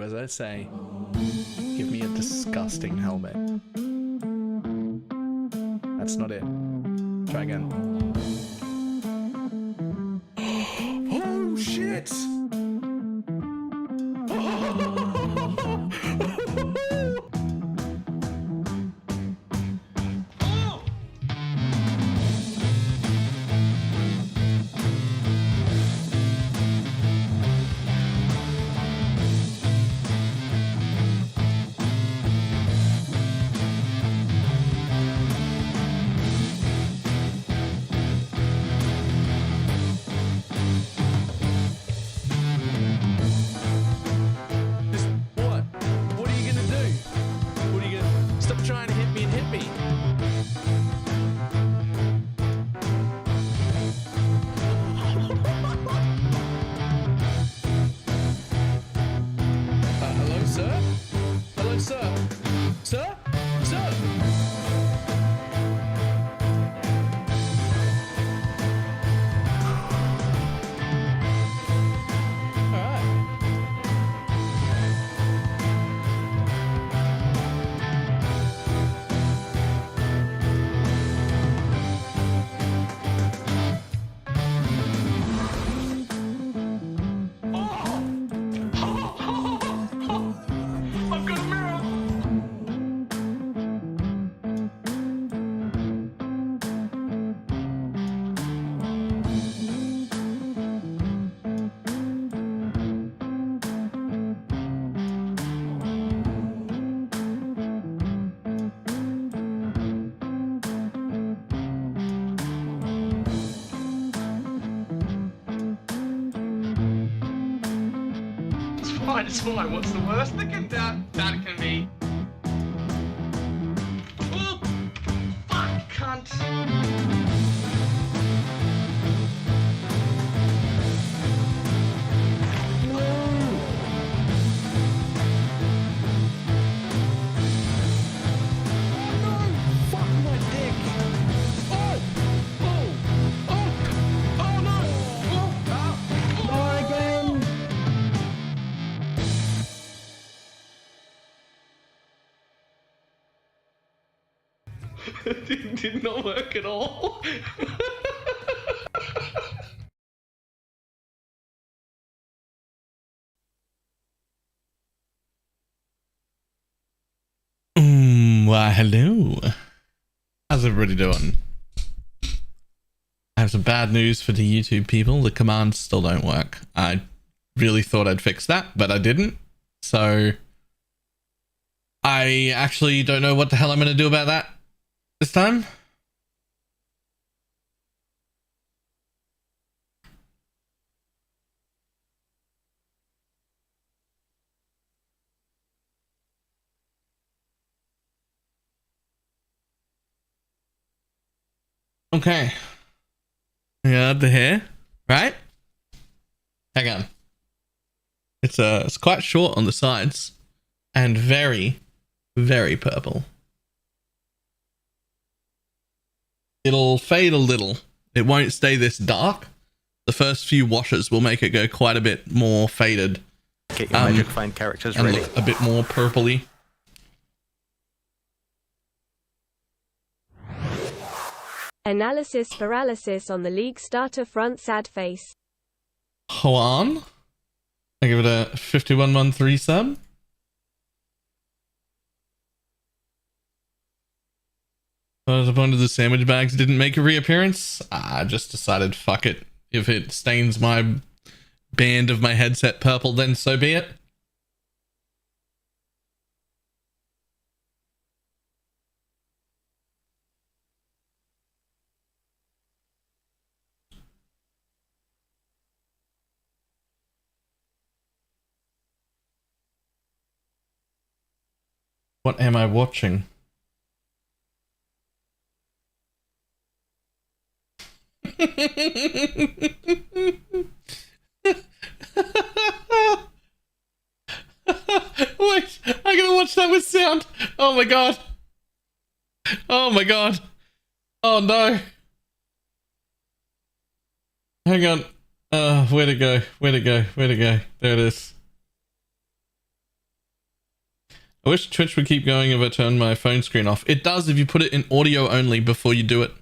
as I say. Give me a disgusting helmet. That's not it. Try again. Oh shit! Trying to hit me and hit me. Hello, sir? Hello, sir? Sir? Sir? It's fine. What's the worst that can be? Oh, fuck, cunt. Did not work at all. Why, hello. How's everybody doing? I have some bad news for the YouTube people. The commands still don't work. I really thought I'd fix that, but I didn't. So I actually don't know what the hell I'm going to do about that this time. Okay. I got the hair, right? Hang on. It's quite short on the sides and very, very purple. It'll fade a little. It won't stay this dark. The first few washes will make it go quite a bit more faded. Get your magic find characters ready. A bit more purpley. Analysis paralysis on the league starter front sad face. Hold on. I give it a 51-month resub. The point of the sandwich bags didn't make a reappearance. I just decided, fuck it. If it stains my band of my headset purple, then so be it. What am I watching? Wait, I gotta watch that with sound. Oh my god. Oh my god. Oh no. Hang on. Where'd it go? Where'd it go? Where'd it go? There it is. I wish Twitch would keep going if I turn my phone screen off. It does if you put it in audio only before you do it.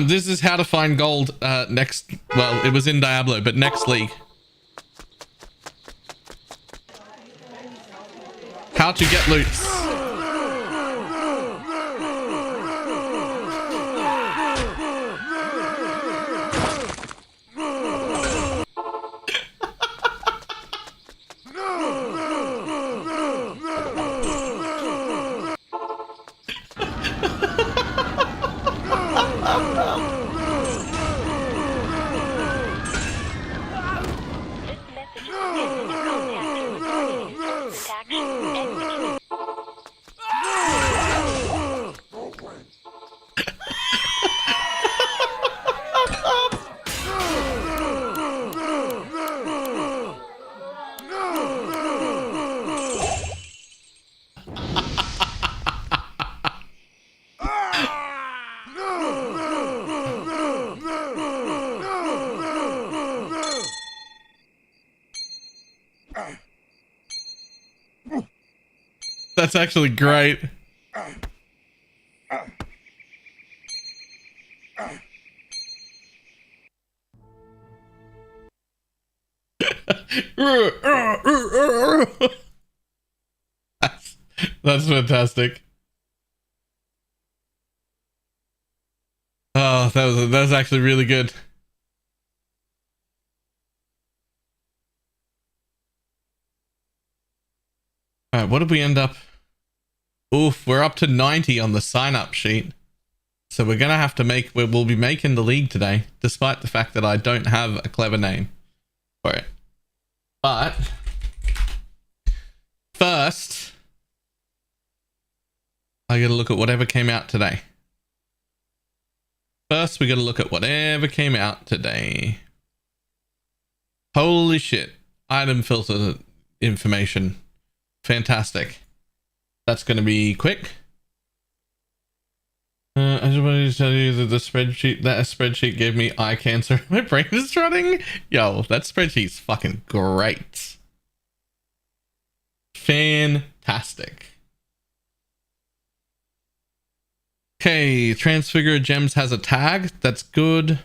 This is how to find gold next... Well, it was in Diablo, but next league. How to get loot. That's actually great. That's fantastic. Oh, that was actually really good. All right, what did we end up? Oof, we're up to 90 on the sign up sheet. So we're gonna have to make, we'll be making the league today, despite the fact that I don't have a clever name for it. But first, I gotta look at whatever came out today. First, we gotta look at whatever came out today. Holy shit. Item filter information. Fantastic. That's gonna be quick. I just wanted to tell you that that spreadsheet gave me eye cancer. My brain is running. Yo, that spreadsheet's fucking great. Fantastic. Okay, Transfigured Gems has a tag. That's good.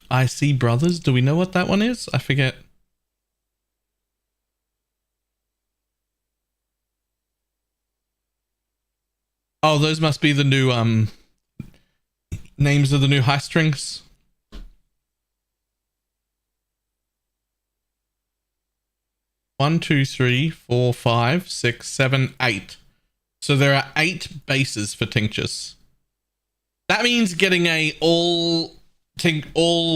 I See Brothers. Do we know what that one is? I forget. Oh, those must be the new names of the new high strings. One, two, three, four, five, six, seven, 8. So there are 8 bases for tinctures. That means getting a all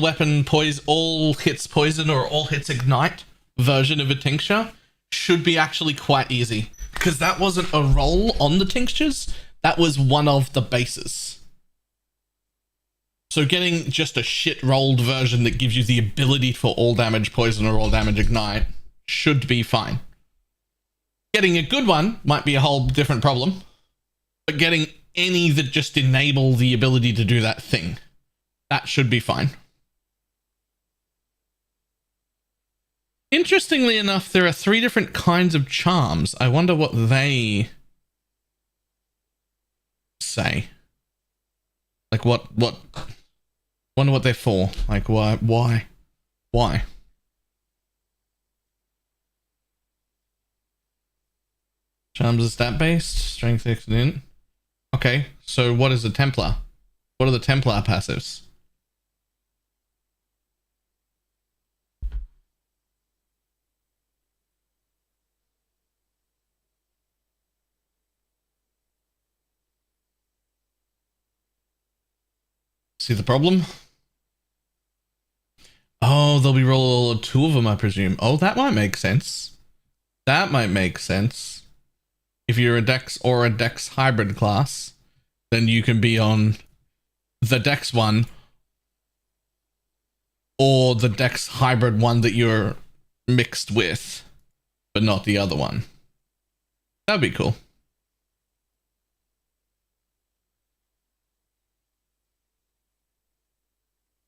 weapon poison, all hits poison or all hits ignite version of a tincture should be actually quite easy, because that wasn't a roll on the tinctures. That was one of the bases. So getting just a shit rolled version that gives you the ability for all damage poison or all damage ignite should be fine. Getting a good one might be a whole different problem, but getting any that just enable the ability to do that thing, that should be fine. Interestingly enough, there are 3 different kinds of charms. I wonder what they say. Like what wonder what they're for. Like why charms are stat based, strength accident. Okay, so what is a Templar? What are the Templar passives? See the problem? Oh, they'll be roll 2 of them, I presume. Oh, that might make sense. That might make sense. If you're a Dex or a Dex hybrid class, then you can be on the Dex one or the Dex hybrid one that you're mixed with, but not the other one. That'd be cool.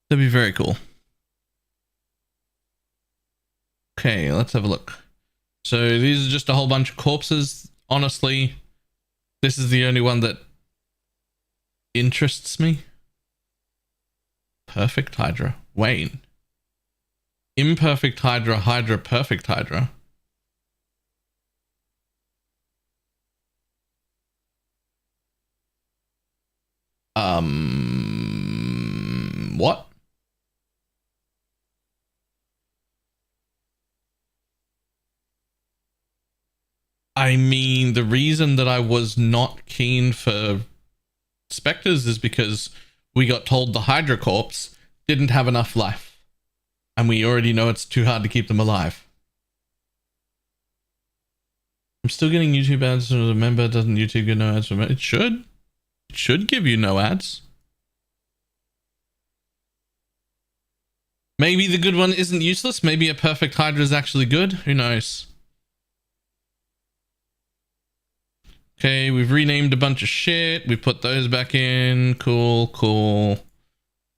That'd be very cool. Okay, let's have a look. So these are just a whole bunch of corpses. Honestly, this is the only one that interests me. Perfect Hydra. Wayne. Imperfect Hydra, Hydra, perfect Hydra. What? I mean, the reason that I was not keen for Spectres is because we got told the Hydra Corps didn't have enough life. And we already know it's too hard to keep them alive. I'm still getting YouTube ads. Remember, doesn't YouTube give no ads? It should. It should give you no ads. Maybe the good one isn't useless. Maybe a perfect Hydra is actually good. Who knows? Okay, we've renamed a bunch of shit. We put those back in. Cool, cool.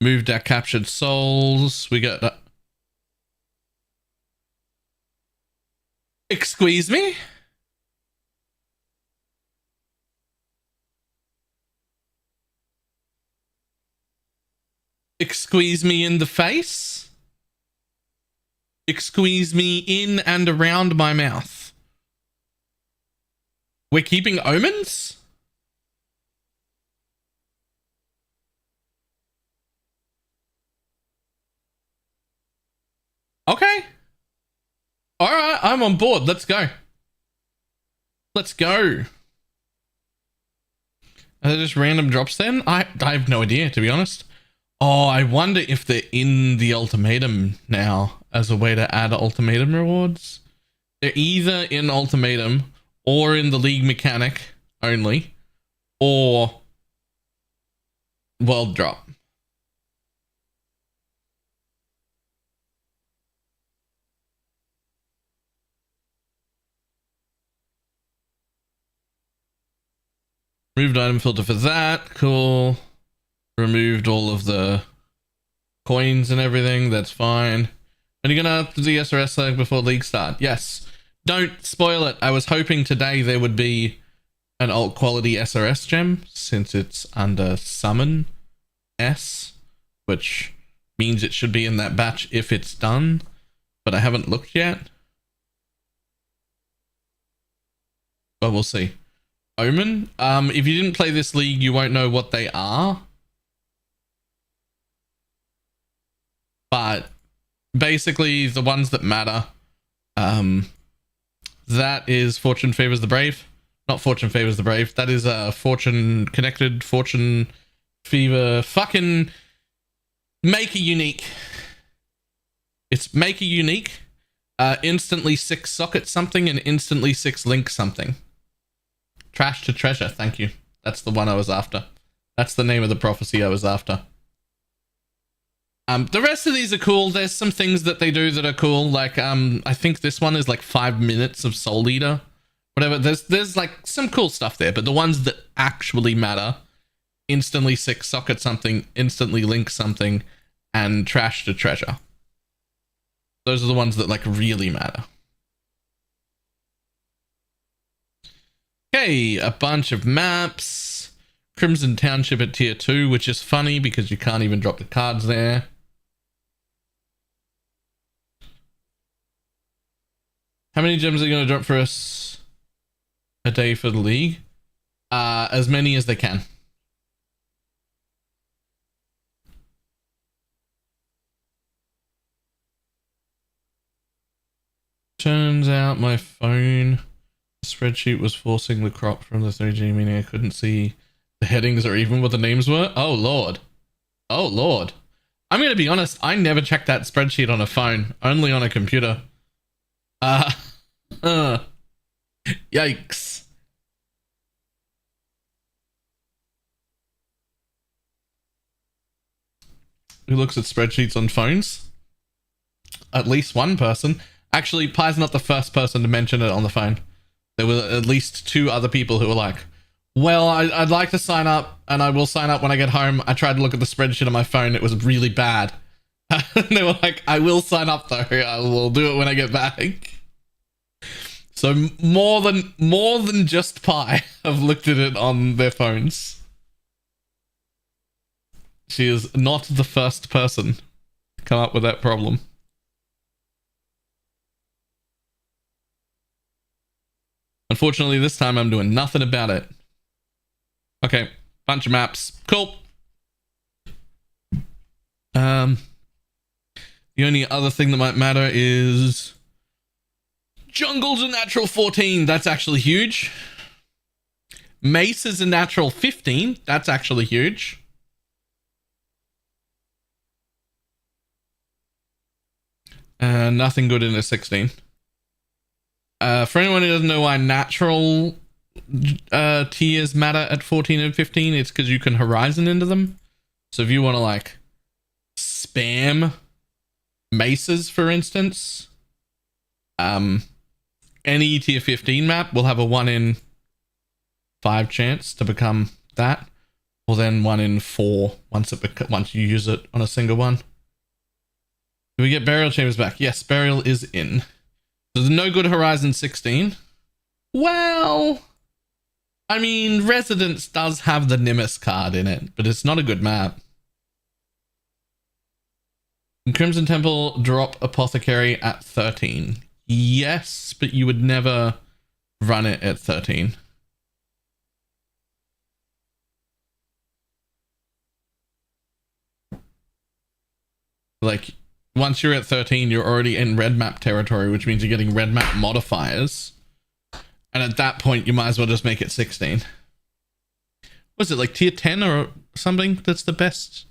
Moved our captured souls. We got... Excuse me? Squeeze me in the face? Squeeze me in and around my mouth. We're keeping omens? Okay. Alright, I'm on board. Let's go. Let's go. Are there just random drops then? I have no idea, to be honest. Oh, I wonder if they're in the ultimatum now as a way to add ultimatum rewards. They're either in ultimatum or in the league mechanic only, or world drop. Removed item filter for that. Cool. Removed all of the coins and everything. That's fine. Are you gonna do the SRS leg before league start? Yes. Don't spoil it. I was hoping today there would be an alt quality SRS gem since it's under summon S, which means it should be in that batch if it's done, but I haven't looked yet. But we'll see. Omen. If you didn't play this league, you won't know what they are. But basically the ones that matter, that is Fortune Favors the Brave. Not Fortune Favors the Brave. That is Fortune Connected, Fortune Fever, fucking Make a Unique. It's Make a Unique, instantly 6 socket something and instantly 6 link something. Trash to Treasure, thank you. That's the one I was after. That's the name of the prophecy I was after. The rest of these are cool. There's some things that they do that are cool. Like, I think this one is like 5 minutes of Soul Eater. Whatever. There's like some cool stuff there, but the ones that actually matter, instantly 6 socket something, instantly link something, and Trash to Treasure. Those are the ones that like really matter. Okay, a bunch of maps. Crimson Township at tier 2, which is funny because you can't even drop the cards there. How many gems are you going to drop for us a day for the league? As many as they can. Turns out my phone spreadsheet was forcing the crop from the 3G, meaning I couldn't see the headings or even what the names were. Oh lord. Oh lord. I'm gonna be honest, I never checked that spreadsheet on a phone, only on a computer. Yikes. Who looks at spreadsheets on phones? At least one person. Actually, Pi's not the first person to mention it on the phone. There were at least 2 other people who were like, well, I'd like to sign up, and I will sign up when I get home. I tried to look at the spreadsheet on my phone. It was really bad. They were like, I will sign up though. I will do it when I get back. So more than just Pi have looked at it on their phones. She is not the first person to come up with that problem. Unfortunately, this time I'm doing nothing about it. Okay, bunch of maps. Cool. The only other thing that might matter is Jungle's a natural 14. That's actually huge. Mace is a natural 15. That's actually huge. Nothing good in a 16. For anyone who doesn't know why natural tiers matter at 14 and 15, it's because you can horizon into them. So if you want to like spam maces, for instance, any tier 15 map will have a 1 in 5 chance to become that, or then 1 in 4 once you use it on a single one. Do we get burial chambers back? Yes, burial is in. So there's no good Horizon 16. Well, I mean, Residence does have the Nimbus card in it, but it's not a good map. In Crimson Temple, drop Apothecary at 13. Yes, but you would never run it at 13. Like, once you're at 13, you're already in red map territory, which means you're getting red map modifiers. And at that point, you might as well just make it 16. Was it like tier 10 or something that's the best?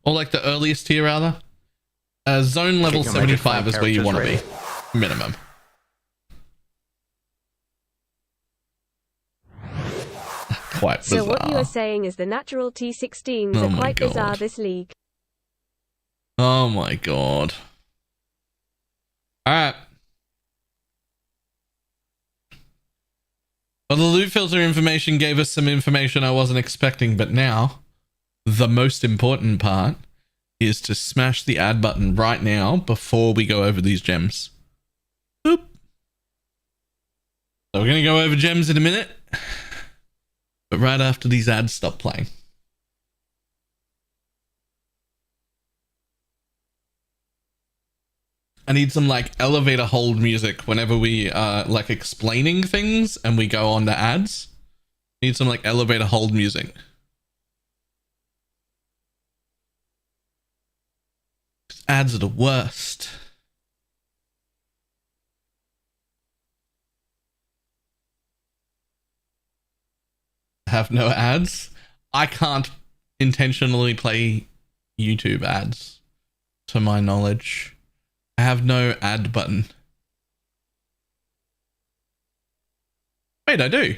Or like the earliest tier, rather? Zone level 75 is where you want to be. Minimum. Quite bizarre. So what you are saying is the natural T16s are quite bizarre this league. Oh my god. Alright. Well, the loot filter information gave us some information I wasn't expecting, but now, the most important part is to smash the add button right now before we go over these gems. Boop. So we're going to go over gems in a minute, but right after these ads stop playing. I need some like elevator hold music whenever we are like explaining things and we go on to ads. Need some like elevator hold music. Ads are the worst. Have no ads. I can't intentionally play YouTube ads, to my knowledge. I have no ad button. Wait, I do.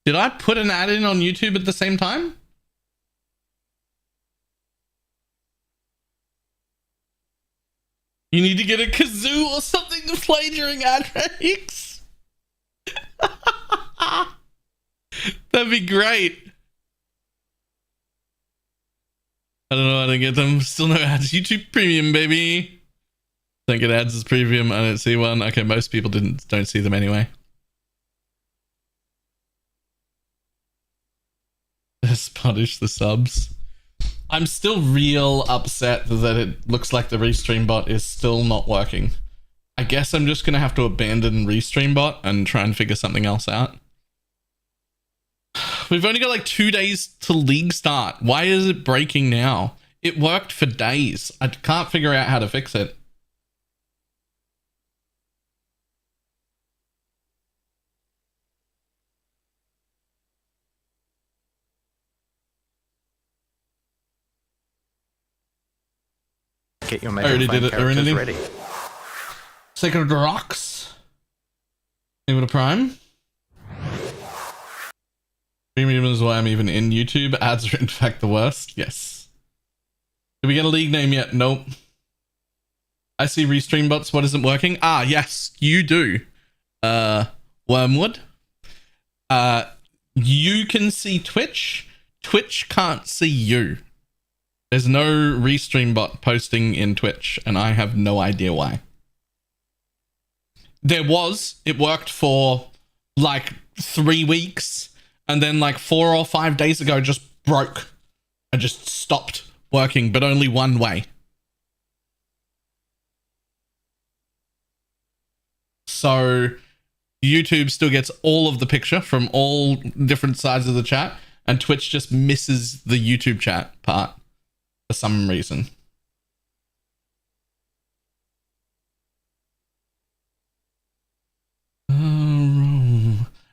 Did I put an ad in on YouTube at the same time? You need to get a kazoo or something to play during ad breaks. That'd be great. I don't know how to get them. Still no ads. YouTube Premium, baby. Don't get ads as premium. I don't see one. Okay, most people don't see them anyway. Just punish the subs. I'm still real upset that it looks like the Restream bot is still not working. I guess I'm just going to have to abandon Restream bot and try and figure something else out. We've only got like 2 days to league start. Why is it breaking now? It worked for days. I can't figure out how to fix it. Get your major characters ready. Sacred Rocks. Give it a prime. Premium is why I'm even in YouTube. Ads are in fact the worst. Yes. Did we get a league name yet? Nope. I see Restream bots. What isn't working? Ah, yes, you do. Wormwood. You can see Twitch. Twitch can't see you. There's no restream bot posting in Twitch, and I have no idea why. There was. It worked for like 3 weeks, and then like 4 or 5 days ago just broke and just stopped working, but only one way. So YouTube still gets all of the picture from all different sides of the chat, and Twitch just misses the YouTube chat part for some reason.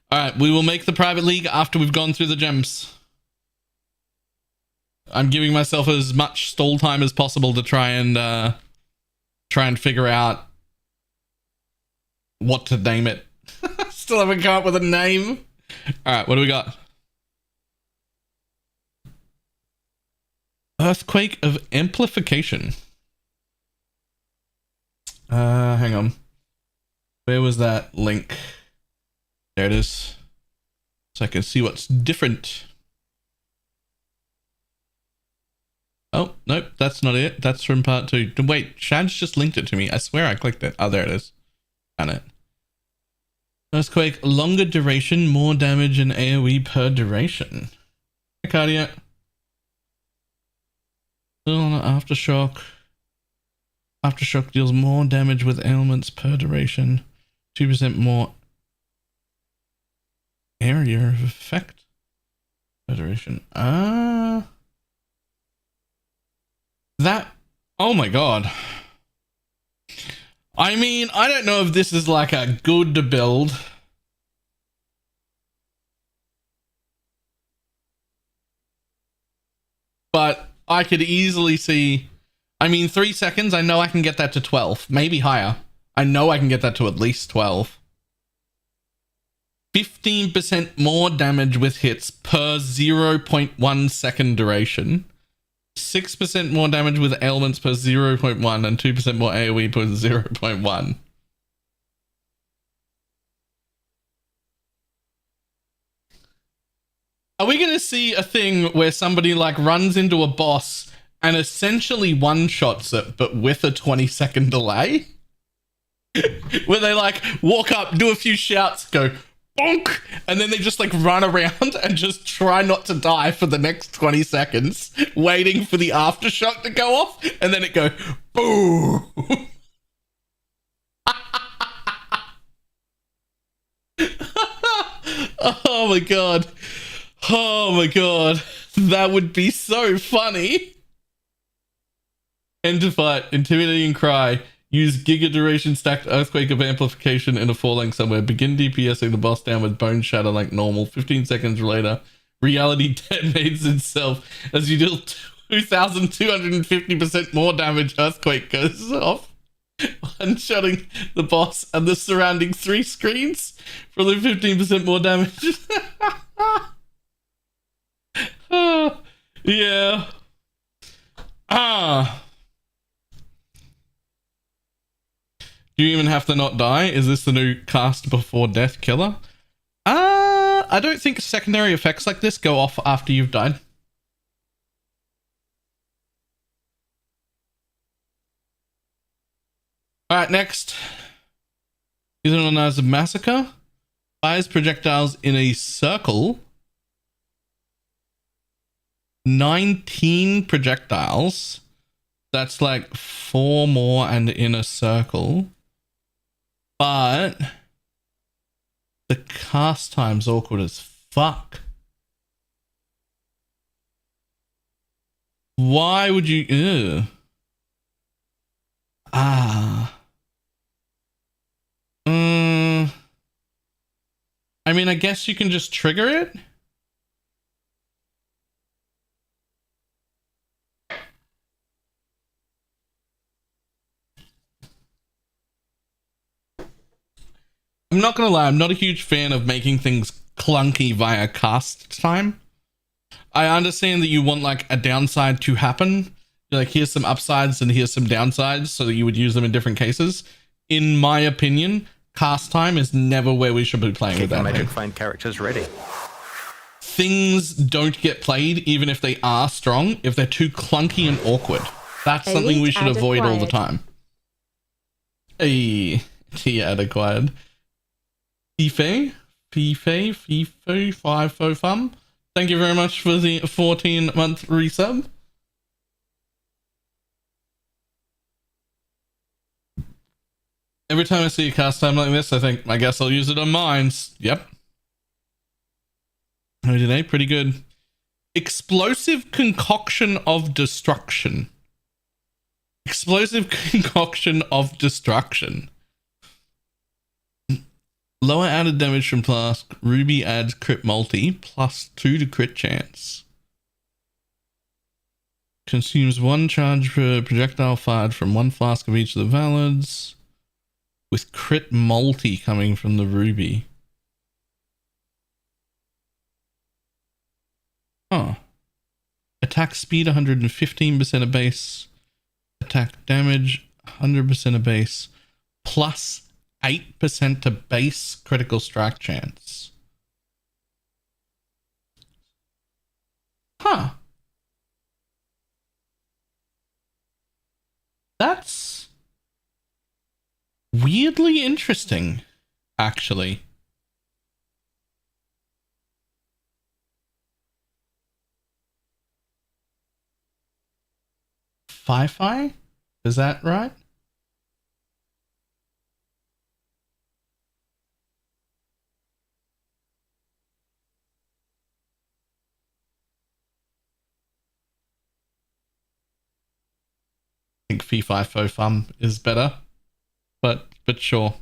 All right, we will make the private league after we've gone through the gems. I'm giving myself as much stall time as possible to try and figure out what to name it. Still haven't come up with a name. All right, what do we got? Earthquake of Amplification. Hang on. Where was that link? There it is. So I can see what's different. Oh, nope, that's not it. That's from part 2. Wait, Shad's just linked it to me. I swear I clicked it. Oh, there it is. Found it. Earthquake, longer duration, more damage and AoE per duration. Hey, Cardia. Still on Aftershock. Aftershock deals more damage with ailments per duration. 2% more area of effect per duration. That, oh my god. I mean, I don't know if this is like a good build. But I could easily see, I mean, 3 seconds, I know I can get that to 12, maybe higher. I know I can get that to at least 12. 15% more damage with hits per 0.1 second duration. 6% more damage with ailments per 0.1 and 2% more AoE per 0.1. Are we going to see a thing where somebody like runs into a boss and essentially one-shots it, but with a 20-second delay? Where they like walk up, do a few shouts, go bonk, and then they just like run around and just try not to die for the next 20 seconds, waiting for the aftershock to go off, and then it go boom. Oh my god. Oh my god. That would be so funny. End to fight, intimidating cry. Use Giga Duration stacked Earthquake of Amplification in a 4-length somewhere. Begin DPSing the boss down with Bone Shatter like normal. 15 seconds later, reality detonates itself as you deal 2,250% more damage. Earthquake goes off, one-shotting the boss and the surrounding 3 screens for the 15% more damage. Yeah. Do you even have to not die? Is this the new cast before death killer? I don't think secondary effects like this go off after you've died. Alright, next. Is it known as a massacre? Fires projectiles in a circle. 19 projectiles. That's like 4 more and in a circle. But the cast time's awkward as fuck. Why would you? Ew. I mean, I guess you can just trigger it. I'm not gonna lie, I'm not a huge fan of making things clunky via cast time. I understand that you want like a downside to happen. Like, here's some upsides and here's some downsides so that you would use them in different cases. In my opinion, cast time is never where we should be playing with Get your that magic thing. find characters ready. Things don't get played even if they are strong, if they're too clunky and awkward. That's something we should avoid all the time. A ad acquired. FIFO 5 fun. Thank you very much for the 14-month resub. Every time I see a cast time like this, I think, I guess I'll use it on mines. Yep. How did I? Pretty good. Explosive concoction of destruction. Explosive concoction of destruction. Lower added damage from flask. Ruby adds crit multi plus 2 to crit chance. Consumes 1 charge per projectile fired from 1 flask of each of the valids. With crit multi coming from the ruby. Oh. Attack speed 115% of base. Attack damage 100% of base. Plus 8% to base critical strike chance. Huh. That's weirdly interesting, actually. Fi-Fi? Is that right? I think Fi-Fi Fum is better, but sure.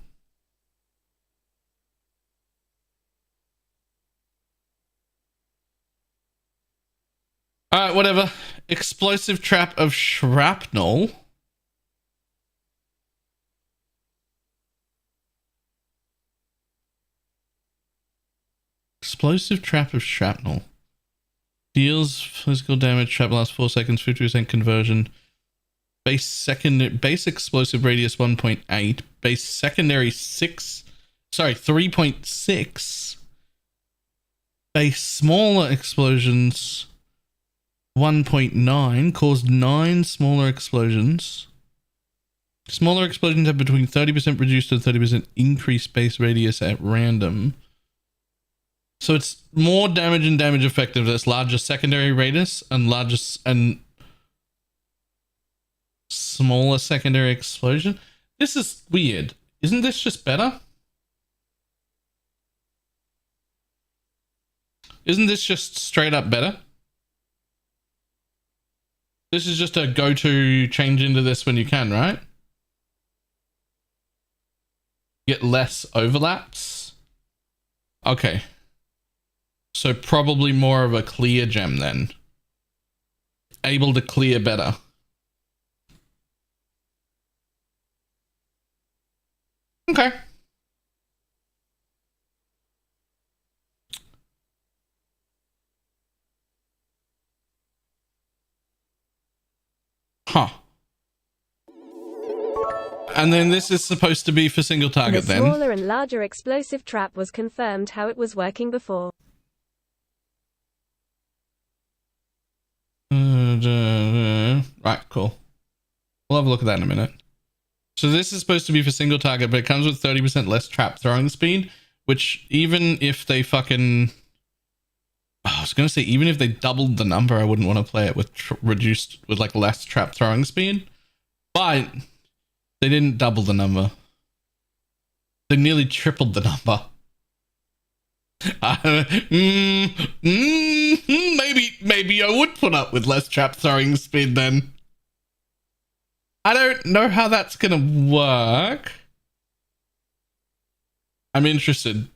Alright, whatever. Explosive trap of shrapnel. Explosive trap of shrapnel. Deals physical damage, trap lasts 4 seconds, 50% conversion. Base explosive radius 1.8. Base secondary 3.6. Base smaller explosions 1.9. Caused 9 smaller explosions. Smaller explosions have between 30% reduced and 30% increased base radius at random. So it's more damage and damage effective. That's larger secondary radius and smaller secondary explosion. This is weird. Isn't this just better? Isn't this just straight up better? This is just a go-to change into this when you can, right? Get less overlaps. Okay. So probably more of a clear gem then. Able to clear better. Okay. Huh. And then this is supposed to be for single target then. The smaller and larger explosive trap was confirmed how it was working before. Right, cool. We'll have a look at that in a minute. So this is supposed to be for single target, but it comes with 30% less trap throwing speed, which even if they fucking... I was going to say, even if they doubled the number, I wouldn't want to play it with like less trap throwing speed. But they didn't double the number. They nearly tripled the number. Maybe I would put up with less trap throwing speed then. I don't know how that's gonna work. I'm interested.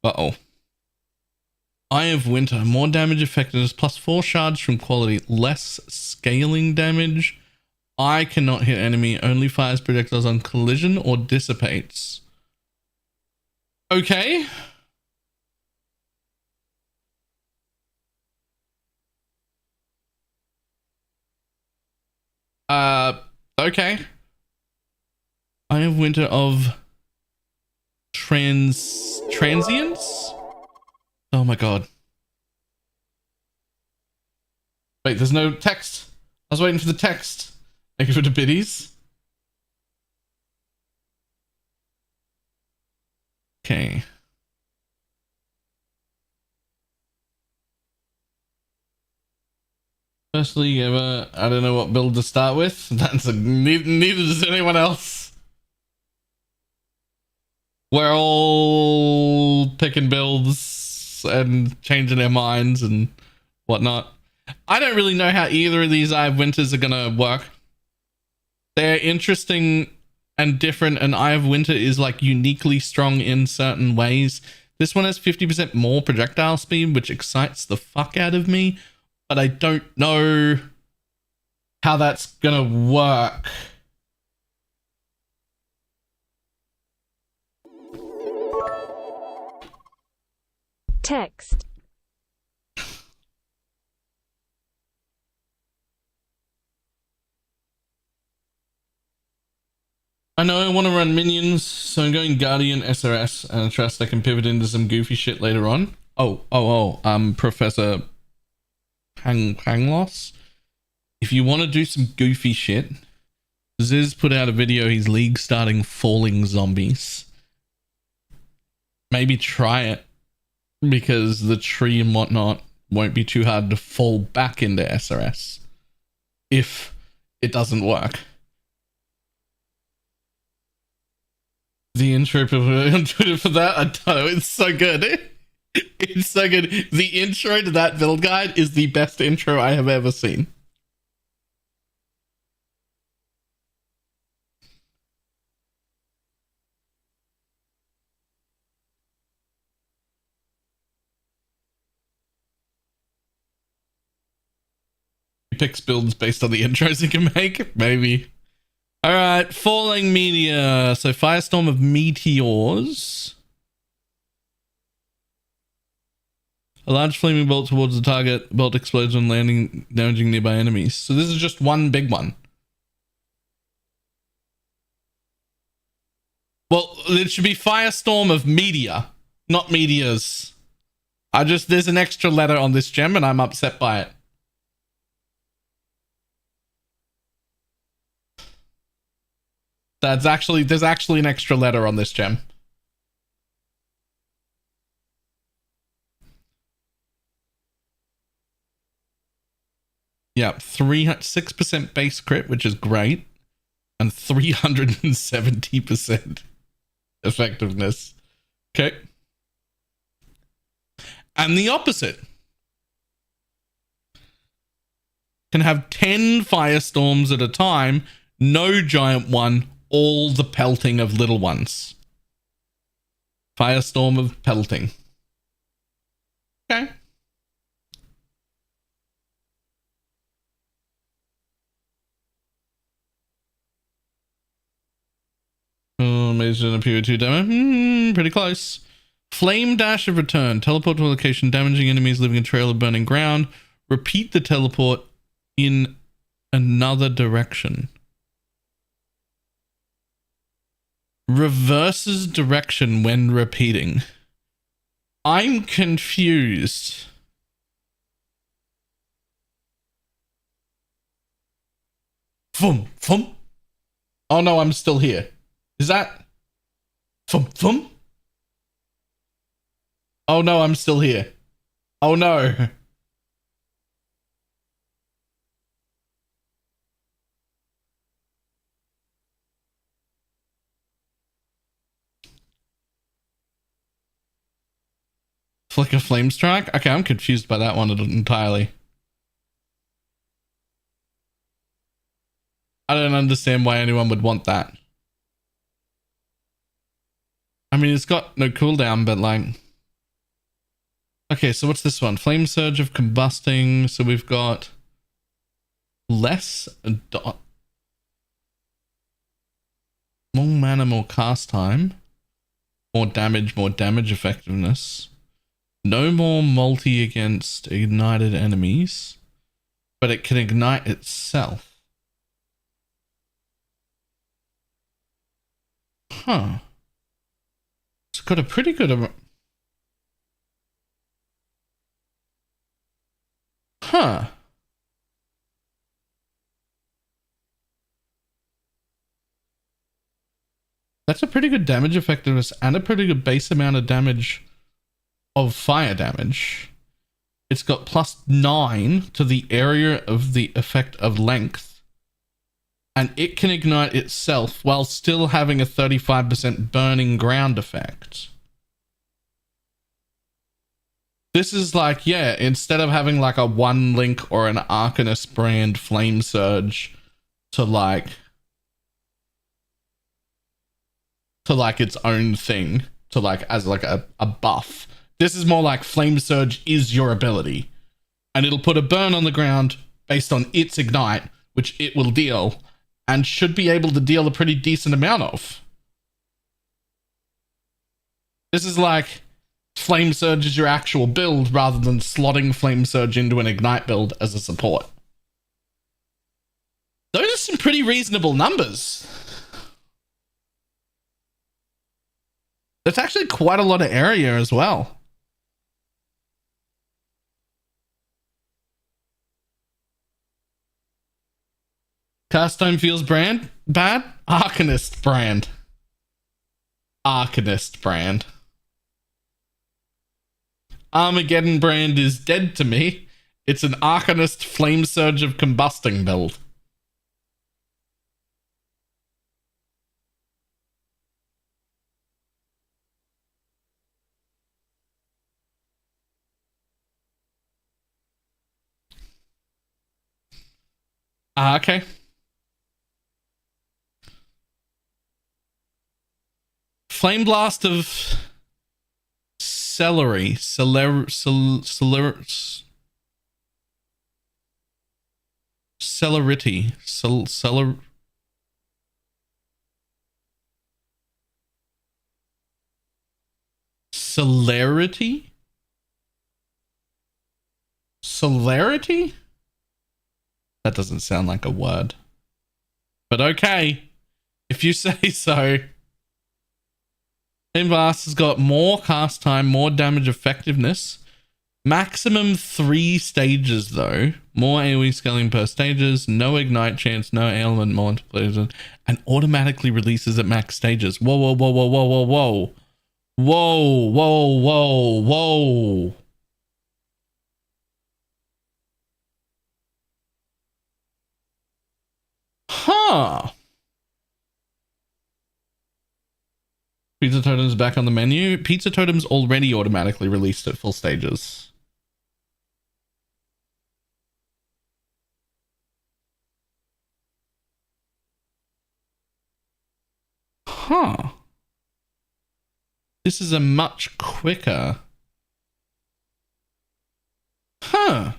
Uh-oh. Eye of Winter. More damage effectiveness. Plus 4 shards from quality. Less scaling damage. Eye cannot hit enemy. Only fires projectiles on collision or dissipates. Okay. Okay. Eye of Winter of transients? Oh my god. Wait, there's no text. I was waiting for the text. Thank you for the biddies. Okay. Firstly, ever, I don't know what build to start with. That's neither does anyone else. We're all picking builds and changing our minds and whatnot. I don't really know how either of these Eye of Winters are gonna work. They're interesting and different, and Eye of Winter is like uniquely strong in certain ways. This one has 50% more projectile speed, which excites the fuck out of me, but I don't know how that's gonna work. Text. I know I want to run minions, so I'm going Guardian SRS and I trust I can pivot into some goofy shit later on. Professor Pangloss. If you want to do some goofy shit, Ziz put out a video, he's league starting falling zombies. Maybe try it, because the tree and whatnot won't be too hard to fall back into SRS if it doesn't work. The intro on Twitter for that, I don't know, it's so good. It's so good. The intro to that build guide is the best intro I have ever seen. He picks builds based on the intros he can make, maybe. All right, falling meteor. So firestorm of meteors. A large flaming bolt towards the target. Bolt explodes when landing, damaging nearby enemies. So this is just one big one. Well, it should be firestorm of meteor, not meteors. There's an extra letter on this gem and I'm upset by it. There's actually an extra letter on this gem. Yeah, 6% base crit, which is great, and 370% effectiveness. Okay. And the opposite. Can have 10 firestorms at a time, no giant one, all the pelting of little ones. Firestorm of pelting. Okay. Oh, Mage in a PO2 demo. Pretty close. Flame dash of return. Teleport to a location, damaging enemies, leaving a trail of burning ground. Repeat the teleport in another direction. Reverses direction when repeating. I'm confused. Thum, thum. Oh no, I'm still here. Is that thum, thum? Oh no, I'm still here. Oh no. Flicker flame strike? Okay, I'm confused by that one entirely. I don't understand why anyone would want that. I mean, it's got no cooldown, but like... Okay, so what's this one? Flame surge of combusting. So we've got less dot. More mana, more cast time. More damage effectiveness. No more multi against ignited enemies, but it can ignite itself. Huh. It's got a pretty good Huh. That's a pretty good damage effectiveness and a pretty good base amount of damage of fire damage. It's got +9 to the area of the effect of length. And it can ignite itself while still having a 35% burning ground effect. This is like, yeah, instead of having like a one link or an Arcanist brand flame surge to like its own thing, to like as like a buff. This is more like flame surge is your ability. And it'll put a burn on the ground based on its ignite, which it will deal, and should be able to deal a pretty decent amount of. This is like Flame Surge is your actual build rather than slotting Flame Surge into an Ignite build as a support. Those are some pretty reasonable numbers. That's actually quite a lot of area as well. Caststone feels brand bad? Arcanist brand. Arcanist brand. Armageddon brand is dead to me. It's an Arcanist Flame Surge of Combusting build. Okay. Flameblast of Celerity. Celerity? Celerity? That doesn't sound like a word. But okay. If you say so. Flameblast has got more cast time, more damage effectiveness. Maximum 3 stages though. More AoE scaling per stages. No ignite chance, no ailment multiplication. And automatically releases at max stages. Whoa, whoa, whoa, whoa, whoa, whoa, whoa. Whoa, whoa, whoa, whoa. Huh. Pizza Totem's back on the menu. Pizza Totem's already automatically released at full stages. Huh. This is a much quicker. Huh.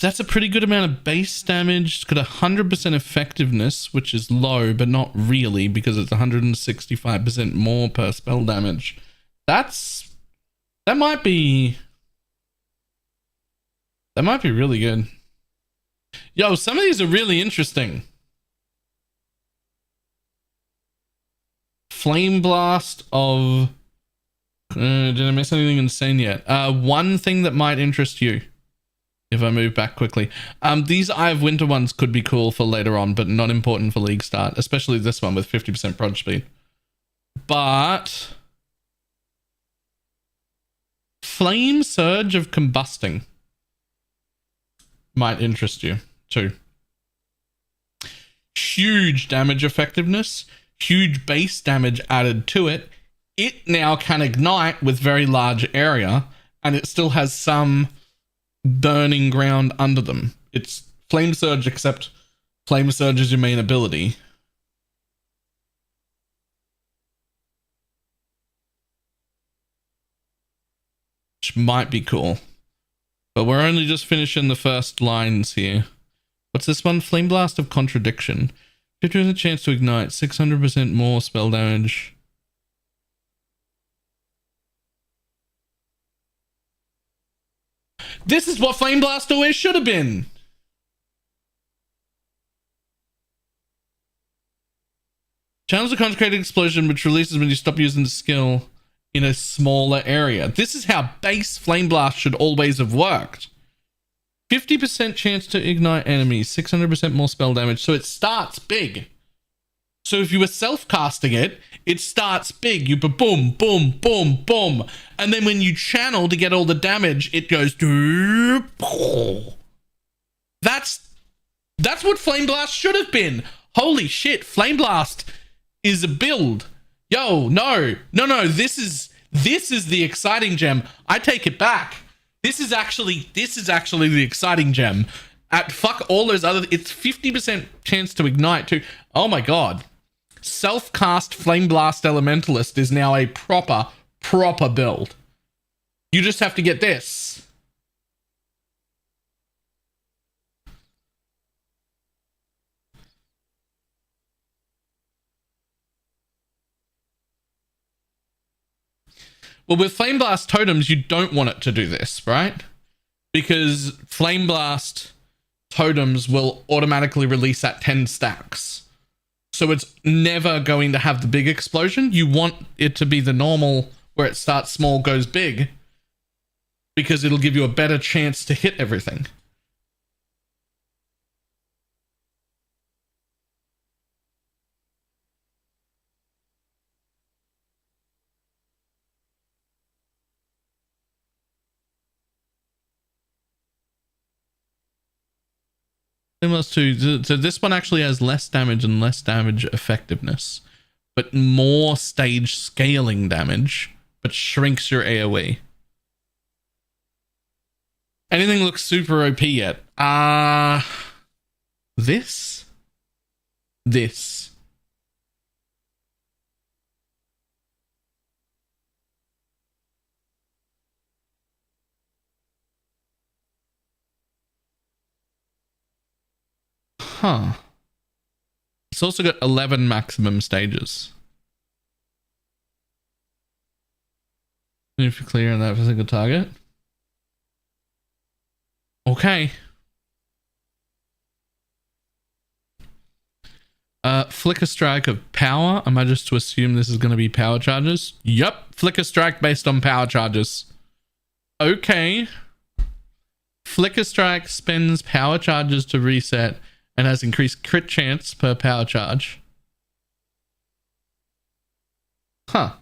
That's a pretty good amount of base damage. It's got 100% effectiveness, which is low, but not really because it's 165% more per spell damage. That might be really good. Yo, some of these are really interesting. Flameblast of did I miss anything insane yet? One thing that might interest you. If I move back quickly. These Eye of Winter ones could be cool for later on, but not important for League start. Especially this one with 50% prod speed. But Flame Surge of Combusting might interest you too. Huge damage effectiveness. Huge base damage added to it. It now can ignite with very large area. And it still has some burning ground under them. It's Flame Surge, except Flame Surge is your main ability. Which might be cool. But we're only just finishing the first lines here. What's this one? Flameblast of Contradiction. 50% chance to ignite, 600% more spell damage. This is what Flameblast always should have been. Channels a concentrated explosion which releases when you stop using the skill in a smaller area. This is how base Flameblast should always have worked. 50% chance to ignite enemies, 600% more spell damage. So it starts big. So if you were self-casting it, it starts big. You boom, boom, boom, boom. And then when you channel to get all the damage, it goes... That's what Flameblast should have been. Holy shit, Flameblast is a build. Yo, no, this is the exciting gem. I take it back. This is actually the exciting gem. At fuck all those other, it's 50% chance to ignite too. Oh my god. Self-cast Flameblast Elementalist is now a proper build. You just have to get this. Well, with Flameblast totems, you don't want it to do this, right? Because Flameblast totems will automatically release at 10 stacks. So it's never going to have the big explosion. You want it to be the normal where it starts small, goes big, because it'll give you a better chance to hit everything. So this one actually has less damage and less damage effectiveness, but more stage scaling damage, but shrinks your AoE. Anything looks super OP yet? This. Huh. It's also got 11 maximum stages. If you're clear on that for a single target. Okay. Flicker Strike of power. Am I just to assume this is going to be power charges? Yup. Flicker Strike based on power charges. Okay. Flicker Strike spends power charges to reset and has increased crit chance per power charge. Huh.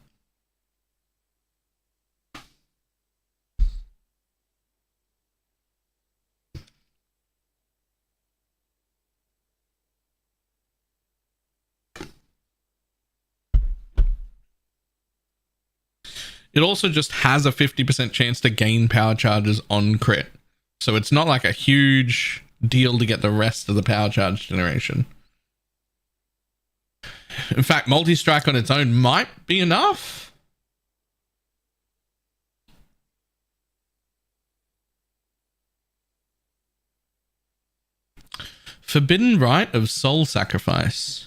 It also just has a 50% chance to gain power charges on crit. So it's not like a huge deal to get the rest of the power charge generation. In fact, multi-strike on its own might be enough. Forbidden Rite of Soul Sacrifice.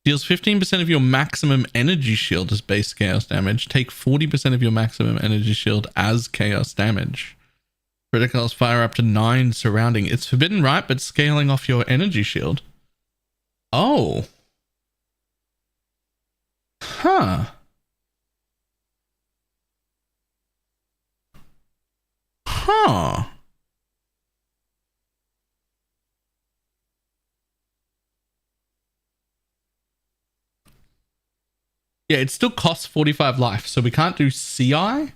Deals 15% of your maximum energy shield as base chaos damage. Take 40% of your maximum energy shield as chaos damage. Criticals fire up to 9 surrounding. It's Forbidden Rite, but scaling off your energy shield. Oh. Huh. Huh. Yeah, it still costs 45 life, so we can't do CI,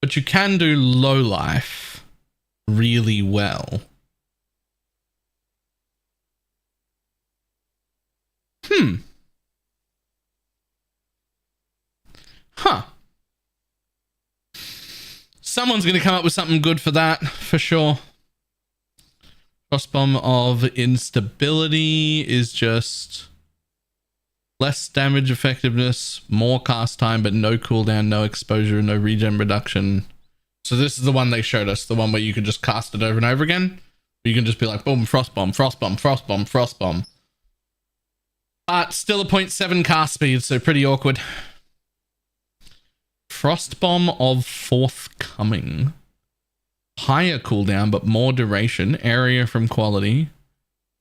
but you can do low life really well. Huh. Someone's going to come up with something good for that, for sure. Crossbomb of Instability is just less damage effectiveness, more cast time, but no cooldown, no exposure, no regen reduction. So this is the one they showed us, the one where you can just cast it over and over again. You can just be like, boom, frostbomb, frostbomb, frostbomb, frostbomb. But still a 0.7 cast speed, so pretty awkward. Frostbomb of Forthcoming. higher cooldown but more duration, area from quality,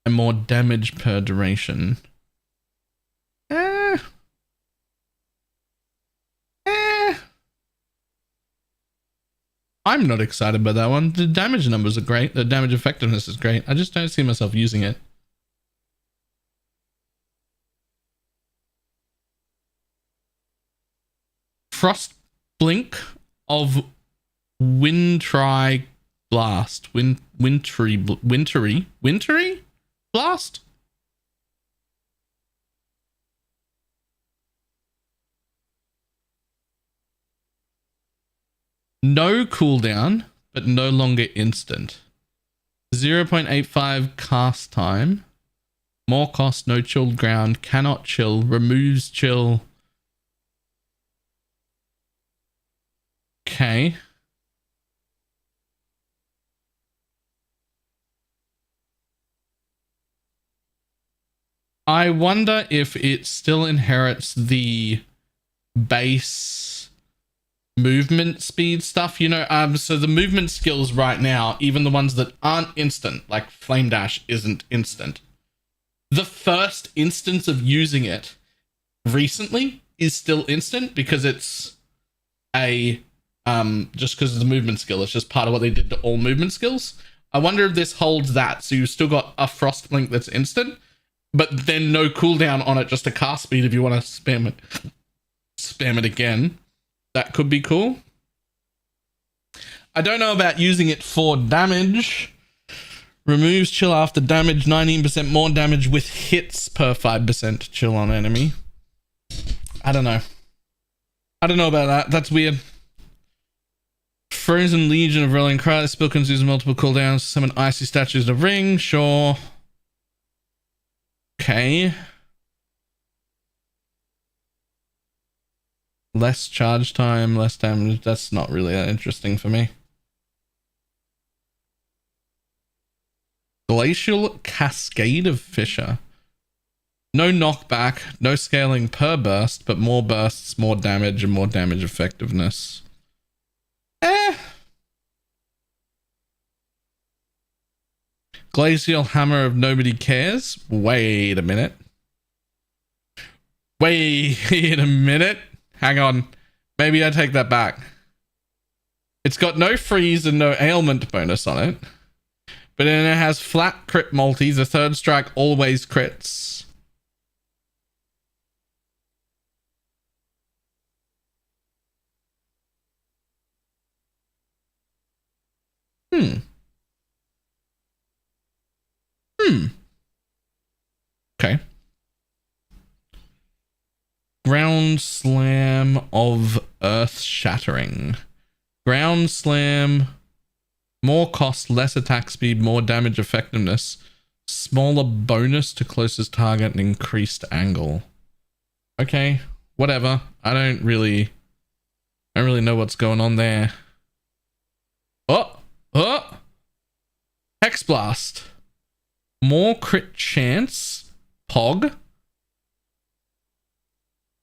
and more damage per duration. I'm not excited by that one. The damage numbers are great. The damage effectiveness is great. I just don't see myself using it. Frost Blink of Wintry Blast. Wintry Blast? No cooldown, but no longer instant. 0.85 cast time. More cost, no chilled ground, cannot chill, removes chill. Okay. I wonder if it still inherits the base movement speed stuff, you know. So the movement skills right now, even the ones that aren't instant, like Flame Dash isn't instant. The first instance of using it recently is still instant because it's a just because of the movement skill. It's just part of what they did to all movement skills. I wonder if this holds that, so you've still got a Frost Blink that's instant, but then no cooldown on it, just a cast speed if you want to spam it again. That could be cool. I don't know about using it for damage. Removes chill after damage, 19% more damage with hits per 5% chill on enemy. I don't know. I don't know about that. That's weird. Frozen Legion of Rolling Cry. This spell consumes multiple cooldowns. Summon icy statues of ring. Sure. Okay. Less charge time, less damage. That's not really that interesting for me. Glacial Cascade of Fissure. No knockback, no scaling per burst, but more bursts, more damage, and more damage effectiveness. Glacial Hammer of Nobody Cares. Wait a minute. Wait a minute. Hang on. Maybe I take that back. It's got no freeze and no ailment bonus on it. But then it has flat crit multis. A third strike always crits. Okay. Ground Slam of Earth Shattering. Ground Slam. More cost, less attack speed, more damage effectiveness. Smaller bonus to closest target and increased angle. Okay, whatever. I don't really know what's going on there. Oh! Hex Blast. More crit chance. Pog.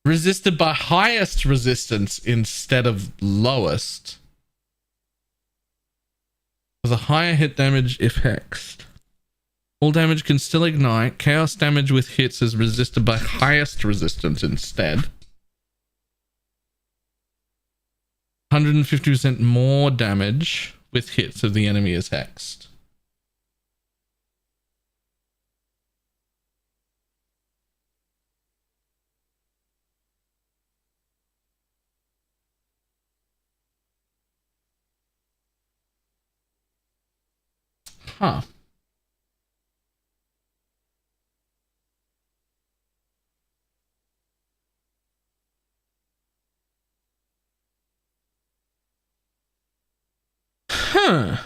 Resisted by highest resistance instead of lowest. With a higher hit damage if hexed. All damage can still ignite. Chaos damage with hits is resisted by highest resistance instead. 150% more damage with hits if the enemy is hexed. Huh. Huh.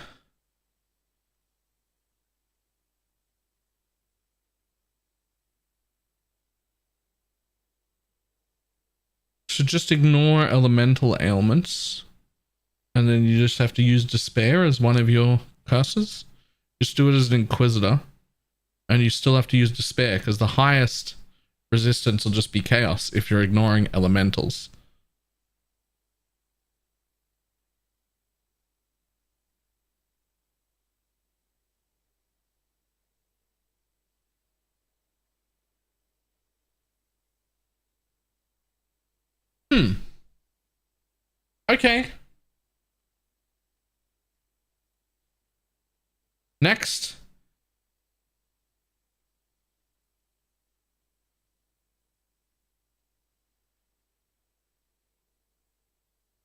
So just ignore elemental ailments. And then you just have to use despair as one of your curses. Just do it as an Inquisitor, and you still have to use despair because the highest resistance will just be chaos if you're ignoring elementals. Okay. Next.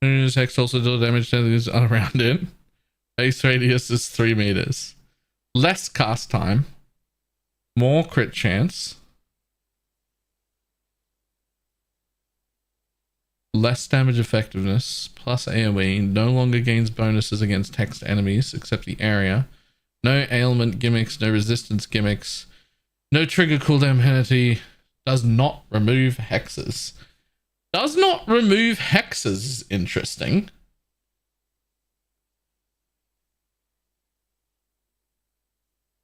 Hex also deal damage to enemies around it. Base radius is 3 meters. Less cast time. More crit chance. Less damage effectiveness. Plus AoE. No longer gains bonuses against hexed enemies except the area. No ailment gimmicks. No resistance gimmicks. No trigger cooldown penalty. Does not remove hexes. Does not remove hexes is interesting.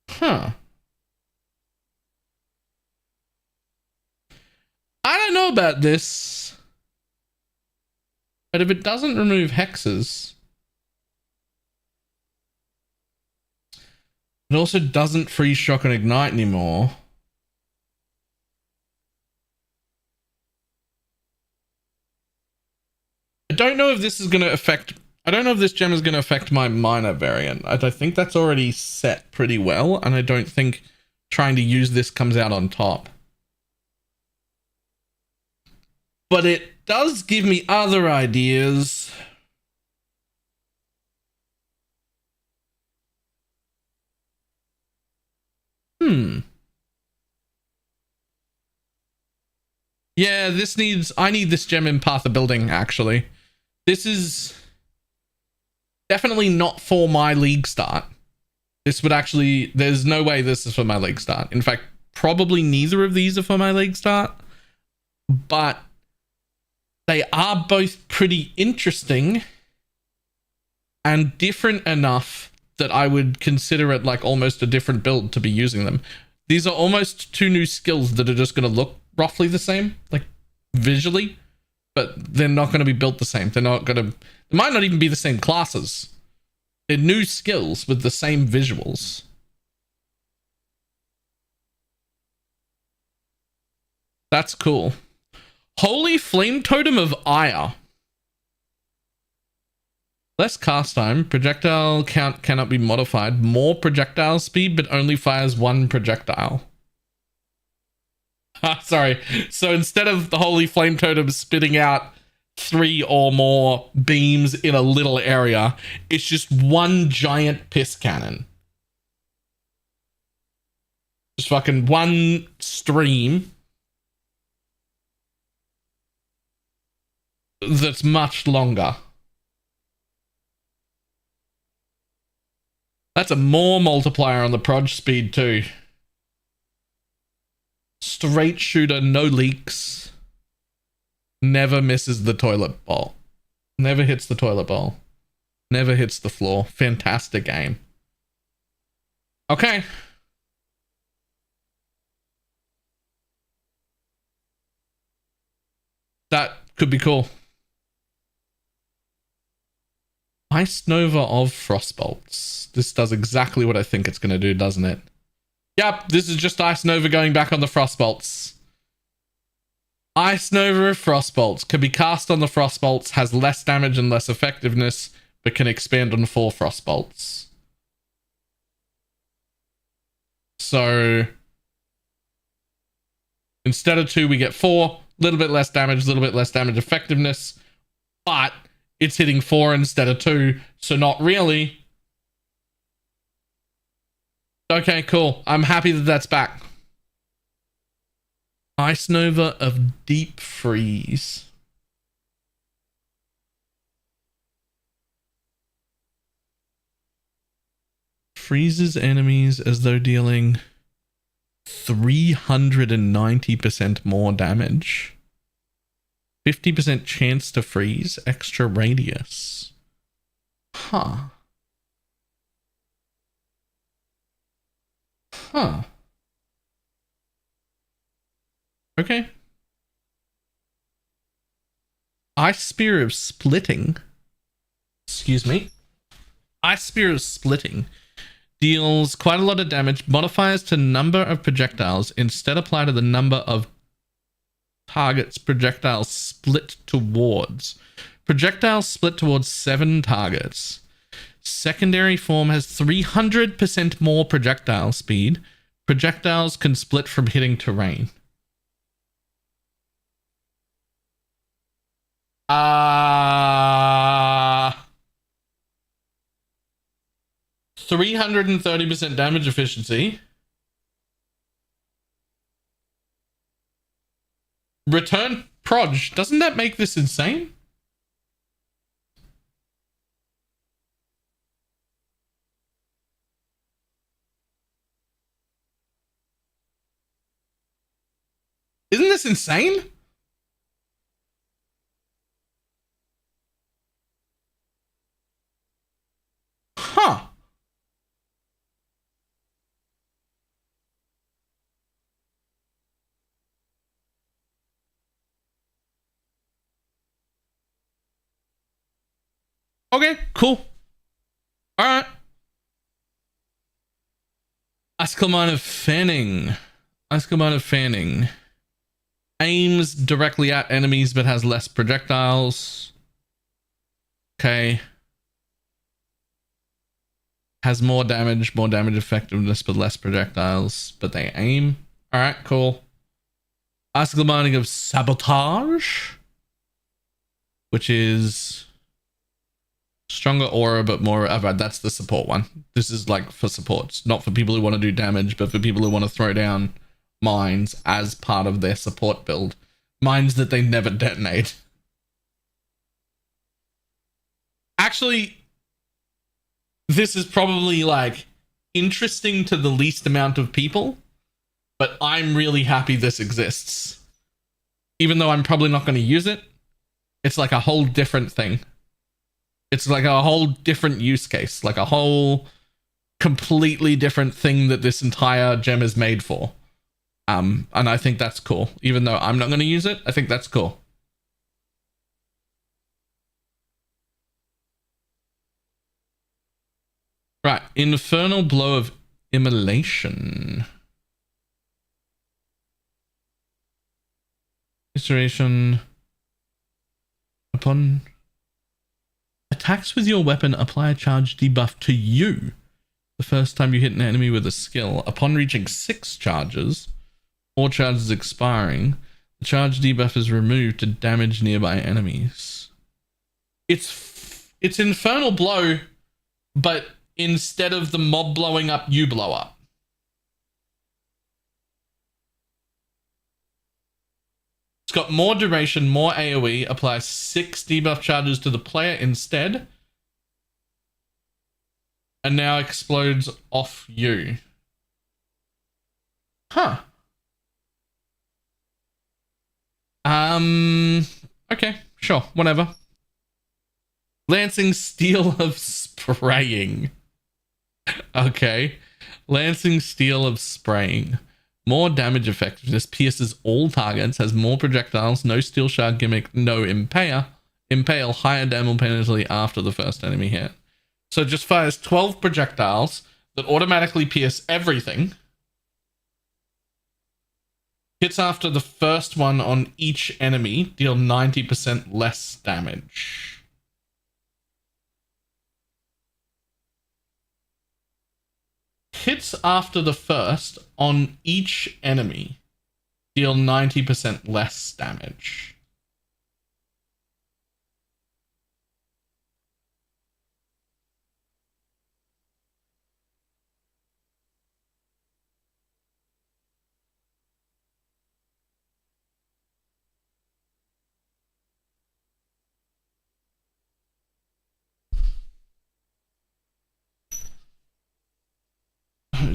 Huh. I don't know about this. But if it doesn't remove hexes, it also doesn't freeze, shock, and ignite anymore. I don't know if this is going to affect... I don't know if this gem is going to affect my minor variant. I think that's already set pretty well, and I don't think trying to use this comes out on top. But it does give me other ideas. Yeah, this needs... I need this gem in Path of Building, actually. This is definitely not for my league start. This would actually... There's no way this is for my league start. In fact, probably neither of these are for my league start. But they are both pretty interesting and different enough that I would consider it like almost a different build to be using them. These are almost two new skills that are just going to look roughly the same, like visually, but they're not going to be built the same. They're not going to... They might not even be the same classes. They're new skills with the same visuals. That's cool. Holy Flame Totem of Ire. Less cast time. Projectile count cannot be modified. More projectile speed, but only fires one projectile. Sorry. So instead of the Holy Flame Totem spitting out 3 or more beams in a little area, it's just one giant piss cannon. Just fucking one stream that's much longer. That's a more multiplier on the proj speed too. Straight shooter, no leaks. Never misses the toilet bowl. Never hits the toilet bowl. Never hits the floor. Fantastic game. Okay. That could be cool. Ice Nova of Frostbolts. This does exactly what I think it's going to do, doesn't it? Yep, this is just Ice Nova going back on the Frostbolts. Ice Nova of Frostbolts can be cast on the Frostbolts, has less damage and less effectiveness, but can expand on 4 Frostbolts. So instead of 2, we get 4. A little bit less damage, a little bit less damage effectiveness, but it's hitting 4 instead of 2, so not really. Okay, cool. I'm happy that that's back. Ice Nova of Deep Freeze. Freezes enemies as though dealing 390% more damage. 50% chance to freeze, extra radius. Huh. Huh. Okay. Ice Spear of Splitting. Excuse me. Ice Spear of Splitting deals quite a lot of damage. Modifiers to number of projectiles instead apply to the number of targets projectiles split towards. Projectiles split towards 7 targets. Secondary form has 300% more projectile speed. Projectiles can split from hitting terrain. 330% damage efficiency. Return proj. Doesn't that make this insane? Isn't this insane? Huh. Okay, cool. All right. Icicle Mine of Fanning. Icicle Mine of Fanning. Aims directly at enemies but has less projectiles. Okay. Has more damage effectiveness but less projectiles, but they aim. All right, cool. Icicle Mining of Sabotage, which is stronger aura but more. That's the support one. This is like for supports, not for people who want to do damage, but for people who want to throw down mines as part of their support build. Mines that they never detonate. Actually, this is probably like interesting to the least amount of people, but I'm really happy this exists. Even though I'm probably not going to use it, it's like a whole different thing. It's like a whole different use case, like a whole completely different thing that this entire gem is made for. And I think that's cool. Even though I'm not going to use it, I think that's cool. Right, Infernal Blow of Immolation. Iteration. Upon attacks with your weapon, apply a charge debuff to you the first time you hit an enemy with a skill. Upon reaching 6 charges, 4 charges expiring, the charge debuff is removed to damage nearby enemies. It's Infernal Blow, but instead of the mob blowing up, you blow up. It's got more duration, more AoE, applies 6 debuff charges to the player instead, and now explodes off you. Huh. Okay, sure, whatever. Lancing Steel of Spraying. Okay. Lancing Steel of Spraying. More damage effectiveness, pierces all targets, has more projectiles, no steel shard gimmick, no impale, higher damage penalty after the first enemy hit. So it just fires 12 projectiles that automatically pierce everything. Hits after the first one on each enemy, deal 90% less damage. Hits after the first on each enemy, deal 90% less damage.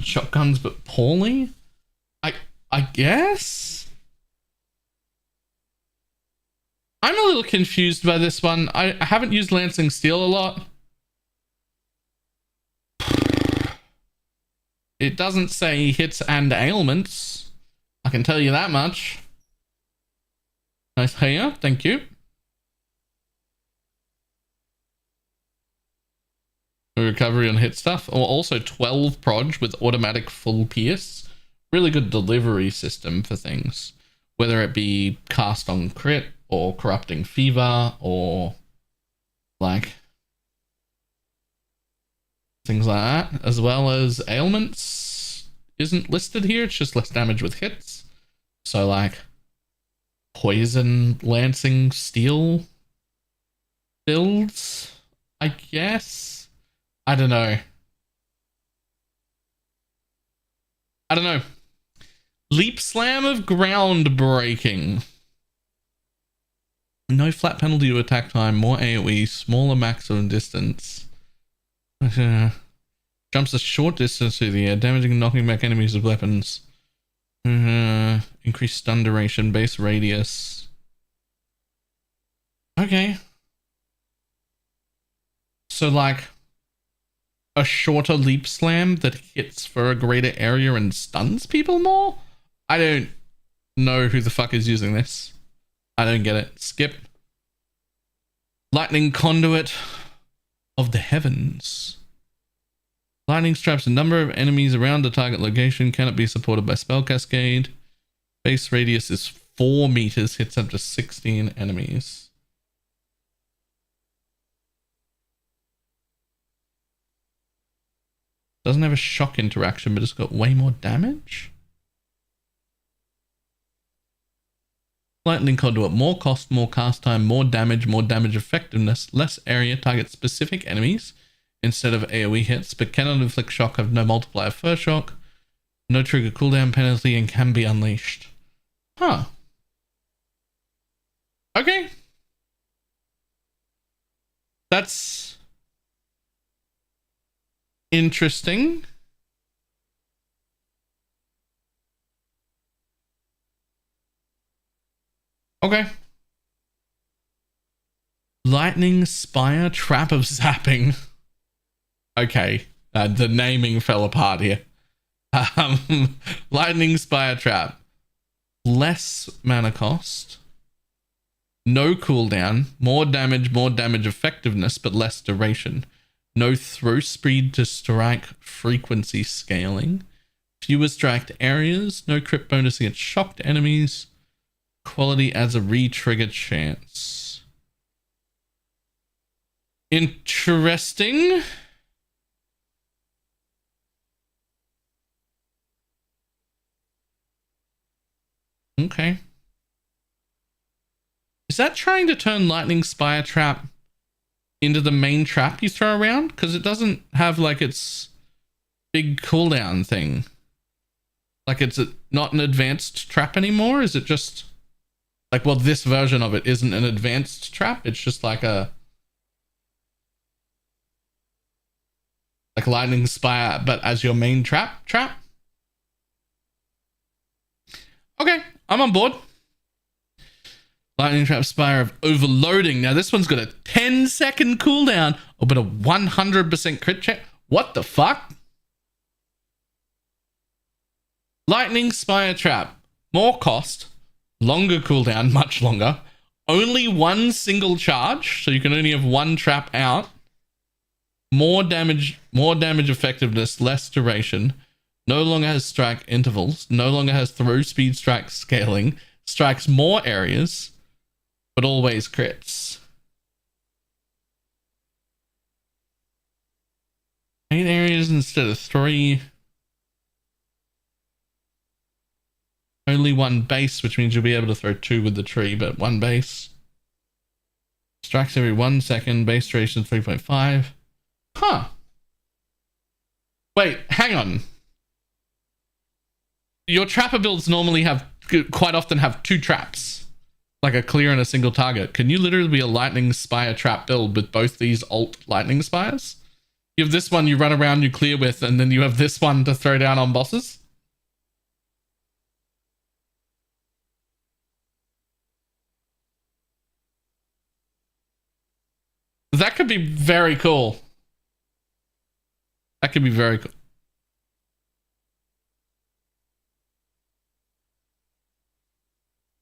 Shotguns, but poorly? I guess? I'm a little confused by this one. I haven't used Lancing Steel a lot. It doesn't say hits and ailments. I can tell you that much. Nice hair, thank you. Recovery on hit stuff, or also 12 proj with automatic full pierce. Really good delivery system for things. whether it be cast on crit or corrupting fever or like things like that, as well as ailments isn't listed here. It's just less damage with hits. So like poison, lancing, steel builds, I guess. I don't know. Leap slam of ground breaking. No flat penalty to attack time, more AoE, smaller maximum distance. Jumps a short distance through the air, damaging and knocking back enemies with weapons. Increased stun duration, base radius. Okay. So like a shorter leap slam that hits for a greater area and stuns people more? I don't know who the fuck is using this. I don't get it. Skip. Lightning conduit of the heavens. Lightning straps a number of enemies around the target location. Cannot be supported by spell cascade. Base radius is 4 meters. Hits up to 16 enemies. Doesn't have a shock interaction, but it's got way more damage. Lightning conduit, more cost, more cast time, more damage effectiveness, less area, target specific enemies instead of AoE hits, but cannot inflict shock, have no multiplier first shock, no trigger cooldown penalty, and can be unleashed. Huh. Okay. That's interesting. Okay. Lightning Spire Trap of Zapping. Okay. The naming fell apart here. Lightning Spire Trap. Less mana cost. No cooldown. More damage effectiveness, but less duration. No throw speed to strike frequency scaling. Fewer striked areas. No crit bonus against shocked enemies. Quality adds a re-trigger chance. Interesting. Okay. Is that trying to turn Lightning Spire Trap into the main trap you throw around? Because it doesn't have like its big cooldown thing. Like it's not an advanced trap anymore? Is it just like, well, this version of it isn't an advanced trap. It's just like a Lightning Spire, but as your main trap. Okay, I'm on board. Lightning Trap Spire of Overloading. Now this one's got a 10-second cooldown, but a 100% crit check. What the fuck? Lightning Spire Trap. More cost. Longer cooldown, much longer. Only one single charge, so you can only have one trap out. More damage effectiveness, less duration. No longer has strike intervals. No longer has throw speed strike scaling. Strikes more areas, but always crits. 8 areas instead of 3. Only 1 base, which means you'll be able to throw 2 with the tree, but 1 base. Strikes every 1 second. Base duration 3.5. Huh. Wait, hang on. Your trapper builds normally quite often have 2 traps. Like a clear and a single target. Can you literally be a Lightning Spire trap build with both these alt Lightning Spires? You have this one you run around, you clear with, and then you have this one to throw down on bosses? That could be very cool. That could be very cool.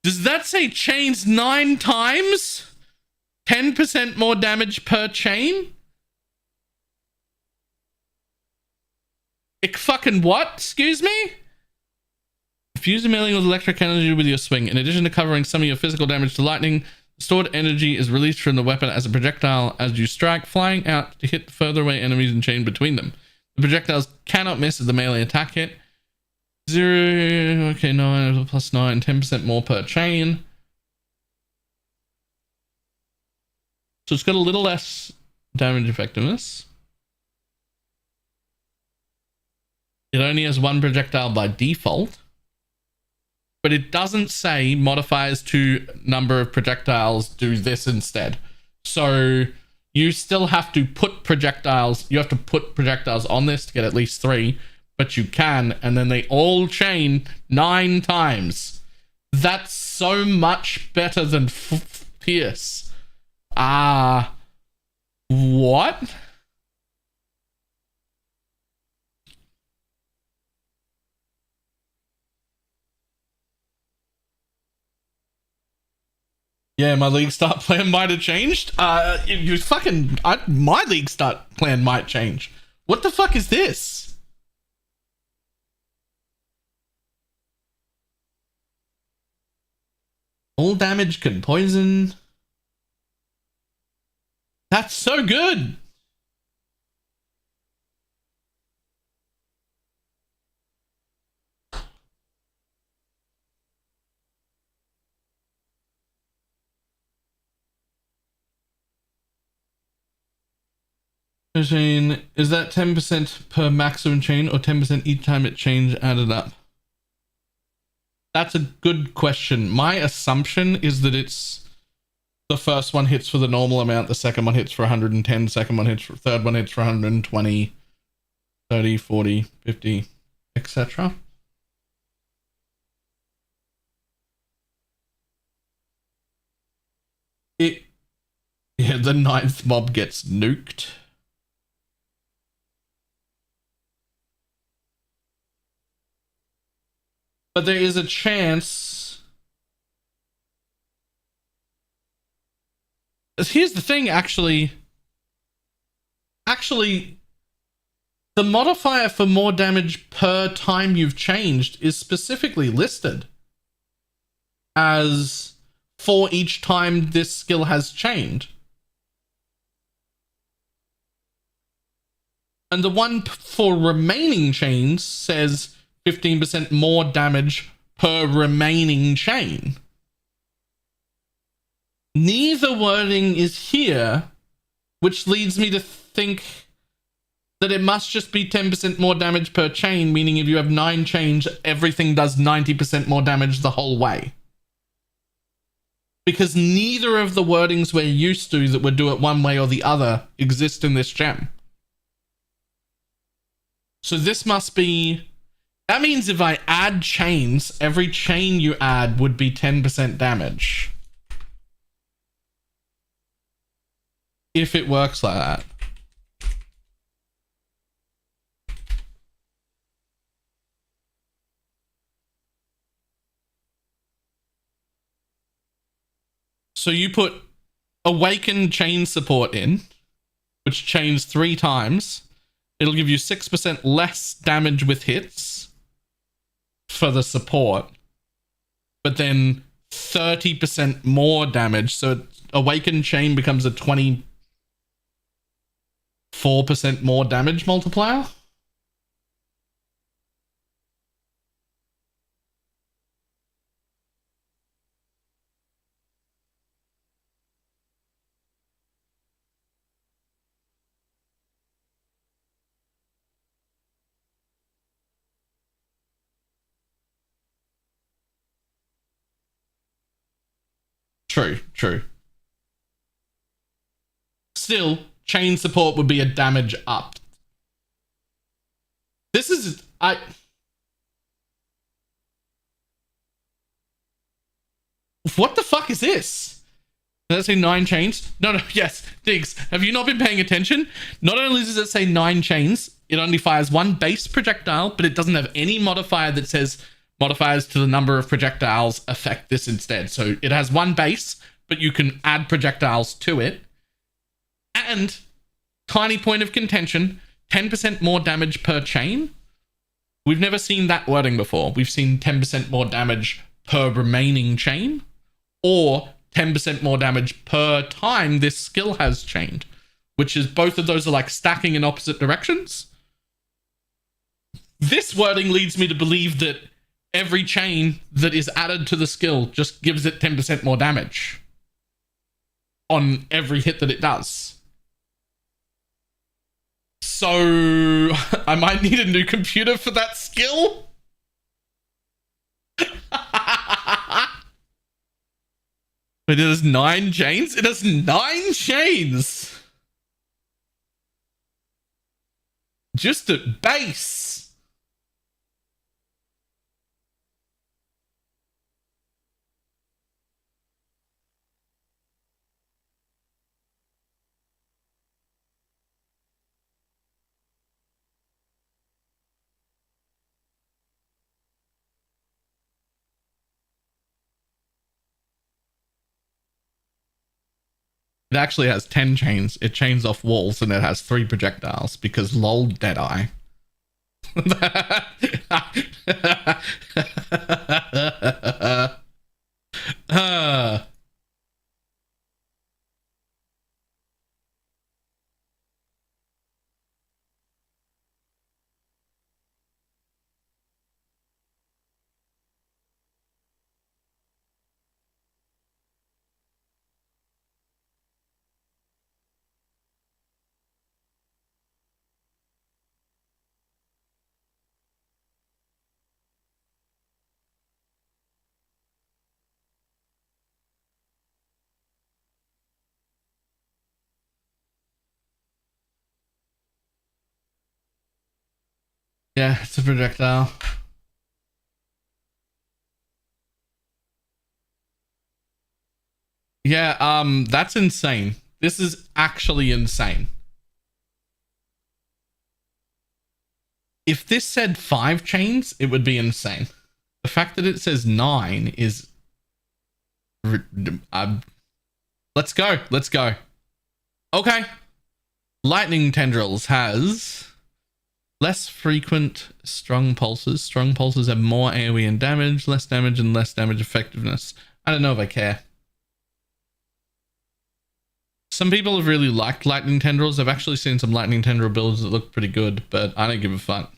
Does that say chains 9 times? 10% more damage per chain? Fucking what? Excuse me? Fuse the melee with electric energy with your swing. In addition to covering some of your physical damage to lightning, stored energy is released from the weapon as a projectile as you strike, flying out to hit further away enemies and chain between them. The projectiles cannot miss as the melee attack hit. 0, okay, 9 plus 9, 10% more per chain. So it's got a little less damage effectiveness. It only has one projectile by default. But it doesn't say modifiers to number of projectiles do this instead. So you still have to put projectiles. You have to put projectiles on this to get at least 3. But you can. And then they all chain 9 times. That's so much better than Pierce. What? Yeah, my league start plan might have changed. My league start plan might change. What the fuck is this? All damage can poison. That's so good. Chain, is that 10% per maximum chain or 10% each time it chains added up? That's a good question. My assumption is that it's the first one hits for the normal amount, the second one hits for 110, second one hits for, third one hits for 120, 30, 40, 50, etc. Yeah, the 9th mob gets nuked. But there is a chance. Here's the thing, actually. The modifier for more damage per time you've changed is specifically listed as for each time this skill has chained. And the one for remaining chains says 15% more damage per remaining chain. Neither wording is here, which leads me to think that it must just be 10% more damage per chain, meaning if you have 9 chains, everything does 90% more damage the whole way. Because neither of the wordings we're used to that would do it one way or the other exist in this gem. So this must be... That means if I add chains, every chain you add would be 10% damage. If it works like that. So you put Awaken chain support in, which chains 3 times. It'll give you 6% less damage with hits for the support, but then 30% more damage. So Awakened Chain becomes a 24% more damage multiplier. True. Still, chain support would be a damage up. This is... What the fuck is this? Does that say 9 chains? No, yes. Diggs, have you not been paying attention? Not only does it say 9 chains, it only fires 1 base projectile, but it doesn't have any modifier that says modifiers to the number of projectiles affect this instead. So it has 1 base, but you can add projectiles to it. And, tiny point of contention, 10% more damage per chain. We've never seen that wording before. We've seen 10% more damage per remaining chain, or 10% more damage per time this skill has chained, which is both of those are like stacking in opposite directions. This wording leads me to believe that every chain that is added to the skill just gives it 10% more damage on every hit that it does. So I might need a new computer for that skill. But it has 9 chains? It has 9 chains! Just at base. It actually has 10 chains. It chains off walls and it has 3 projectiles because lol Deadeye. Yeah, it's a projectile. Yeah, that's insane. This is actually insane. If this said 5 chains, it would be insane. The fact that it says 9 is... let's go. Let's go. Okay. Lightning Tendrils has... less frequent strong pulses. Strong pulses have more AoE and damage, less damage and less damage effectiveness. I don't know if I care. Some people have really liked Lightning Tendrils. I've actually seen some Lightning Tendril builds that look pretty good, but I don't give a fuck.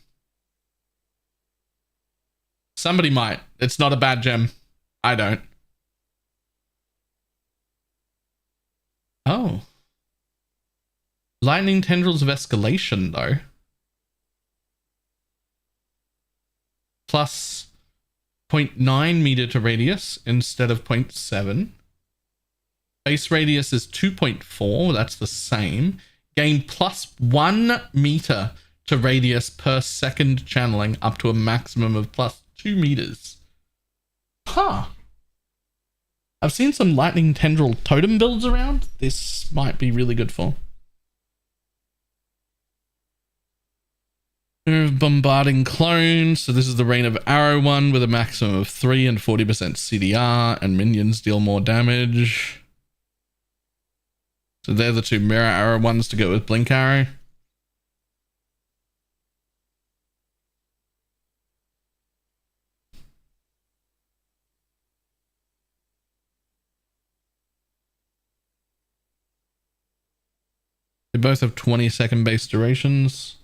Somebody might. It's not a bad gem. I don't. Oh. Lightning Tendrils of Escalation, though. Plus 0.9 meter to radius instead of 0.7. Base radius is 2.4. That's the same. Gain plus 1 meter to radius per second channeling up to a maximum of plus 2 meters. Huh. I've seen some Lightning Tendril totem builds around. This might be really good for. Bombarding clones. So this is the Rain of Arrow one with a maximum of 3 and 40% CDR, and minions deal more damage. So they're the 2 mirror arrow ones to go with blink arrow. They both have 20-second base durations.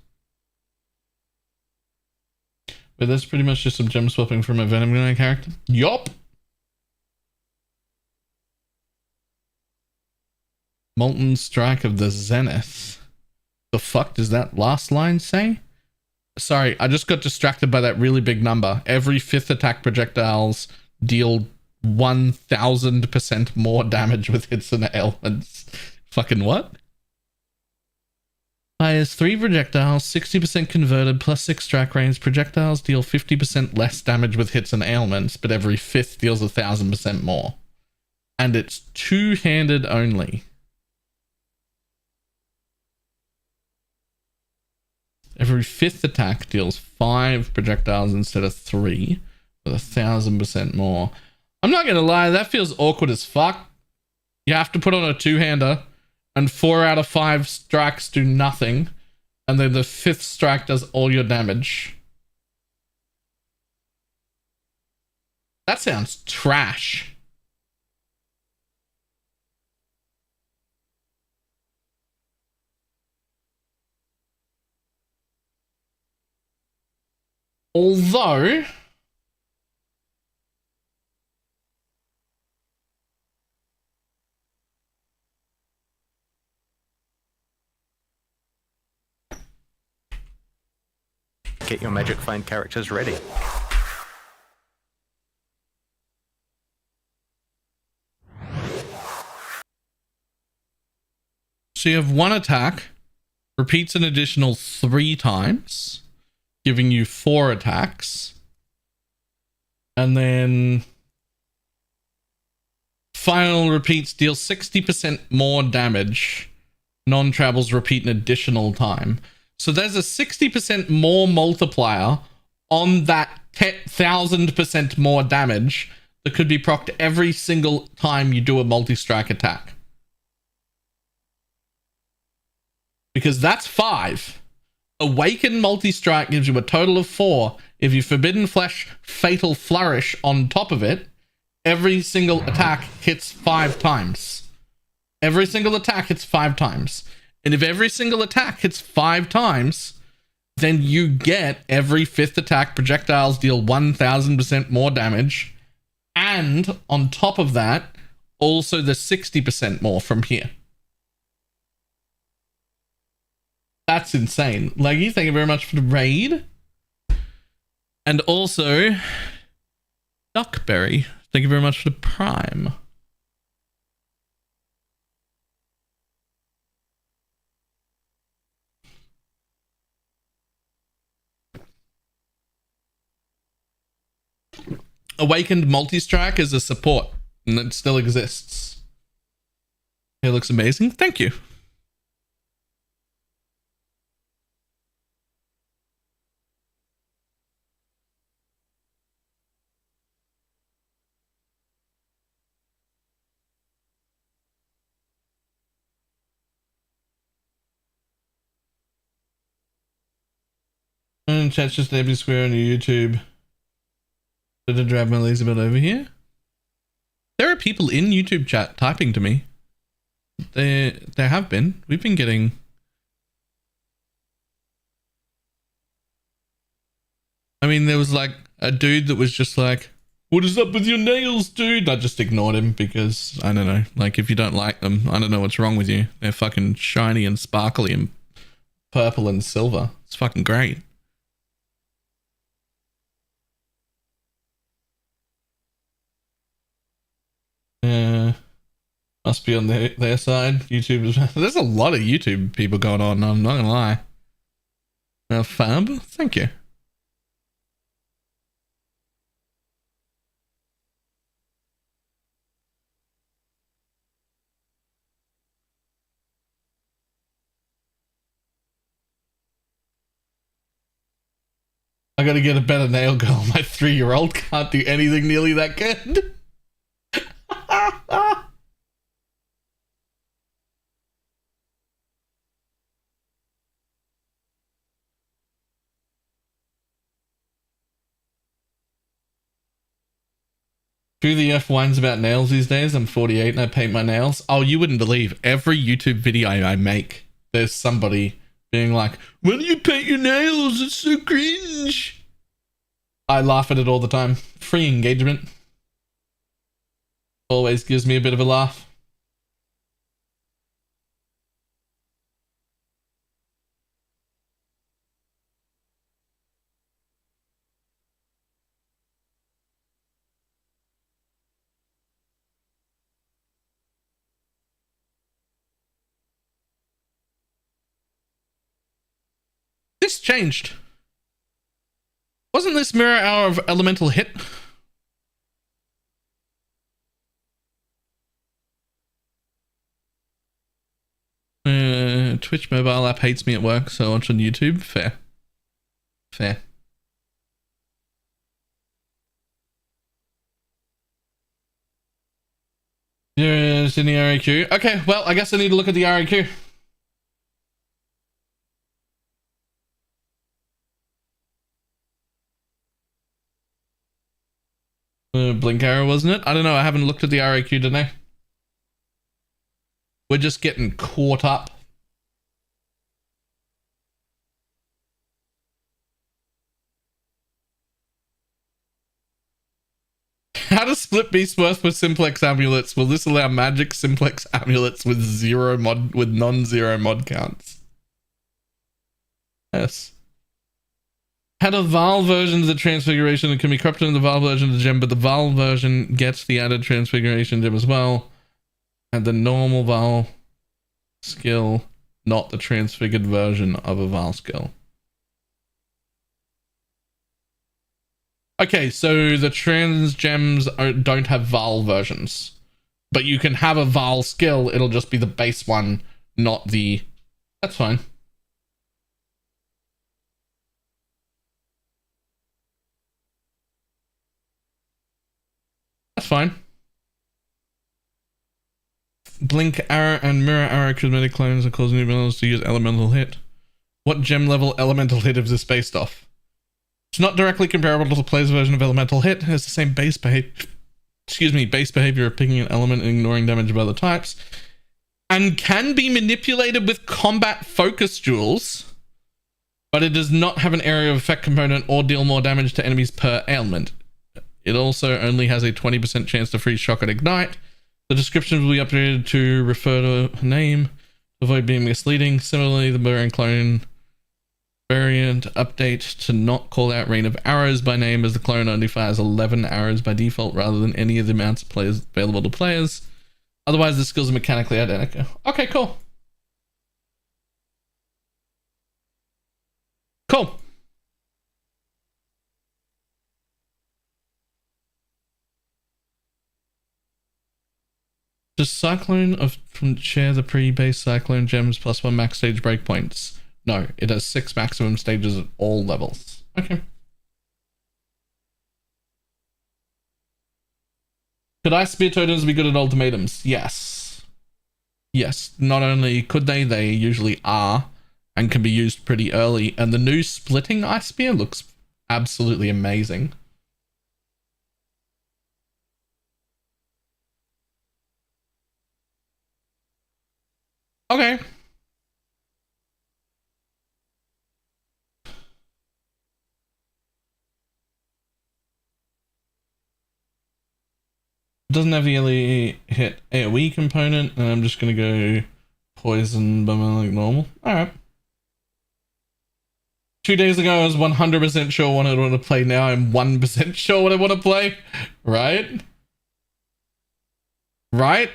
But that's pretty much just some gem swapping from a Venom Gunner character. Yup. Molten Strike of the Zenith. The fuck does that last line say? Sorry, I just got distracted by that really big number. Every 5th attack projectiles deal 1000% more damage with hits and ailments. Fucking what? Fires 3 projectiles, 60% converted, plus 6 strike range. Projectiles deal 50% less damage with hits and ailments, but every 5th deals 1000% more. And it's 2-handed only. Every 5th attack deals 5 projectiles instead of 3, with 1000% more. I'm not gonna lie, that feels awkward as fuck. You have to put on a 2-hander, and 4 out of 5 strikes do nothing, and then the 5th strike does all your damage. That sounds trash. Although, Get your magic find characters ready. so you have one attack, repeats an additional 3 times, giving you 4 attacks. And then final repeats deal 60% more damage. Non-travels repeat an additional time. So there's a 60% more multiplier on that 10,000% more damage that could be procced every single time you do a multi-strike attack. Because that's 5. Awaken multi-strike gives you a total of 4. If you Forbidden Flesh Fatal Flourish on top of it, every single attack hits 5 times. Every single attack hits 5 times. And if every single attack hits 5 times, then you get every 5th attack projectiles deal 1000% more damage. And on top of that, also the 60% more from here. That's insane. Leggy, thank you very much for the raid. And also, Duckberry, thank you very much for the prime. Awakened Multi-Strike is a support, and it still exists. It looks amazing. Thank you. And chat's just every square on your YouTube. Did I drive my lazy bit over here? There are people in YouTube chat typing to me. There have been. We've been getting... I mean, there was like a dude that was just like, "What is up with your nails, dude?" I just ignored him because, I don't know, like if you don't like them, I don't know what's wrong with you. They're fucking shiny and sparkly and purple and silver. It's fucking great. Must be on their side. YouTube. There's a lot of YouTube people going on. I'm not gonna lie. Fab, thank you. I gotta get a better nail girl. My 3-year-old can't do anything nearly that good. Who the F whines about nails these days? I'm 48 and I paint my nails. Oh, you wouldn't believe. Every YouTube video I make, there's somebody being like, "Why do you paint your nails? It's so cringe." I laugh at it all the time. Free engagement. Always gives me a bit of a laugh. This changed. Wasn't this mirror hour of elemental hit? Twitch mobile app hates me at work, so I watch on YouTube. Fair. Fair. There's in the RAQ. Okay, well, I guess I need to look at the RAQ. Blink arrow, wasn't it? I don't know. I haven't looked at the RAQ today. We're just getting caught up. How to split beast worth with simplex amulets? Will this allow magic simplex amulets with non-zero mod counts? Yes. Had a Val version of the Transfiguration that can be corrupted in the Val version of the gem, but the Val version gets the added Transfiguration gem as well. And the normal Val skill, not the transfigured version of a Val skill. Okay, so the trans gems don't have Val versions, but you can have a Val skill. It'll just be the base one, not the... That's fine. That's fine. Blink arrow and mirror arrow cosmetic clones that cause new villains to use elemental hit. What gem level elemental hit is this based off? It's not directly comparable to the player's version of elemental hit. It has the same base behavior of picking an element and ignoring damage of other types, and can be manipulated with combat focus jewels, but it does not have an area of effect component or deal more damage to enemies per ailment. It also only has a 20% chance to freeze, shock, and ignite. The description will be updated to refer to a name to avoid being misleading. Similarly, the mirror and clone variant update to not call out Rain of Arrows by name, as the clone only fires 11 arrows by default rather than any of the amounts of players available to players. Otherwise, the skills are mechanically identical. Okay, cool. Cool. Does Cyclone share the pre-base Cyclone gems plus 1 max stage breakpoints? No, it has 6 maximum stages at all levels. Okay. Could Ice Spear totems be good at ultimatums? Yes. Yes. Not only could they usually are and can be used pretty early. And the new splitting Ice Spear looks absolutely amazing. Okay. It doesn't have the LE hit AoE component, and I'm just gonna go poison bomber like normal. Alright. 2 days ago I was 100% sure what I want to play. Now I'm 1% sure what I want to play. Right? Right?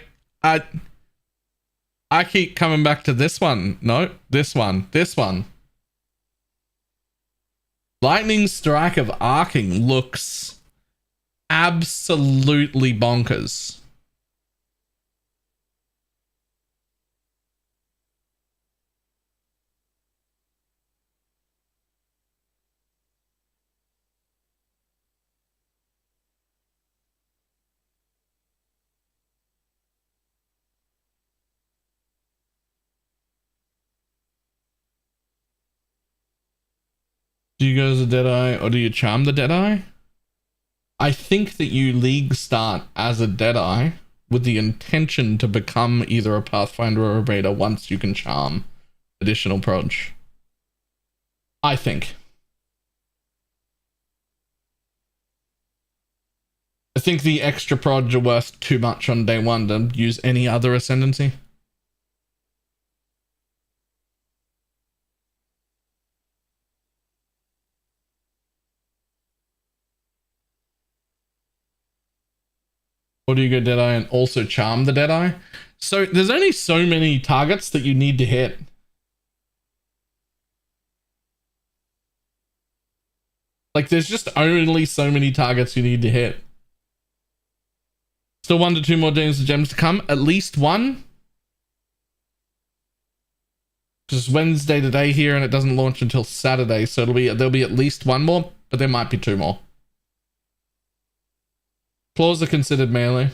I keep coming back to this one. No, this one. This one. Lightning Strike of Arcing looks absolutely bonkers. Do you go as a Deadeye or do you charm the Deadeye? I think that you league start as a Deadeye with the intention to become either a Pathfinder or a Raider once you can charm additional proj. I think. I think the extra proj are worth too much on day one to use any other ascendancy. Or do you go Deadeye and also charm the Deadeye? So there's only so many targets that you need to hit. Like there's just only so many targets you need to hit. Still 1 to 2 more days of gems to come. At least one. Because it's Wednesday today here and it doesn't launch until Saturday. So there'll be at least one more, but there might be 2 more. Claws are considered melee.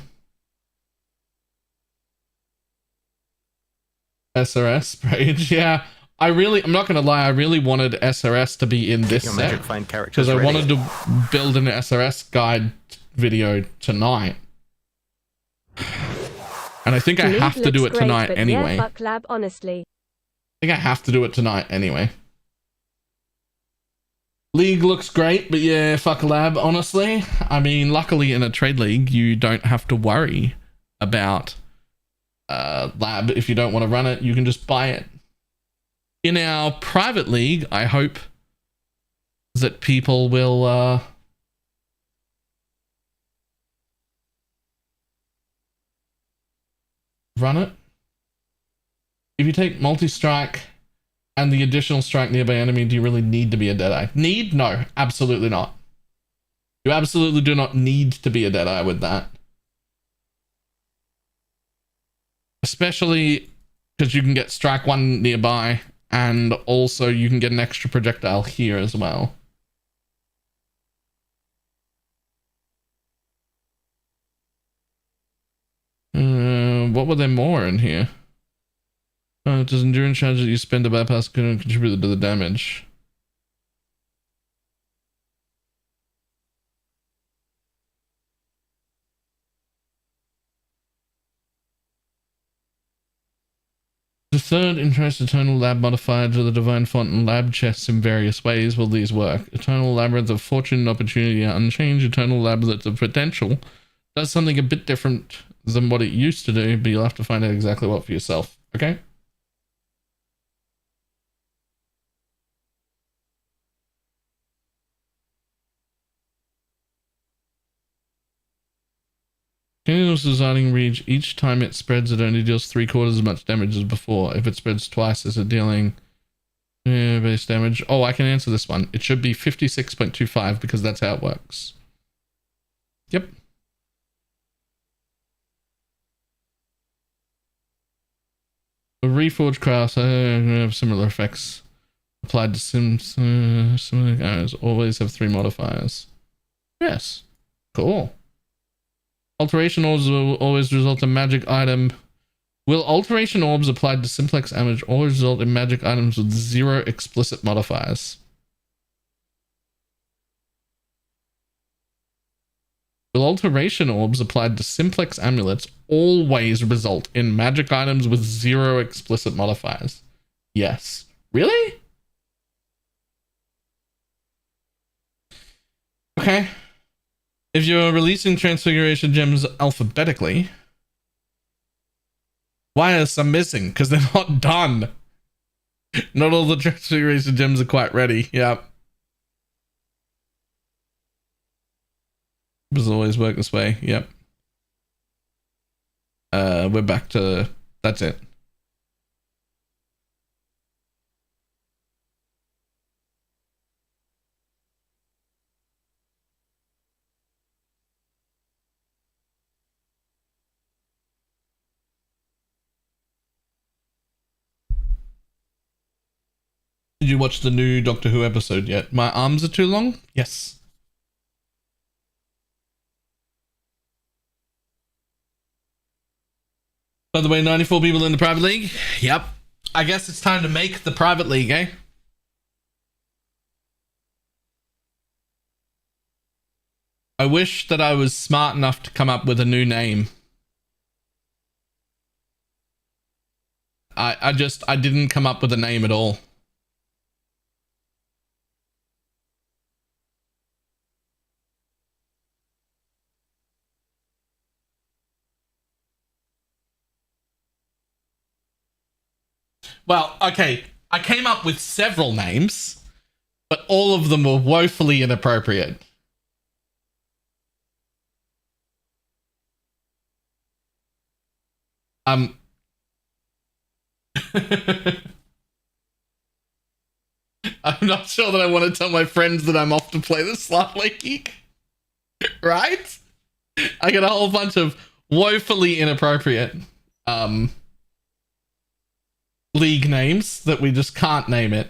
SRS, Rage, yeah. I'm not gonna lie, I really wanted SRS to be in this set. Because I wanted to build an SRS guide video tonight. And I think I have to do it tonight anyway. Yeah, fuck lab, honestly. I think I have to do it tonight anyway. League looks great, but yeah, fuck lab, honestly. I mean, luckily in a trade league, you don't have to worry about lab. If you don't want to run it, you can just buy it. In our private league, I hope that people will run it. If you take multi-strike and the additional strike nearby enemy, do you really need to be a Deadeye? Need? No, absolutely not. You absolutely do not need to be a Deadeye with that. Especially because you can get strike 1 nearby, and also you can get an extra projectile here as well. What were there more in here? Does endurance charge that you spend to bypass contribute to the damage? The third interest Eternal Lab modifier to the Divine Font and Lab chests in various ways. Will these work? Eternal Labyrinth of Fortune and Opportunity are unchanged. Eternal Labyrinth of Potential does something a bit different than what it used to do, but you'll have to find out exactly what for yourself, okay? Continuous designing reach. Each time it spreads, it only deals 3/4 as much damage as before. If it spreads twice, is it dealing base damage? Oh, I can answer this one. It should be 56.25 because that's how it works. Yep. The Reforged crafts have similar effects applied to sims. Similar guys always have 3 modifiers. Yes. Cool. Alteration orbs will always result in magic item. Will alteration orbs applied to simplex damage always result in magic items with 0 explicit modifiers? Will alteration orbs applied to simplex amulets always result in magic items with 0 explicit modifiers? Yes. Really? Okay. If you're releasing transfiguration gems alphabetically, why are some missing? Because they're not done. Not all the transfiguration gems are quite ready. Yep. Does always work this way. Yep. We're back to... That's it. Did you watch the new Doctor Who episode yet? My arms are too long? Yes. By the way, 94 people in the private league? Yep. I guess it's time to make the private league, eh? I wish that I was smart enough to come up with a new name. I didn't come up with a name at all. Well, okay, I came up with several names, but all of them were woefully inappropriate. I'm not sure that I want to tell my friends that I'm off to play the Slot League. Right? I got a whole bunch of woefully inappropriate league names that we just can't name it.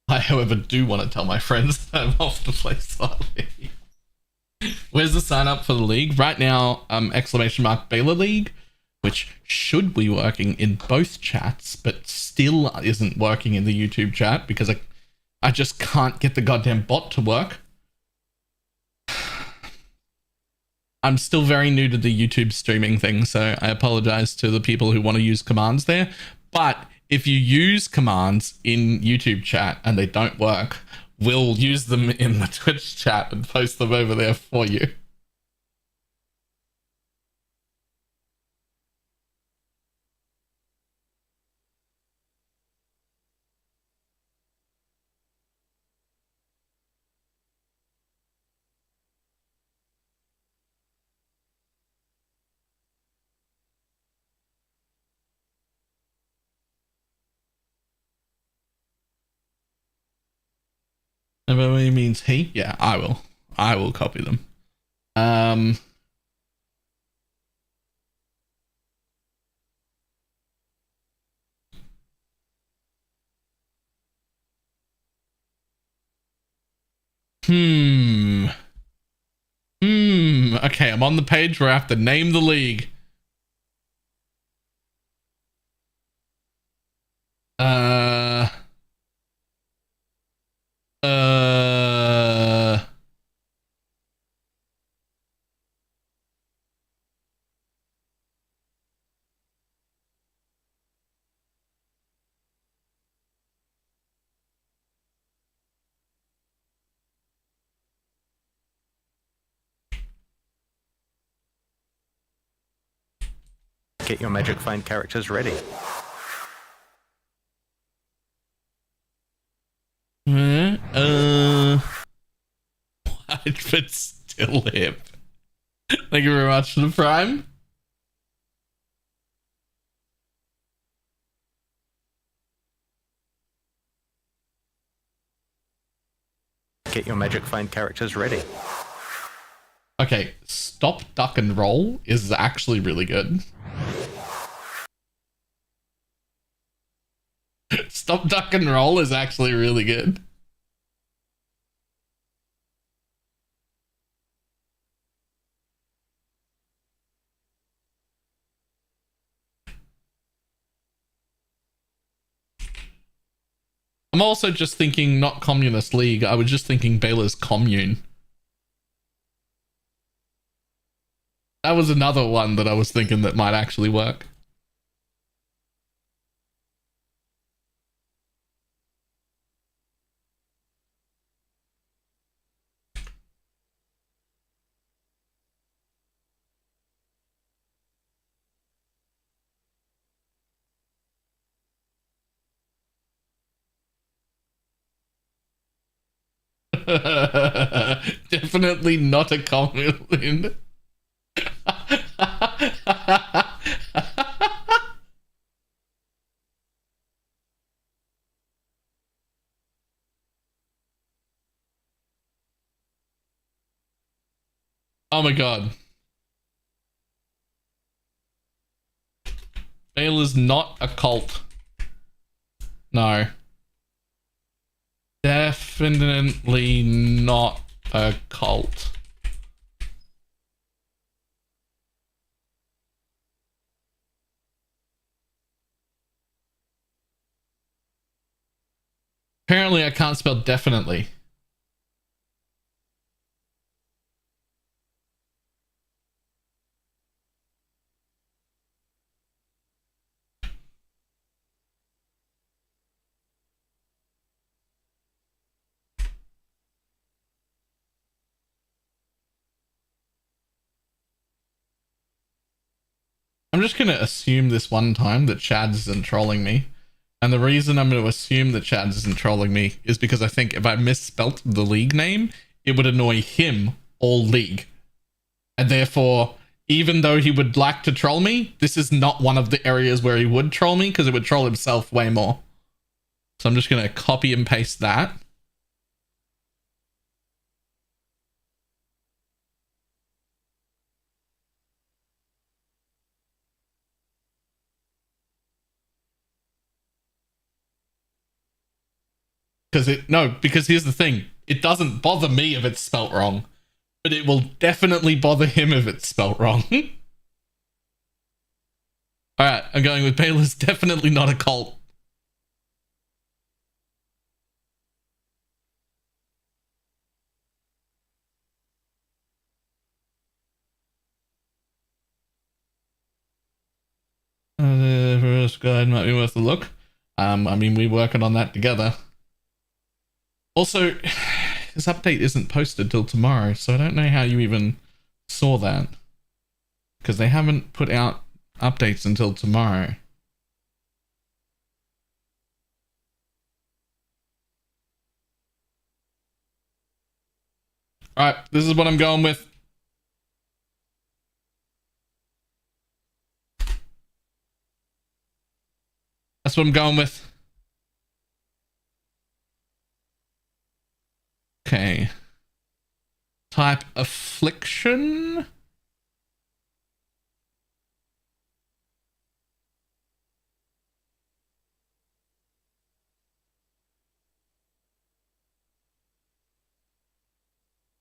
I, however, do want to tell my friends that I'm off to play slightly. Where's the sign up for the league? Right now, exclamation mark Baylor League, which should be working in both chats, but still isn't working in the YouTube chat because I just can't get the goddamn bot to work. I'm still very new to the YouTube streaming thing, so I apologize to the people who want to use commands there. But if you use commands in YouTube chat and they don't work, we'll use them in the Twitch chat and post them over there for you. Everybody means he? Yeah, I will. I will copy them. Okay, I'm on the page where I have to name the league. Get your Magic Find characters ready. But still hip. Thank you very much for the prime. Get your Magic Find characters ready. Okay, stop, duck, and roll is actually really good. Stop, duck, and roll is actually really good. I'm also just thinking not Communist League. I was just thinking Baylor's Commune. That was another one that I was thinking that might actually work. Definitely not a commune. Oh my god. Baylor's not a cult. No. Definitely not a cult. Apparently I can't spell definitely. I'm just going to assume this one time that Chads isn't trolling me. And the reason I'm going to assume that Chads isn't trolling me is because I think if I misspelt the league name, it would annoy him all league. And therefore, even though he would like to troll me, this is not one of the areas where he would troll me because it would troll himself way more. So I'm just going to copy and paste that. Because here's the thing. It doesn't bother me if it's spelt wrong, but it will definitely bother him if it's spelt wrong. All right, I'm going with Baylor's definitely not a cult. First guide might be worth a look. I mean, we're working on that together. Also, this update isn't posted till tomorrow, so I don't know how you even saw that. Because they haven't put out updates until tomorrow. Alright, this is what I'm going with. That's what I'm going with. Okay. Type affliction.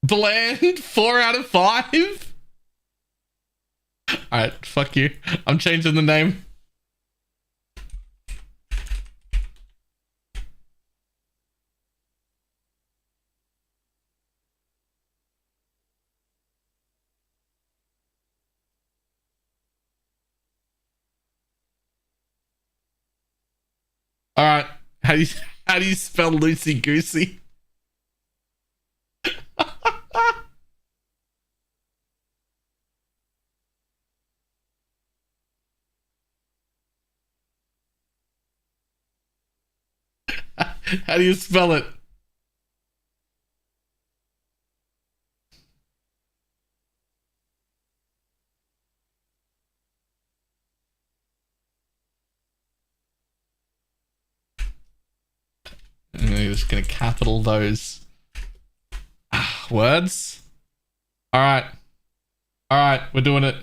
Bland. 4 out of 5. Alright, fuck you. I'm changing the name. All right, how do you spell loosey goosey? How do you spell it? I'm just gonna capital those words. All right, we're doing it.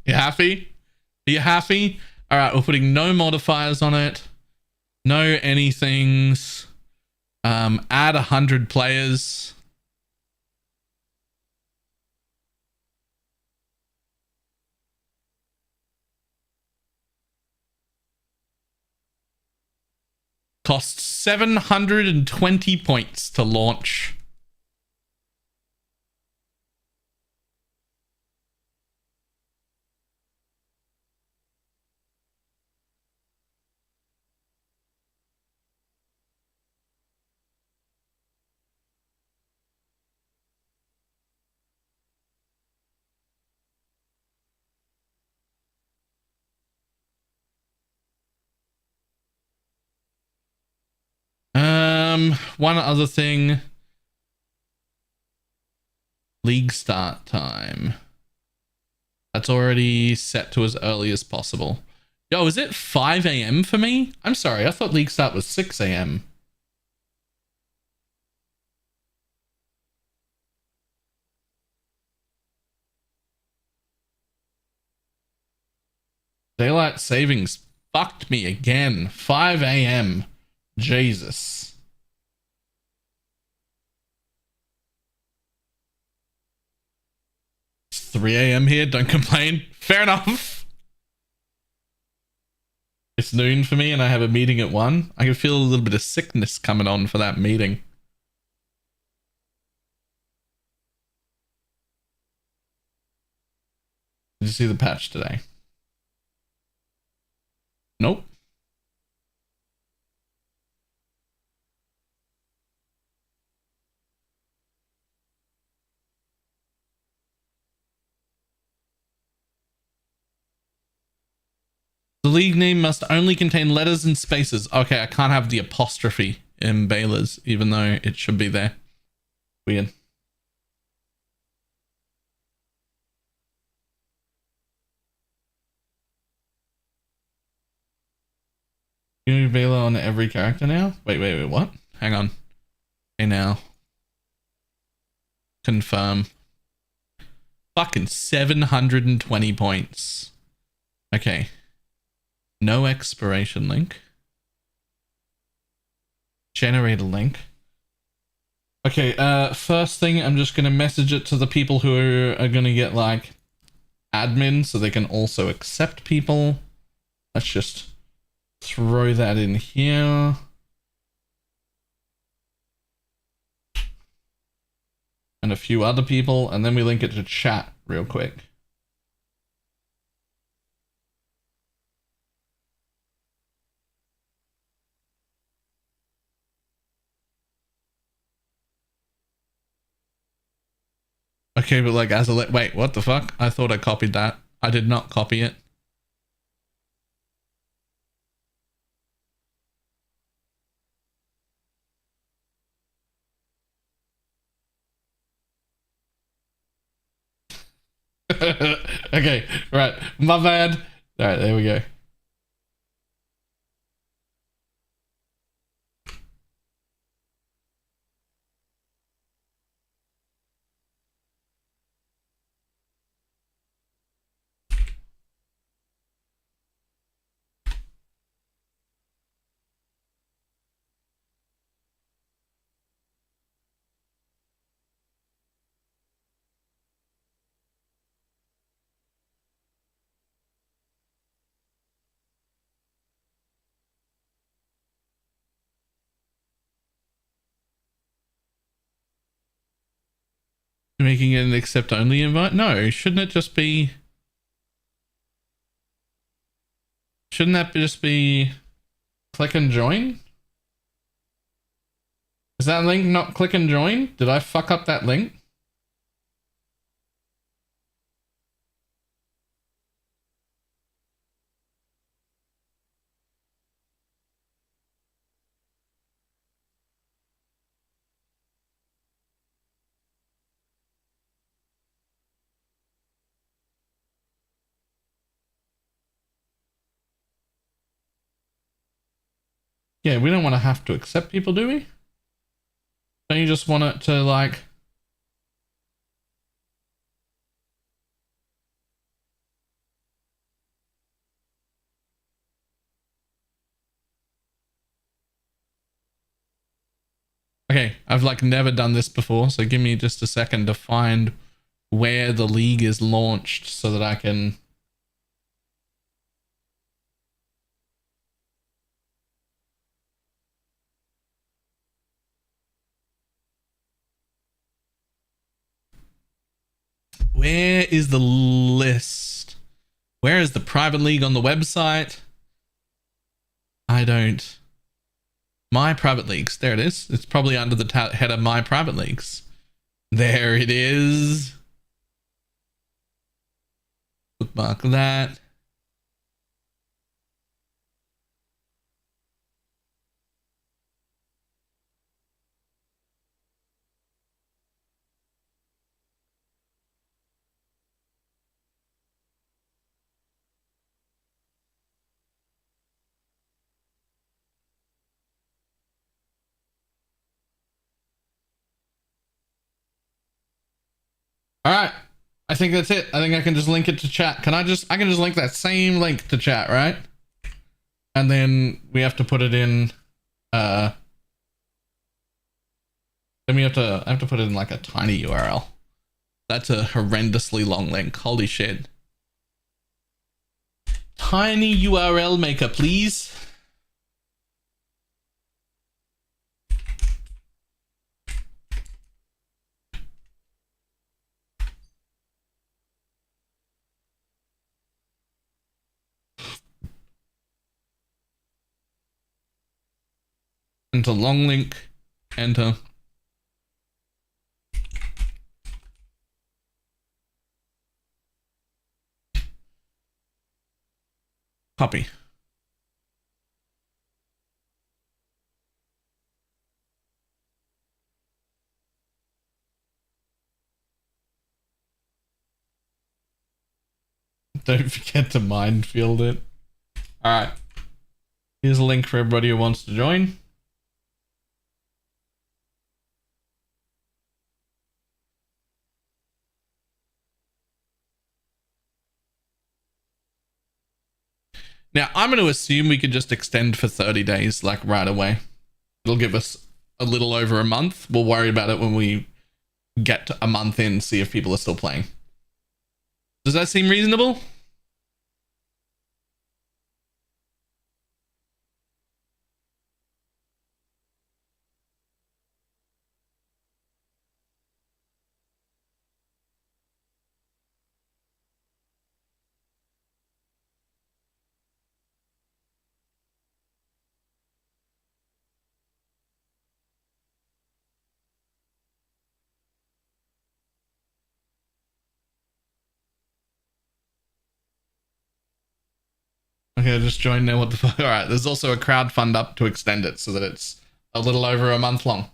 You happy? Are you happy? All right, we're putting no modifiers on it. No anythings. Add 100 players. Costs 720 points to launch. One other thing. League start time. That's already set to as early as possible. Yo, is it 5 a.m. for me? I'm sorry, I thought league start was 6 a.m. Daylight savings fucked me again. 5 a.m. Jesus. It's 3 a.m. here, don't complain. Fair enough. It's noon for me and I have a meeting at 1. I can feel a little bit of sickness coming on for that meeting. Did you see the patch today? Nope. The league name must only contain letters and spaces. Okay, I can't have the apostrophe in Baylor's, even though it should be there. Weird. You do Baylor on every character now? Wait, what? Hang on. Okay, now. Confirm. Fucking 720 points. Okay. No expiration link. Generate a link. Okay, first thing, I'm just gonna message it to the people who are gonna get, like, admin so they can also accept people. Let's just throw that in here. And a few other people, and then we link it to chat real quick. Okay, but like as a wait, what the fuck? I thought I copied that. I did not copy it. Okay, right. My bad. All right, there we go. Making it an accept only invite? No, shouldn't it just be... Shouldn't that just be click and join? Is that link not click and join? Did I fuck up that link? Yeah, we don't want to have to accept people, do we? Don't you just want it to, like... Okay, I've like never done this before, so give me just a second to find where the league is launched so that I can... Where is the list? Where is the private league on the website? I don't... My private leagues. There it is. It's probably under the header My Private Leagues. There it is. Bookmark that. All right. I think that's it. I think I can just link it to chat. I can just link that same link to chat, right? And then we have to put it in, then I have to put it in like a tiny URL. That's a horrendously long link. Holy shit. Tiny URL maker, please. Enter long link, enter. Copy. Don't forget to minefield it. All right. Here's a link for everybody who wants to join. Now, I'm going to assume we could just extend for 30 days, like right away. It'll give us a little over a month. We'll worry about it when we get to a month in, see if people are still playing. Does that seem reasonable? Okay, just join now. What the fuck? All right, there's also a crowdfund up to extend it so that it's a little over a month long.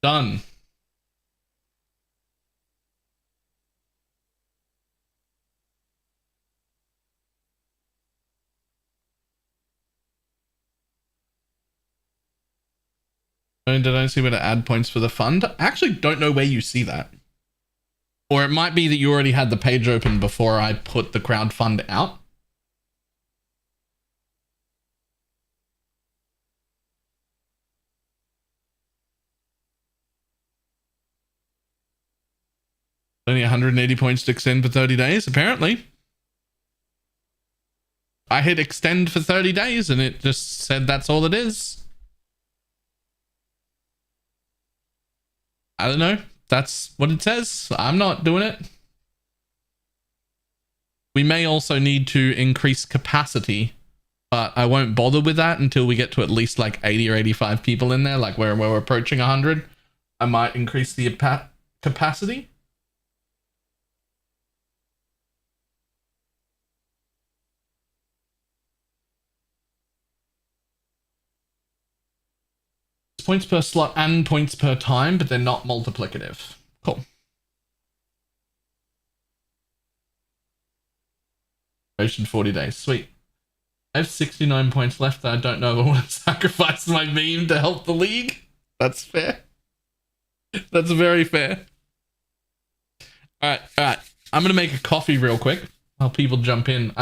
Done. Did I see where to add points for the fund? I actually don't know where you see that. Or it might be that you already had the page open before I put the crowdfund out. Only 180 points to extend for 30 days, apparently. I hit extend for 30 days and it just said that's all it is. I don't know. That's what it says. I'm not doing it. We may also need to increase capacity, but I won't bother with that until we get to at least like 80 or 85 people in there, like where we're approaching 100. I might increase the capacity. Points per slot and points per time, but they're not multiplicative. Cool. Duration 40 days. Sweet. I have 69 points left. I don't know if I want to sacrifice my meme to help the league. That's fair. That's very fair. All right. I'm going to make a coffee real quick while people jump in.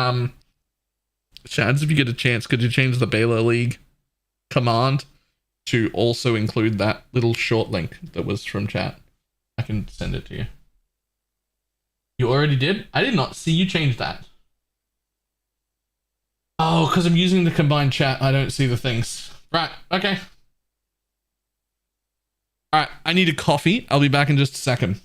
Shads, if you get a chance, could you change the Baylor League command to also include that little short link that was from chat? I can send it to you. You already did? I did not see you change that. Oh, because I'm using the combined chat, I don't see the things. Right, okay. Alright, I need a coffee. I'll be back in just a second.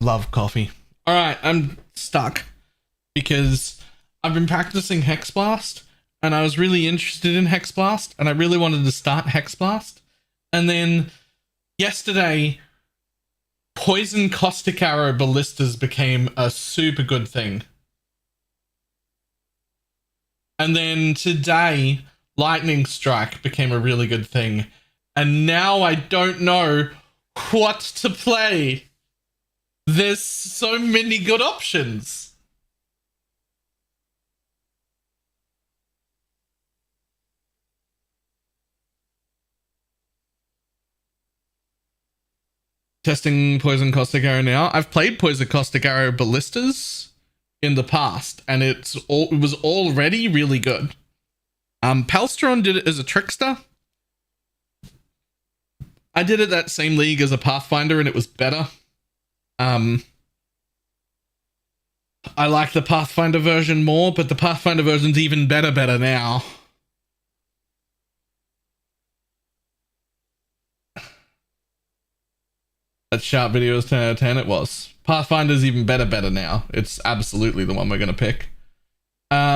Love coffee. All right, I'm stuck because I've been practicing Hexblast and I was really interested in Hexblast and I really wanted to start Hexblast. And then yesterday, Poison Caustic Arrow Ballistas became a super good thing. And then today, Lightning Strike became a really good thing. And now I don't know what to play. There's so many good options. Testing Poison Caustic Arrow now. I've played Poison Caustic Arrow Ballistas in the past, and it was already really good. Palstron did it as a trickster. I did it that same league as a Pathfinder, and it was better. I like the Pathfinder version more, but the Pathfinder version's even better now. That sharp video was 10 out of 10. It was. Pathfinder's even better now. It's absolutely the one we're going to pick.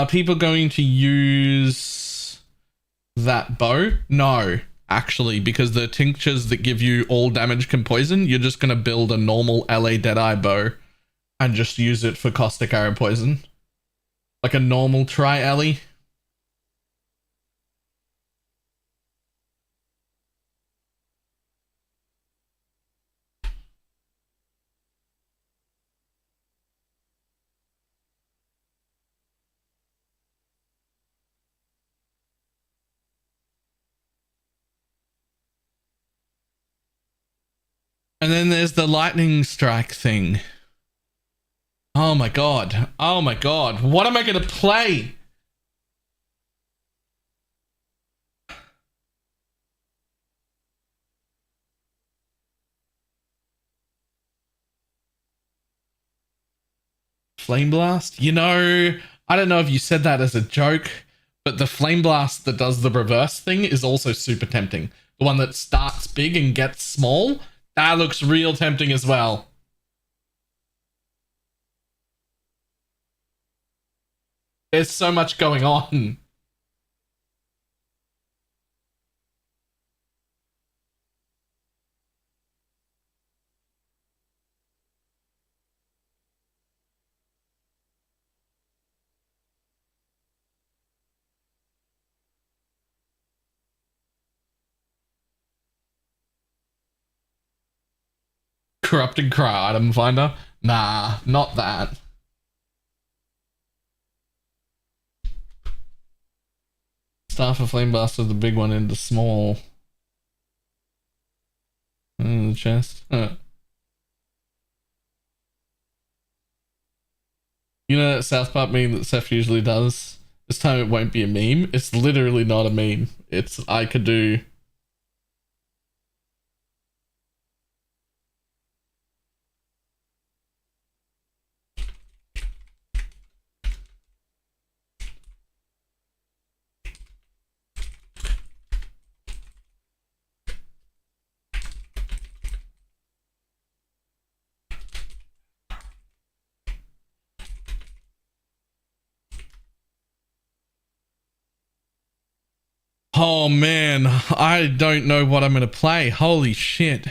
People going to use that bow? No, actually, because the tinctures that give you all damage can poison, you're just going to build a normal LA Deadeye bow and just use it for Caustic Arrow poison. Like a normal tri-alley. And then there's the lightning strike thing. Oh my god. Oh my god. What am I going to play? Flameblast? You know, I don't know if you said that as a joke, but the Flameblast that does the reverse thing is also super tempting. The one that starts big and gets small, that looks real tempting as well. There's so much going on. Corrupted Cry item finder? Nah, not that. Staff of Flameblast is the big one into small. In the chest. You know that South Park meme that Seth usually does? This time it won't be a meme. It's literally not a meme. It's I could do. Oh man, I don't know what I'm gonna play. Holy shit.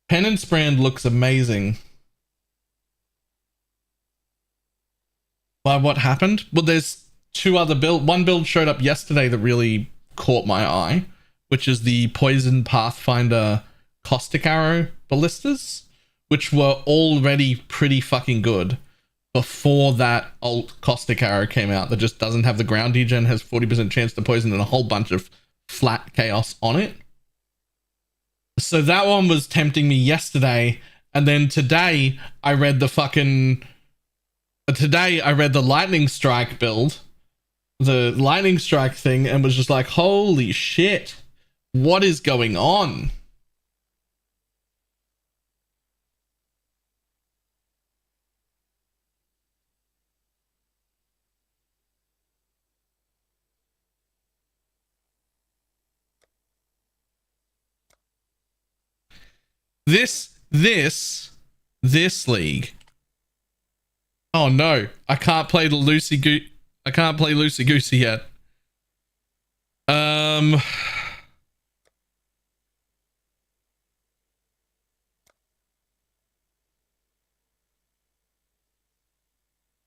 Penance brand looks amazing. Why, what happened? Well, there's two other build. One build showed up yesterday that really caught my eye, which is the Poison Pathfinder Caustic Arrow Ballistas, which were already pretty fucking good before that alt Caustic Arrow came out that just doesn't have the ground degen, has 40% chance to poison and a whole bunch of flat chaos on it. So that one was tempting me yesterday, and then today I read the Lightning Strike build, the Lightning Strike thing, and was just like, holy shit, what is going on? This league. Oh no, I can't play the I can't play loosey goosey yet.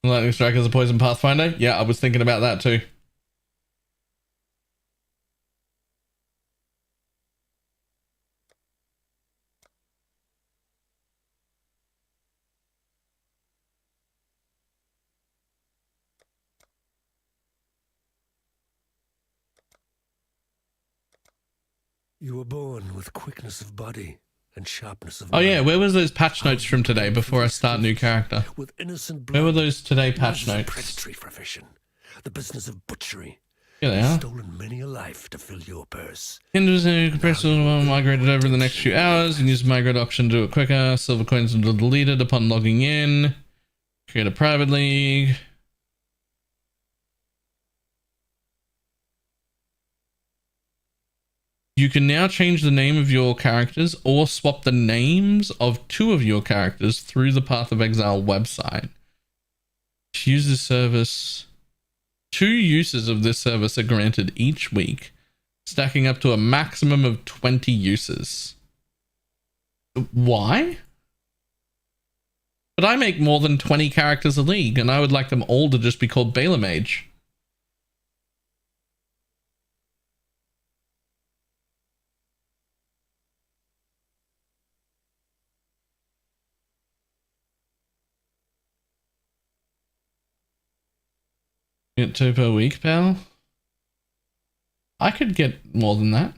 Lightning Strike as a poison pathfinder. Yeah, I was thinking about that too. You were born with quickness of body and sharpness of Oh mind. yeah, where was those patch notes from today before I start new character? With innocent Where were blood. those today patch Yours is a notes? predatory profession. The business of butchery. Here they You've are. stolen many a life to fill your purse. Hinders and compressors will migrated over the next few hours. You can use the migrate option to do it quicker. Silver coins will be deleted upon logging in. Create a private league. You can now change the name of your characters or swap the names of two of your characters through the Path of Exile website. To use this service, 2 uses of this service are granted each week, stacking up to a maximum of 20 uses. Why? But I make more than 20 characters a league, and I would like them all to just be called BalorMage. Get 2 per week, pal. I could get more than that.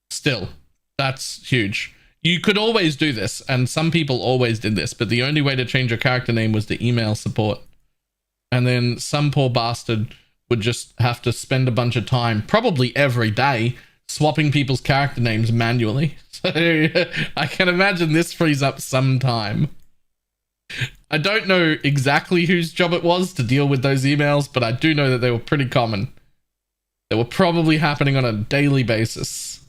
Still, that's huge. You could always do this, and some people always did this, but the only way to change your character name was to email support. And then some poor bastard would just have to spend a bunch of time, probably every day, swapping people's character names manually. So I can imagine this frees up some time. I don't know exactly whose job it was to deal with those emails, but I do know that they were pretty common. They were probably happening on a daily basis.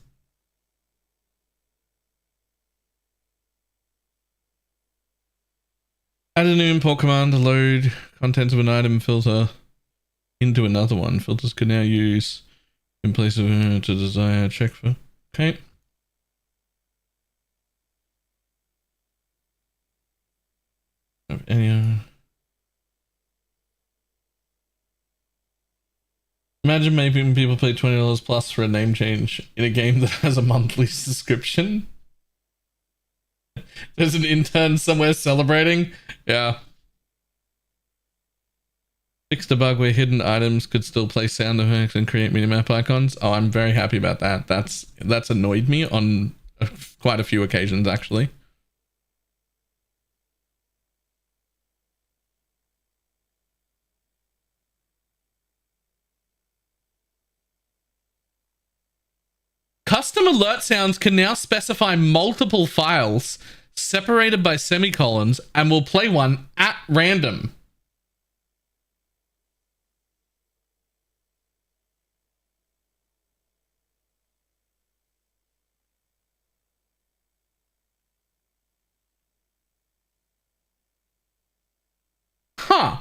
Add a new import command to load contents of an item filter into another one. Filters can now use in place of to desire check for. Okay. Imagine making people pay $20 plus for a name change in a game that has a monthly subscription. There's an intern somewhere celebrating. Yeah. Fixed a bug where hidden items could still play sound effects and create minimap icons. Oh, I'm very happy about that. That's annoyed me on quite a few occasions, actually. Custom alert sounds can now specify multiple files separated by semicolons and will play one at random. Huh.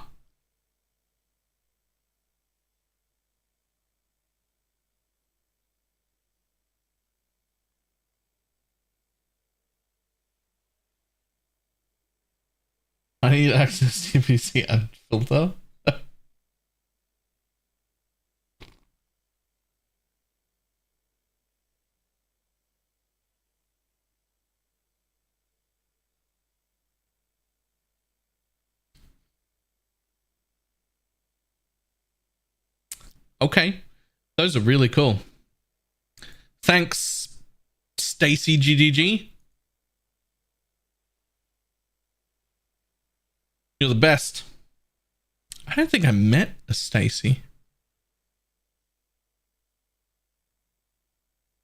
I need access to PC and filter. Okay. Those are really cool. Thanks, Stacy GDG. You're the best. I don't think I met a Stacy.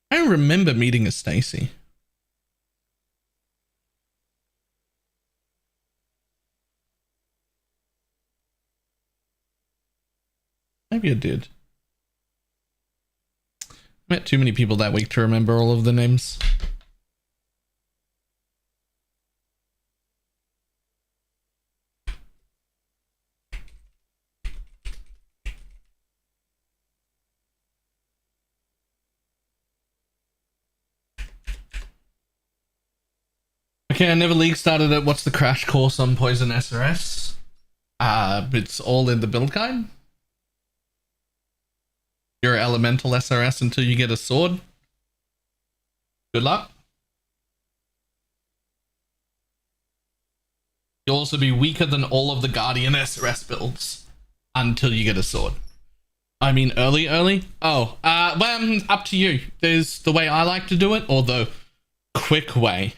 I don't remember meeting a Stacy. Maybe I did. Met too many people that week to remember all of the names. Okay, I never league started it. What's the crash course on Poison SRS? It's all in the build guide. You're elemental SRS until you get a sword. Good luck. You'll also be weaker than all of the Guardian SRS builds until you get a sword. I mean, early? Oh, well, up to you. There's the way I like to do it or the quick way.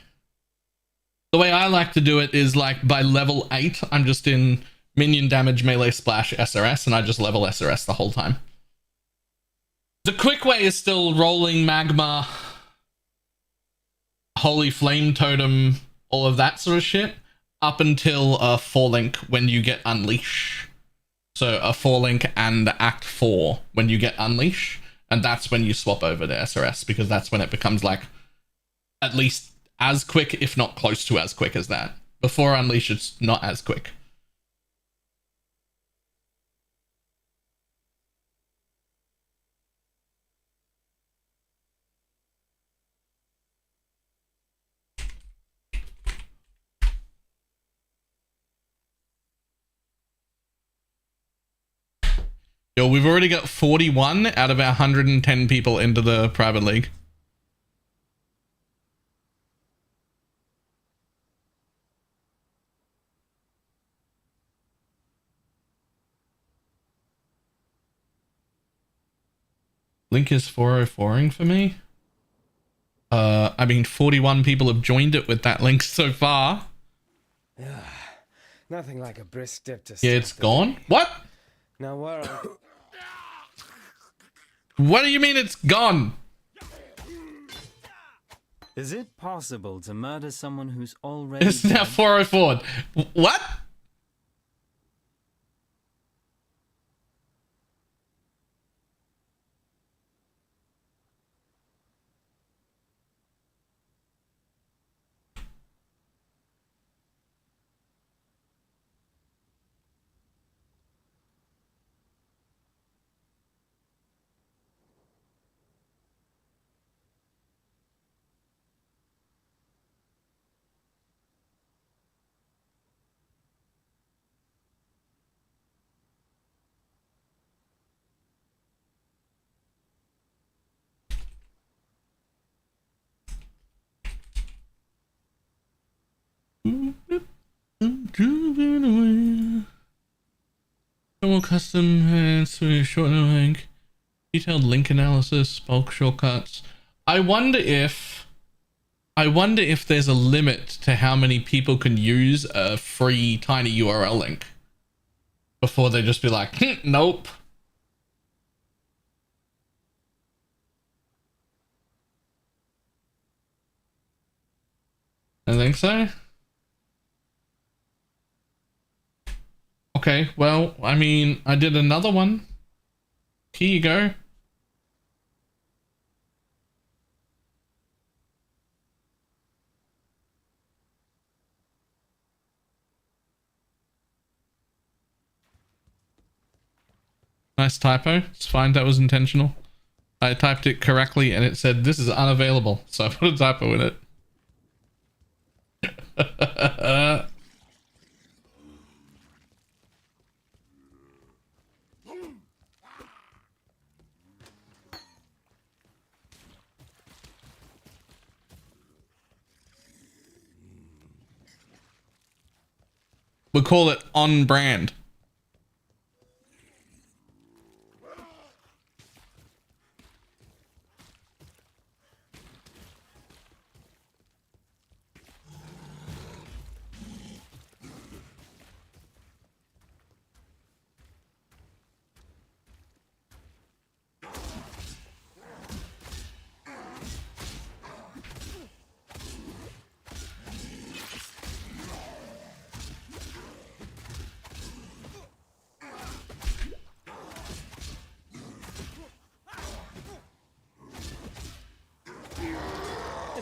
The way I like to do it is like by level 8, I'm just in minion damage, melee splash, SRS, and I just level SRS the whole time. The quick way is still rolling magma, holy flame totem, all of that sort of shit, up until a 4-link when you get unleash. So a 4-link and act 4 when you get unleash, and that's when you swap over to SRS, because that's when it becomes like at least as quick, if not close to as quick as that. Before unleash, it's not as quick. Yo, we've already got 41 out of our 110 people into the private league. Link is 404ing for me. I mean, 41 people have joined it with that link so far. Nothing like a brisk dip to Yeah, it's gone. What? Now where are... What do you mean it's gone? Is it possible to murder someone who's already It's now 404. What? Normal custom and short link, detailed link analysis, bulk shortcuts. I wonder if there's a limit to how many people can use a free tiny URL link before they just be like, nope. I think so. Okay, well, I mean, I did another one. Here you go. Nice typo. It's fine, that was intentional. I typed it correctly and it said this is unavailable, so I put a typo in it. We'll call it on brand.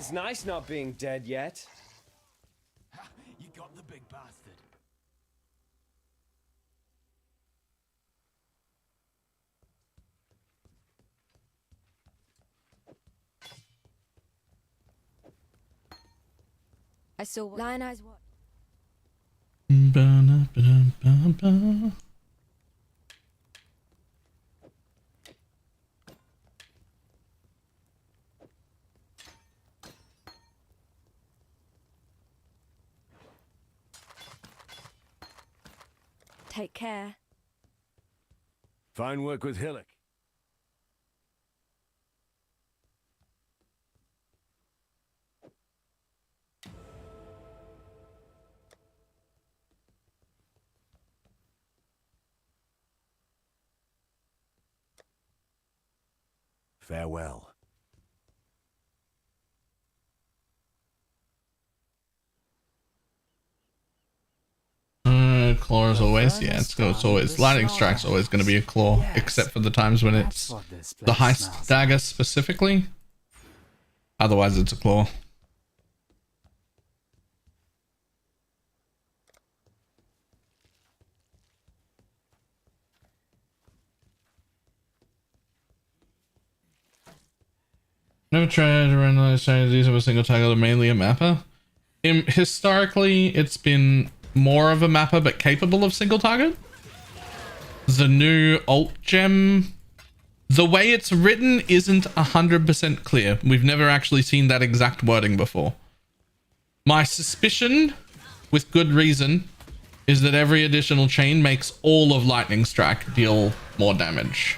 It's nice not being dead yet. You got the big bastard. I saw Lion Eyes what? Ba-na-ba-da-ba-ba. Take care. Fine work with Hillock. Farewell. Claw is always, yeah, it's always, lightning strike's always going to be a claw, except for the times when it's the heist dagger specifically. Otherwise it's a claw. Never tried to run those strategies of a single target or mainly a mapper. Historically, it's been more of a mapper but capable of single target. The new alt gem, the way it's written isn't 100% clear. We've never actually seen that exact wording before. My suspicion, with good reason, is that every additional chain makes all of lightning strike deal more damage.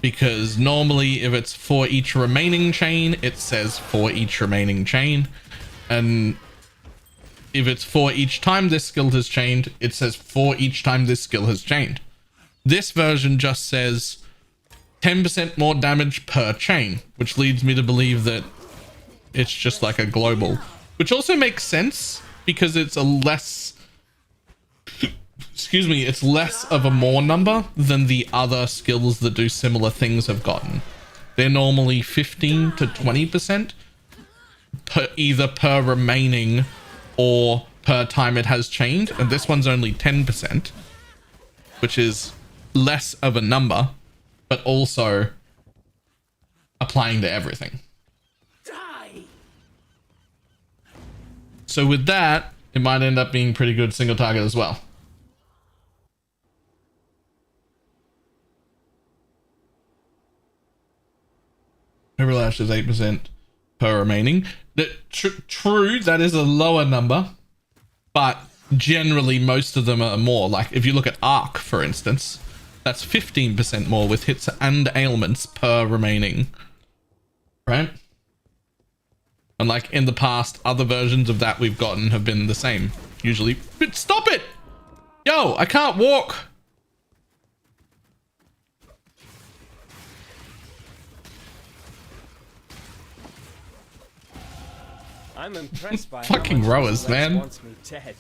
Because normally if it's for each remaining chain, it says for each remaining chain. And if it's for each time this skill has chained, it says for each time this skill has chained. This version just says 10% more damage per chain, which leads me to believe that it's just like a global, which also makes sense because it's a less, excuse me, it's less of a more number than the other skills that do similar things have gotten. They're normally 15 to 20% either per remaining or per time it has chained, and this one's only 10%, which is less of a number, but also applying to everything. So with that, it might end up being pretty good single target as well. Overlash is 8% per remaining. True, that is a lower number, but generally most of them are more. Like if you look at Arc, for instance, that's 15% more with hits and ailments per remaining, right? And like in the past, other versions of that we've gotten have been the same. Usually, but stop it! Yo, I can't walk! I'm impressed by Fucking how much rowers, this man. wants me dead.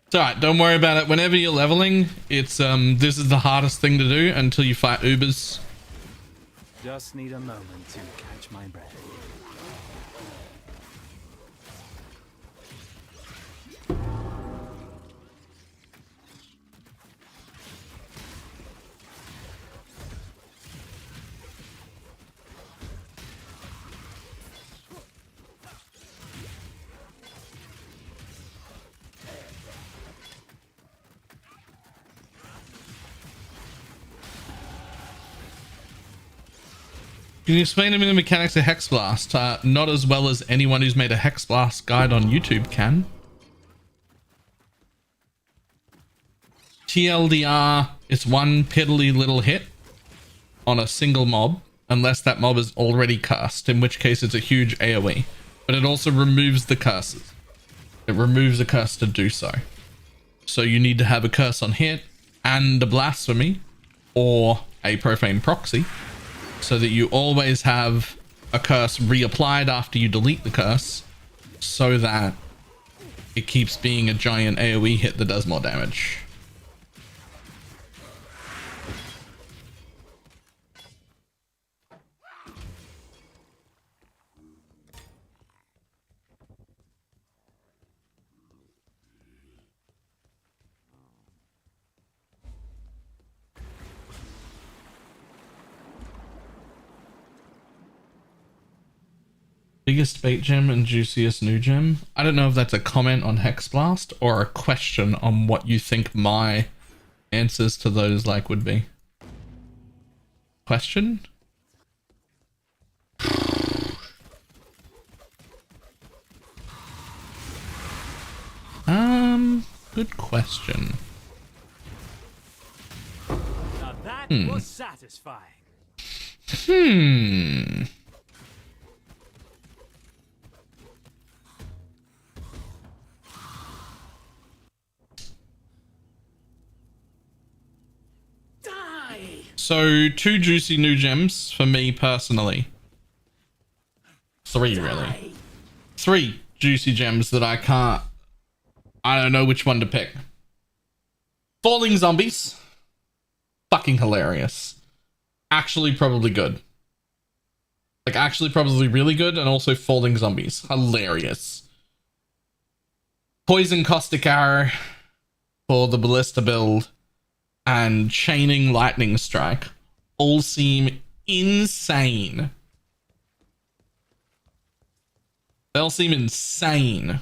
It's alright, don't worry about it. Whenever you're leveling, it's this is the hardest thing to do until you fight Ubers. Just need a moment to catch my breath. Can you explain to me the mechanics of Hex Blast? Not as well as anyone who's made a Hex Blast guide on YouTube can. TLDR, it's one piddly little hit on a single mob, unless that mob is already cursed, in which case it's a huge AoE. But it also removes the curses. It removes the curse to do so. So you need to have a curse on hit and a blasphemy or a profane proxy, so that you always have a curse reapplied after you delete the curse, so that it keeps being a giant AoE hit that does more damage. Biggest bait gem and juiciest new gem. I don't know if that's a comment on Hexblast or a question on what you think my answers to those like would be. Question? Good question. Now that was satisfying. So 2 juicy new gems for me personally. 3 really. 3 juicy gems that I don't know which one to pick. Falling zombies. Fucking hilarious. Actually probably good. Like actually probably really good, and also falling zombies. Hilarious. Poison caustic arrow for the ballista build. And chaining lightning strike all seem insane. They all seem insane.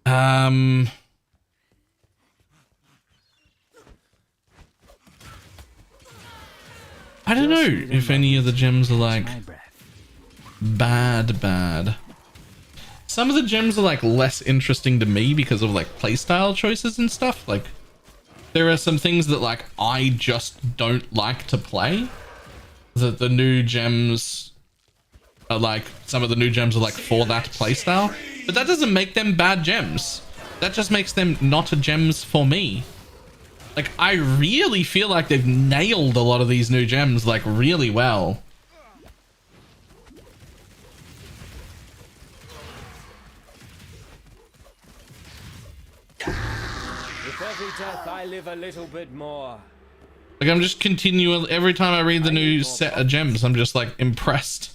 I don't know if any of the gems are like bad. Some of the gems are like less interesting to me because of like playstyle choices and stuff. Like there are some things that like I just don't like to play. That the new gems are like, some of the new gems are like for that playstyle. But that doesn't make them bad gems. That just makes them not gems for me. Like I really feel like they've nailed a lot of these new gems like really well. With every death, I live a little bit more. Like I'm just continually, every time I read the new set of gems, I'm just like impressed.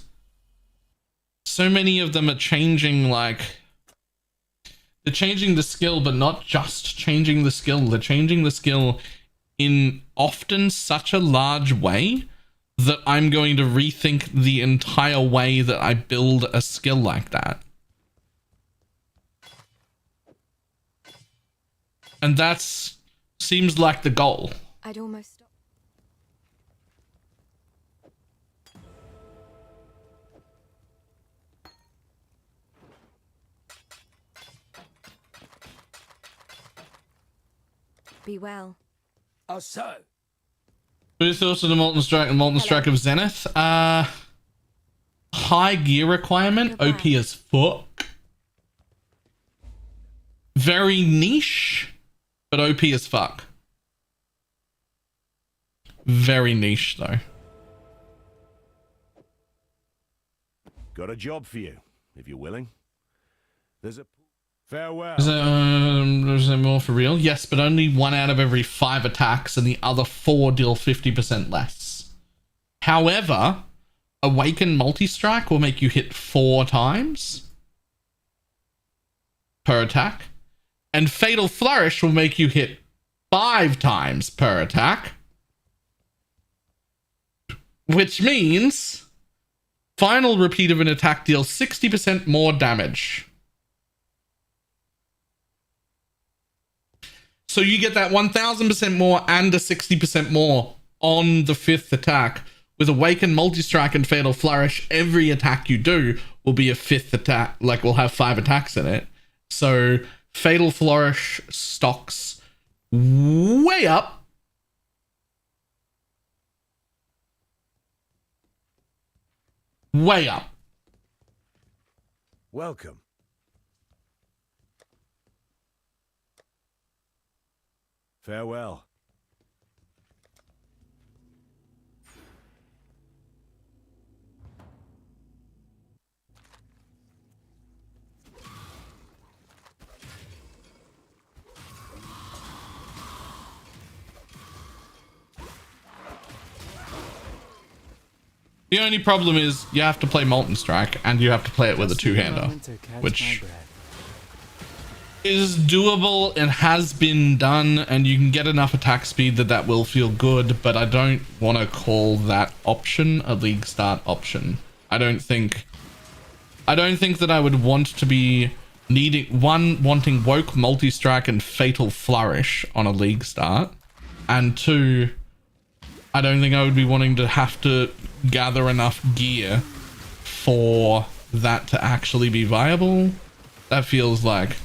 So many of them are changing, like they're changing the skill, but not just changing the skill. They're changing the skill in often such a large way that I'm going to rethink the entire way that I build a skill like that. And that's seems like the goal. I'd almost stop. Be well. Oh, so. Who's also the Molten Strike and Molten Strike of Zenith? High gear requirement, OP as fuck. Very niche, but OP as fuck. Very niche though. Got a job for you, if you're willing. There's a farewell. Is there more for real? Yes, but only 1 out of every 5 attacks, and the other 4 deal 50% less. However, Awaken Multi-Strike will make you hit 4 times per attack, and Fatal Flourish will make you hit 5 times per attack. Which means final repeat of an attack deals 60% more damage. So you get that 1000% more and a 60% more on the 5th attack. With Awaken, Multi-Strike, and Fatal Flourish, every attack you do will be a 5th attack, like will have 5 attacks in it. So Fatal Flourish stocks way up. Way up. Welcome. Farewell. The only problem is you have to play Molten Strike and you have to play it with a two-hander, which is doable and has been done, and you can get enough attack speed that will feel good, but I don't want to call that option a league start option. I don't think that I would want to be wanting Woke, Multi-Strike and Fatal Flourish on a league start, and 2, I don't think I would be wanting to have to gather enough gear for that to actually be viable. That feels like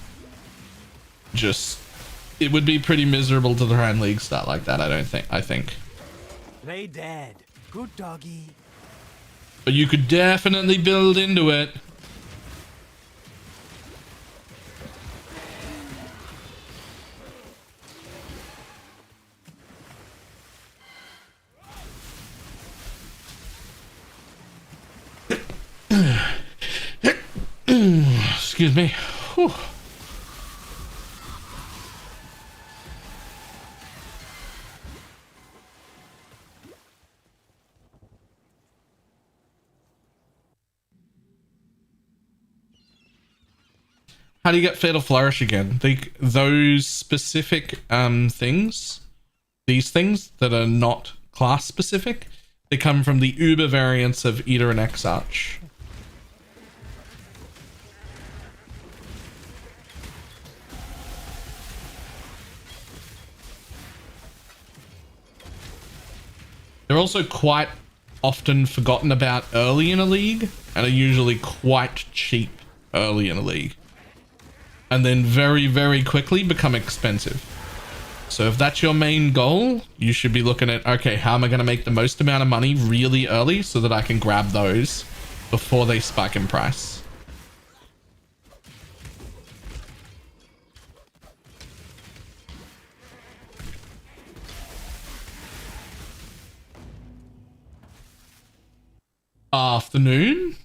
it would be pretty miserable to try and league start like that. I think. Play dead. Good doggy. But you could definitely build into it. Excuse me. Whew. How do you get Fatal Flourish again? Those specific things, these things that are not class specific, they come from the Uber variants of Eater and Exarch. They're also quite often forgotten about early in a league and are usually quite cheap early in a league. And then very, very quickly become expensive. So if that's your main goal, you should be looking at, okay, how am I going to make the most amount of money really early so that I can grab those before they spike in price. Afternoon?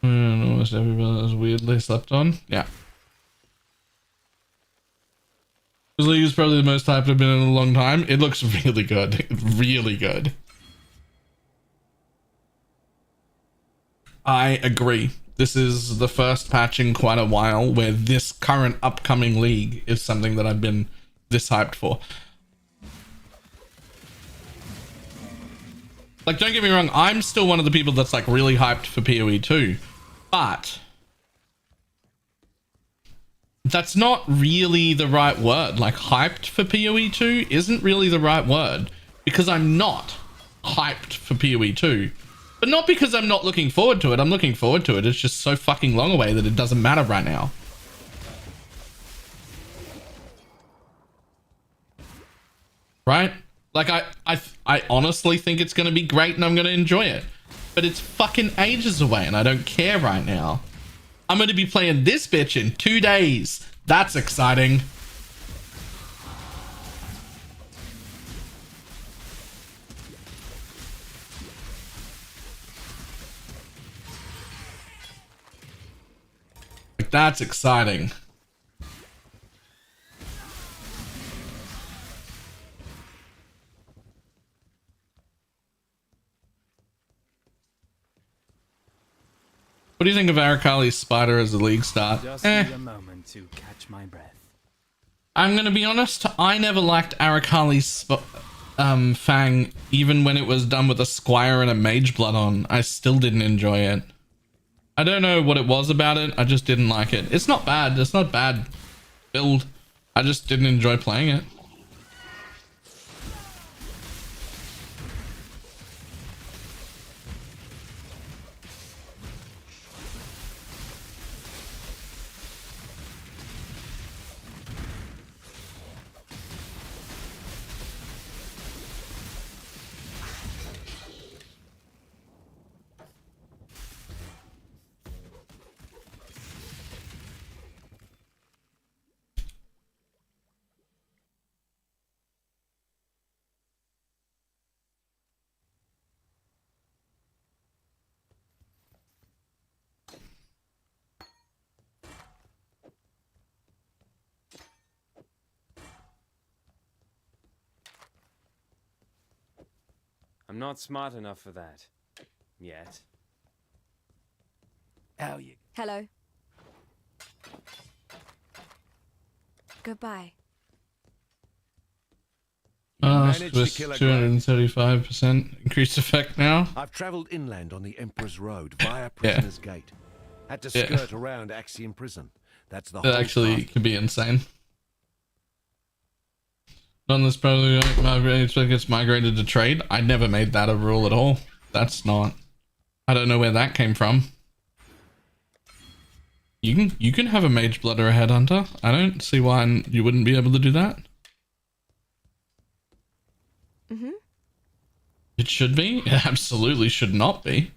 Almost everybody is weirdly slept on. Yeah. This league is probably the most hyped I've been in a long time. It looks really good. Really good. I agree. This is the first patch in quite a while where this current upcoming league is something that I've been this hyped for. Like, don't get me wrong, I'm still one of the people that's like really hyped for PoE 2, but that's not really the right word. Like, hyped for PoE 2 isn't really the right word, because I'm not hyped for PoE 2, but not because I'm not looking forward to it. I'm looking forward to it. It's just so fucking long away that it doesn't matter right now. Right? Like, I honestly think it's going to be great and I'm going to enjoy it. But it's fucking ages away and I don't care right now. I'm going to be playing this bitch in 2 days. That's exciting. Like, that's exciting. What do you think of Arakali's spider as a league start? Just need a moment to catch my breath. I'm gonna be honest, I never liked Arakali's fang, even when it was done with a squire and a mage blood on. I still didn't enjoy it. I don't know what it was about it, I just didn't like it. It's not bad, it's not bad build. I just didn't enjoy playing it. I'm not smart enough for that. Yet. How you? Hello. Goodbye. You Ask managed to this kill a 235% increased effect now. I've travelled inland on the Emperor's Road via Prisoner's Gate. Had to Yeah. skirt around Axiom Prison. That's the That whole actually path. could be insane. On this probably gets migrated to trade. I never made that a rule at all. That's not. I don't know where that came from. You can have a mage blood or a headhunter. I don't see why you wouldn't be able to do that. Mm-hmm. It should be. It absolutely should not be.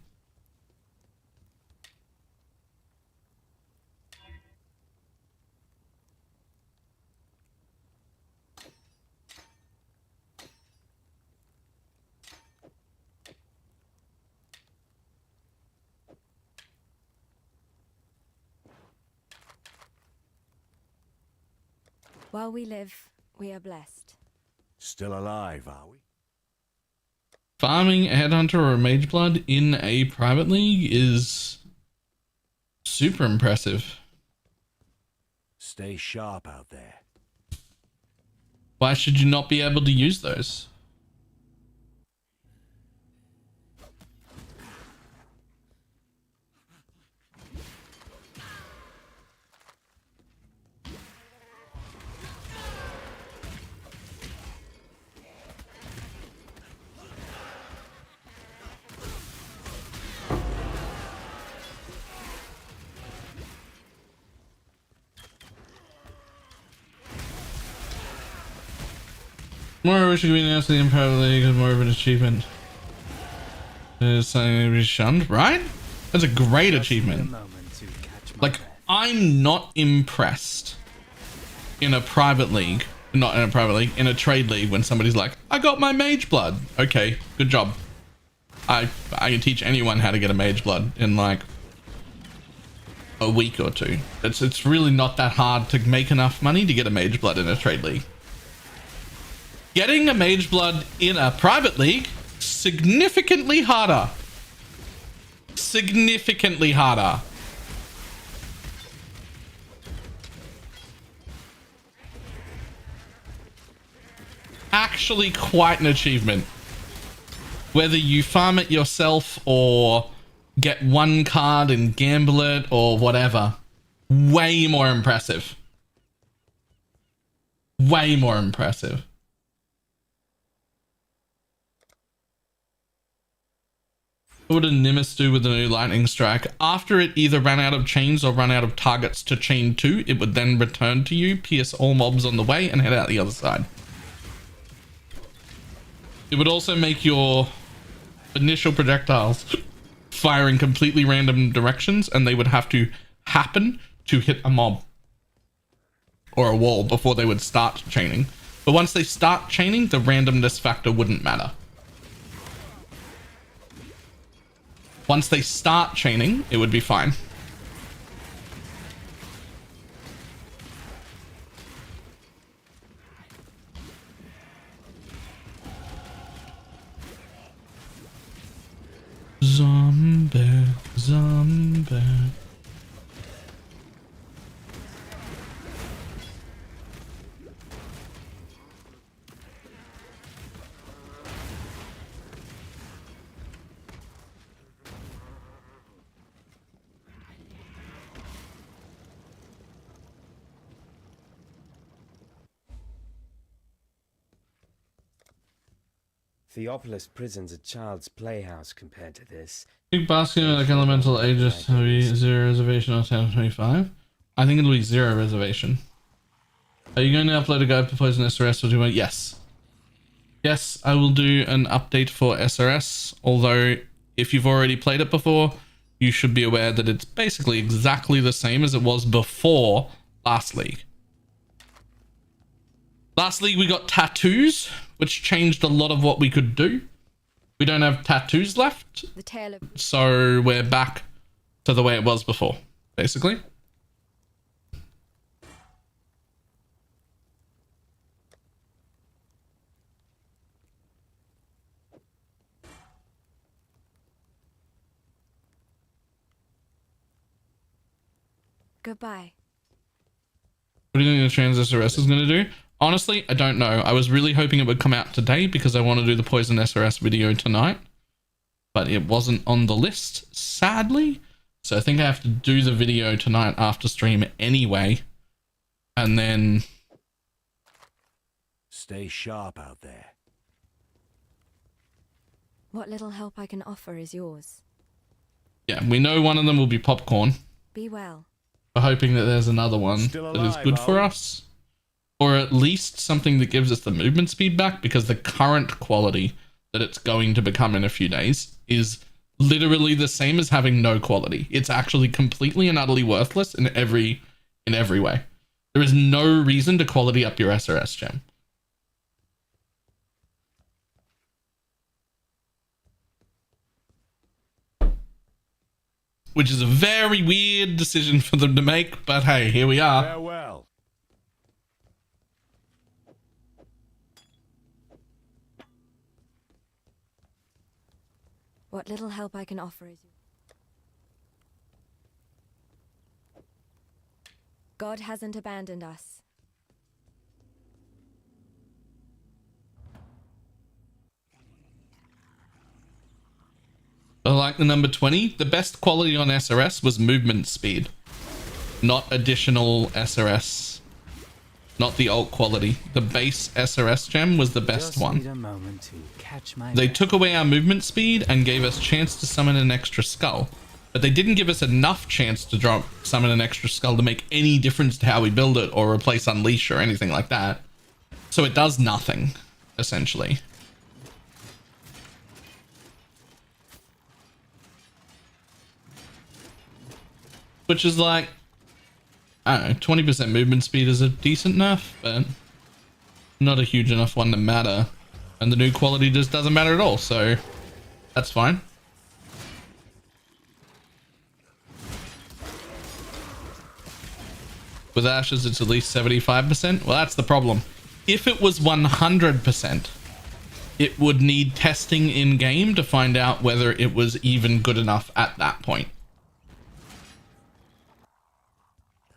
While we live, we are blessed. Still alive, are we? Farming a headhunter or a mage blood in a private league is super impressive. Stay sharp out there. Why should you not be able to use those? More wishing to be announced in the Empire League is more of an achievement. It's something to be shunned, right? That's a great achievement. Like, I'm not impressed in a private league, not in a private league, in a trade league when somebody's like, I got my mage blood. Okay, good job. I can teach anyone how to get a mage blood in like a week or two. It's really not that hard to make enough money to get a mage blood in a trade league. Getting a mage blood in a private league, significantly harder. Significantly harder. Actually quite an achievement. Whether you farm it yourself or get one card and gamble it or whatever. Way more impressive. Way more impressive. What would a Nimbus do with the new lightning strike? After it either ran out of chains or ran out of targets to chain to, it would then return to you, pierce all mobs on the way, and head out the other side. It would also make your initial projectiles fire in completely random directions, and they would have to happen to hit a mob or a wall before they would start chaining. But once they start chaining, the randomness factor wouldn't matter. Once they start chaining, it would be fine. Zombie, zombie. Theopolis Prison's a child's playhouse compared to this. Big basket like elemental ages will be 0 reservation or 1025. I think it'll be 0 reservation. Are you going to upload a guide for Poison SRS or do you want? Yes. Yes, I will do an update for SRS, although if you've already played it before, you should be aware that it's basically exactly the same as it was before last league. Last league we got tattoos, which changed a lot of what we could do. We don't have tattoos left, The tale of so we're back to the way it was before, basically. Goodbye. What do you think the Trans SRS is going to do? Honestly, I don't know. I was really hoping it would come out today because I want to do the Poison SRS video tonight. But it wasn't on the list, sadly. So I think I have to do the video tonight after stream anyway. And then... Stay sharp out there. What little help I can offer is yours. Yeah, we know one of them will be popcorn. Be well. We're hoping that there's another one Still that is alive, good for are we? us. Or at least something that gives us the movement speed back, because the current quality that it's going to become in a few days is literally the same as having no quality. It's actually completely and utterly worthless in every way. There is no reason to quality up your SRS gem. Which is a very weird decision for them to make, but hey, here we are. Farewell. What little help I can offer is yours. God hasn't abandoned us. I like the number 20. The best quality on SRS was movement speed, not additional SRS, not the alt quality. The base SRS gem was the best Just need one. a moment to catch my They breath. took away our movement speed and gave us chance to summon an extra skull, but they didn't give us enough chance to summon an extra skull to make any difference to how we build it or replace Unleash or anything like that. So it does nothing, essentially. Which is like, I don't know, 20% movement speed is a decent nerf, but not a huge enough one to matter. And the new quality just doesn't matter at all, so that's fine. With Ashes, it's at least 75%. Well, that's the problem. If it was 100%, it would need testing in-game to find out whether it was even good enough at that point.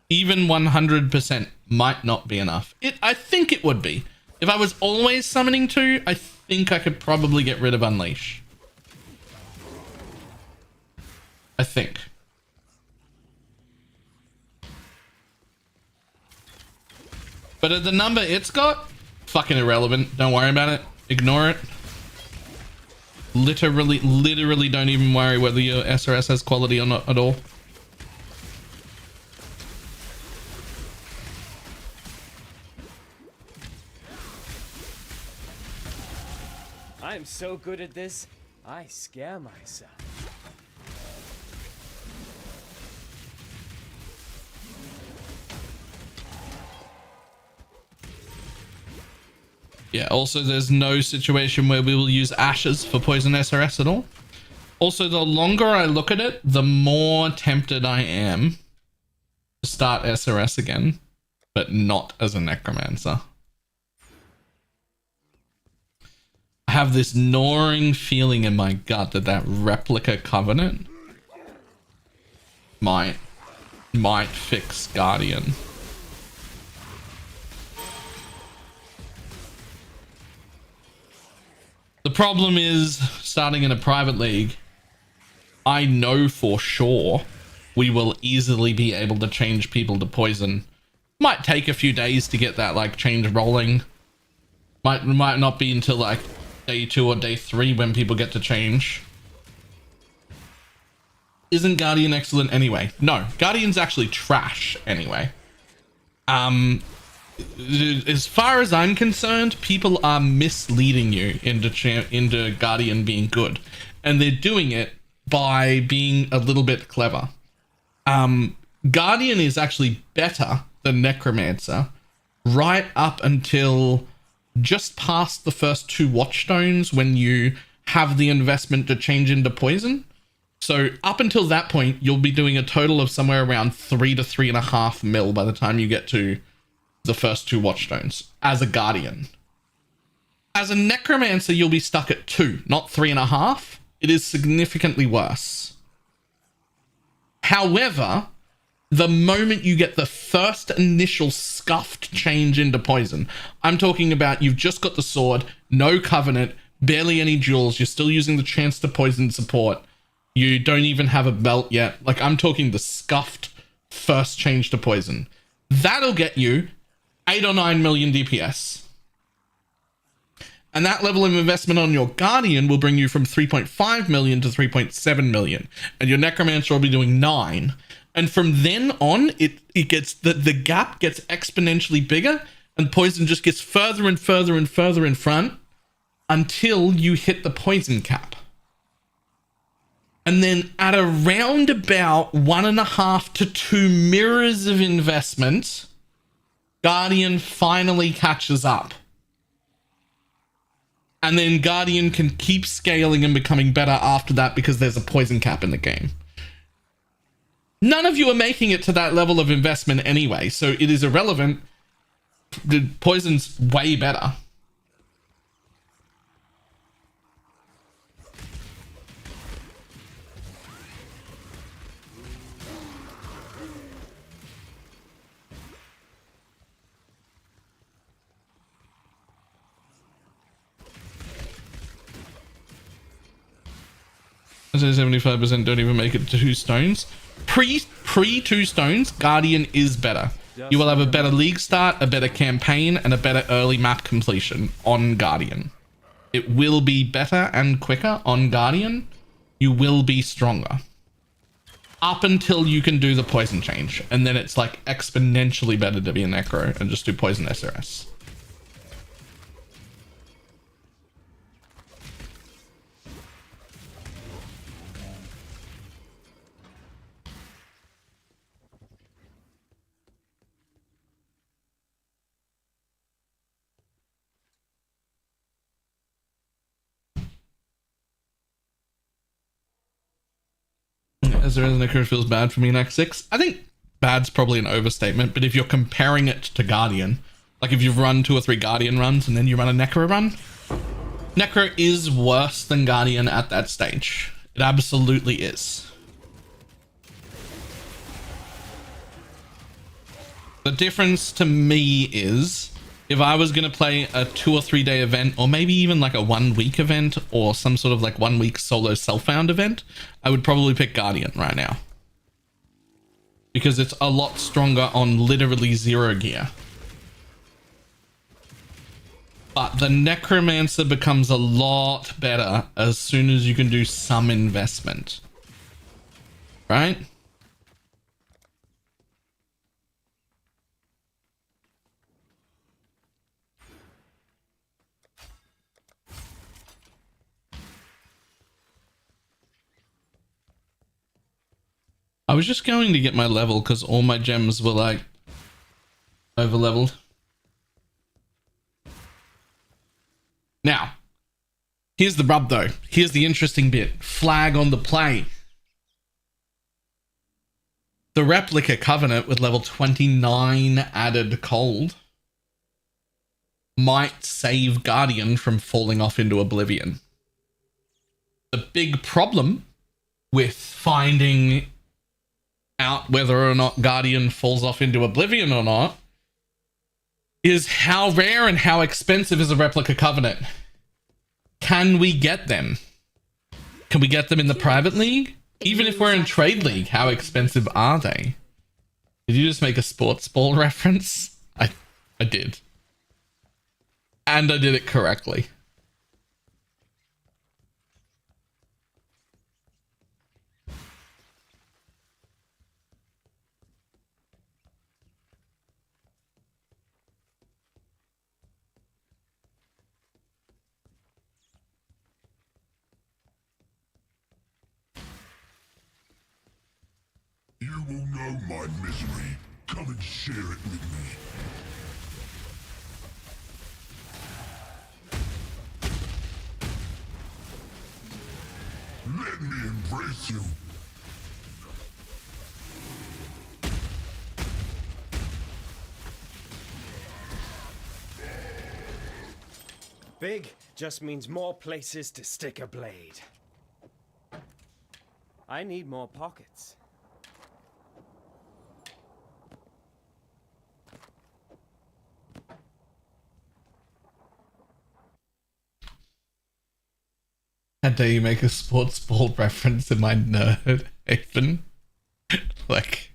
Even 100% might not be enough. I think it would be. If I was always summoning 2, I think I could probably get rid of Unleash. I think. But at the number it's got, fucking irrelevant. Don't worry about it. Ignore it. Literally don't even worry whether your SRS has quality or not at all. I'm so good at this, I scare myself. Yeah, also there's no situation where we will use Ashes for Poison SRS at all. Also, the longer I look at it, the more tempted I am to start SRS again, but not as a Necromancer. I have this gnawing feeling in my gut that that Replica Covenant might fix Guardian. The problem is, starting in a private league, I know for sure we will easily be able to change people to poison. Might take a few days to get that like change rolling. Might not be until like day 2 or day 3 when people get to change. Isn't Guardian excellent anyway? No, Guardian's actually trash anyway. As far as I'm concerned, people are misleading you into Guardian being good, and they're doing it by being a little bit clever. Guardian is actually better than Necromancer right up until just past the first 2 Watchstones when you have the investment to change into poison. So up until that point, you'll be doing a total of somewhere around 3 to 3.5 mil by the time you get to the first 2 Watchstones as a Guardian. As a Necromancer, you'll be stuck at 2, not 3.5. It is significantly worse. However, the moment you get the first initial scuffed change into poison, I'm talking about you've just got the sword, no covenant, barely any jewels, you're still using the chance to poison support, you don't even have a belt yet. Like, I'm talking the scuffed first change to poison. That'll get you 8 or 9 million DPS. And that level of investment on your Guardian will bring you from 3.5 million to 3.7 million. And your Necromancer will be doing 9. And from then on, it gets the gap gets exponentially bigger, and poison just gets further and further and further in front until you hit the poison cap. And then at around about 1.5 to 2 mirrors of investment, Guardian finally catches up. And then Guardian can keep scaling and becoming better after that because there's a poison cap in the game. None of you are making it to that level of investment anyway, so it is irrelevant. The poison's way better. I say 75% don't even make it to 2 stones. Pre 2 stones, Guardian is better. You will have a better league start, a better campaign, and a better early map completion on Guardian. It will be better and quicker on Guardian. You will be stronger. Up until you can do the poison change. And then it's like exponentially better to be a Necro and just do poison SRS. As there is a Necro feels bad for me in Act 6. I think bad's probably an overstatement, but if you're comparing it to Guardian, like if you've run 2 or 3 Guardian runs and then you run a Necro run, Necro is worse than Guardian at that stage. It absolutely is. The difference to me is, if I was going to play a 2 or 3 day event, or maybe even like a 1 week event, or some sort of like 1 week solo self-found event, I would probably pick Guardian right now. Because it's a lot stronger on literally 0 gear. But the Necromancer becomes a lot better as soon as you can do some investment. Right? I was just going to get my level because all my gems were like over leveled. Now, here's the rub though. Here's the interesting bit. Flag on the play. The Replica Covenant with level 29 added cold might save Guardian from falling off into oblivion. The big problem with finding out whether or not Guardian falls off into oblivion or not is how rare and how expensive is a Replica Covenant. Can we get them? Can we get them in the private league? Even if we're in trade league, how expensive are they? Did you just make a sports ball reference? I did. And I did it correctly. You will know my misery. Come and share it with me. Let me embrace you. Big just means more places to stick a blade. I need more pockets. How dare you make a sports ball reference in my nerd haven? Like,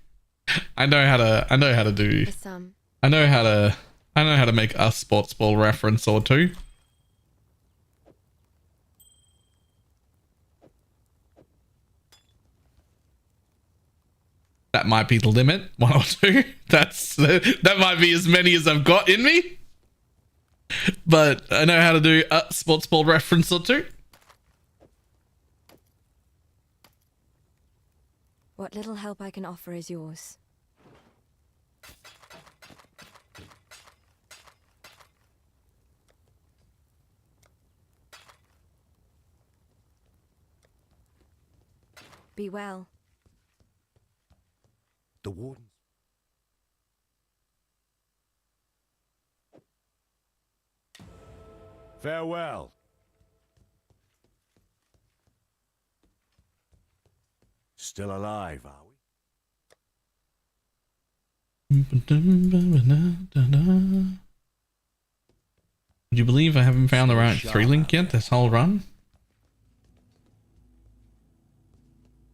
I know how to do. For some, I know how to make a sports ball reference or two. That might be the limit, 1 or 2. That might be as many as I've got in me. But I know how to do a sports ball reference or two. what little help I can offer is yours. Be well. The warden. Farewell. Still alive, are we? Would you believe I haven't found the right 3-link yet this whole run?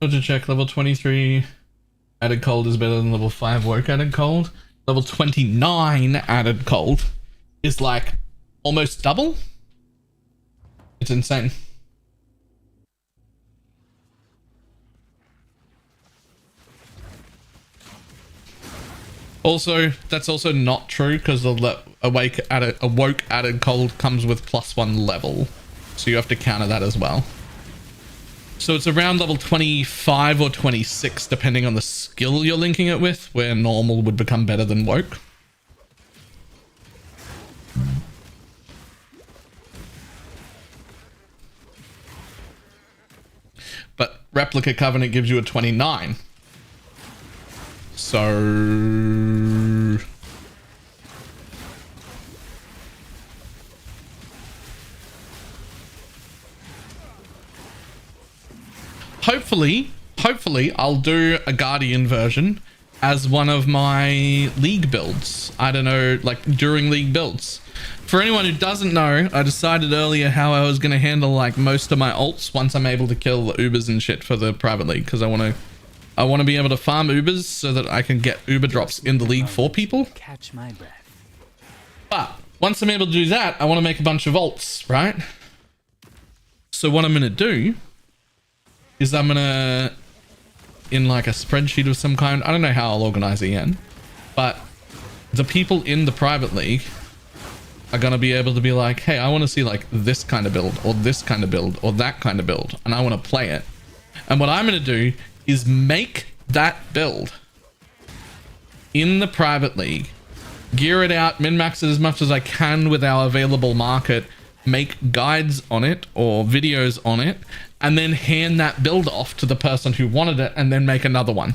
To check, level 23 added cold is better than level 5 woke added cold. Level 29 added cold is like almost double. It's insane. Also, that's also not true because the awoke added cold comes with +1 level, so you have to counter that as well. So it's around level 25 or 26 depending on the skill you're linking it with, where normal would become better than woke. But Replica Covenant gives you a 29. So hopefully I'll do a Guardian version as one of my league builds. I don't know, like during league builds. For anyone who doesn't know, I decided earlier how I was going to handle like most of my ults once I'm able to kill the Ubers and shit for the private league, because I want to be able to farm Ubers so that I can get Uber drops in the league for people. Catch my breath. But once I'm able to do that, I want to make a bunch of ults, right? So what I'm going to do is I'm going to, in like a spreadsheet of some kind, I don't know how I'll organize it yet, but the people in the private league are going to be able to be like, hey, I want to see like this kind of build or this kind of build or that kind of build, and I want to play it. And what I'm going to do is make that build in the private league, gear it out, min-max it as much as I can with our available market, make guides on it or videos on it, and then hand that build off to the person who wanted it and then make another one.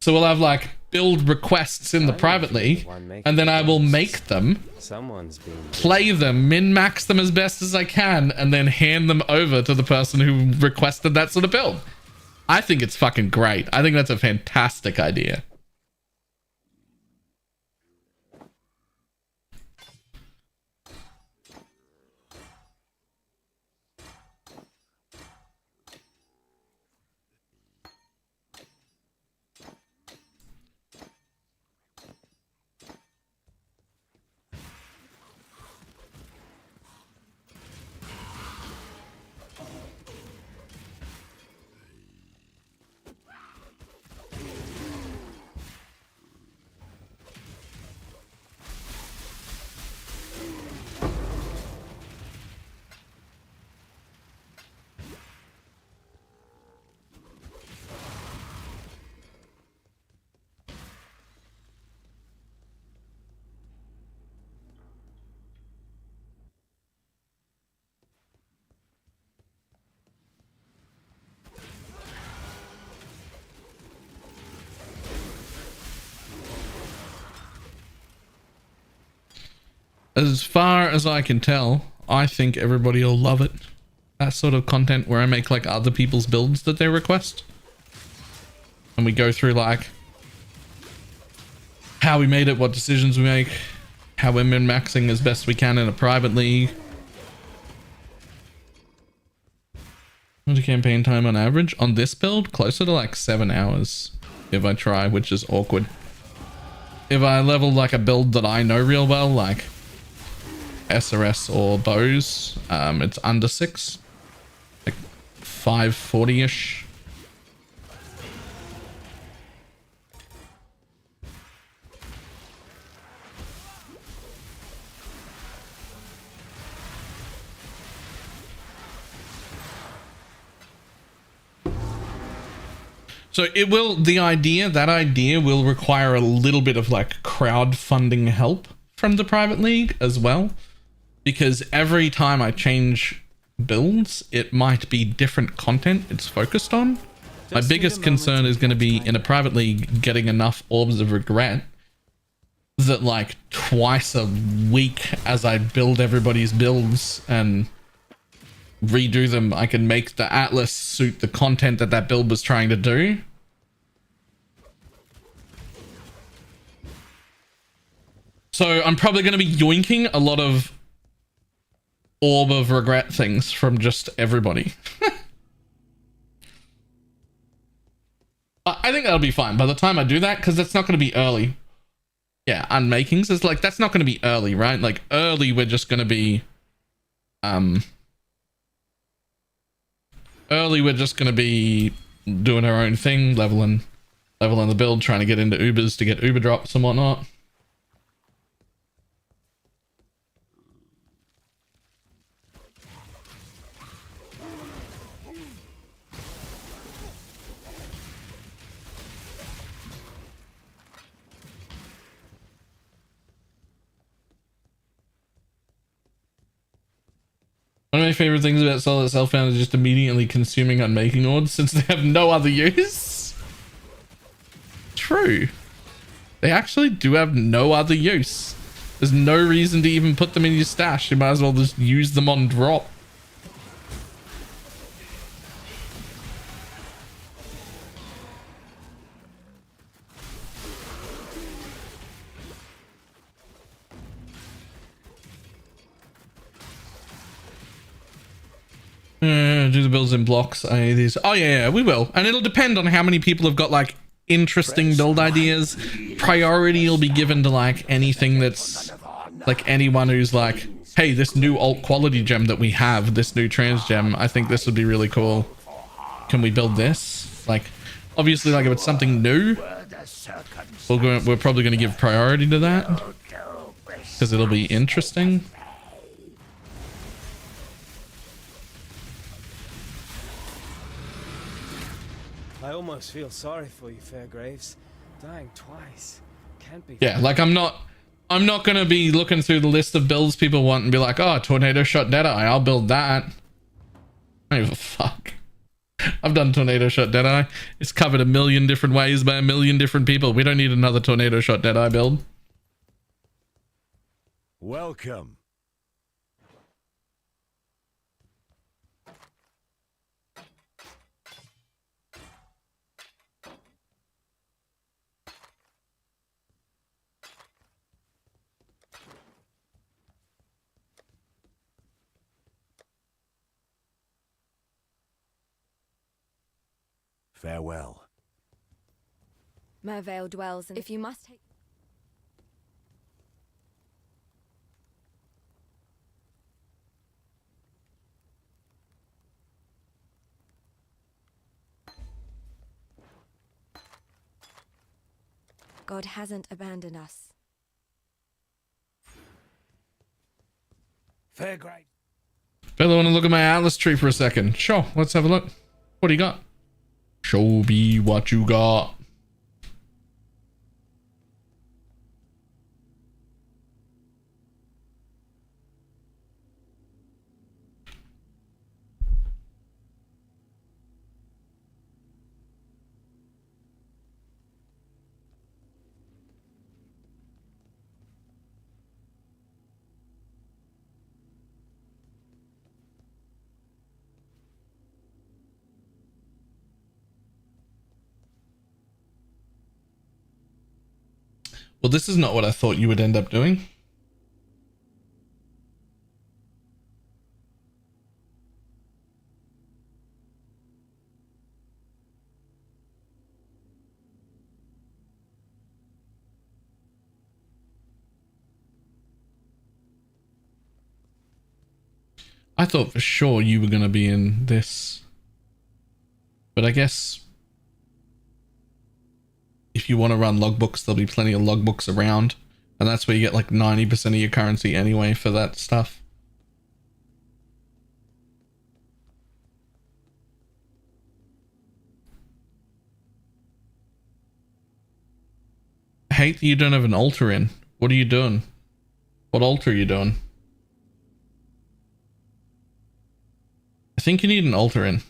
So we'll have like build requests in the private league, and then I will make them, play them, min-max them as best as I can, and then hand them over to the person who requested that sort of build. I think it's fucking great. I think that's a fantastic idea. As far as I can tell, I think everybody will love it. That sort of content where I make like other people's builds that they request. and we go through like how we made it, what decisions we make, how we're min-maxing as best we can in a private league. What's the campaign time on average? On this build, closer to like 7 hours if I try, which is awkward. If I level like a build that I know real well, like SRS or bows, it's under 6, like 540-ish. So it will, that idea will require a little bit of like crowdfunding help from the private league as well, because every time I change builds, it might be different content it's focused on. My biggest concern is going to be in a private league getting enough orbs of regret that like twice a week as I build everybody's builds and redo them, I can make the Atlas suit the content that that build was trying to do. So I'm probably going to be yoinking a lot of orb of regret things from just everybody. I think that'll be fine by the time I do that, because that's not going to be early. Yeah, unmakings is like, that's not going to be early, right? Like early, we're just going to be doing our own thing, leveling the build, trying to get into Ubers to get Uber drops and whatnot. One of my favorite things about Solid Self-Found is just immediately consuming unmaking orbs since they have no other use. True. They actually do have no other use. There's no reason to even put them in your stash. You might as well just use them on drop. Do the builds in blocks. These. Oh yeah, we will, and it'll depend on how many people have got like interesting build ideas. Priority will be given to like anything that's like anyone who's like, hey, this new alt quality gem that we have, this new trans gem, I think this would be really cool. Can we build this? Like, obviously, like if it's something new, we're probably going to give priority to that because it'll be interesting. I almost feel sorry for you, Fairgraves. Dying twice. Can't be. Yeah, like I'm not gonna be looking through the list of builds people want and be like, oh, tornado shot Deadeye, I'll build that. I don't give a fuck. I've done tornado shot Deadeye. It's covered a million different ways by a million different people. We don't need another tornado shot Deadeye build. Welcome. Farewell. Mervale dwells, and if you must take... God hasn't abandoned us. Fairgrave. Bella, want to look at my Atlas tree for a second? Sure, let's have a look. What do you got? Show me what you got. Well, this is not what I thought you would end up doing. I thought for sure you were going to be in this. But I guess if you want to run logbooks, there'll be plenty of logbooks around. And that's where you get like 90% of your currency anyway for that stuff. I hate that you don't have an altar in. What are you doing? What altar are you doing? I think you need an altar in.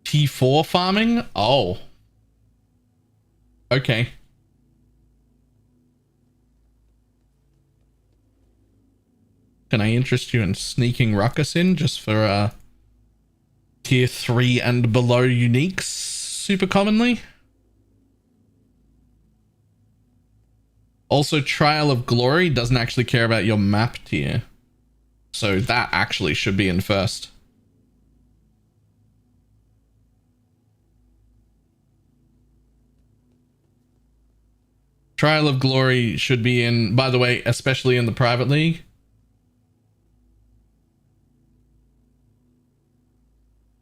T4 farming? Oh. Okay. Can I interest you in sneaking Ruckus in just for tier 3 and below uniques super commonly? Also, Trial of Glory doesn't actually care about your map tier. So that actually should be in first. Trial of Glory should be in, by the way, especially in the private league.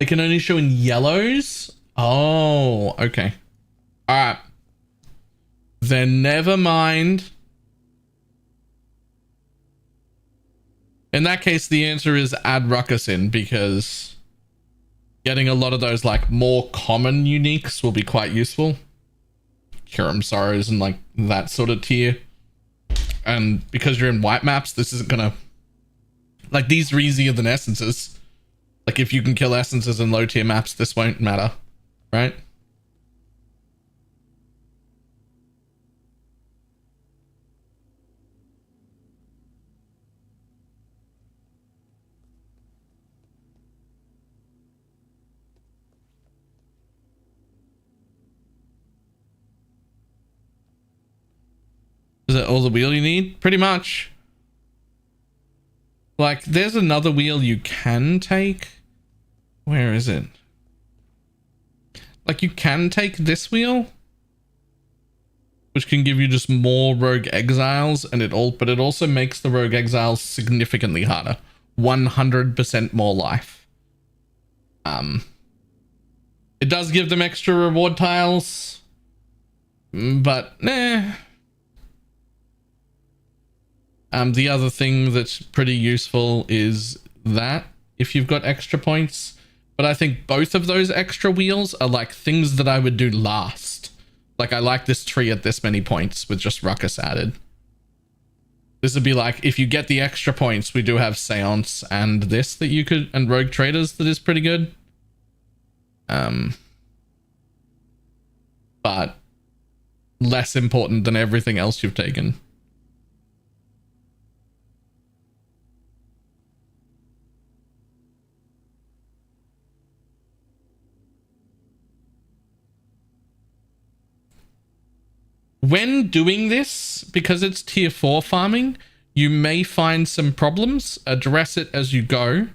It can only show in yellows? Oh, okay. Alright. Then never mind. In that case, the answer is add Ruckus in, because getting a lot of those like more common uniques will be quite useful. Kiram Sorrows and like that sort of tier. And because you're in white maps, this isn't gonna, like, these are easier than essences. Like if you can kill essences in low tier maps, this won't matter, right? Is that all the wheel you need? Pretty much. Like, there's another wheel you can take. Where is it? Like, you can take this wheel, which can give you just more rogue exiles, and but it also makes the rogue exiles significantly harder. 100% more life. It does give them extra reward tiles, but the other thing that's pretty useful is that if you've got extra points, but I think both of those extra wheels are like things that I would do last. Like, I like this tree at this many points with just Ruckus added. This would be like, if you get the extra points, we do have Seance and this that you could, and Rogue Traders that is pretty good. But less important than everything else you've taken. When doing this, because it's tier 4 farming, you may find some problems. Address it as you go.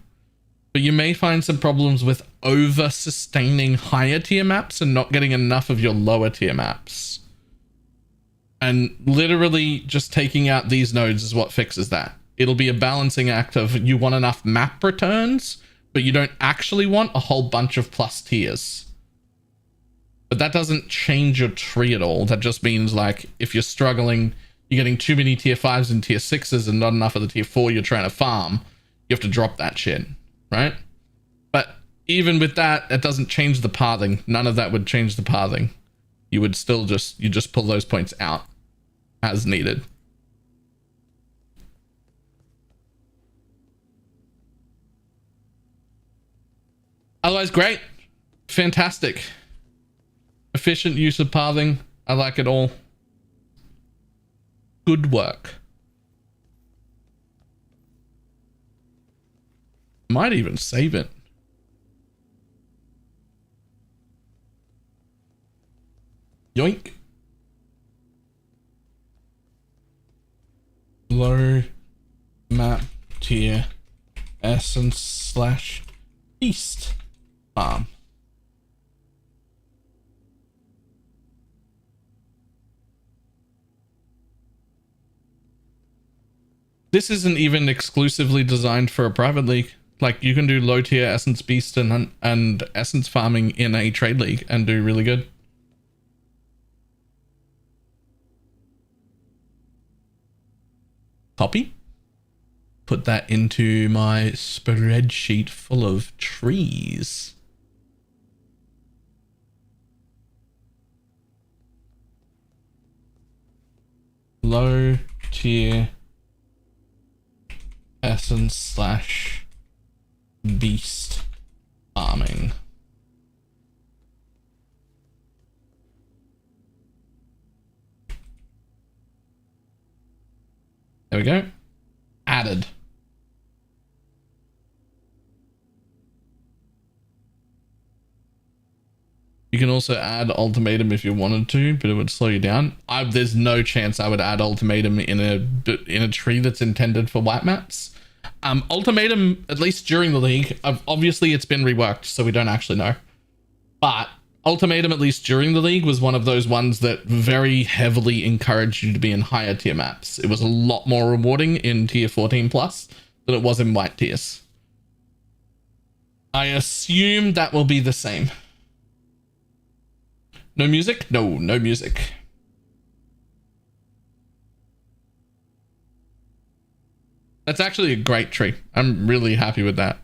But you may find some problems with over-sustaining higher tier maps and not getting enough of your lower tier maps. And literally just taking out these nodes is what fixes that. It'll be a balancing act of you want enough map returns, but you don't actually want a whole bunch of plus tiers. But that doesn't change your tree at all. That just means, like, if you're struggling, you're getting too many tier 5s and tier 6s and not enough of the tier 4 you're trying to farm, you have to drop that shit, right? But even with that, it doesn't change the pathing. None of that would change the pathing. You would still you just pull those points out as needed. Otherwise, great. Fantastic. Efficient use of pathing. I like it all. Good work. Might even save it. essence slash beast farm. This isn't even exclusively designed for a private league. Like, you can do low tier essence beast and essence farming in a trade league and do really good. Copy. Put that into my spreadsheet full of trees. Low tier essence slash beast farming. There we go. Added. You can also add ultimatum if you wanted to, but it would slow you down. There's no chance I would add ultimatum in a tree that's intended for white maps. Ultimatum, at least during the league, obviously it's been reworked, so we don't actually know. But ultimatum, at least during the league, was one of those ones that very heavily encouraged you to be in higher tier maps. It was a lot more rewarding in tier 14 plus than it was in white tiers. I assume that will be the same. No music? No, no music. That's actually a great tree. I'm really happy with that.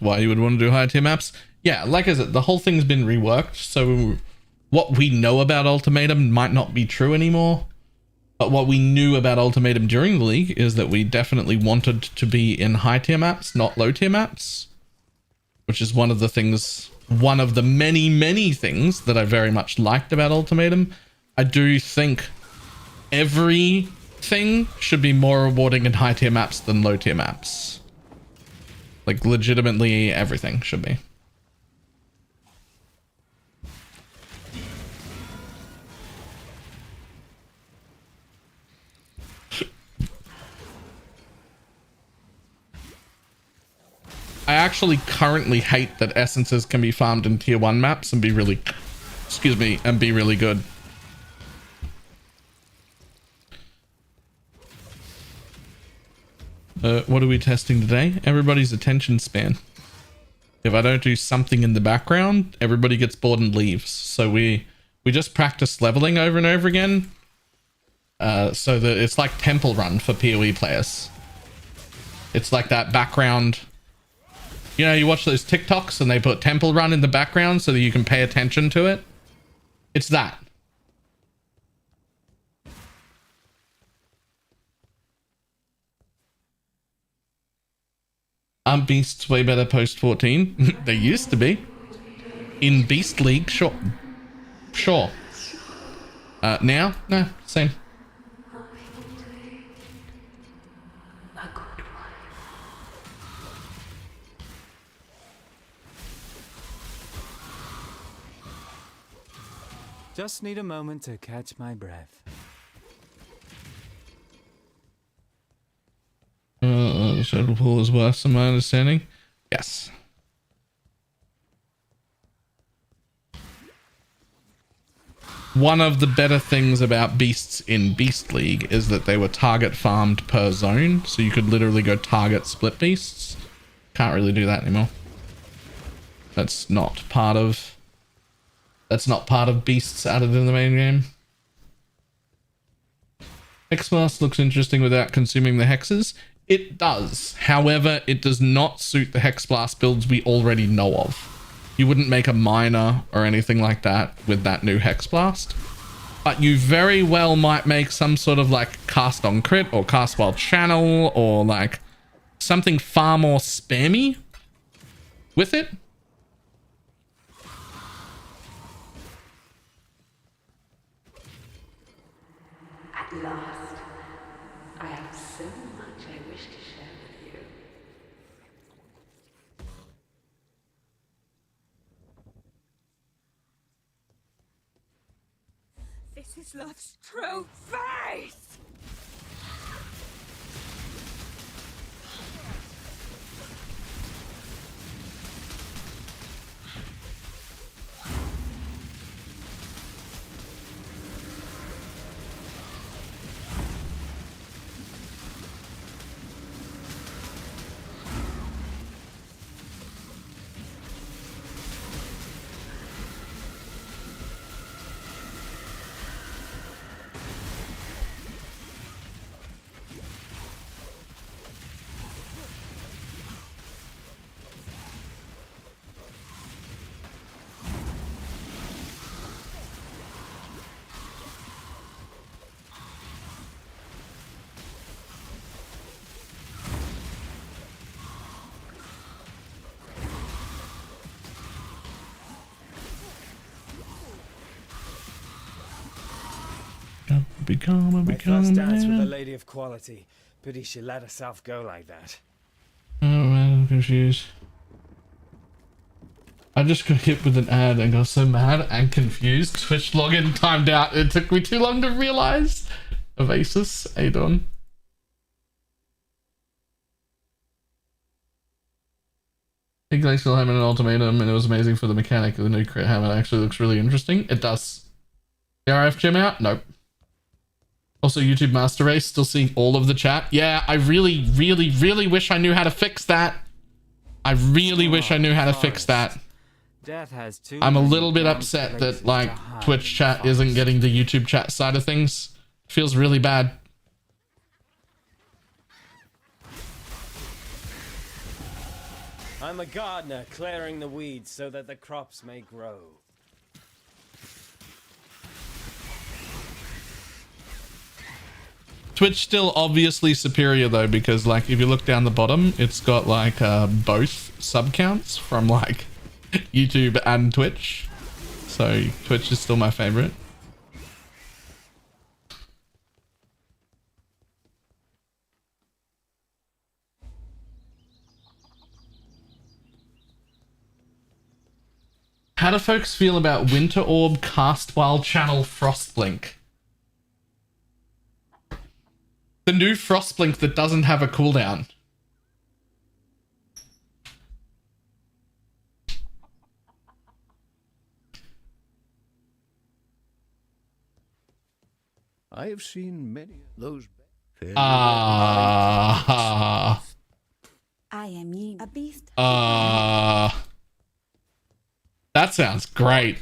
Why you would want to do higher tier maps? Yeah, like I said, the whole thing's been reworked, so what we know about ultimatum might not be true anymore. But what we knew about ultimatum during the league is that we definitely wanted to be in high tier maps, not low tier maps, which is one of the things, one of the many things that I very much liked about ultimatum. I do think everything should be more rewarding in high tier maps than low tier maps. Like, legitimately everything should be. I actually currently hate that essences can be farmed in tier 1 maps and be really, excuse me, and be really good. What are we testing today? Everybody's attention span. If I don't do something in the background, everybody gets bored and leaves. So we just practice leveling over and over again. So that it's like Temple Run for PoE players. It's like that background. You know, you watch those TikToks and they put Temple Run in the background so that you can pay attention to it. It's that. Aren't beasts way better post 14? They used to be. In Beast League, sure. Sure. Now? No, same. Just need a moment to catch my breath. The total pool is worse than my understanding. Yes. One of the better things about beasts in Beast League is that they were target farmed per zone. So you could literally go target split beasts. Can't really do that anymore. That's not part of beasts added in the main game. Hexblast looks interesting without consuming the hexes. It does. However, it does not suit the Hexblast builds we already know of. You wouldn't make a miner or anything like that with that new Hexblast. But you very well might make some sort of like cast on crit or cast while channel or like something far more spammy with it. At last, I have so much I wish to share with you. This is love's true face! My first dance with a lady of quality. Pity she let herself go like that. Oh man, I'm confused. I just got hit with an ad and got so mad and confused. Twitch login timed out. It took me too long to realize. Oasis, how you doing? I think still having an ultimatum, and it was amazing for the mechanic of the new crit hammer. It actually looks really interesting. It does. The RF gem out? Nope. Also, YouTube Master Race, still seeing all of the chat. Yeah, I really, really, really wish I knew how to fix that. I really wish I knew how to fix that. Death has too I'm a many little bit damn upset places that, like, to hide Twitch chat in isn't forest. getting the YouTube chat side of things. Feels really bad. I'm a gardener clearing the weeds so that the crops may grow. Twitch still obviously superior though, because like if you look down the bottom, it's got like both sub counts from like YouTube and Twitch. So Twitch is still my favorite. How do folks feel about Winter Orb cast while channel Frostblink? The new Frostblink that doesn't have a cooldown. I have seen many of those. Ah. I am Yin, a beast. That sounds great.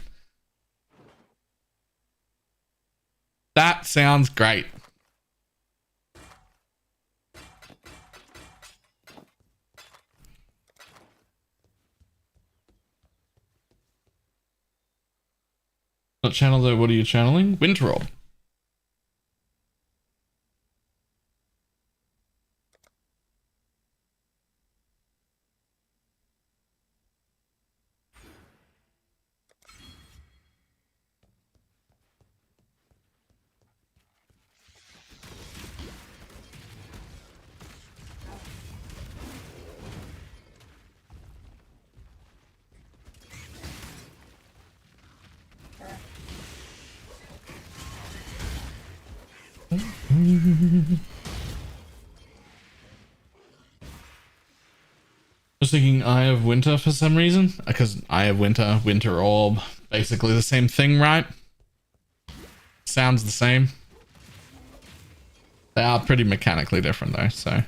That sounds great. What channel though? What are you channeling? Winter Orb. Just thinking Eye of Winter for some reason, because Eye of Winter, Winter Orb, basically the same thing, right? Sounds the same. They are pretty mechanically different though, so.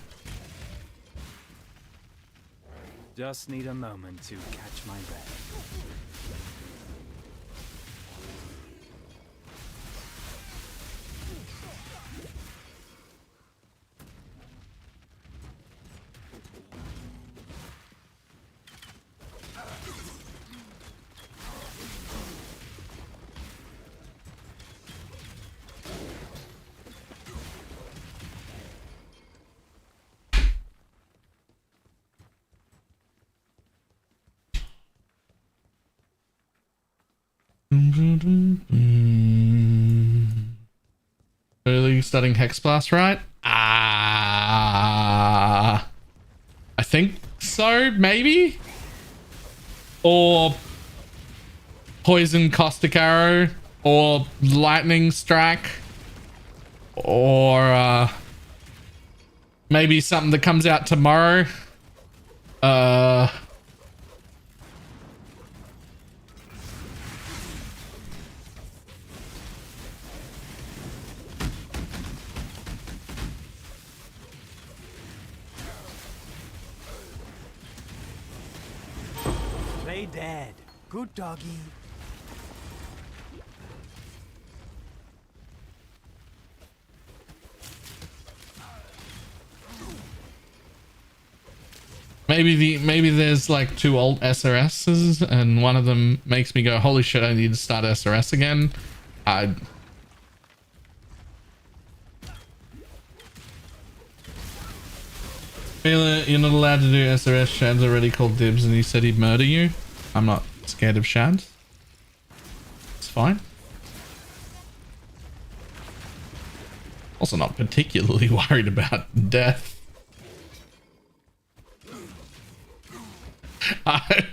Just need a moment to catch my breath. Really studying Hexblast, right? I think so, maybe? Or Poison Caustic Arrow, or Lightning Strike, or maybe something that comes out tomorrow. Play dead. Good doggy. Maybe there's like 2 old SRSs and one of them makes me go, holy shit, I need to start SRS again. You're not allowed to do SRS. Shad's already called dibs and he said he'd murder you. I'm not scared of Shad. It's fine. Also not particularly worried about death. I've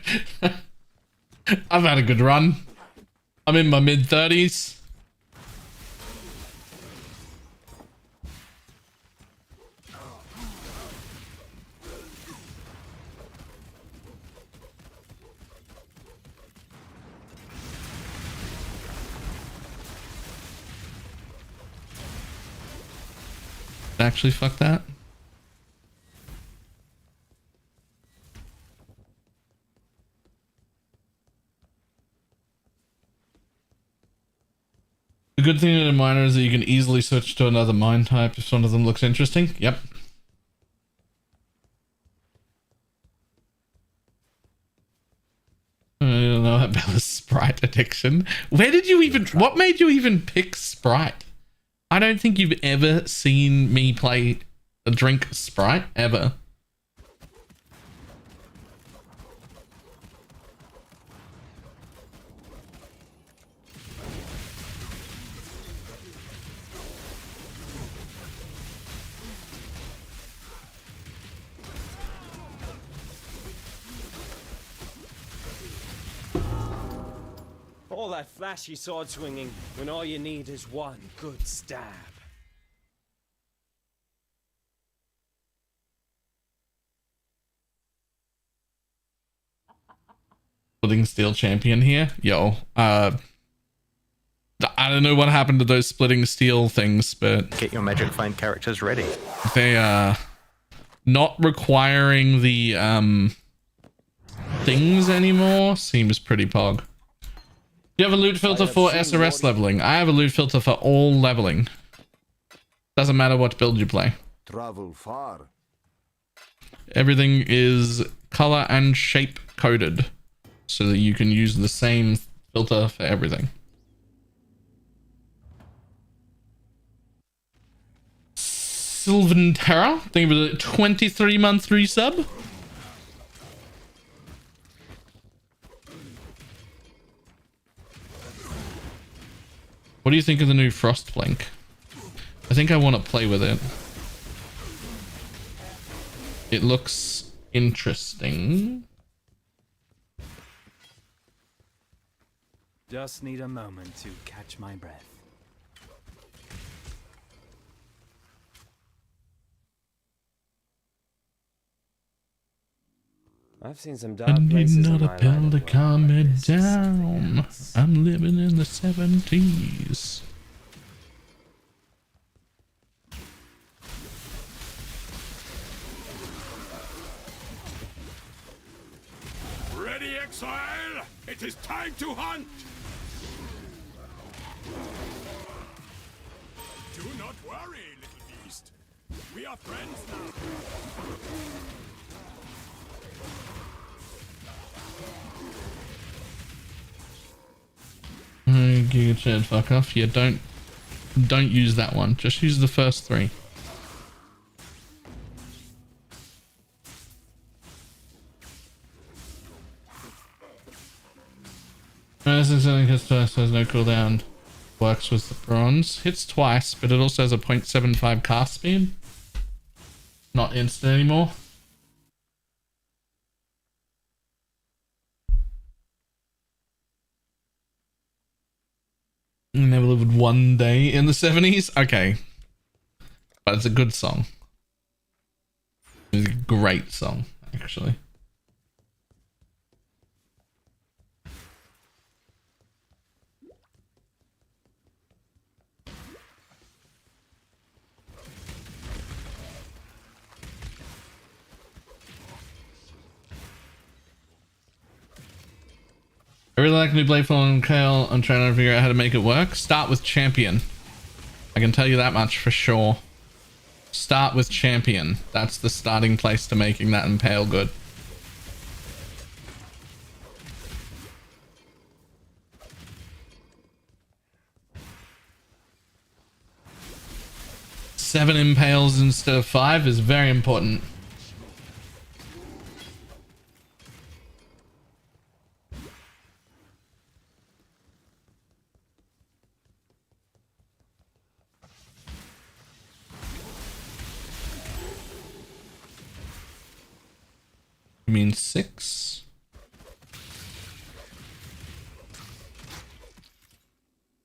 had a good run. I'm in my mid-30s. Actually, fuck that. The good thing in a miner is that you can easily switch to another mine type if one of them looks interesting. Yep. I don't know about Bella's Sprite addiction. Where did you even... What made you even pick Sprite? I don't think you've ever seen me drink Sprite, ever. All that flashy sword swinging when all you need is one good stab. Splitting Steel champion here. Yo, I don't know what happened to those Splitting Steel things, but Get your Magic Find characters ready. they not requiring the things anymore seems pretty pog. You have a loot filter for SRS leveling. I have a loot filter for all leveling. Doesn't matter what build you play. Travel far. Everything is color and shape coded so that you can use the same filter for everything. Sylvan Terra, thank you for the 23-month resub. What do you think of the new Frostblink? I think I want to play with it. It looks interesting. Just need a moment to catch my breath. I've seen some I dark need places in not a my pill line to of work, calm but it this is something down. else. I'm living in the 70s. Ready, exile? It is time to hunt! Do not worry, little beast. We are friends now. Giga Chad, fuck off. Yeah, don't use that one. Just use the first 3. Resistance hits twice, has no cooldown. Works with the bronze. Hits twice, but it also has a 0.75 cast speed. Not instant anymore. Never lived one day in the 70s. Okay. But it's a good song. It's a great song, actually. I really like new Playful and Kale. I'm trying to figure out how to make it work. Start with Champion. I can tell you that much for sure. Start with Champion. That's the starting place to making that Impale good. Seven Impales instead of 5 is very important. You mean 6?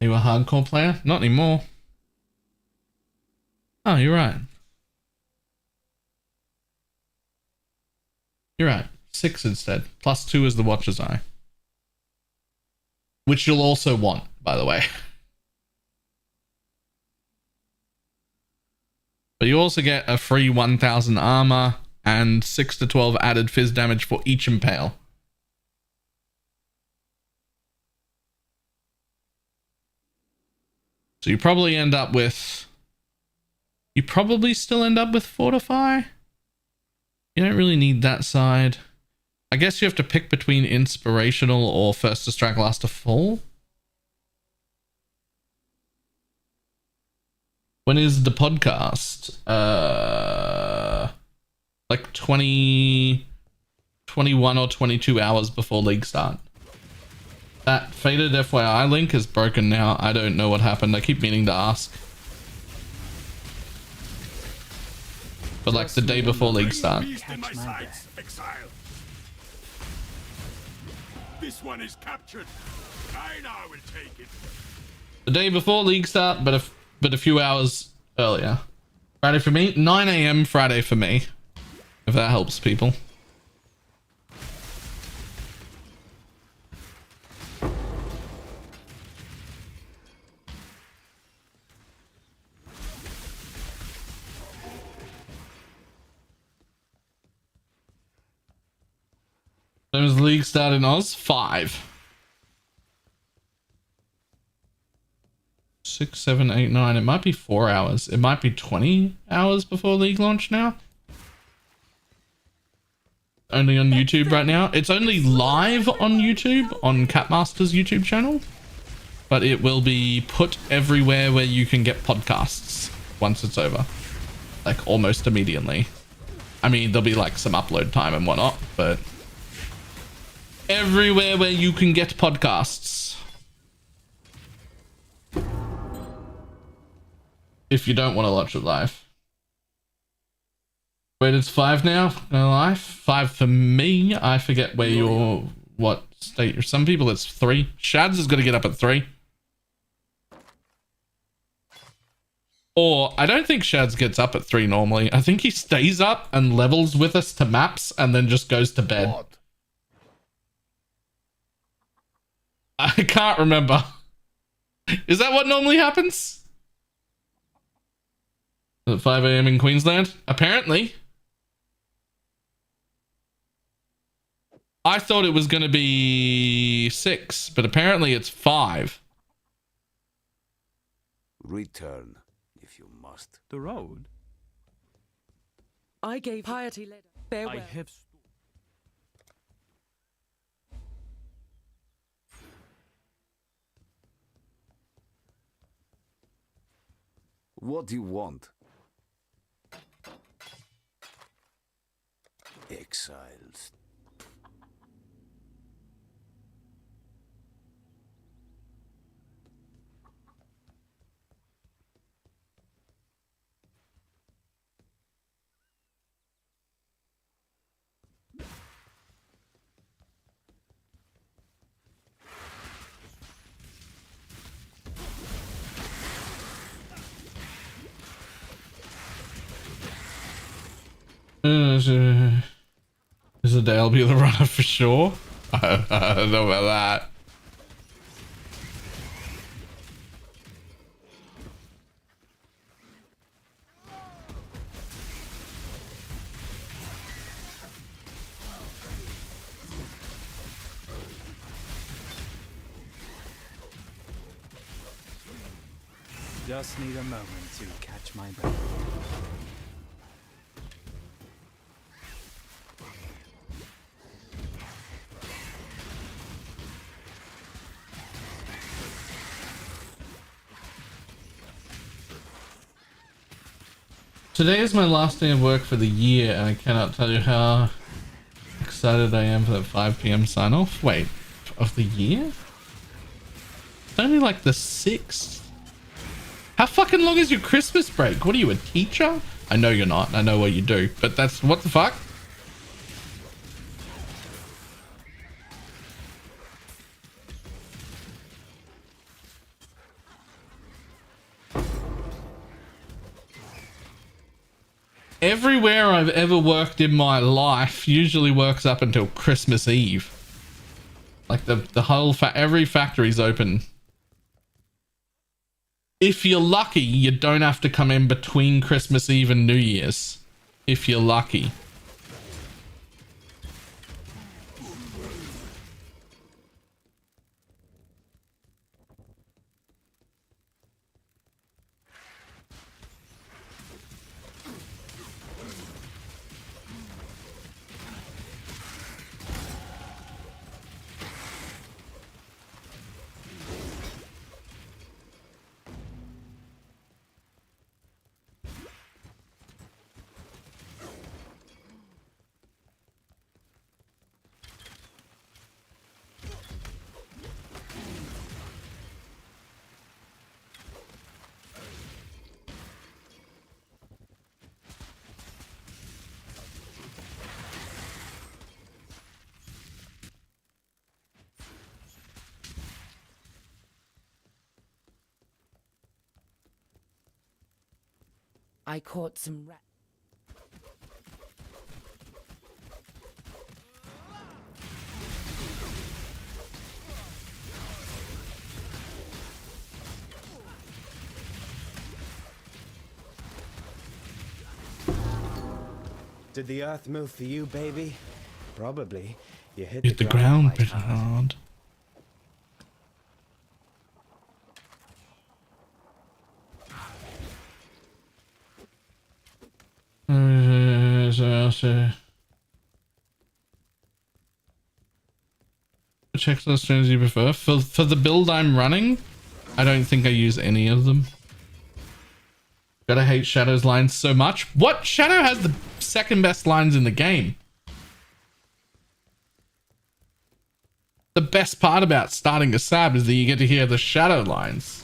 Are you a hardcore player? Not anymore. Oh, you're right. You're right. 6 instead. +2 is the Watcher's Eye. Which you'll also want, by the way. But you also get a free 1000 armor and 6 to 12 added fizz damage for each Impale. So you probably end up with... You probably still end up with Fortify. You don't really need that side. I guess you have to pick between Inspirational or First to Strike, Last to Fall. When is the podcast? Like 21 or 22 hours before league start. That faded FYI link is broken now. I don't know what happened. I keep meaning to ask. But like the day before league start. This one is captured. I now will take it. The day before league start, but a few hours earlier. Friday for me, 9 AM Friday for me. If that helps people. When was the league start in Oz? 5. 6, 7, 8, 9. It might be 4 hours. It might be 20 hours before league launch now. Only on YouTube right now. It's only live on YouTube, on Catmaster's YouTube channel. But it will be put everywhere where you can get podcasts once it's over. Like almost immediately. I mean, there'll be like some upload time and whatnot, but... everywhere where you can get podcasts. If you don't want to watch it live. Wait, it's 5 now? No lie. 5 for me. I forget where you're... what state you're... Some people it's 3. Shads is going to get up at 3. Or, I don't think Shads gets up at 3 normally. I think he stays up and levels with us to maps and then just goes to bed. What? I can't remember. Is that what normally happens? At 5 AM in Queensland? Apparently. I thought it was going to be 6, but apparently it's 5. Return, if you must. The road? I gave piety led farewell. I have... What do you want? Exiles. Is a day I'll be the runner for sure. I don't know about that. Just need a moment to catch my breath. Today is my last day of work for the year, and I cannot tell you how excited I am for that 5 p.m. sign off. Wait, of the year? It's only like the 6th. How fucking long is your Christmas break? What are you, a teacher? I know you're not. I know what you do, but that's what the fuck? Everywhere I've ever worked in my life usually works up until Christmas Eve. Like the whole every factory's open. If you're lucky, you don't have to come in between Christmas Eve and New Year's. If you're lucky. I caught some rat. Did the earth move for you, baby? Probably. You hit Hit the ground quite pretty hard. Checklist strategies you prefer? For the build I'm running, I don't think I use any of them. Gotta hate Shadow's lines so much. What? Shadow has the second best lines in the game. The best part about starting a sab is that you get to hear the Shadow lines.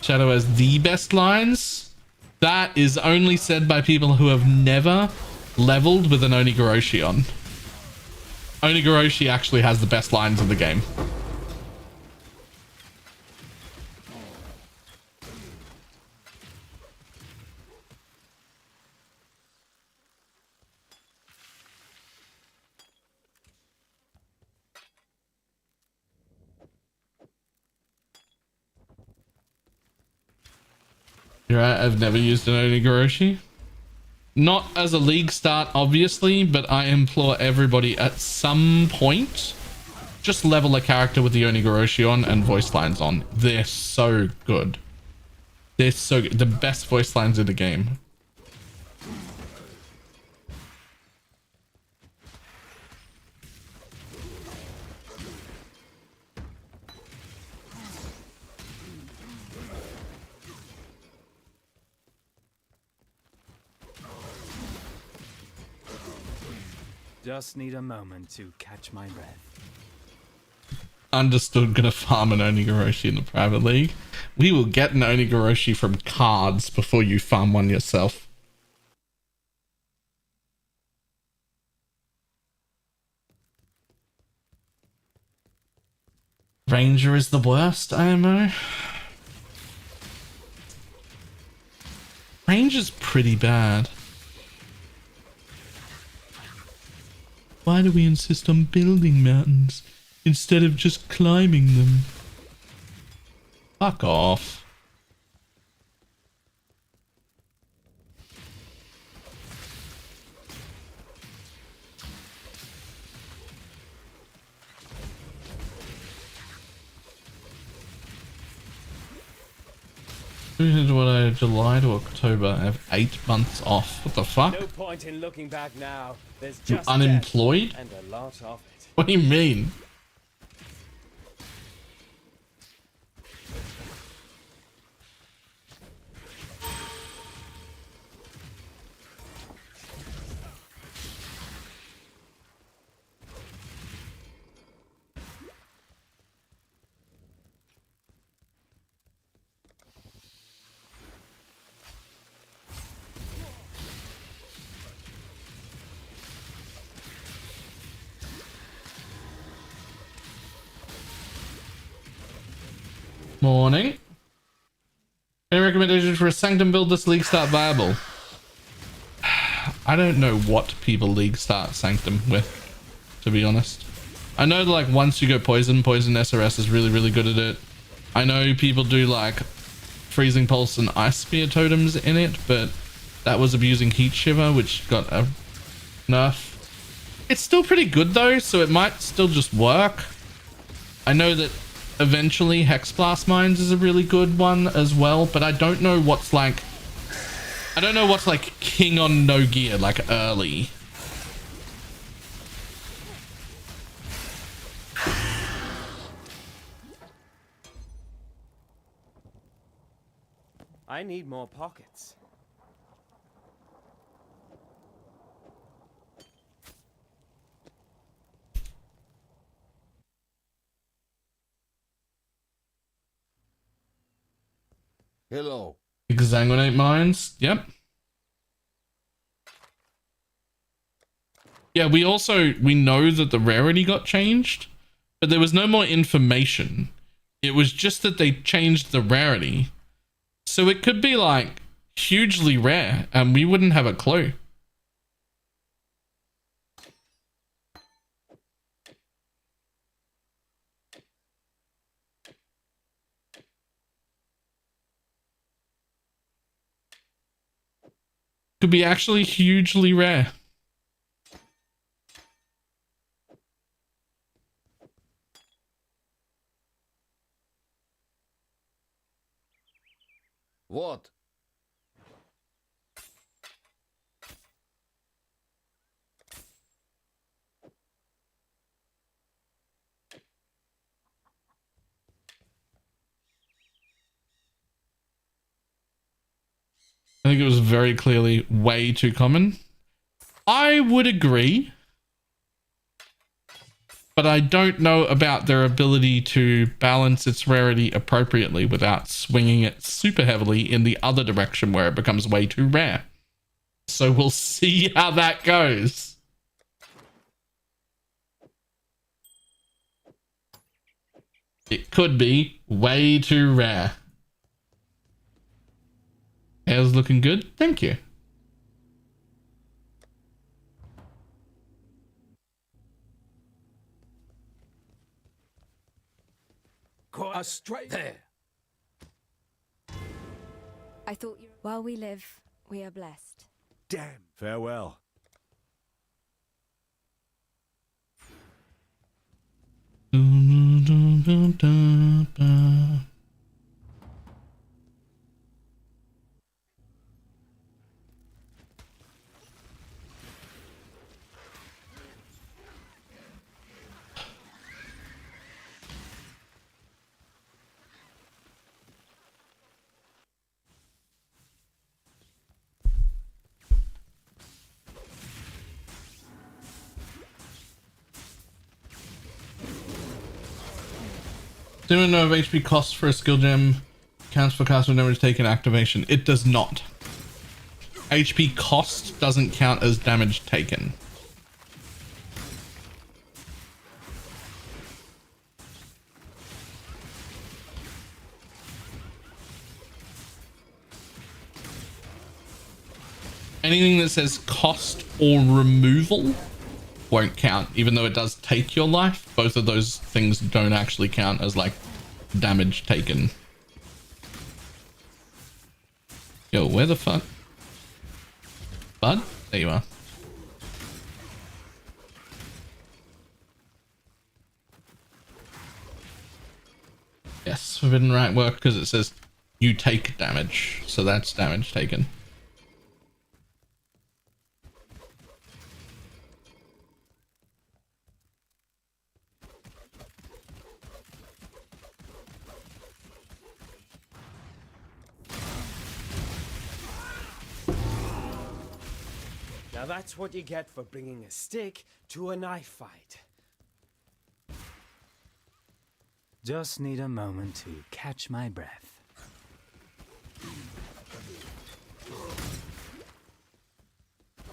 Shadow has the best lines. That is only said by people who have never leveled with an Onigoroshi on. Onigoroshi actually has the best lines in the game. You're right, I've never used an Onigoroshi. Not as a league start, obviously, but I implore everybody at some point, just level a character with the Onigoroshi on and voice lines on. They're so good. They're so good. The best voice lines in the game. Just need a moment to catch my breath. Understood, gonna farm an Onigoroshi in the private league. We will get an Onigoroshi from cards before you farm one yourself. Ranger is the worst, IMO. Range is pretty bad. Why do we insist on building mountains instead of just climbing them? Fuck off. July to October. I have 8 months off. What the fuck? No point in looking back now. There's You just unemployed? death and a lot of it. What do you mean? Morning. Any recommendations for a Sanctum build this league start viable? I don't know what people league start Sanctum with, to be honest. I know that, like, once you go poison SRS is really, really good at it. I know people do like freezing pulse and ice spear totems in it, but that was abusing heat shiver, which got a nerf. It's still pretty good though, so it might still just work. I know that eventually Hexblast Mines is a really good one as well, but I don't know what's like, king on no gear, like early. I need more pockets. Hello. Exsanguinate Mines, yep. Yeah, we know that the rarity got changed, but there was no more information. It was just that they changed the rarity. So it could be like hugely rare and we wouldn't have a clue. Could be actually hugely rare. What? I think it was very clearly way too common. I would agree, but I don't know about their ability to balance its rarity appropriately without swinging it super heavily in the other direction where it becomes way too rare. So we'll see how that goes. It could be way too rare. Hair's looking good. Thank you. Quite straight there. I thought you. While we live, we are blessed. Damn. Farewell. Do you know if HP costs for a skill gem counts for cast with damage taken activation? It does not. HP cost doesn't count as damage taken. anything that says cost or removal won't count, even though it does take your life. Both of those things don't actually count as like damage taken. Yo, where the fuck? Bud? There you are. Yes, forbidden right work because it says you take damage. So that's damage taken. Now that's what you get for bringing a stick to a knife fight. Just need a moment to catch my breath.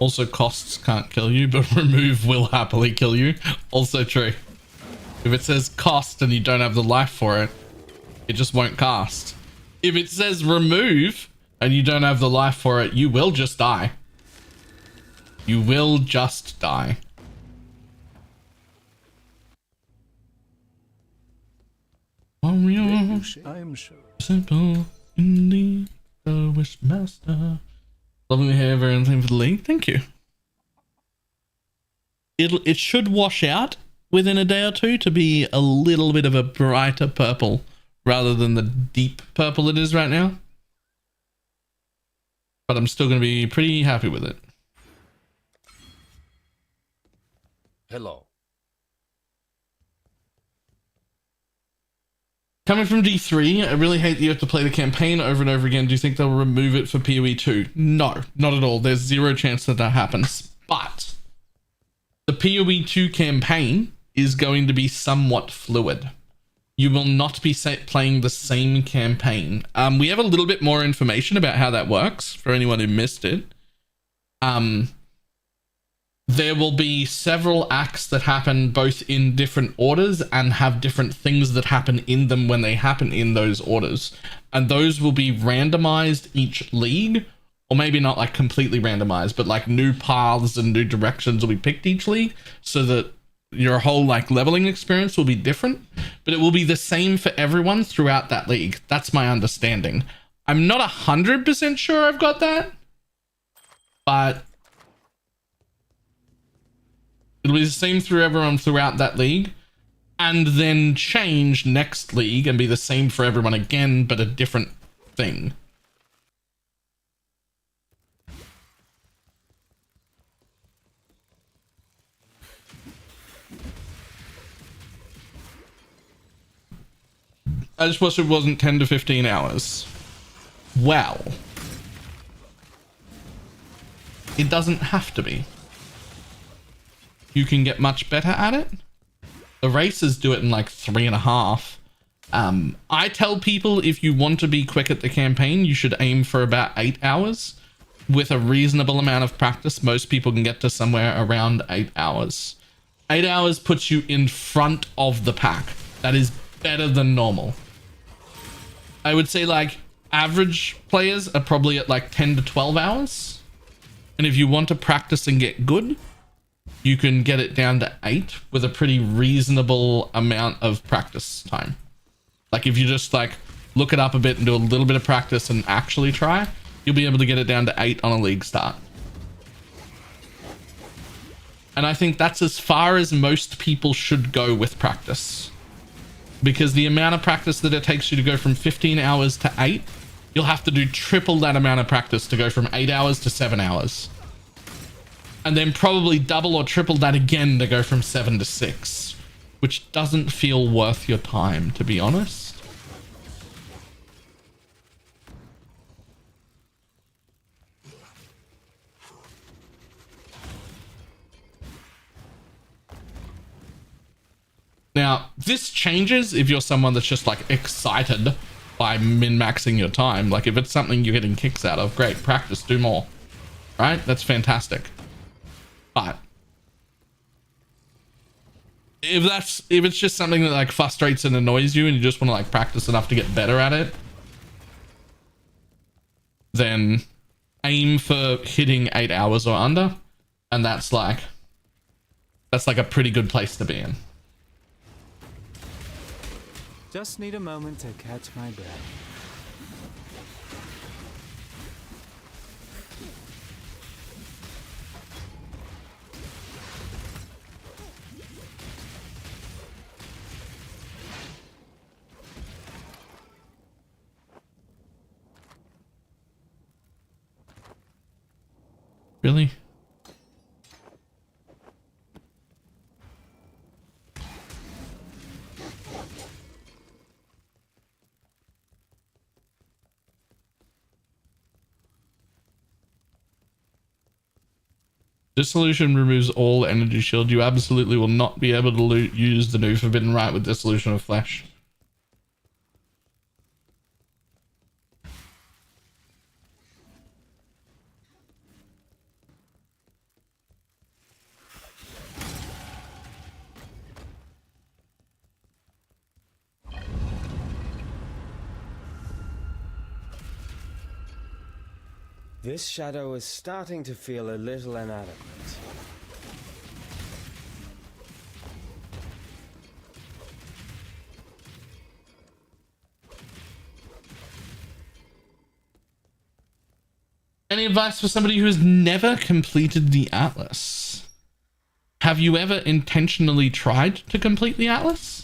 Also, costs can't kill you, but remove will happily kill you. Also true. If it says cost and you don't have the life for it, it just won't cast. If it says remove and you don't have the life for it, you will just die. You will just die. Warrior, I am sure. simple indeed, the Wishmaster. Loving to hear everything for the league. Thank you. It should wash out within a day or two to be a little bit of a brighter purple rather than the deep purple it is right now. But I'm still going to be pretty happy with it. Hello. Coming from D3, I really hate that you have to play the campaign over and over again. Do you think they'll remove it for PoE 2? No, not at all. There's zero chance that that happens. But the PoE 2 campaign is going to be somewhat fluid. You will not be playing the same campaign. We have a little bit more information about how that works for anyone who missed it. There will be several acts that happen both in different orders and have different things that happen in them when they happen in those orders. And those will be randomized each league, or maybe not like completely randomized, but like new paths and new directions will be picked each league so that your whole like leveling experience will be different, but it will be the same for everyone throughout that league. That's my understanding. I'm not 100% sure I've got that, but it'll be the same through everyone throughout that league, and then change next league and be the same for everyone again, but a different thing. I just wish it wasn't 10 to 15 hours. Well, it doesn't have to be. You can get much better at it. The races do it in like 3.5. I tell people if you want to be quick at the campaign, you should aim for about 8 hours. With a reasonable amount of practice, most people can get to somewhere around 8 hours. 8 hours puts you in front of the pack. That is better than normal. I would say like average players are probably at like 10 to 12 hours. And if you want to practice and get good, you can get it down to 8 with a pretty reasonable amount of practice time. Like if you just like look it up a bit and do a little bit of practice and actually try, you'll be able to get it down to 8 on a league start. And I think that's as far as most people should go with practice. Because the amount of practice that it takes you to go from 15 hours to 8, you'll have to do triple that amount of practice to go from 8 hours to 7 hours. And then probably double or triple that again to go from 7 to 6, which doesn't feel worth your time, to be honest. Now, this changes if you're someone that's just like excited by min-maxing your time. Like if it's something you're getting kicks out of, great, practice, do more, right? That's fantastic. But if it's just something that like frustrates and annoys you and you just want to like practice enough to get better at it, then aim for hitting 8 hours or under, and that's like a pretty good place to be in. Just need a moment to catch my breath. Really? Dissolution removes all energy shield. You absolutely will not be able to use the new Forbidden Rite with Dissolution of Flesh. This shadow is starting to feel a little inadequate. Any advice for somebody who has never completed the Atlas? Have you ever intentionally tried to complete the Atlas?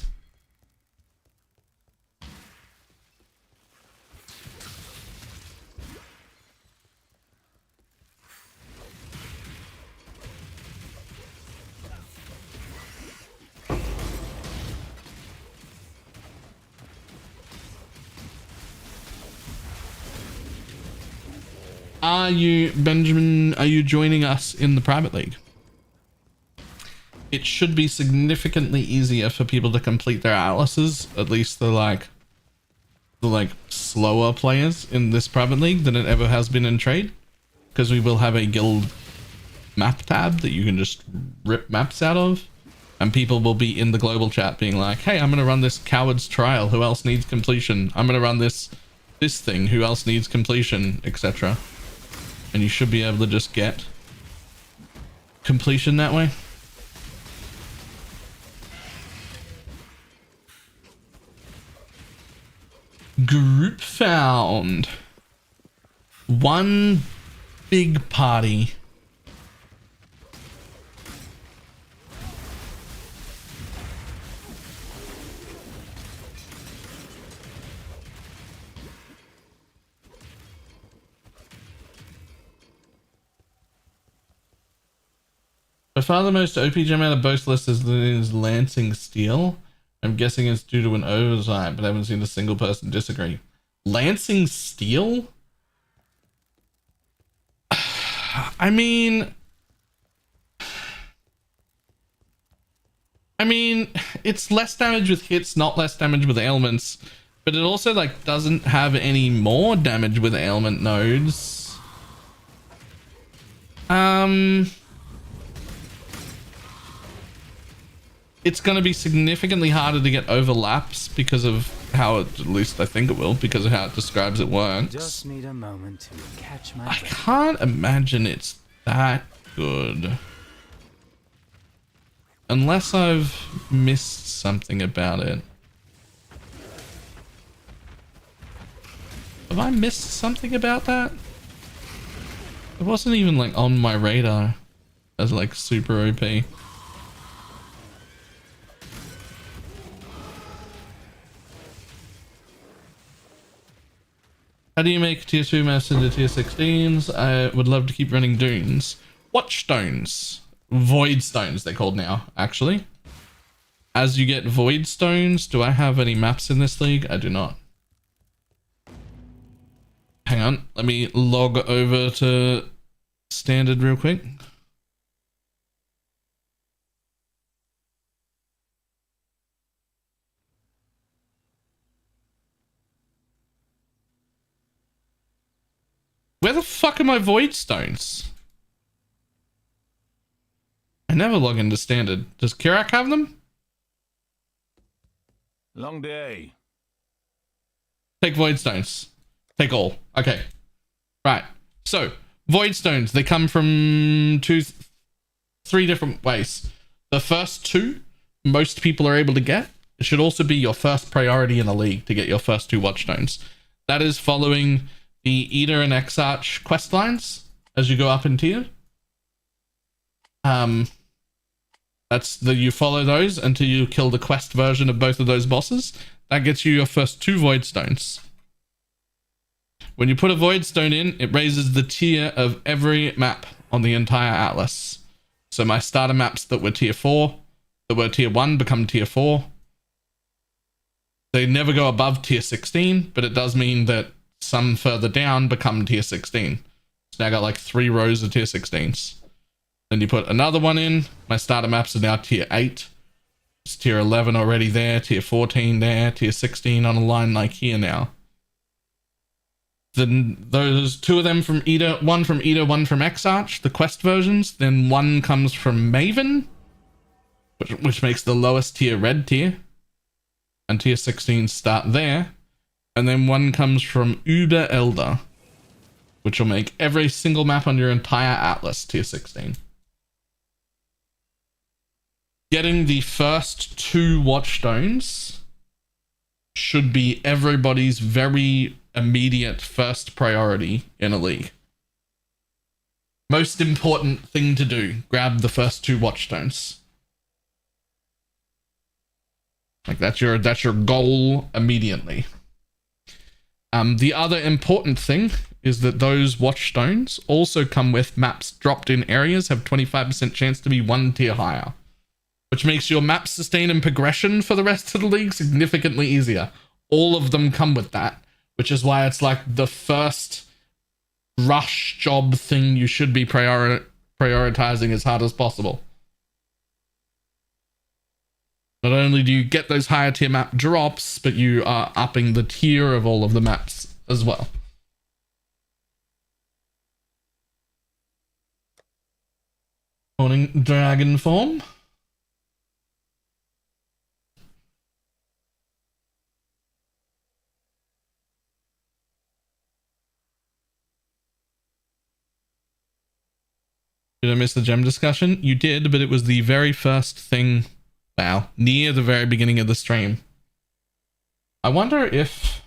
Are you, Benjamin, are you joining us in the private league? It should be significantly easier for people to complete their atlases, at least the slower players in this private league, than it ever has been in trade, because we will have a guild map tab that you can just rip maps out of, and people will be in the global chat being like, hey, I'm gonna run this Coward's Trial, who else needs completion? I'm gonna run this thing, who else needs completion, etc. And you should be able to just get completion that way. Group found. One big party. By far the most OP gem out of both lists is Lancing Steel. I'm guessing it's due to an oversight, but I haven't seen a single person disagree. Lancing Steel? I mean, it's less damage with hits, not less damage with ailments, but it also like doesn't have any more damage with ailment nodes. It's going to be significantly harder to get overlaps because of how it, at least I think it will, because of how it describes it works. Just need a moment to catch my I breath. can't imagine it's that good. Unless I've missed something about it. Have I missed something about that? It wasn't even like on my radar as like super OP. How do you make tier 2 maps into tier 16s? I would love to keep running dunes. Watch stones. Void stones they're called now, actually. As you get void stones, do I have any maps in this league? I do not. Hang on, let me log over to standard real quick. Where the fuck are my void stones? I never log into standard. Does Kirak have them? Long day. Take void stones. Take all. Okay. Right. So Void stones, they come from three different ways. The first two, most people are able to get. It should also be your first priority in a league to get your first 2 watchstones. That is following the Eater and Exarch quest lines as you go up in tier. You follow those until you kill the quest version of both of those bosses. That gets you your first 2 void stones. When you put a void stone in, it raises the tier of every map on the entire atlas. So my starter maps that were tier 4, that were tier 1 become tier 4. They never go above tier 16, but it does mean that some further down become tier 16. So now I got like 3 rows of tier 16s. Then you put another one in. My starter maps are now tier 8. It's tier 11 already there, tier 14 there, tier 16 on a line like here now. Then those 2 of them from Eater, one from Eater, one from Exarch, the quest versions. Then one comes from Maven, which makes the lowest tier red tier. And tier 16 start there. And then one comes from Uber Elder, which will make every single map on your entire atlas tier 16. Getting the first 2 watchstones should be everybody's very immediate first priority in a league. Most important thing to do, grab the first 2 watchstones. Like that's your goal immediately. The other important thing is that those watchstones also come with maps dropped in areas have 25% chance to be 1 tier higher, which makes your map sustain and progression for the rest of the league significantly easier. All of them come with that, which is why it's like the first rush job thing you should be prioritizing as hard as possible. Not only do you get those higher tier map drops, but you are upping the tier of all of the maps as well. Morning, Dragon Form. Did I miss the gem discussion? You did, but it was the very first thing, wow, near the very beginning of the stream. I wonder if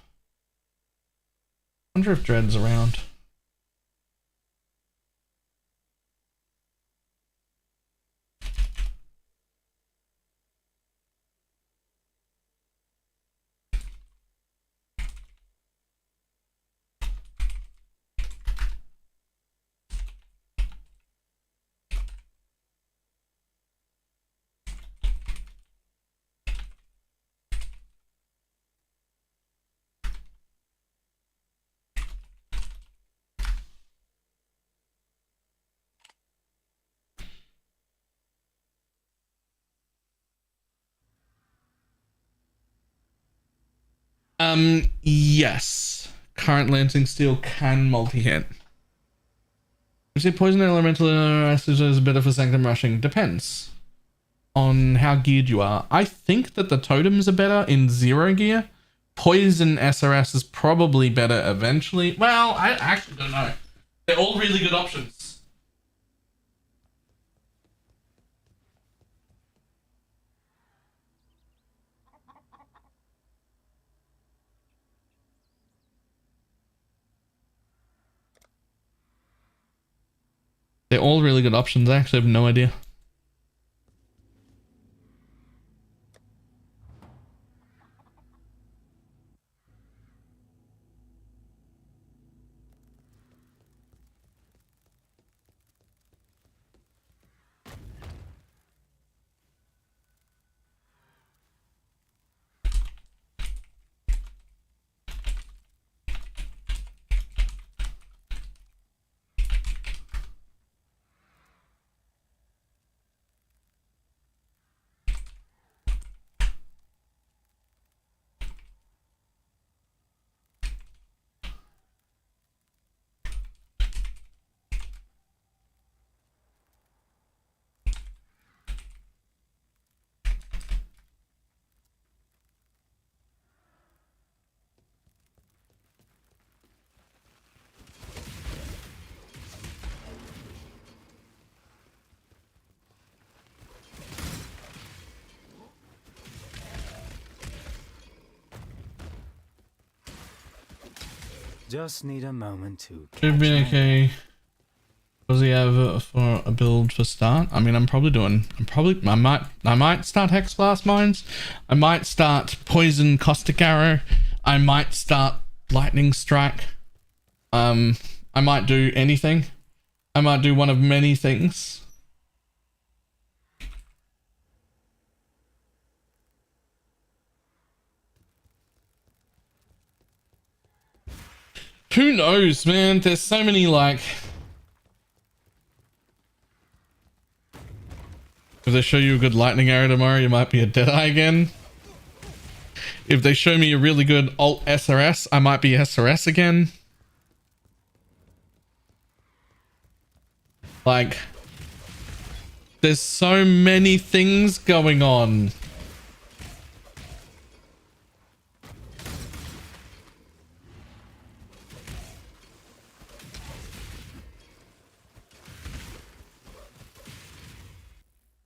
Dread's around. Yes. Current Lancing Steel can multi-hit. You say Poison Elemental is better for Sanctum Rushing. Depends on how geared you are. I think that the totems are better in 0 gear. Poison SRS is probably better eventually. Well, I actually don't know. They're all really good options. They're all really good options. I actually have no idea. Just need a moment to Should be okay. Does he have for a build for start? I mean, I might start Hex Blast Mines. I might start Poison Caustic Arrow. I might start Lightning Strike. I might do anything. I might do one of many things. Who knows, man? There's so many, like... If they show you a good lightning arrow tomorrow, you might be a Deadeye again. If they show me a really good alt SRS, I might be SRS again. Like, there's so many things going on.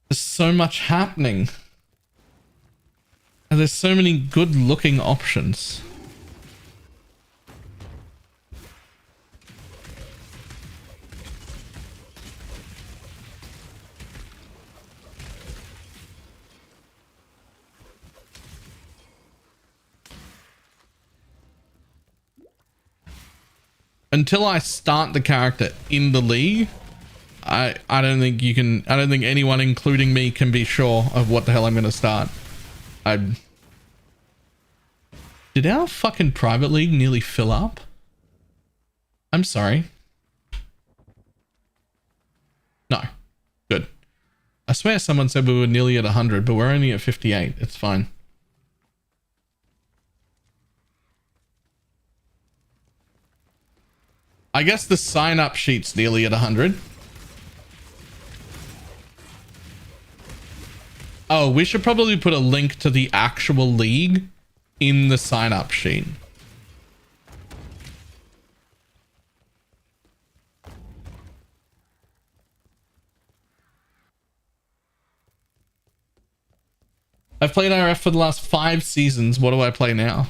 There's so much happening. And there's so many good looking options. Until I start the character in the league, I don't think you can, I don't think anyone, including me, can be sure of what the hell I'm going to start. Did our fucking private league nearly fill up? I'm sorry. No. Good. I swear someone said we were nearly at 100, but we're only at 58. It's fine. I guess the sign-up sheet's nearly at 100. Oh, we should probably put a link to the actual league in the sign-up sheet. I've played RF for the last 5 seasons. What do I play now?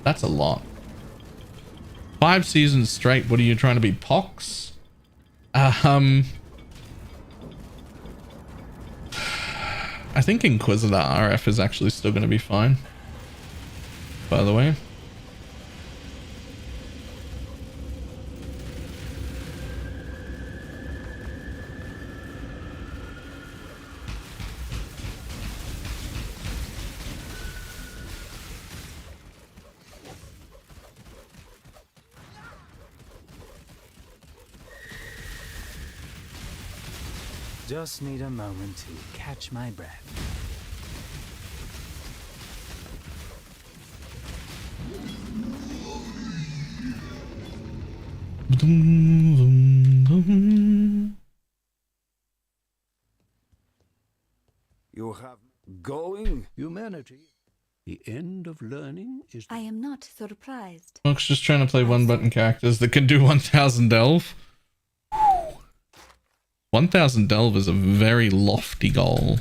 That's a lot. 5 seasons straight. What are you trying to be, Pox? I think Inquisitor RF is actually still going to be fine, by the way. Just need a moment to catch my breath. You have going humanity. The end of learning is... I am not surprised. Monk's just trying to play one-button characters that can do 1000 delve. 1000 delve is a very lofty goal.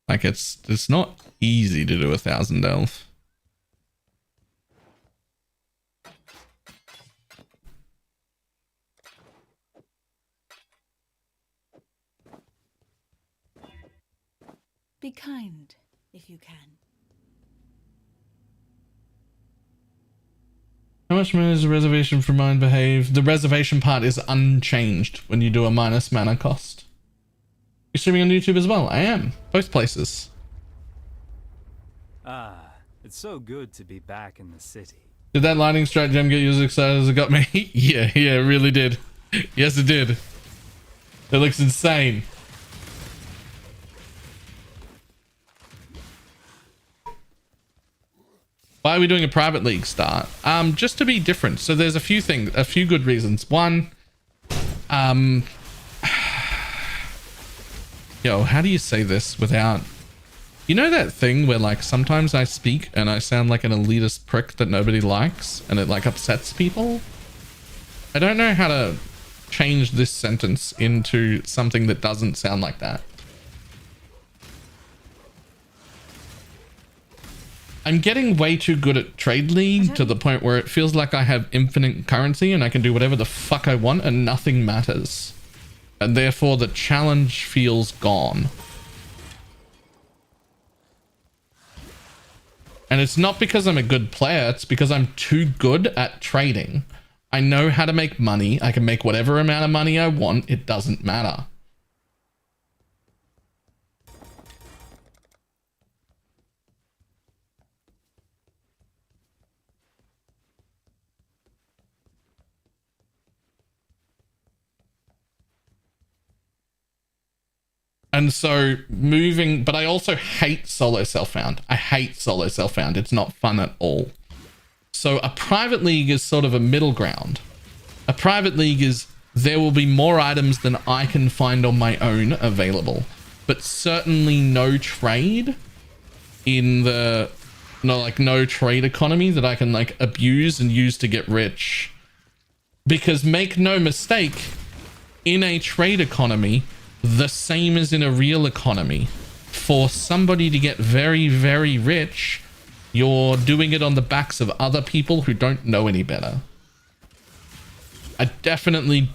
Like, it's not easy to do 1000 delve. Be kind, if you can. How much mana does the reservation for mine behave? The reservation part is unchanged when you do a minus mana cost. You're streaming on YouTube as well? I am. Both places. Ah, it's so good to be back in the city. Did that lightning strike gem get you as excited as it got me? Yeah, it really did. Yes, it did. It looks insane. Why are we doing a private league start? Just to be different. So there's a few good reasons. One, yo, how do you say this without, you know that thing where like sometimes I speak and I sound like an elitist prick that nobody likes and it like upsets people? I don't know how to change this sentence into something that doesn't sound like that. I'm getting way too good at Trade League to the point where it feels like I have infinite currency and I can do whatever the fuck I want and nothing matters. And therefore the challenge feels gone. And it's not because I'm a good player, it's because I'm too good at trading. I know how to make money. I can make whatever amount of money I want. It doesn't matter. And so moving, but I also hate solo self-found. I hate solo self-found. It's not fun at all. So a private league is sort of a middle ground. A private league is there will be more items than I can find on my own available, but certainly no trade in the, no trade economy that I can like abuse and use to get rich. Because make no mistake, in a trade economy, the same as in a real economy. For somebody to get very, very rich, you're doing it on the backs of other people who don't know any better. I definitely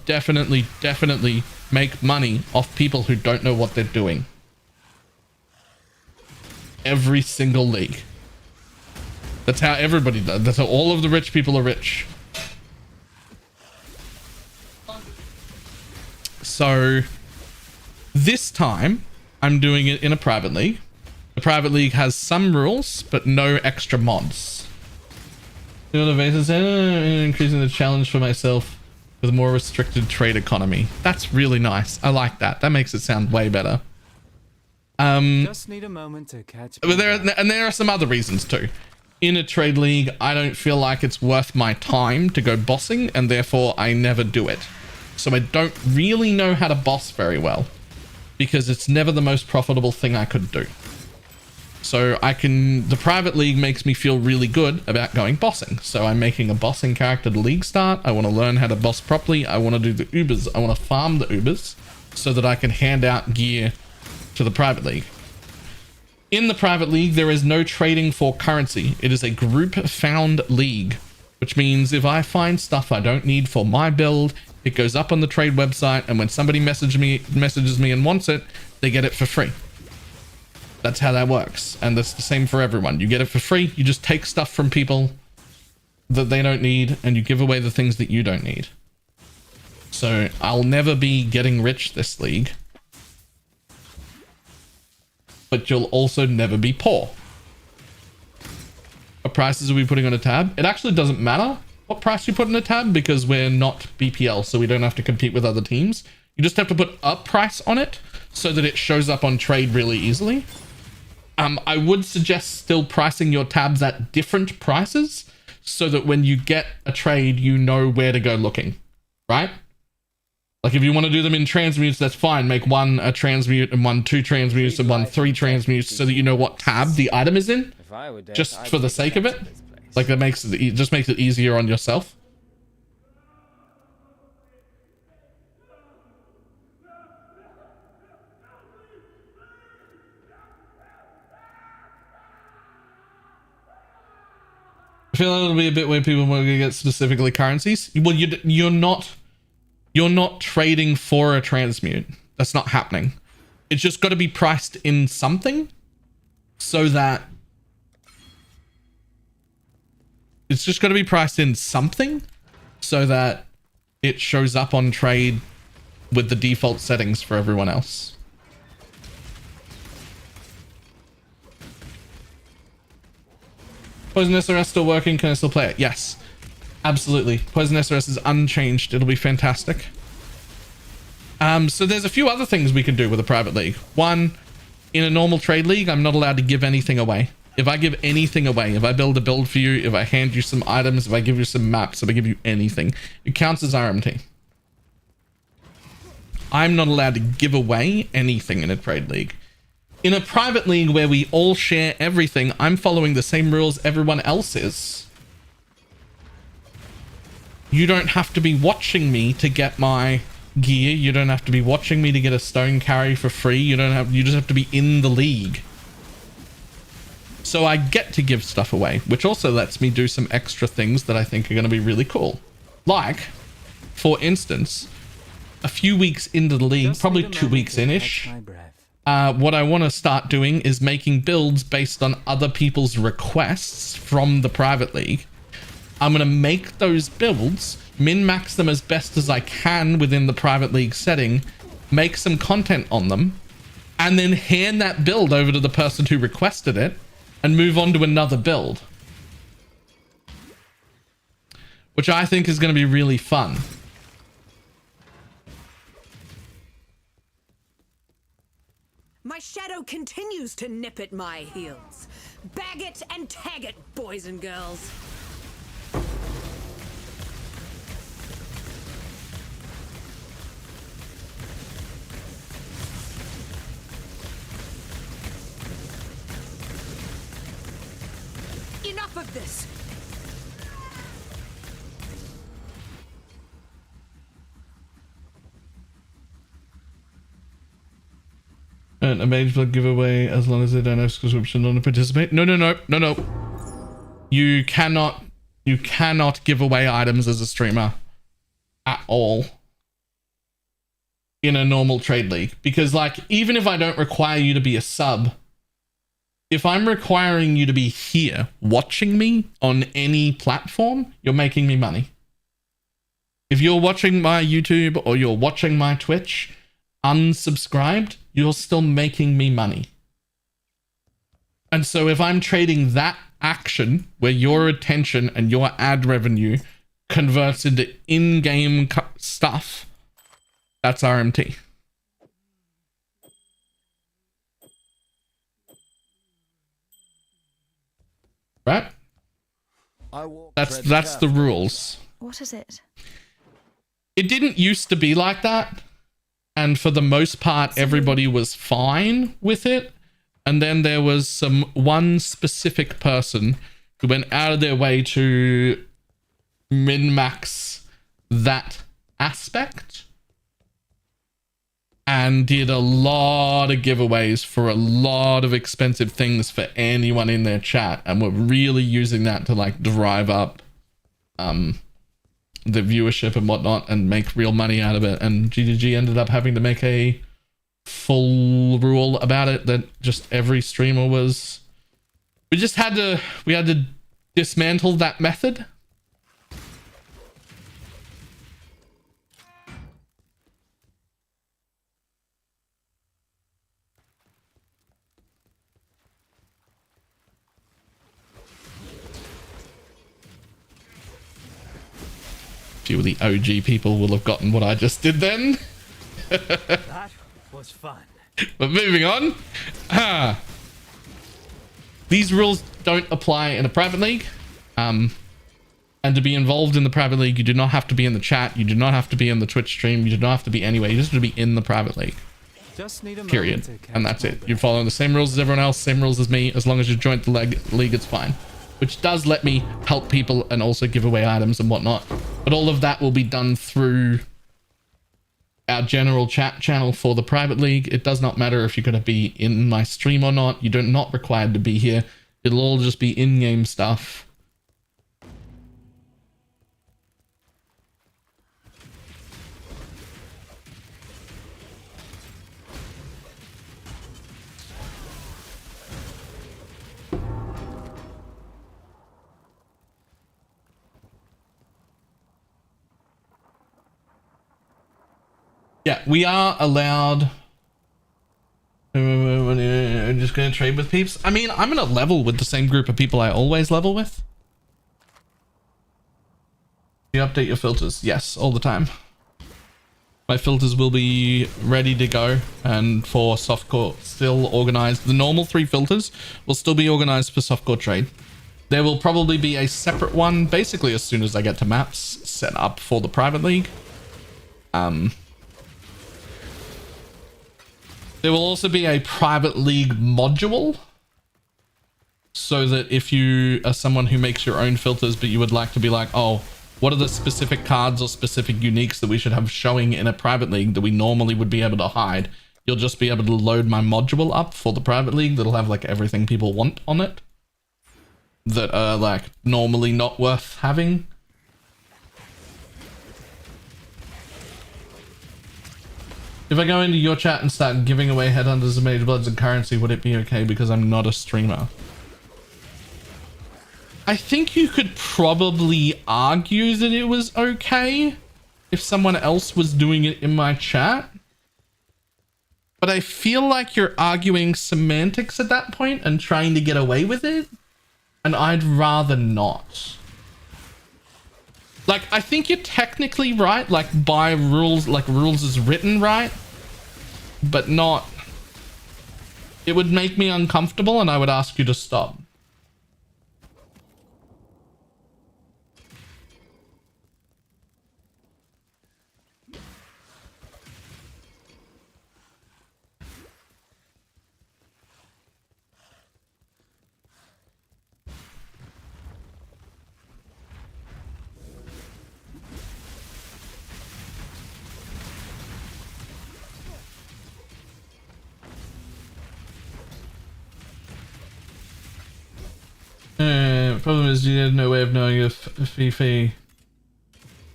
make money off people who don't know what they're doing. Every single league. That's how everybody does. That's how all of the rich people are rich. So this time, I'm doing it in a private league. The private league has some rules, but no extra mods. Increasing the challenge for myself with a more restricted trade economy. That's really nice. I like that. That makes it sound way better. Just need a moment to catch. But there are some other reasons too. In a trade league, I don't feel like it's worth my time to go bossing, and therefore I never do it. So I don't really know how to boss very well, because it's never the most profitable thing I could do. So the private league makes me feel really good about going bossing. So I'm making a bossing character to league start. I want to learn how to boss properly. I want to do the Ubers. I want to farm the Ubers so that I can hand out gear to the private league. In the private league, there is no trading for currency. It is a group found league, which means if I find stuff I don't need for my build, it goes up on the trade website, and when somebody messages me and wants it, they get it for free. That's how that works. And that's the same for everyone. You get it for free. You just take stuff from people that they don't need, and you give away the things that you don't need. So I'll never be getting rich this league. But you'll also never be poor. What prices are we putting on a tab? It actually doesn't matter what price you put in a tab, because we're not BPL, so we don't have to compete with other teams. You just have to put a price on it so that it shows up on trade really easily. I would suggest still pricing your tabs at different prices so that when you get a trade, you know where to go looking, right? Like if you want to do them in transmutes, that's fine. Make one a transmute and one 2 transmutes and one 3 transmutes so that you know what tab the item is in, just for the sake of it. Like that makes it, just makes it easier on yourself. I feel like it'll be a bit where people want to get specifically currencies. Well, you're not trading for a transmute. That's not happening. It's just got to be priced in something so that it shows up on trade with the default settings for everyone else. Poison SRS still working? Can I still play it? Yes, absolutely. Poison SRS is unchanged. It'll be fantastic. So there's a few other things we can do with a private league. One, in a normal trade league, I'm not allowed to give anything away. If I give anything away, if I build a build for you, if I hand you some items, if I give you some maps, if I give you anything, it counts as RMT. I'm not allowed to give away anything in a trade league. In a private league where we all share everything, I'm following the same rules everyone else is. You don't have to be watching me to get my gear. You don't have to be watching me to get a stone carry for free. You just have to be in the league. So I get to give stuff away, which also lets me do some extra things that I think are going to be really cool. Like, for instance, a few weeks into the league, probably 2 weeks in-ish, what I want to start doing is making builds based on other people's requests from the private league. I'm going to make those builds, min-max them as best as I can within the private league setting, make some content on them, and then hand that build over to the person who requested it and move on to another build. Which I think is going to be really fun. My shadow continues to nip at my heels. Bag it and tag it, boys and girls. Enough of this. And a mage will give away as long as they don't have subscription on to participate. No. You cannot give away items as a streamer at all in a normal trade league. Because like, even if I don't require you to be a sub, if I'm requiring you to be here watching me on any platform, you're making me money. If you're watching my YouTube or you're watching my Twitch unsubscribed, you're still making me money. And so if I'm trading that action where your attention and your ad revenue converts into in-game stuff, that's RMT. Right? That's the rules. What is it? It didn't used to be like that. And for the most part, everybody was fine with it. And then there was one specific person who went out of their way to min-max that aspect and did a lot of giveaways for a lot of expensive things for anyone in their chat. And we're really using that to like drive up the viewership and whatnot and make real money out of it. And GGG ended up having to make a full rule about it that just every streamer was, we had to dismantle that method. Few of the OG people will have gotten what I just did then. That was fun. But moving on. These rules don't apply in a private league. And to be involved in the private league, you do not have to be in the chat. You do not have to be in the Twitch stream. You do not have to be anywhere. You just have to be in the private league. Just need a Period. And that's it. You're following the same rules as everyone else, same rules as me. As long as you joined the league, it's fine. Which does let me help people and also give away items and whatnot. But all of that will be done through our general chat channel for the private league. It does not matter if you're going to be in my stream or not. You're not required to be here. It'll all just be in-game stuff. Yeah, we are allowed. I'm just going to trade with peeps. I mean, I'm going to level with the same group of people I always level with. You update your filters? Yes, all the time. My filters will be ready to go and for softcore still organized. The normal 3 filters will still be organized for softcore trade. There will probably be a separate one basically as soon as I get to maps set up for the private league. There will also be a private league module so that if you are someone who makes your own filters, but you would like to be like, oh, what are the specific cards or specific uniques that we should have showing in a private league that we normally would be able to hide? You'll just be able to load my module up for the private league that'll have like everything people want on it. that are like normally not worth having. If I go into your chat and start giving away headhunters and mage bloods and currency, would it be okay because I'm not a streamer? I think you could probably argue that it was okay if someone else was doing it in my chat. But I feel like you're arguing semantics at that point and trying to get away with it. And I'd rather not. Like, I think you're technically right, like by rules, like rules is written right, but not. It would make me uncomfortable and I would ask you to stop. Problem is you have no way of knowing if Fifi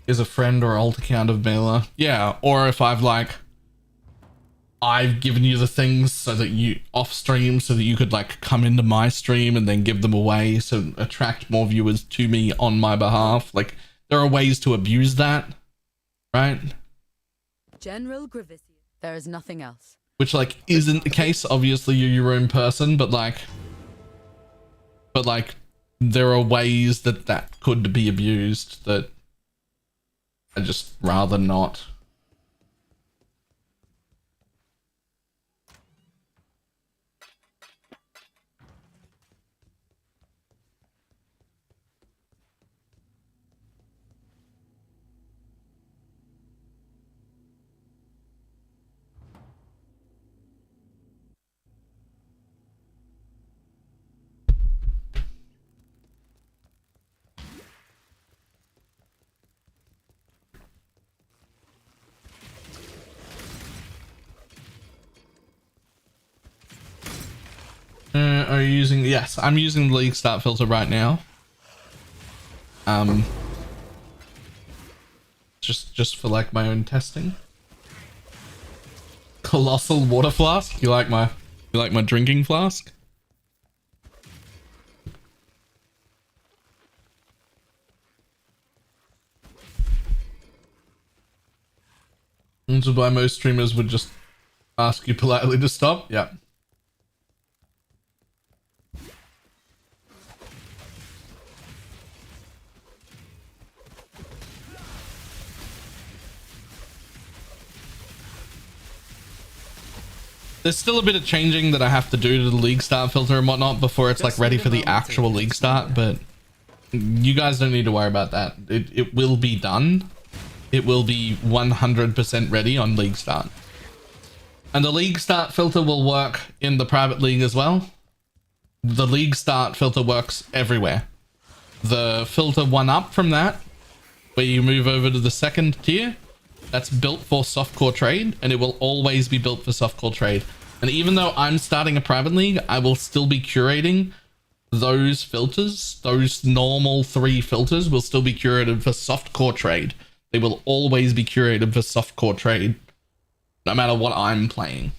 is a friend or alt account of Mailer. Yeah, or if I've given you the things so that you off stream so that you could like come into my stream and then give them away so attract more viewers to me on my behalf. Like there are ways to abuse that, right? General Grievous. There is nothing else. Which like isn't the case. Obviously you're your own person, but like there are ways that could be abused that I'd just rather not. Are you using? Yes, I'm using the League Start filter right now. Just for like my own testing. Colossal water flask. You like my drinking flask? This is why most streamers would just ask you politely to stop. Yeah. There's still a bit of changing that I have to do to the League Start filter and whatnot before it's like ready for the actual League Start, but you guys don't need to worry about that. It will be done. It will be 100% ready on League Start. And the League Start filter will work in the private league as well. The League Start filter works everywhere. The filter one up from that, where you move over to the second tier, that's built for softcore trade, and it will always be built for softcore trade. And even though I'm starting a private league, I will still be curating those filters. Those normal 3 filters will still be curated for softcore trade. They will always be curated for softcore trade, no matter what I'm playing.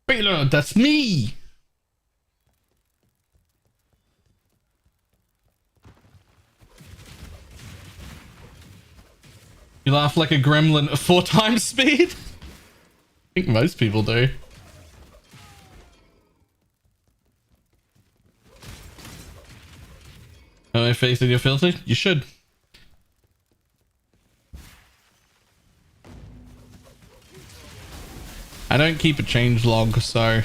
Baylor, that's me! You laugh like a gremlin at 4 times speed? I think most people do. Have I faith in your filter? You should. I don't keep a change log, so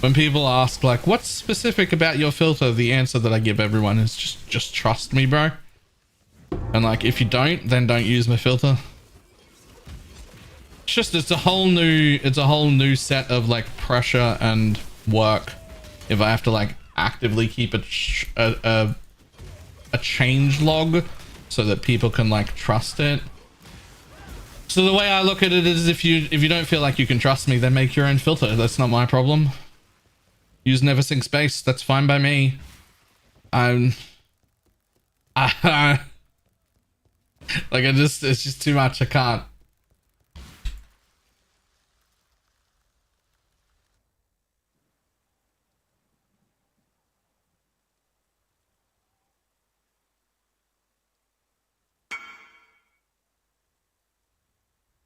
when people ask like, what's specific about your filter? The answer that I give everyone is just trust me, bro. And like, if you don't, then don't use my filter. It's a whole new set of like pressure and work if I have to like actively keep a change log so that people can like trust it. So the way I look at it is if you don't feel like you can trust me, then make your own filter. That's not my problem. Use never sink space. That's fine by me. Like it's just too much. I can't.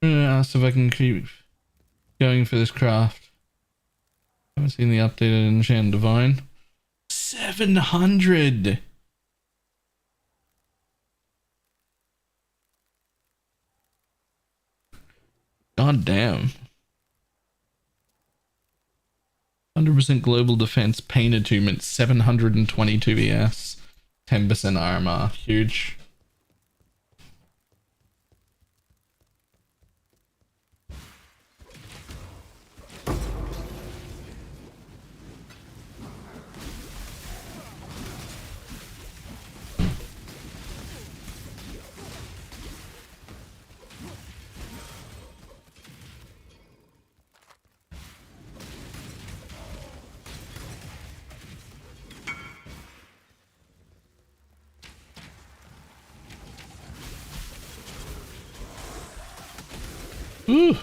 Ask if I can keep going for this craft. Haven't seen the updated enchant divine. 700. God damn. 100% global defense pain attunement, 722 ES, 10% armor. Huge. Ooh.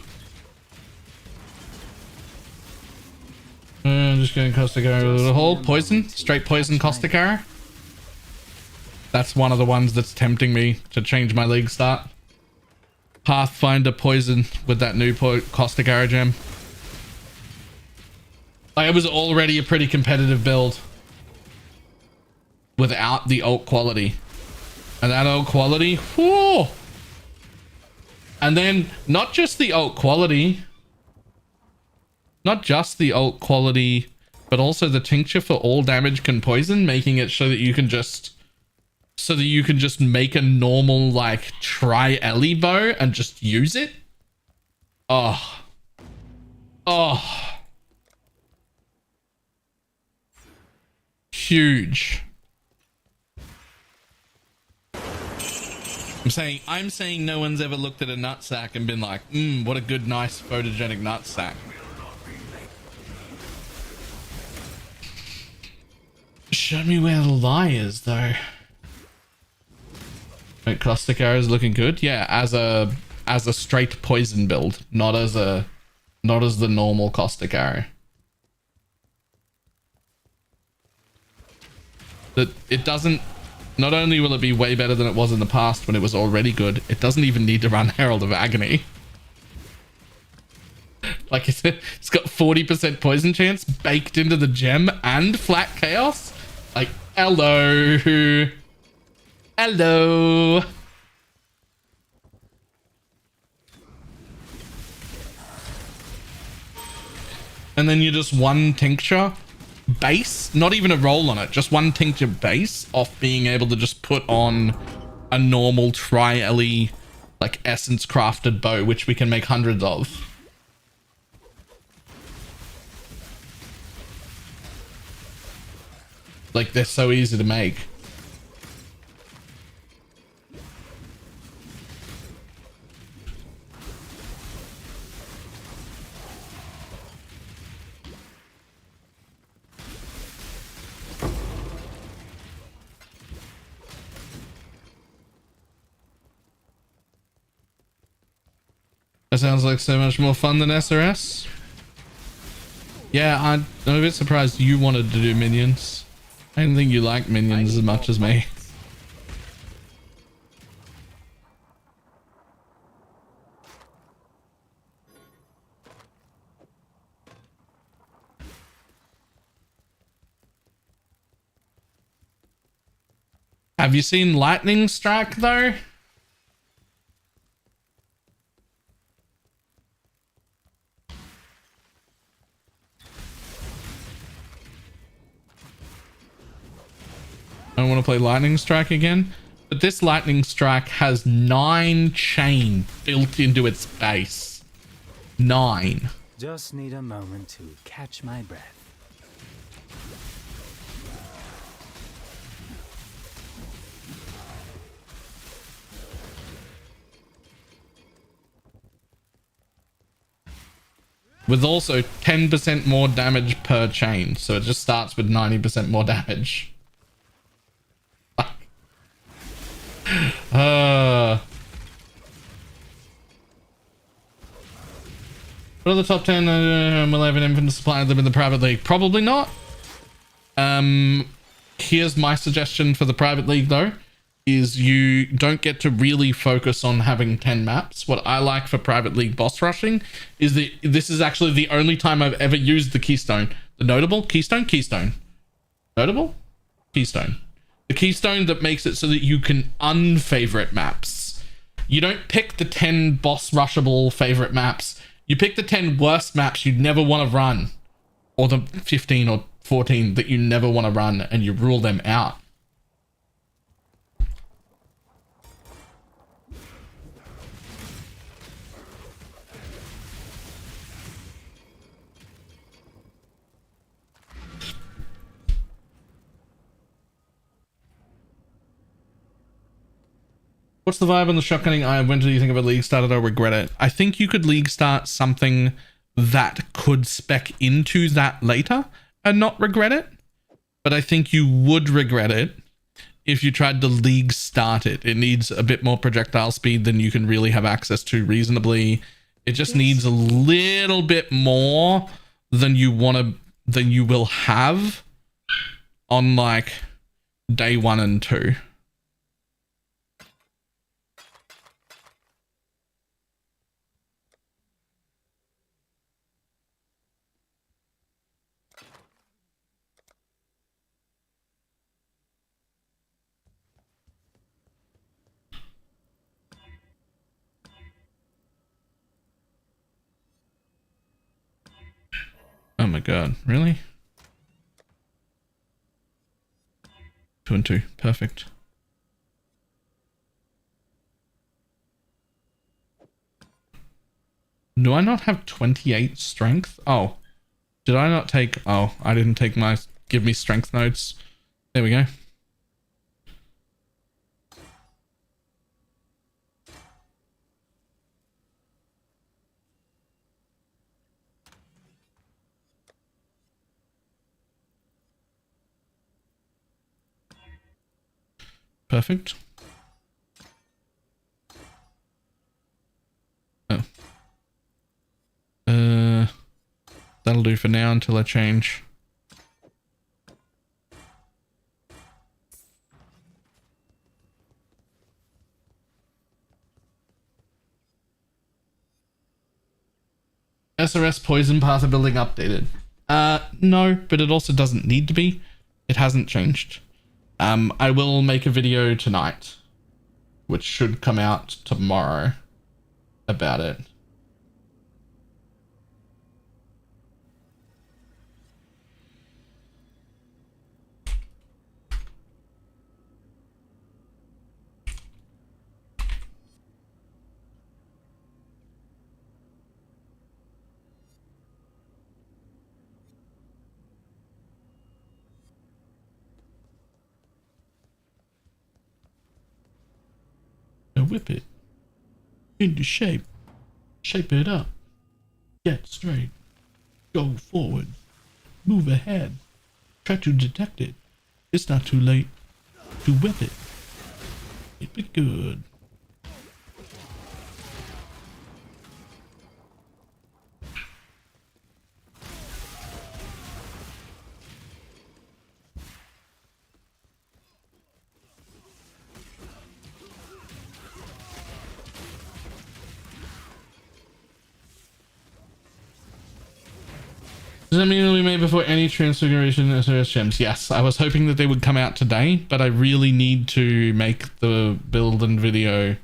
I'm just going caustic arrow with a hole. Poison. Straight poison caustic arrow. That's one of the ones that's tempting me to change my league start. Pathfinder poison with that new caustic arrow gem. Like, it was already a pretty competitive build without the ult quality. And that ult quality, whoo! And then not just the ult quality, but also the tincture for all damage can poison, making it so that you can just make a normal like tri-ellie bow and just use it. Oh. Huge. I'm saying no one's ever looked at a nutsack and been like, what a good, nice, photogenic nutsack. Show me where the lie is, though. Wait, caustic arrow is looking good. Yeah, as a straight poison build, not as the normal caustic arrow. That it doesn't. Not only will it be way better than it was in the past when it was already good, it doesn't even need to run Herald of Agony. Like, it's got 40% poison chance baked into the gem and flat chaos. Like, hello. Hello. And then you just one tincture base, not even a roll on it, just one tincture base off being able to just put on a normal tri-ellie like essence crafted bow, which we can make hundreds of. Like, they're so easy to make. That sounds like so much more fun than SRS. Yeah, I'm a bit surprised you wanted to do minions. I didn't think you liked minions as much as me. Have you seen Lightning Strike though? I don't want to play Lightning Strike again, but this Lightning Strike has 9 chain built into its base. 9. Just need a moment to catch my breath. with also 10% more damage per chain. So it just starts with 90% more damage. What are the top 10 will have an infinite supply of them in the private league? Probably not. Here's my suggestion for the private league though, is you don't get to really focus on having 10 maps. What I like for private league boss rushing is that this is actually the only time I've ever used the keystone. The notable keystone. Notable keystone. The keystone that makes it so that you can unfavorite maps. You don't pick the 10 boss rushable favorite maps. You pick the 10 worst maps you'd never want to run, or the 15 or 14 that you never want to run, and you rule them out. What's the vibe on the shotgunning? When do you think of a league started? I regret it. I think you could league start something that could spec into that later and not regret it. But I think you would regret it if you tried to league start it. It needs a bit more projectile speed than you can really have access to reasonably. It just needs a little bit more than you will have on like day 1 and 2. Oh my god, really? 2 and 2, perfect. Do I not have 28 strength? Oh, did I not take... Oh, I didn't take my give me strength notes. There we go. Perfect. Oh. That'll do for now until I change. SRS poison path of building updated. No, but it also doesn't need to be. It hasn't changed. I will make a video tonight, which should come out tomorrow, about it. Whip it into shape, shape it up, get straight, go forward, move ahead, try to detect it. It's not too late to whip it. Whip it good. Does that mean it'll be made before any Transfiguration SRS gems? Yes, I was hoping that they would come out today, but I really need to make the build and video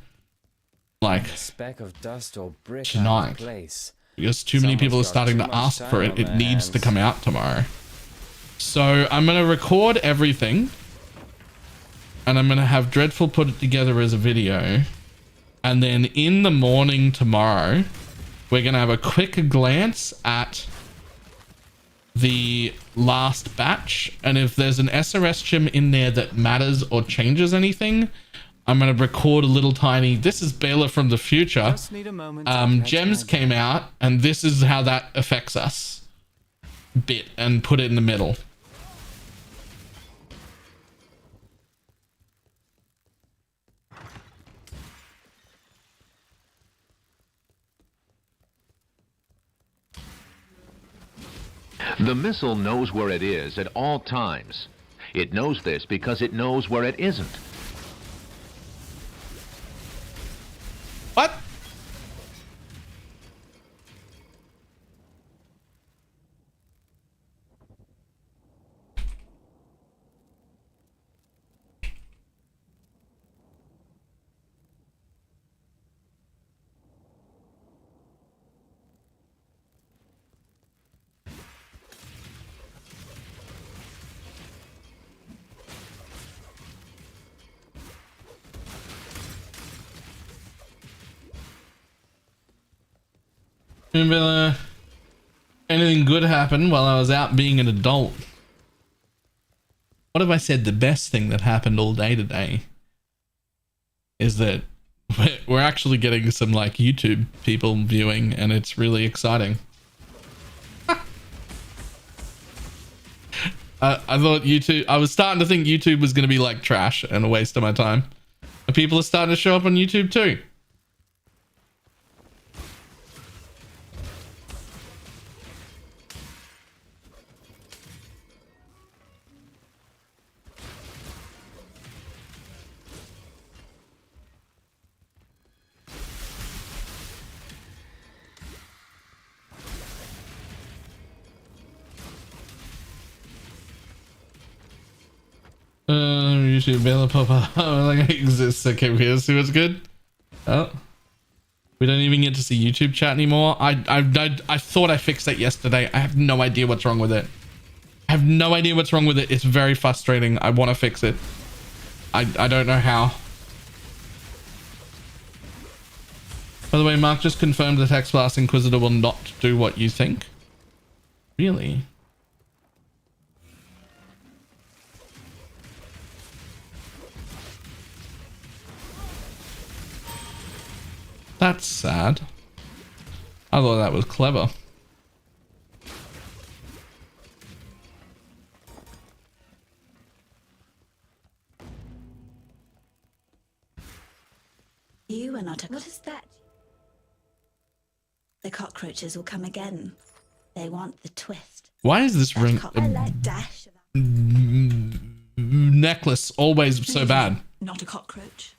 like A speck of dust or brick tonight, out of place. because too many people are starting to ask for it. It needs to come out tomorrow. So I'm going to record everything and I'm going to have Dreadful put it together as a video. And then in the morning tomorrow, we're going to have a quick glance at the last batch, and if there's an SRS gem in there that matters or changes anything, I'm gonna record a little tiny. This is Baylor from the future. Just need a moment to catch Gems my came breath. out, and this is how that affects us. Bit and put it in the middle. The missile knows where it is at all times. It knows this because it knows where it isn't. What? Remember anything good happened while I was out being an adult? What if I said the best thing that happened all day today is that we're actually getting some like YouTube people viewing, and it's really exciting. I thought YouTube, I was starting to think YouTube was going to be like trash and a waste of my time. And people are starting to show up on YouTube too. YouTube Baylor pop up like it exists. Okay, we'll see what's good. Oh, we don't even get to see YouTube chat anymore. I thought I fixed that yesterday. I have no idea what's wrong with it. I have no idea what's wrong with it. It's very frustrating. I want to fix it. I don't know how. By the way, Mark just confirmed the Text Blast Inquisitor will not do what you think. Really? That's sad. I thought that was clever. You are not a... What is that? The cockroaches will come again. They want the twist. Why is this ring Dash. necklace always so bad? Not a cockroach.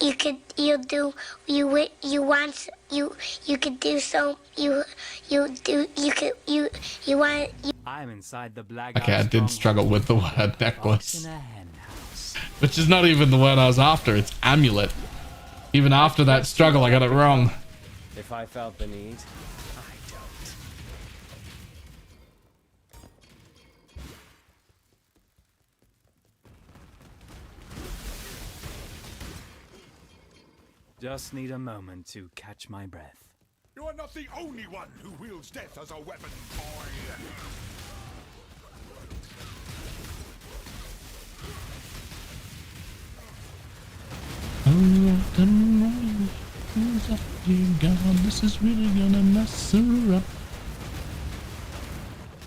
You could I'm inside the black. Okay, I did struggle with the word necklace, which is not even the word I was after. It's amulet. Even after that struggle, I got it wrong. If I felt the need, I don't. Just need a moment to catch my breath. You are not the only one who wields death as a weapon, boy. God, this is really gonna mess her up.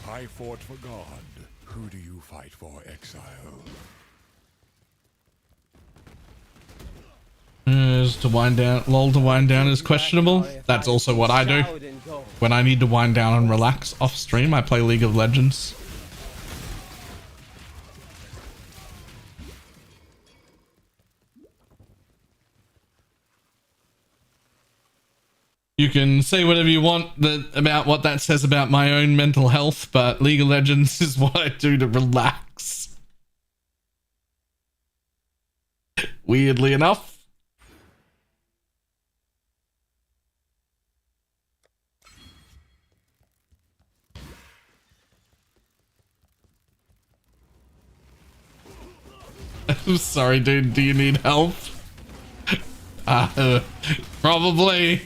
I fought for God. Who do you fight for, exile? Is to wind down, lol, to wind down is questionable. That's also what I do. When I need to wind down and relax off stream, I play League of Legends. You can say whatever you want about what that says about my own mental health, but League of Legends is what I do to relax. Weirdly enough. I'm sorry, dude. Do you need help? Probably.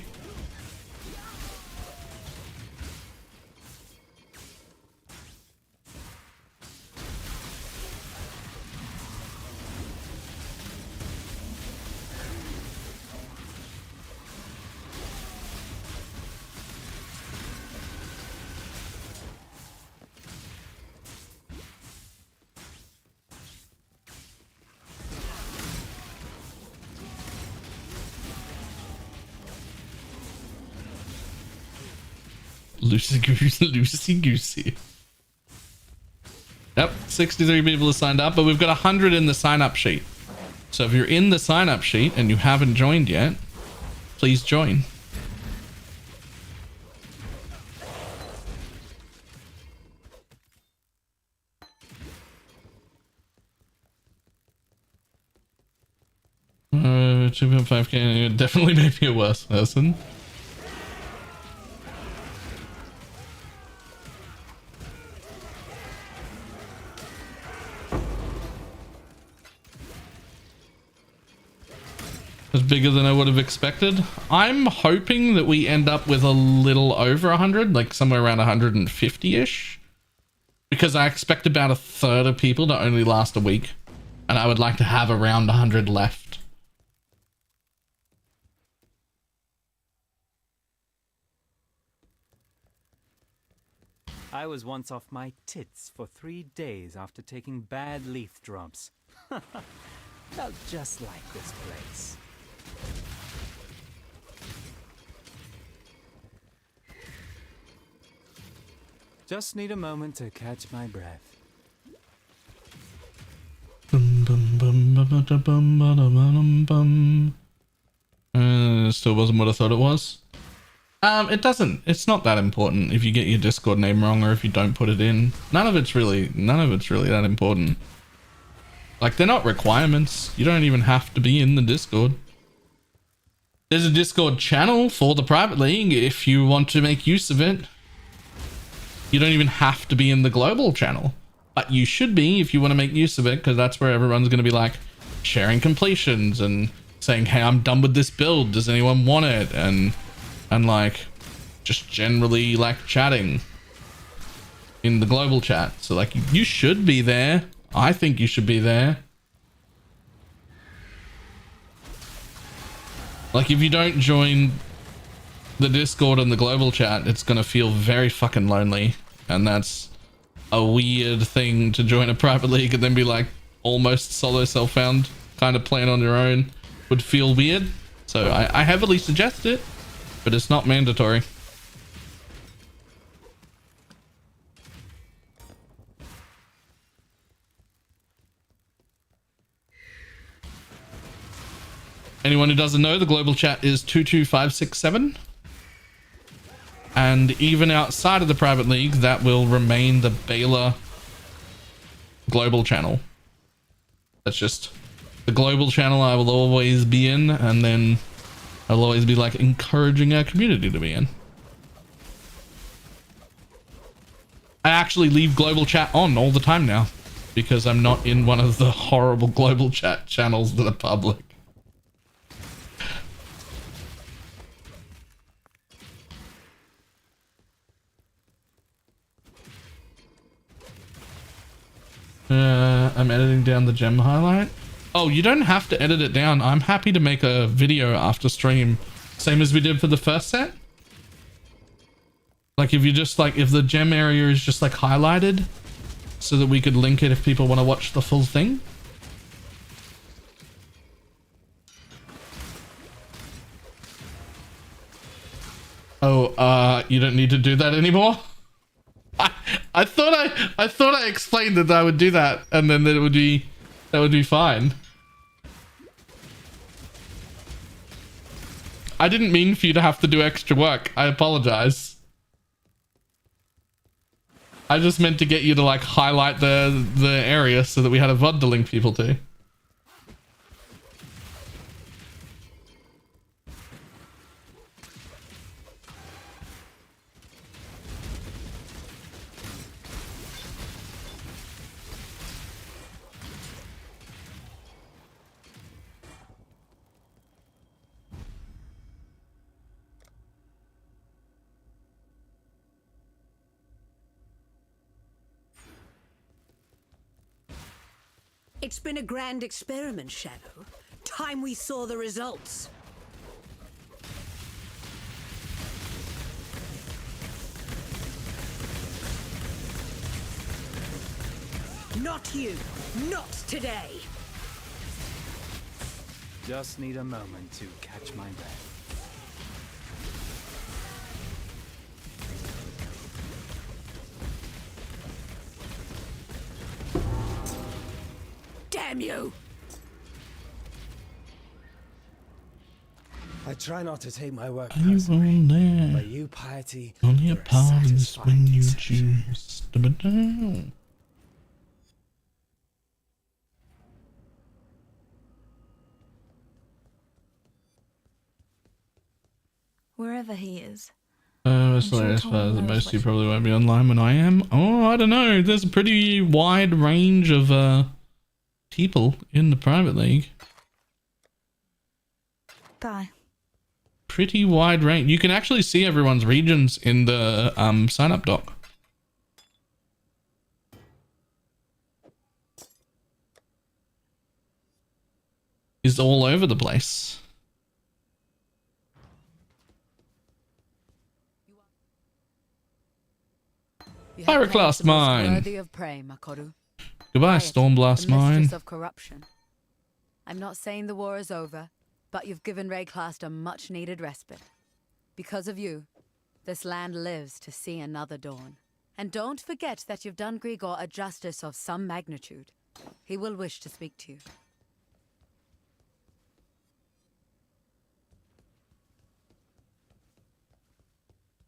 Loosey goosey. Yep, 63 people have signed up, but we've got 100 in the sign up sheet. So if you're in the sign up sheet and you haven't joined yet, please join. Uh, 2.5k definitely made me a worse person. Was bigger than I would have expected. I'm hoping that we end up with a little over 100, like somewhere around 150-ish. Because I expect about a third of people to only last a week. And I would like to have around 100 left. I was once off my tits for 3 days after taking bad leaf drops. Felt just like this place. Just need a moment to catch my breath. Still wasn't what I thought it was. It doesn't. It's not that important if you get your Discord name wrong or if you don't put it in. None of it's really that important. Like, they're not requirements. You don't even have to be in the Discord. There's a Discord channel for the private league if you want to make use of it. You don't even have to be in the global channel, but you should be if you want to make use of it, because that's where everyone's going to be like sharing completions and saying, hey, I'm done with this build. Does anyone want it? And like just generally like chatting in the global chat. So like you should be there. I think you should be there. Like, if you don't join the Discord and the global chat, it's gonna feel very fucking lonely, and that's a weird thing to join a private league and then be like almost solo self-found, kind of playing on your own. Would feel weird. So I heavily suggest it, but it's not mandatory. Anyone who doesn't know, the global chat is 22567. And even outside of the private league, that will remain the Baylor global channel. That's just the global channel I will always be in, and then I'll always be like encouraging our community to be in. I actually leave global chat on all the time now because I'm not in one of the horrible global chat channels that are public. I'm editing down the gem highlight. Oh, you don't have to edit it down. I'm happy to make a video after stream, same as we did for the first set. Like, if you just like, if the gem area is just like highlighted so that we could link it if people want to watch the full thing. Oh, you don't need to do that anymore? I thought I explained that I would do that, and then that would be fine. I didn't mean for you to have to do extra work. I apologize. I just meant to get you to like highlight the area so that we had a VOD to link people to. It's been a grand experiment, Shadow. Time we saw the results. Not you. Not today. Just need a moment to catch my breath. Damn you! I try not to take my work You personally, won't there. but you, piety, Only a you're part is satisfying when you exception. choose to be down. Wherever he is. As far as most of you probably won't be online when I am. Oh, I don't know. There's a pretty wide range of people in the private league. Bye. Pretty wide range. You can actually see everyone's regions in the sign up doc. Is all over the place. Pyroclast mine. Worthy of prey, Makoru. Goodbye, Riot, Stormblast the mistress mine. of corruption. I'm not saying the war is over, but you've given Rayclast a much-needed respite. Because of you, this land lives to see another dawn. And don't forget that you've done Grigor a justice of some magnitude. He will wish to speak to you.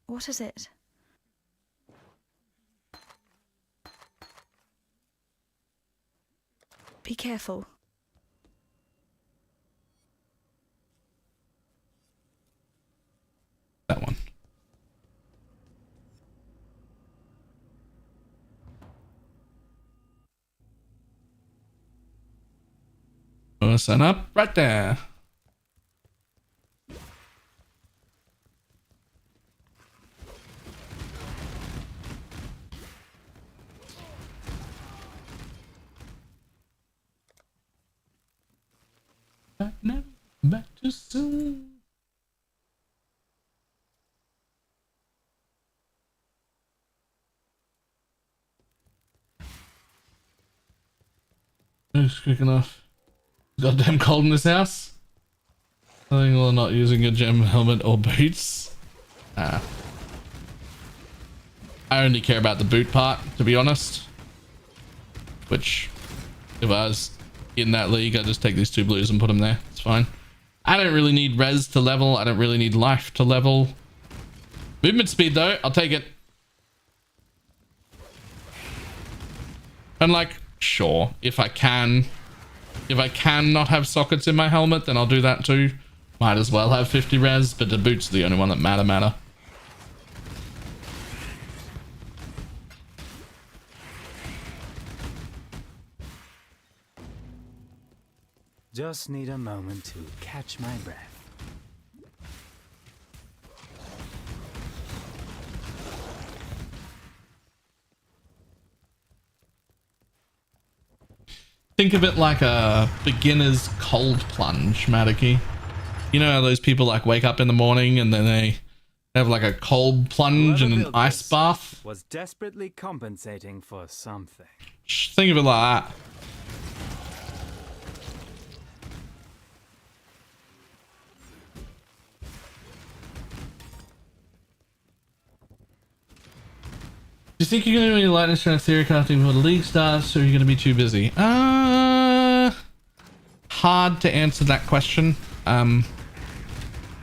What is it? Be careful. That one. Gonna sign up right there. Back now, back too soon. It's quick enough. Goddamn cold in this house. I think we're not using a gem helmet or boots. I only care about the boot part, to be honest. Which, if I was in that league, I'd just take these two blues and put them there. It's fine. I don't really need res to level. I don't really need life to level. Movement speed though, I'll take it. And like, sure, if I can not have sockets in my helmet, then I'll do that too. Might as well have 50 res, but the boots are the only one that matter. Just need a moment to catch my breath. Think of it like a beginner's cold plunge, Madaki. You know how those people like wake up in the morning and then they have like a cold plunge and an ice bath? Was desperately compensating for something. Think of it like that. Do you think you're going to be lightning strength theory crafting before the league starts, or are you going to be too busy? Hard to answer that question. And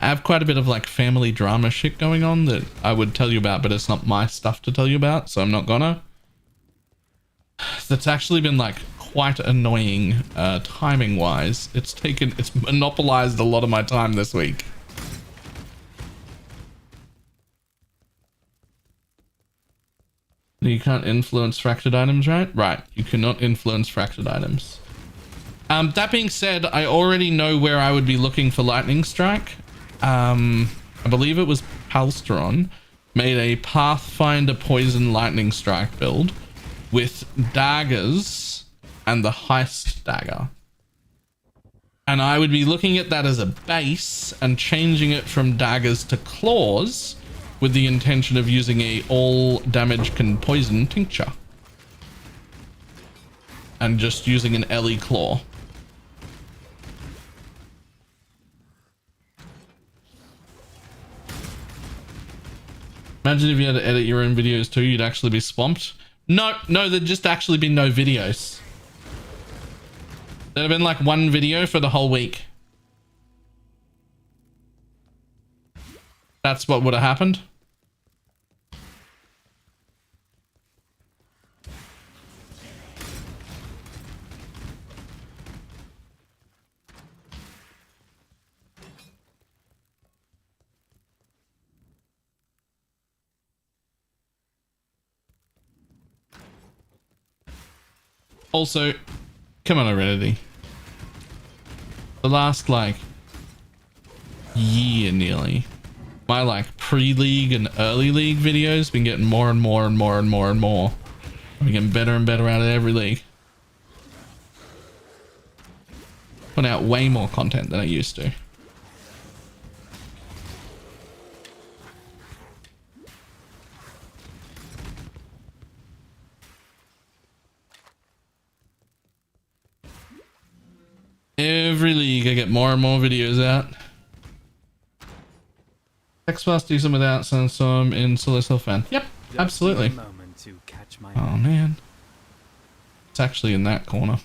I have quite a bit of like family drama shit going on that I would tell you about, but it's not my stuff to tell you about, so I'm not gonna. That's actually been like quite annoying timing wise. It's monopolized a lot of my time this week. You can't influence fractured items, right? Right, you cannot influence fractured items. That being said, I already know where I would be looking for Lightning Strike. I believe it was Palstron made a Pathfinder Poison Lightning Strike build with daggers and the Heist Dagger. And I would be looking at that as a base and changing it from daggers to claws with the intention of using a all damage can poison tincture. And just using an Ellie claw. Imagine if you had to edit your own videos too, you'd actually be swamped. No, there'd just actually be no videos. There'd have been like one video for the whole week. That's what would have happened. Also, come on already. The last like year nearly, my like pre-league and early league videos been getting more and more and more and more and more. I'm getting better and better out of every league. Put out way more content than I used to. Every league I get more and more videos out. Xbox do some without some in Solo Self Fan. Yep, absolutely. Oh man. It's actually in that corner.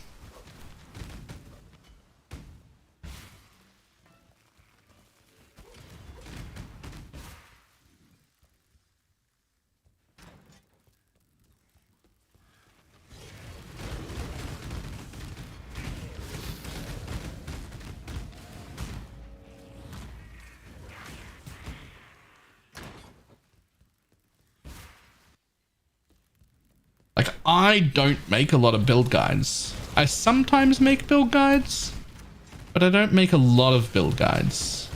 Like, I don't make a lot of build guides. I sometimes make build guides, but I don't make a lot of build guides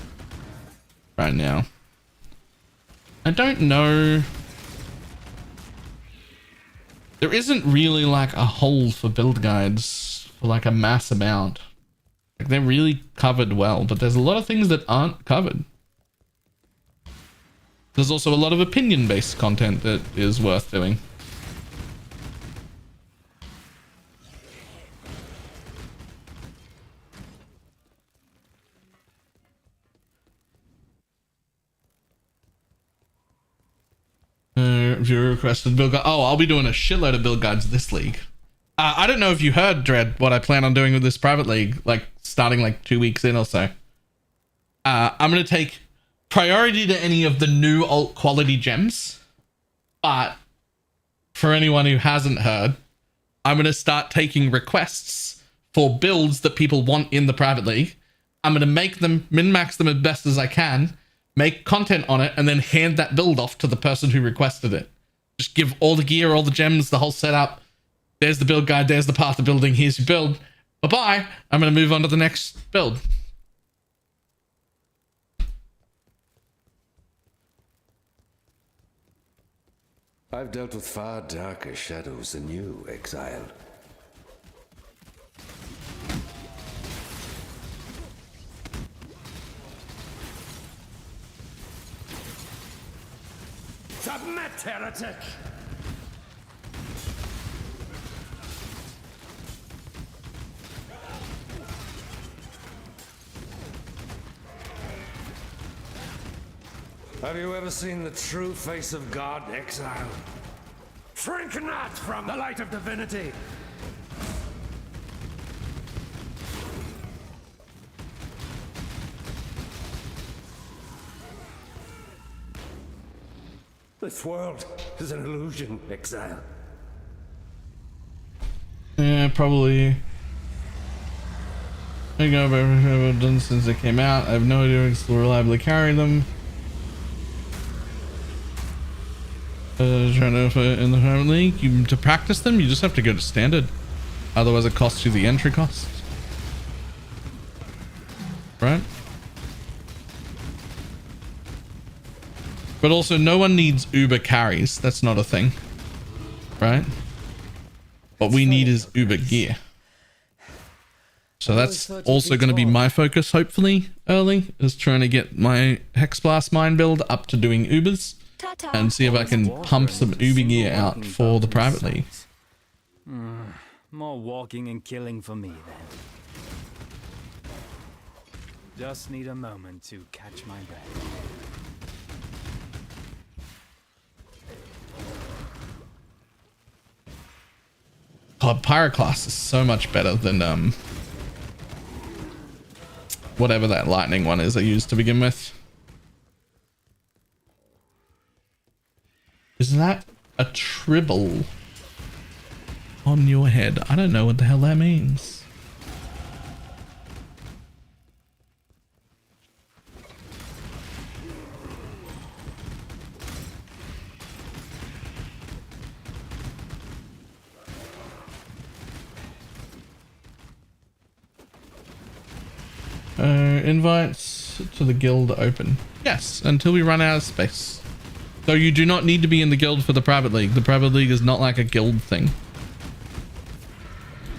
right now. I don't know. There isn't really like a hole for build guides for like a mass amount. Like, they're really covered well, but there's a lot of things that aren't covered. There's also a lot of opinion-based content that is worth doing. Viewer requested build guide. Oh, I'll be doing a shitload of build guides this league. I don't know if you heard, Dread, what I plan on doing with this private league, like starting like 2 weeks in or so. I'm going to take priority to any of the new alt quality gems. But for anyone who hasn't heard, I'm going to start taking requests for builds that people want in the private league. I'm going to make them, min-max them as best as I can, make content on it, and then hand that build off to the person who requested it. Just give all the gear, all the gems, the whole setup. There's the build guide, there's the path to building, here's your build. Bye-bye. I'm going to move on to the next build. I've dealt with far darker shadows than you, exile. Submit, heretic! Have you ever seen the true face of God, exile? Shrink not from the light of divinity! This world is an illusion, Exile. Yeah, probably. I go over what I've done since it came out. I have no idea if I can still reliably carry them. Trying to in the Private League. To practice them, you just have to go to standard. Otherwise, it costs you the entry cost. Right? But also, no one needs Uber carries. That's not a thing. Right? What we need is Uber gear. So that's also going to be my focus, hopefully, early, is trying to get my Hexblast mine build up to doing Ubers and see if I can pump some Uber gear out for the Private League. More walking and killing for me, then. Just need a moment to catch my breath. God, Pyroclast is so much better than whatever that lightning one is I used to begin with. Is that a tribble on your head? I don't know what the hell that means. Invites to the guild open. Yes, until we run out of space. So you do not need to be in the guild for the Private League. The Private League is not like a guild thing.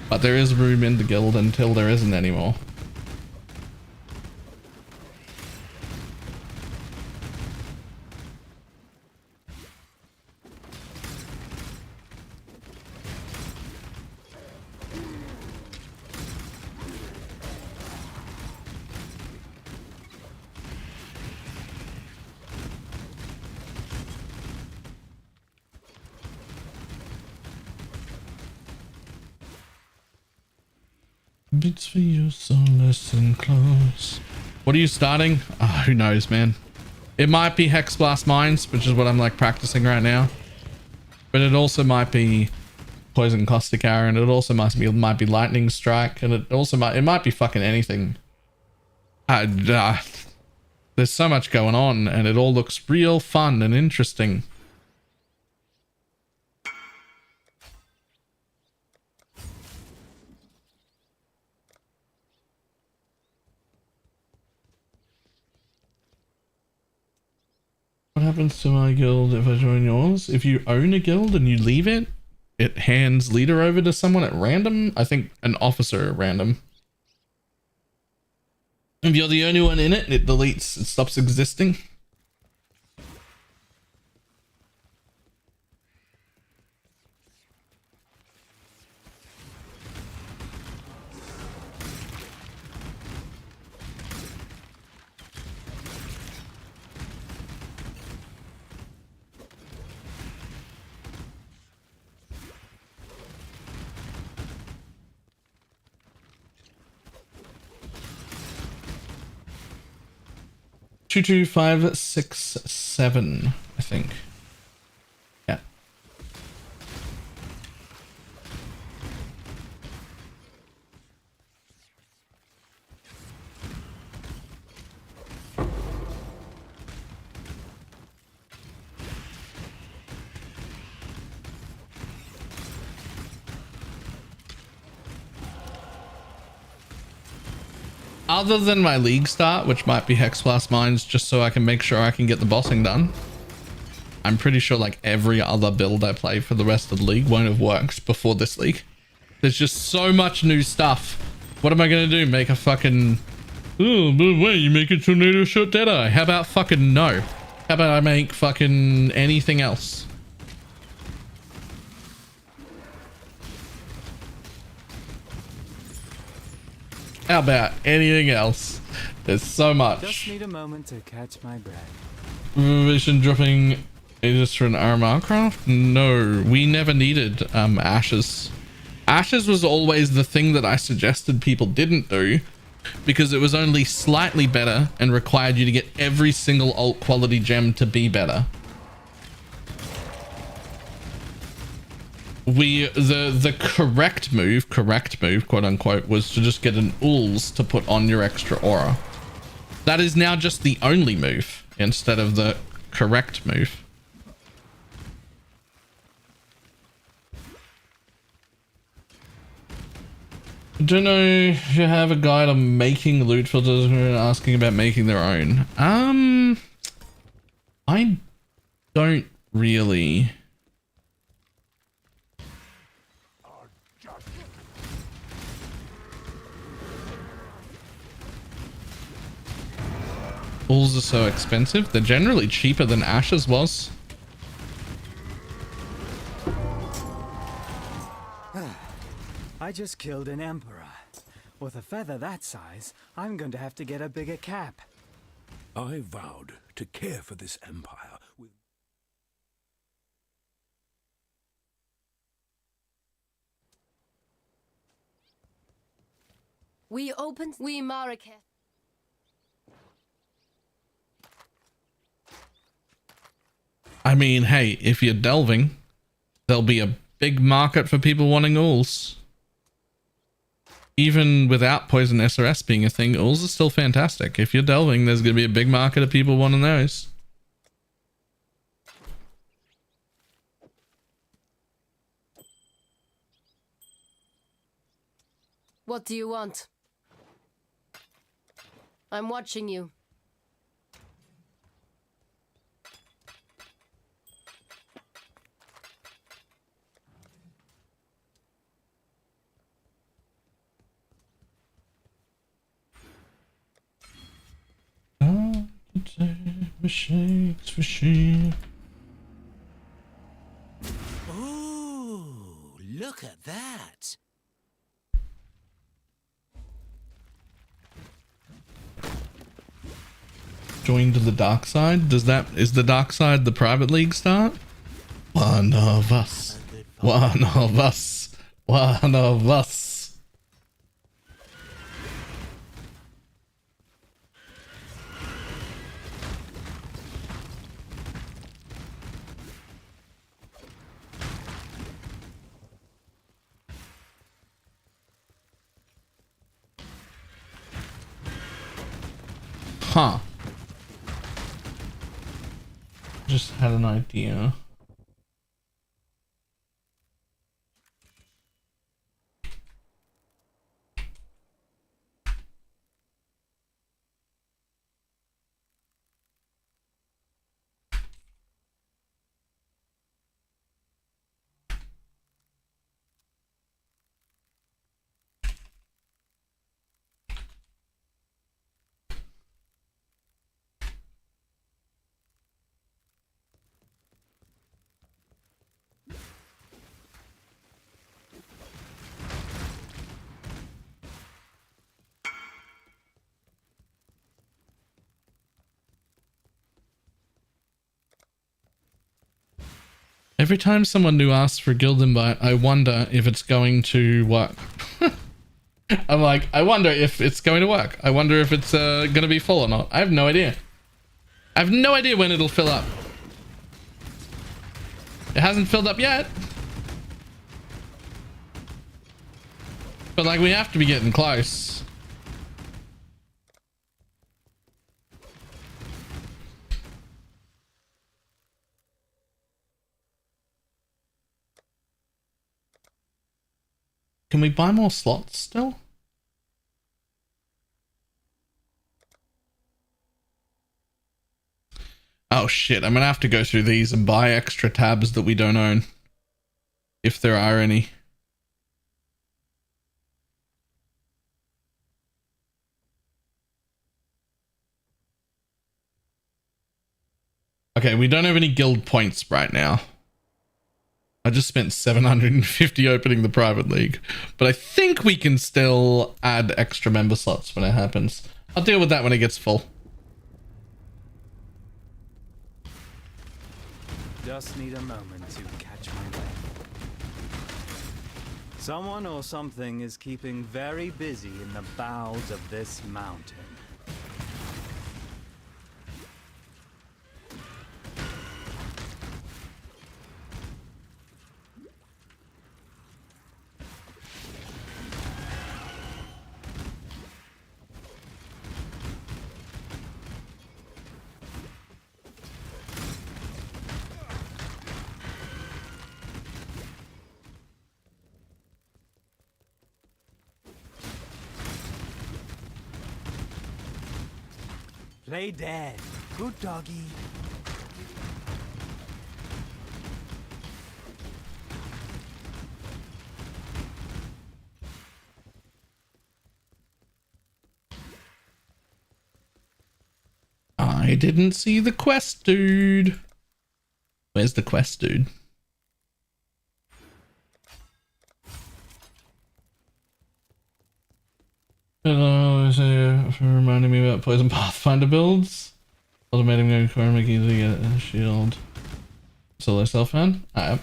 But there is room in the guild until there isn't anymore. Bits for you, so listen close. What are you starting? Who knows, man. It might be Hexblast Mines, which is what I'm like practicing right now. But it also might be Poison Caustic Arrow, and it also might be Lightning Strike, and it might be fucking anything. There's so much going on, and it all looks real fun and interesting. What happens to my guild if I join yours? If you own a guild and you leave it, it hands leader over to someone at random. I think an officer at random. If you're the only one in it, it deletes. It stops existing. Two, 2, 5, 6, 7, I think. Yeah. Other than my league start, which might be Hexblast Mines, just so I can make sure I can get the bossing done. I'm pretty sure like every other build I play for the rest of the league won't have worked before this league. There's just so much new stuff. What am I going to do? Make a fucking... Oh, but wait, you make a tornado shot Deadeye. How about fucking no? How about I make fucking anything else? How about anything else? There's so much. Just need a moment to catch my breath. Vision dropping Aegis for an armor craft? No, we never needed ashes. Ashes was always the thing that I suggested people didn't do because it was only slightly better and required you to get every single alt quality gem to be better. the correct move, quote unquote, was to just get an Ools to put on your extra aura. That is now just the only move instead of the correct move. I don't know if you have a guide on making loot filters and asking about making their own. I don't really. Bulls are so expensive. They're generally cheaper than Ashes was. I just killed an emperor. With a feather that size, I'm going to have to get a bigger cap. I vowed to care for this empire with... We Marika. I mean, hey, if you're delving, there'll be a big market for people wanting Ools. Even without Poison SRS being a thing, Ools are still fantastic. If you're delving, there's going to be a big market of people wanting those. What do you want? I'm watching you. Shakes for she. Oh, look at that. Joined the dark side. Is the dark side the private league start? One of us. One of us. One of us. Huh. Just had an idea. Every time someone new asks for a guild invite, I wonder if it's going to work. I'm like, I wonder if it's going to work. I wonder if it's going to be full or not. I have no idea. I have no idea when it'll fill up. It hasn't filled up yet. But like, we have to be getting close. Can we buy more slots still? Oh shit, I'm gonna have to go through these and buy extra tabs that we don't own. If there are any. Okay, we don't have any guild points right now. I just spent 750 opening the private league, but I think we can still add extra member slots when it happens. I'll deal with that when it gets full. Just need a moment to catch my breath. Someone or something is keeping very busy in the bowels of this mountain. Play dead. Good doggy. I didn't see the quest dude. Where's the quest dude? Hello, for reminding me about Poison Pathfinder builds. Automating going core, make easy to get a shield. Solo self fan? Alright.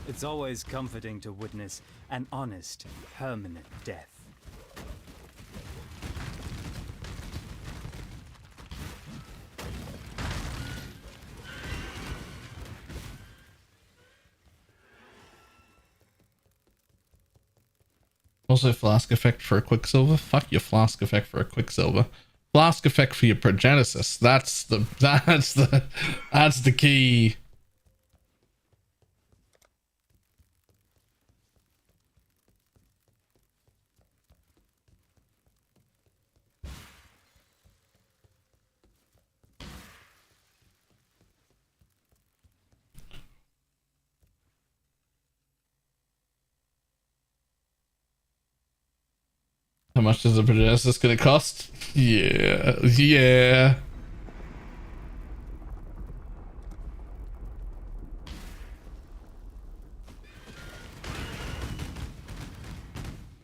It's always comforting to witness an honest, permanent death. Also flask effect for a Quicksilver. Fuck your flask effect for a Quicksilver. Flask effect for your Progenesis. That's the key. How much is the Progenesis gonna cost? Yeah.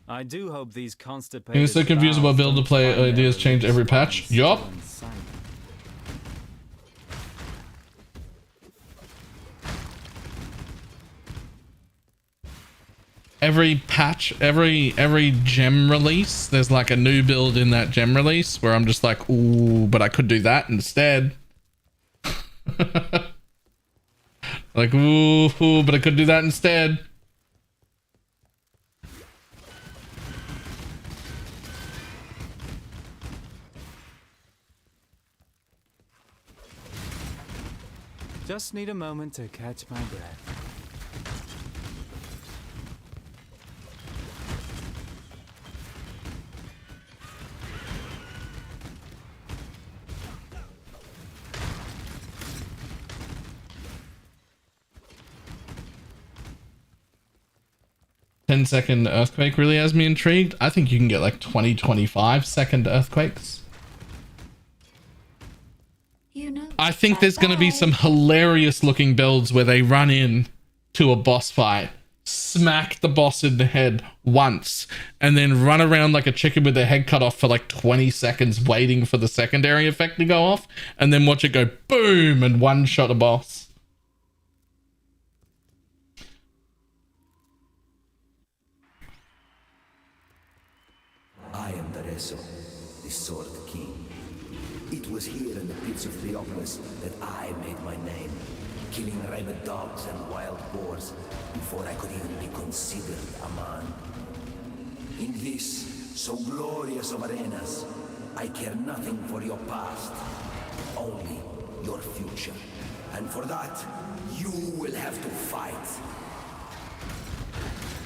I do hope these constipated. You're so confused about build to play ideas change every patch. Yup. Every patch, every gem release, there's like a new build in that gem release where I'm just like, ooh, but I could do that instead. Like, ooh, but I could do that instead. Just need a moment to catch my breath. 10-second earthquake really has me intrigued. I think you can get like 25-second earthquakes. You know, I think there's going to be some hilarious looking builds where they run in to a boss fight, smack the boss in the head once, and then run around like a chicken with their head cut off for like 20 seconds waiting for the secondary effect to go off, and then watch it go boom and one shot a boss. I am Dareso, the Sword King. It was here in the pits of Theopolis that I made my name, killing rabid dogs and wild boars before I could even be considered a man. In this, so glorious of arenas, I care nothing for your past, only your future. And for that, you will have to fight.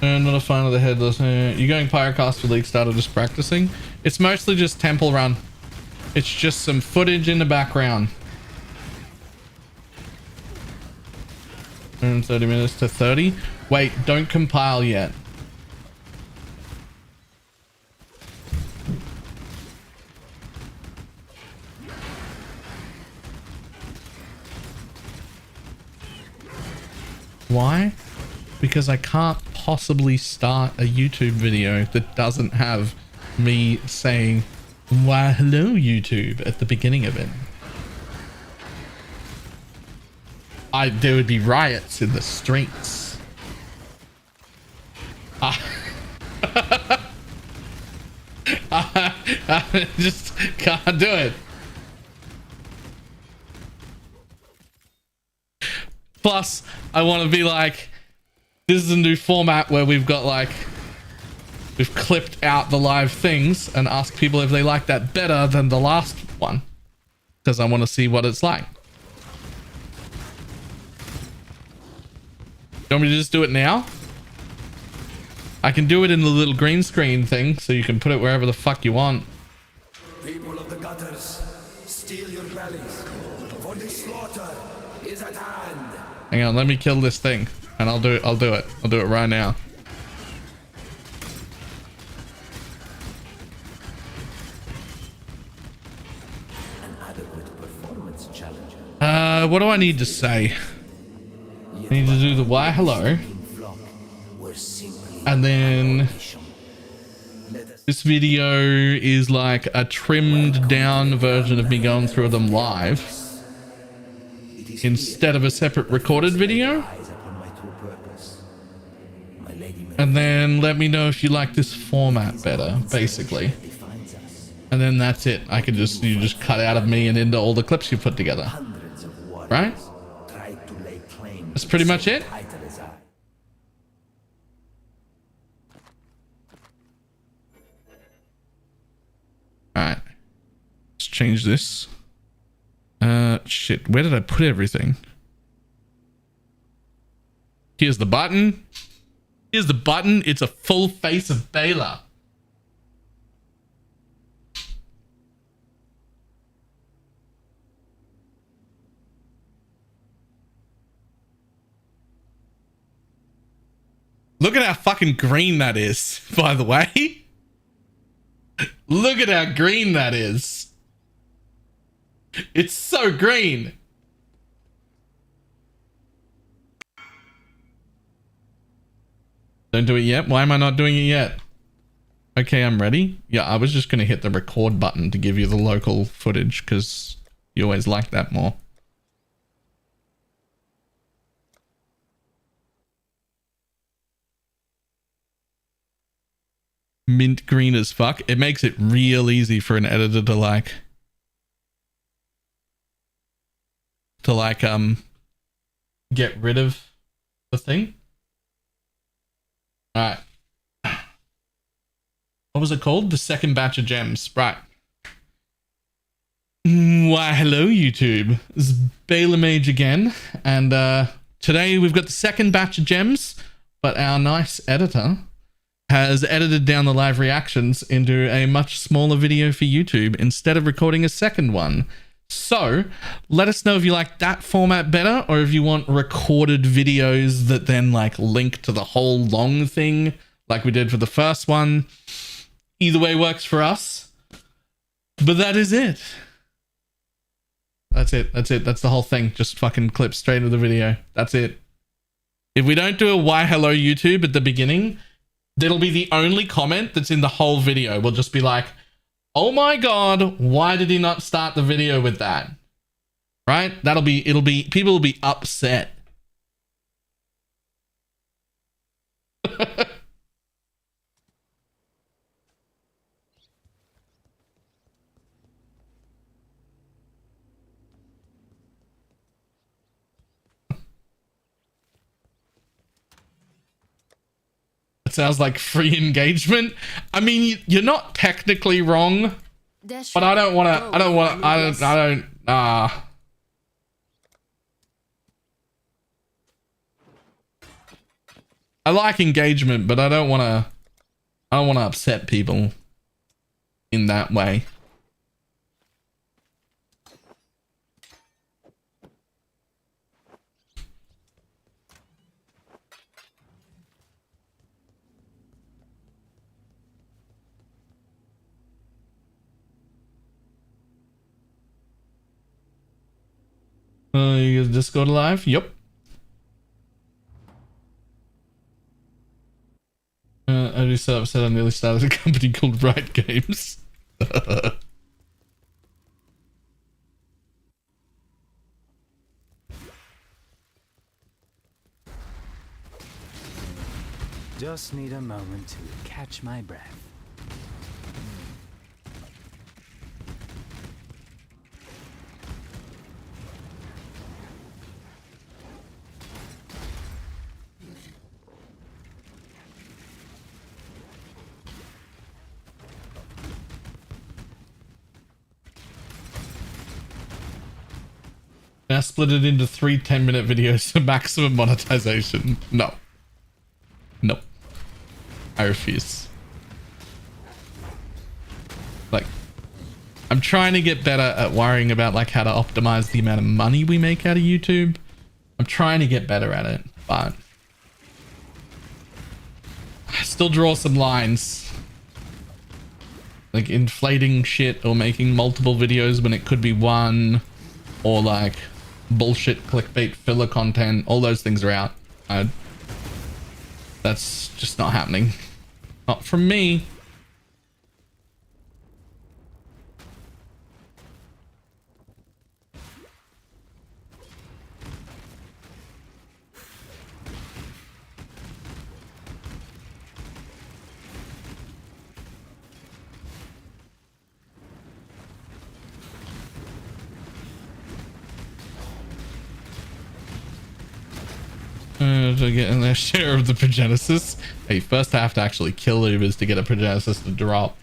Not a fan of the headless. You going Pyrocast for League Start or just practicing? It's mostly just Temple Run. It's just some footage in the background. 130 minutes to 30. Wait, don't compile yet. Why? Because I can't possibly start a YouTube video that doesn't have me saying, "Why, hello YouTube" at the beginning of it. There would be riots in the streets. I just can't do it. Plus, I want to be like, this is a new format where we've got like we've clipped out the live things and asked people if they like that better than the last one, because I want to see what it's like. You want me to just do it now? I can do it in the little green screen thing, so you can put it wherever the fuck you want. People of the gutters, steel your bellies, for the slaughter is at hand. Hang on, let me kill this thing, and I'll do it. I'll do it right now. An adequate performance challenge. What do I need to say? I need to do the why hello. And then this video is like a trimmed down version of me going through them live instead of a separate recorded video. And then let me know if you like this format better, basically. And then that's it. I could just, you just cut out of me and into all the clips you put together. Right? That's pretty much it. Alright. Let's change this. Shit. Where did I put everything? Here's the button. Here's the button. It's a full face of Balor. Look at how fucking green that is, by the way. Look at how green that is. It's so green. Don't do it yet. Why am I not doing it yet? Okay, I'm ready. Yeah, I was just going to hit the record button to give you the local footage because you always like that more. Mint green as fuck. It makes it real easy for an editor to get rid of the thing. All right. What was it called? The second batch of gems. Right. Why, hello YouTube. This is BalorMage again, and today we've got the second batch of gems, but our nice editor has edited down the live reactions into a much smaller video for YouTube instead of recording a second one. So let us know if you like that format better, or if you want recorded videos that then like link to the whole long thing like we did for the first one. Either way works for us. But that is it. That's it. That's it. That's the whole thing. Just fucking clip straight into the video. That's it. If we don't do a why hello YouTube at the beginning, that'll be the only comment that's in the whole video. We'll just be like, oh my god, why did he not start the video with that? Right? People will be upset. Sounds like free engagement. I mean, you're not technically wrong, but I don't want to, I like engagement, but I don't want to upset people in that way. You guys Discord live? Yep. I just said I nearly started a company called Riot Games. Just need a moment to catch my breath. Now split it into 3 10-minute videos for maximum monetization. No. Nope. I refuse. Like, I'm trying to get better at worrying about like how to optimize the amount of money we make out of YouTube. I'm trying to get better at it, but I still draw some lines. Like inflating shit or making multiple videos when it could be one, or like bullshit clickbait filler content. All those things are out. That's just not happening. Not from me. To get in their share of the Progenesis. Hey, first I have to actually kill Ubers to get a Progenesis to drop.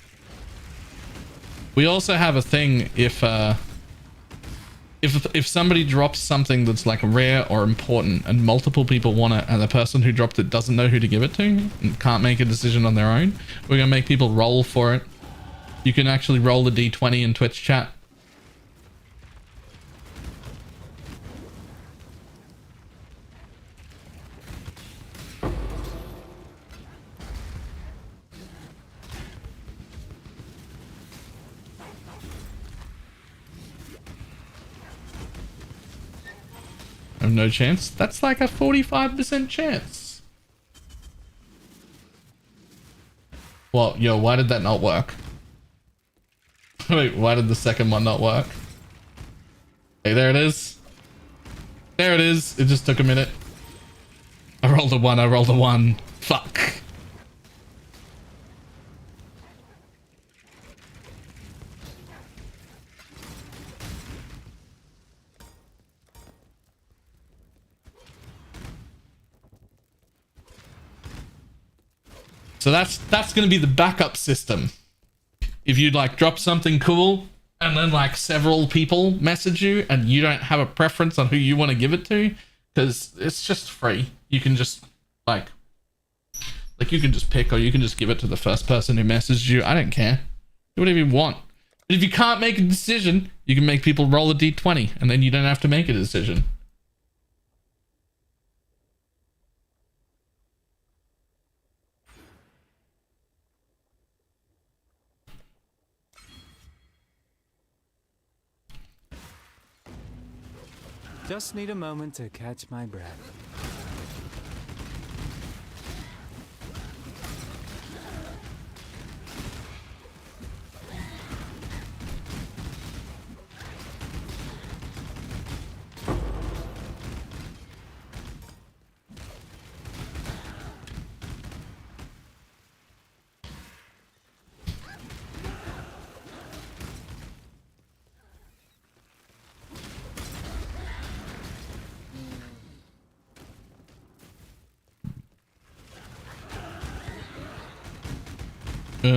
We also have a thing if somebody drops something that's like rare or important and multiple people want it and the person who dropped it doesn't know who to give it to and can't make a decision on their own, we're gonna make people roll for it. You can actually roll the D20 in Twitch chat. I have no chance. That's like a 45% chance. Well, yo, why did that not work? Wait, why did the second one not work? Hey, there it is. There it is. It just took a minute. I rolled a 1. I rolled a 1. Fuck. So that's going to be the backup system. If you like drop something cool and then like several people message you and you don't have a preference on who you want to give it to, because it's just free. You can just like you can just pick, or you can just give it to the first person who messaged you. I don't care. Do whatever you want. But if you can't make a decision, you can make people roll a d20 and then you don't have to make a decision. Just need a moment to catch my breath.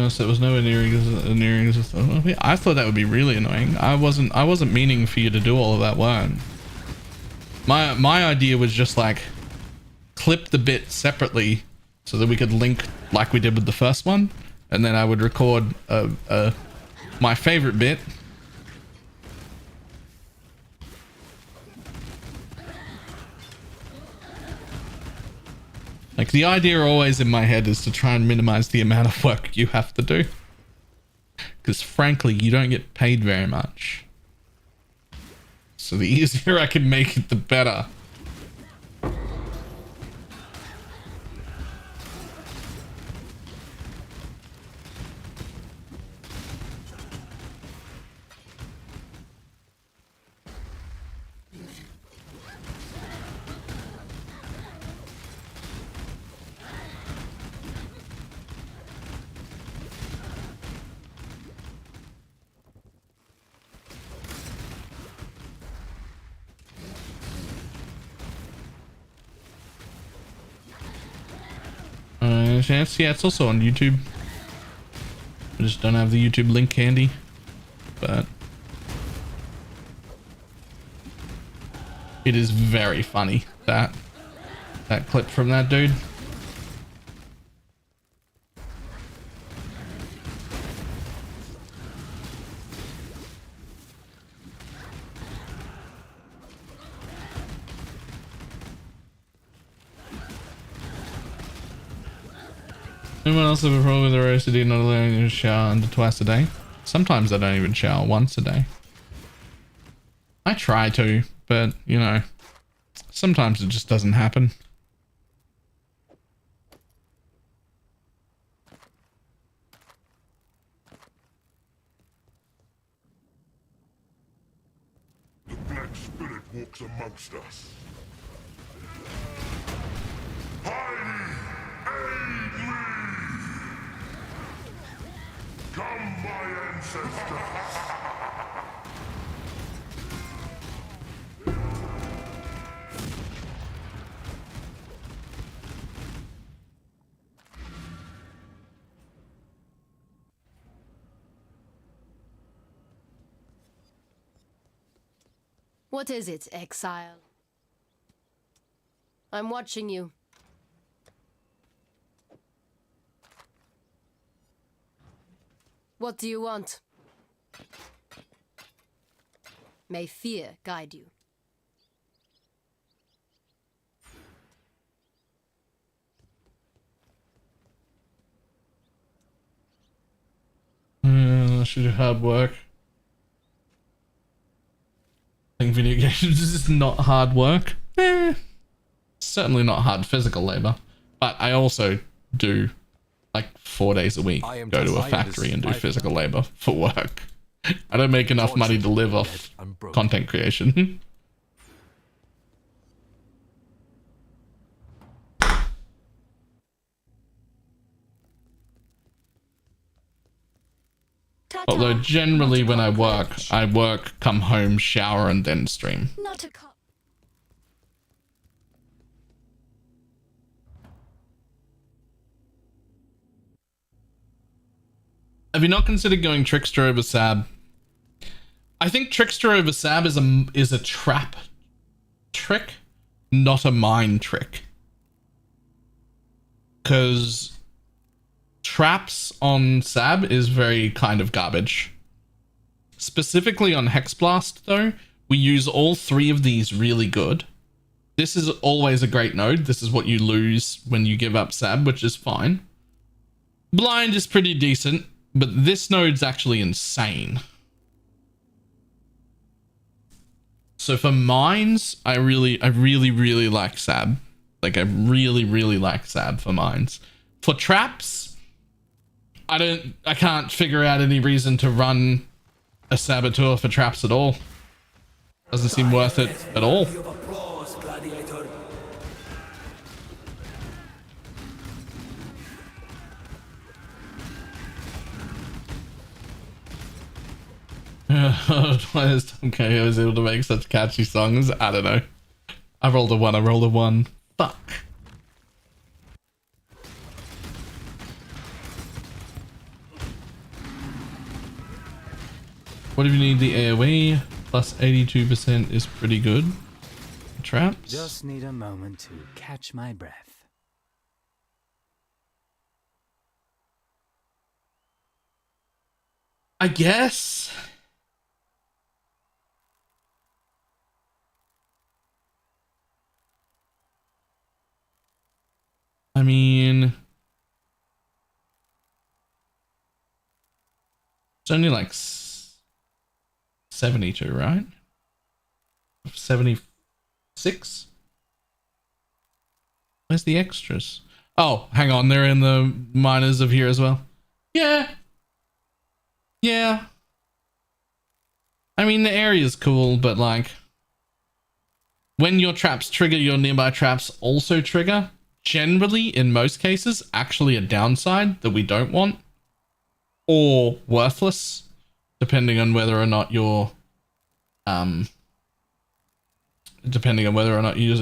So it was nowhere near as I thought that would be really annoying. I wasn't meaning for you to do all of that work. My idea was just like clip the bit separately so that we could link like we did with the first one, and then I would record my favorite bit. Like, the idea always in my head is to try and minimize the amount of work you have to do. Because frankly, you don't get paid very much. So the easier I can make it, the better. Chance? Yeah, it's also on YouTube. I just don't have the YouTube link handy, but It is very funny, that clip from that dude. Anyone else have a problem with their OCD not allowing you to shower under twice a day? Sometimes I don't even shower once a day. I try to, but you know, sometimes it just doesn't happen. The Black Spirit walks amongst us. Heidi, aid me! Come, my ancestor! What is it, exile? I'm watching you. What do you want? May fear guide you. I should do hard work. I think video games is not hard work. Certainly not hard physical labor. But I also do like 4 days a week go to a factory and do physical labor for work. I don't make enough money to live off content creation. Although generally when I work, come home, shower, and then stream. Not a cop. Have you not considered going Trickster over Sab? I think Trickster over Sab is a trap trick, not a mine trick. Because traps on Sab is very kind of garbage. Specifically on Hexblast though, we use all 3 of these really good. This is always a great node. This is what you lose when you give up Sab, which is fine. Blind is pretty decent, but this node's actually insane. So for mines, I really like Sab. Like I really like Sab for mines. For traps, I can't figure out any reason to run a saboteur for traps at all. Doesn't seem worth it at all. Why is Tom KO able to make such catchy songs? I don't know. I rolled a 1. Fuck. What do you need? The AoE plus 82% is pretty good. Traps. Just need a moment to catch my breath. I guess. I mean, it's only like 72, right? 76? Where's the extras? Oh, hang on. They're in the miners of here as well. Yeah. Yeah. I mean, the area's cool, but like, when your traps trigger, your nearby traps also trigger. Generally, in most cases, actually a downside that we don't want. Or worthless, depending on whether or not you're using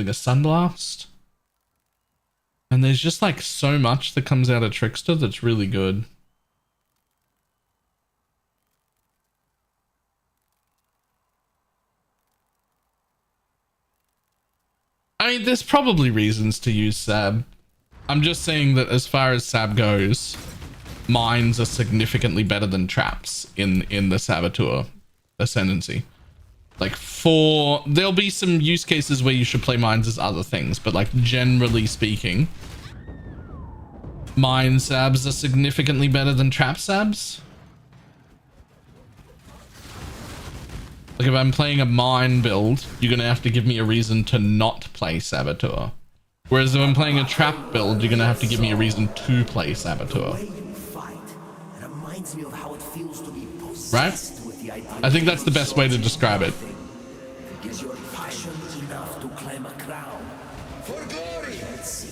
a sunblast. And there's just like so much that comes out of Trickster that's really good. there's probably reasons to use Sab. I'm just saying that as far as Sab goes, mines are significantly better than traps in the Saboteur Ascendancy. Like there'll be some use cases where you should play mines as other things, but like generally speaking, mine Sabs are significantly better than trap Sabs. Like if I'm playing a mine build, you're gonna have to give me a reason to not play Saboteur. Whereas if I'm playing a trap build, you're gonna have to give me a reason to play Saboteur. Right? I think that's the best way to describe it. Is your passion enough to claim a crown? For glory! Let's see.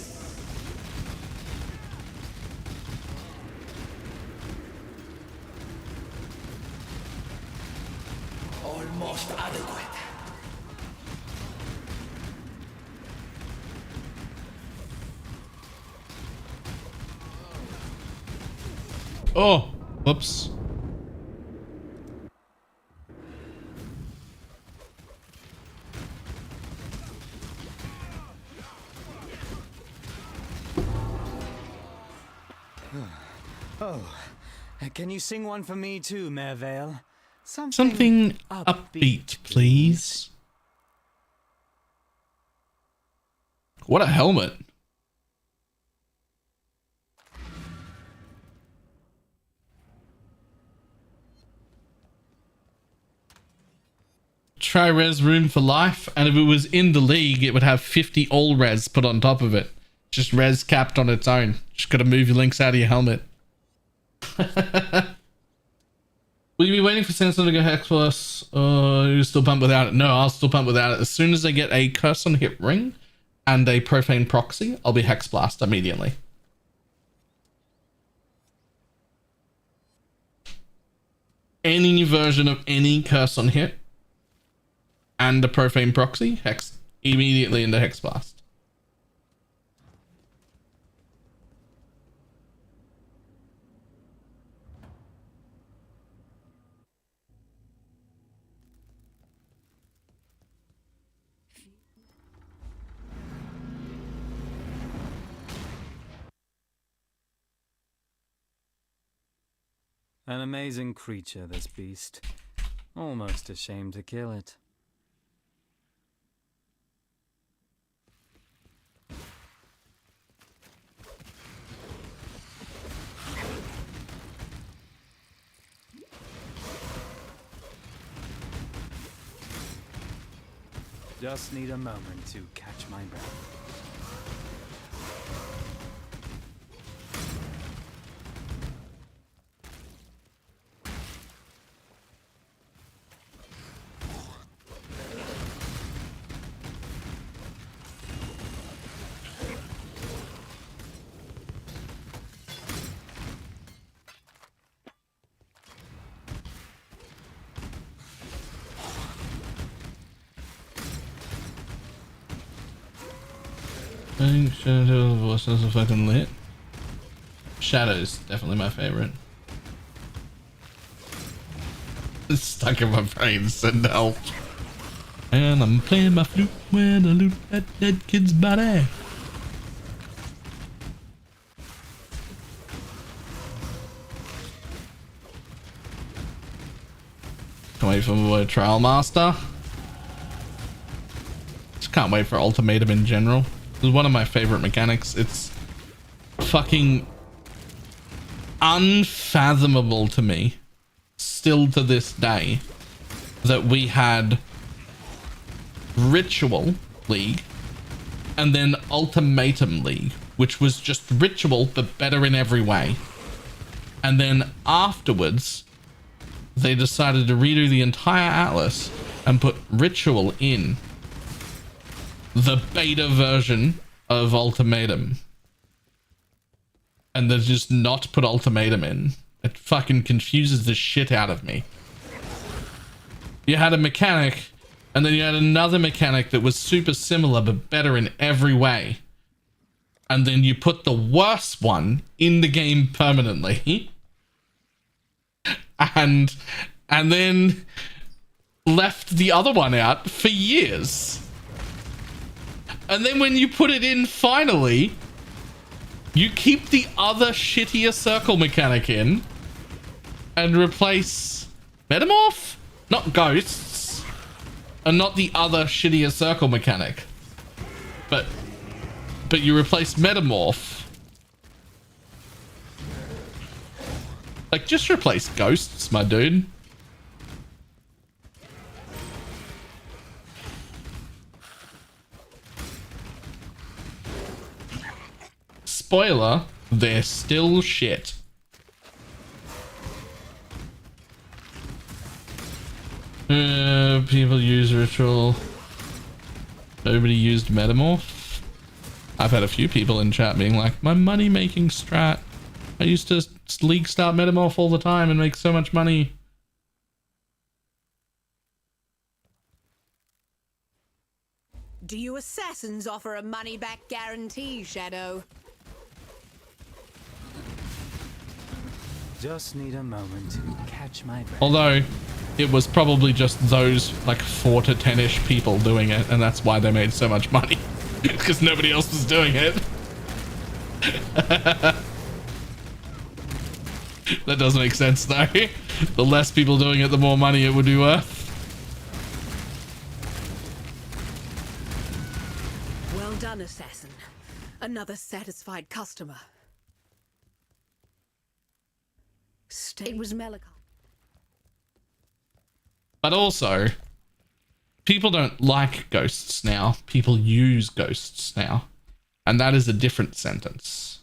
Almost adequate. Oh, whoops. Oh, can you sing one for me too, Mervale? Something upbeat, please. What a helmet. Try res room for life, and if it was in the league, it would have 50 all res put on top of it. Just res capped on its own. Just gotta move your links out of your helmet. Will you be waiting for Sandstorm to go Hex Plus? You're still pumped without it? No, I'll still pump without it. As soon as I get a Curse on Hit Ring and a Profane Proxy, I'll be Hex Blast immediately. Any version of any Curse on Hit and a Profane Proxy, Hex immediately into Hex Blast. An amazing creature, this beast. Almost ashamed to kill it. Just need a moment to catch my breath. I think Shadow of the Voices are fucking lit. Shadow's definitely my favorite. It's stuck in my brain, send help. And I'm playing my flute when I loot that dead kid's body. Can't wait for my boy Trial Master. Just can't wait for Ultimatum in general. It's one of my favorite mechanics. It's fucking unfathomable to me, still to this day, that we had Ritual League and then Ultimatum League, which was just Ritual but better in every way. And then afterwards, they decided to redo the entire Atlas and put Ritual in the beta version of Ultimatum. And they've just not put Ultimatum in. It fucking confuses the shit out of me. You had a mechanic, and then you had another mechanic that was super similar but better in every way. And then you put the worst one in the game permanently. And then left the other one out for years. And then when you put it in finally, you keep the other shittier circle mechanic in and replace Metamorph? Not ghosts. And not the other shittier circle mechanic. But you replace Metamorph. Like, just replace ghosts, my dude. Spoiler, they're still shit. People use ritual. Nobody used Metamorph. I've had a few people in chat being like, my money making strat. I used to league start Metamorph all the time and make so much money. Do you assassins offer a money-back guarantee, Shadow? Just need a moment to catch my breath. Although, it was probably just those like 4 to 10-ish people doing it, and that's why they made so much money. Because nobody else was doing it. That does make sense though. The less people doing it, the more money it would be worth. Well done, assassin. Another satisfied customer. It was melancholy. But also, people don't like ghosts now. People use ghosts now. And that is a different sentence.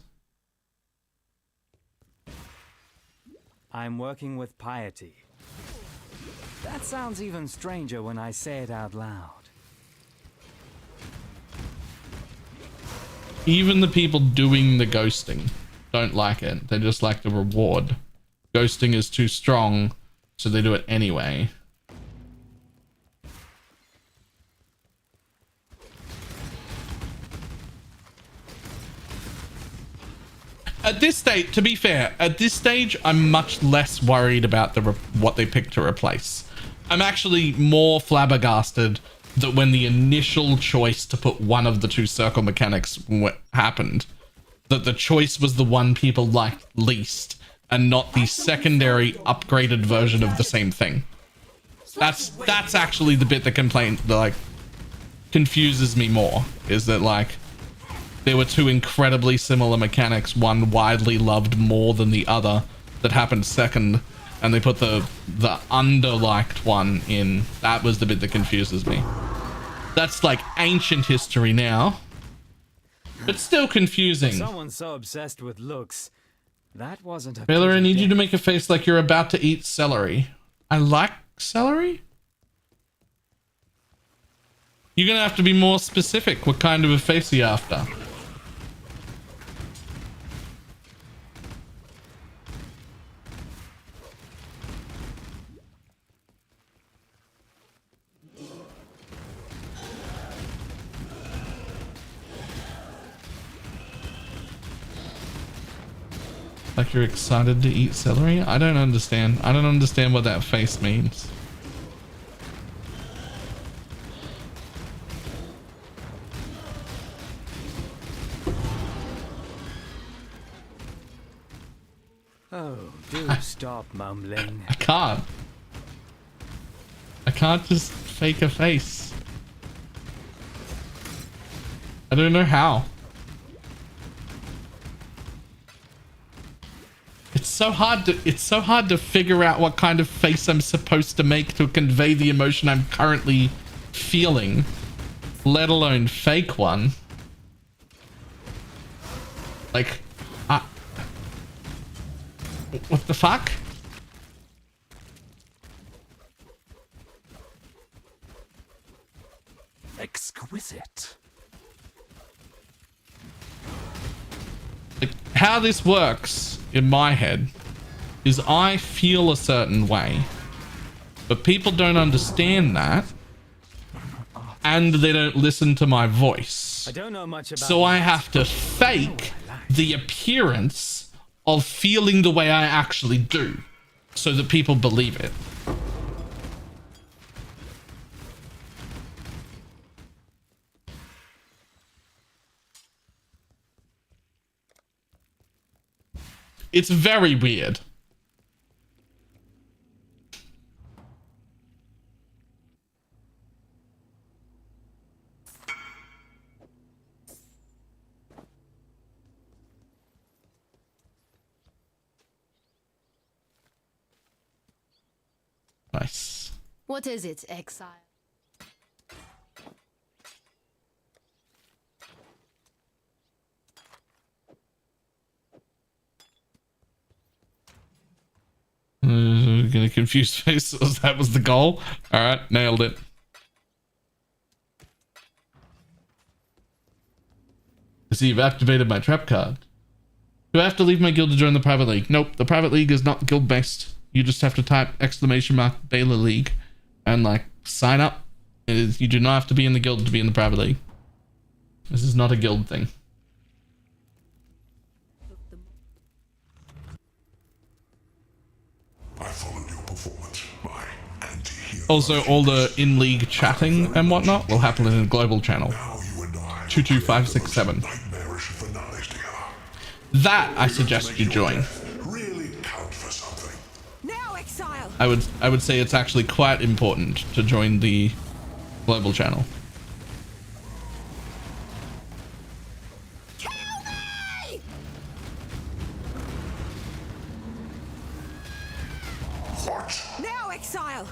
I'm working with piety. That sounds even stranger when I say it out loud. Even the people doing the ghosting don't like it. They just like the reward. Ghosting is too strong, so they do it anyway. At this stage, to be fair, at this stage, I'm much less worried about what they pick to replace. I'm actually more flabbergasted that when the initial choice to put one of the 2 circle mechanics happened, that the choice was the one people liked least and not the secondary upgraded version of the same thing. That's actually the bit that confuses me more, is that like there were 2 incredibly similar mechanics, one widely loved more than the other, that happened second, and they put the under-liked one in. That was the bit that confuses me. That's like ancient history now, but still confusing. Someone so obsessed with looks. That wasn't a... Baylor, I need you to make a face like you're about to eat celery. I like celery? You're gonna have to be more specific. What kind of a face are you after? Like you're excited to eat celery? I don't understand. I don't understand what that face means. Oh, do stop mumbling. I can't. I can't just fake a face. I don't know how. It's so hard to figure out what kind of face I'm supposed to make to convey the emotion I'm currently feeling, let alone fake one. Like, what the fuck? Exquisite. Like, how this works in my head is I feel a certain way, but people don't understand that, and they don't listen to my voice. I don't know much about so I have to fake the appearance of feeling the way I actually do so that people believe it. It's very weird. Nice. What is it, exile? Gonna confuse faces. That was the goal. All right, nailed it. See, you've activated my trap card. Do I have to leave my guild to join the private league? Nope, the private league is not guild based. You just have to type !Baylor League and like sign up. It is, you do not have to be in the guild to be in the private league. This is not a guild thing. I followed your performance, my anti-hero. Also, all the in-league chatting and whatnot will happen in a global channel. 22567. That I suggest you join. Really count for something. Now, exile. I would say it's actually quite important to join the global channel. Kill me! What? Now, exile.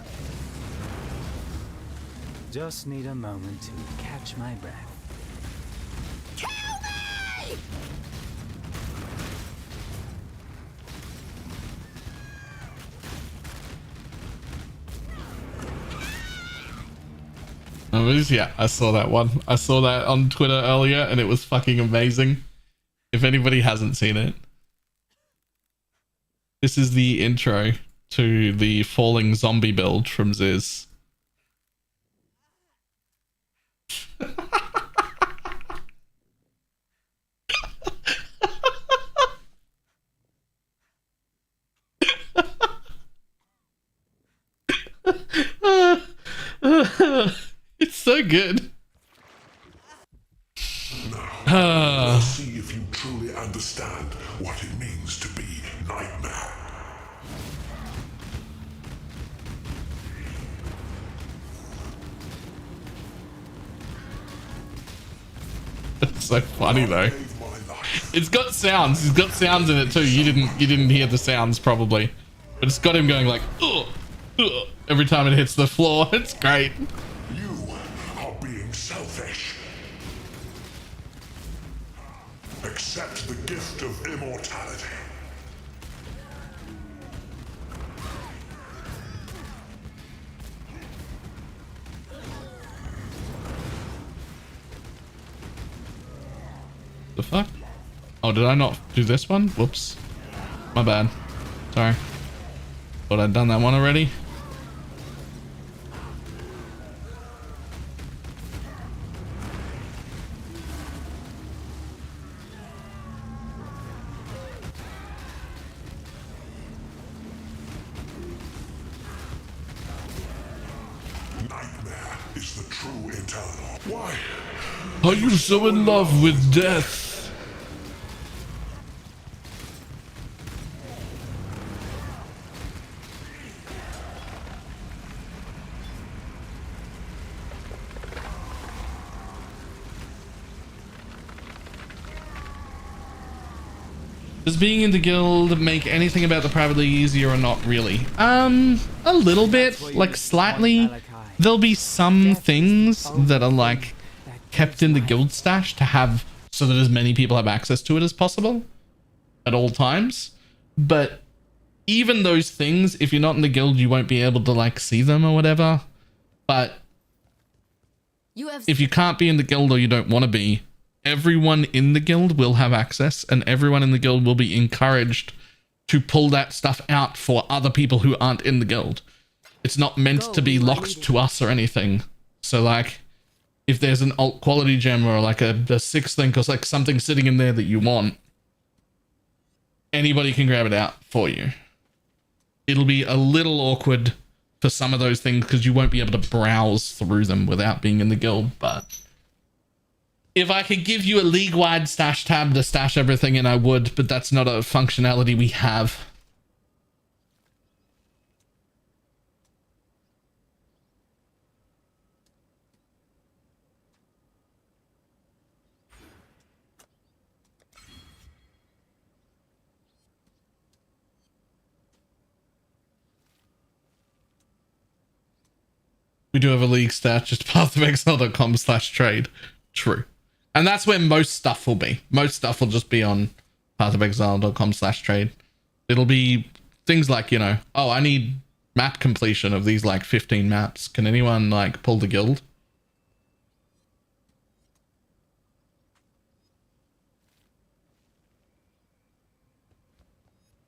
Just need a moment to catch my breath. Kill me! Yeah, I saw that one. I saw that on Twitter earlier and it was fucking amazing. If anybody hasn't seen it. This is the intro to the falling zombie build from Ziz. It's so good. Now, let's see if you truly understand what it means to be Nightmare. It's so funny though. It's got sounds. It's got sounds in it too. You didn't hear the sounds probably, but it's got him going like ugh, ugh, every time it hits the floor. It's great. You are being selfish. Accept the gift of immortality. The fuck? Oh, did I not do this one? Whoops. My bad. Sorry. Thought I'd done that one already. Nightmare is the true eternal. Why? Are you so in love with death? Does being in the guild make anything about the private league easier or not really? A little bit, like slightly. There'll be some things that are like kept in the guild stash to have so that as many people have access to it as possible at all times. But even those things, if you're not in the guild, you won't be able to like see them or whatever. But if you can't be in the guild or you don't want to be, everyone in the guild will have access and everyone in the guild will be encouraged to pull that stuff out for other people who aren't in the guild. It's not meant to be locked to us or anything. So like if there's an alt quality gem or like a sixth link or like something sitting in there that you want, anybody can grab it out for you. It'll be a little awkward for some of those things because you won't be able to browse through them without being in the guild, but If I could give you a league-wide stash tab to stash everything in, I would, but that's not a functionality we have. We do have a league stat, just pathofexile.com/trade. True. And that's where most stuff will be. Most stuff will just be on pathofexile.com/trade. It'll be things like, you know, oh, I need map completion of these like 15 maps. Can anyone like pull the guild?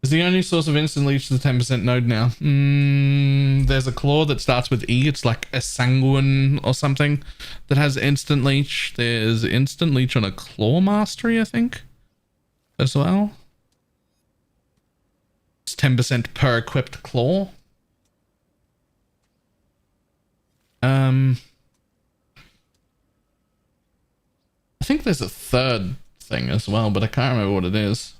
Is the only source of instant leech the 10% node now? There's a claw that starts with E. It's like a sanguine or something that has instant leech. There's instant leech on a claw mastery, I think, as well. It's 10% per equipped claw. I think there's a third thing as well, but I can't remember what it is.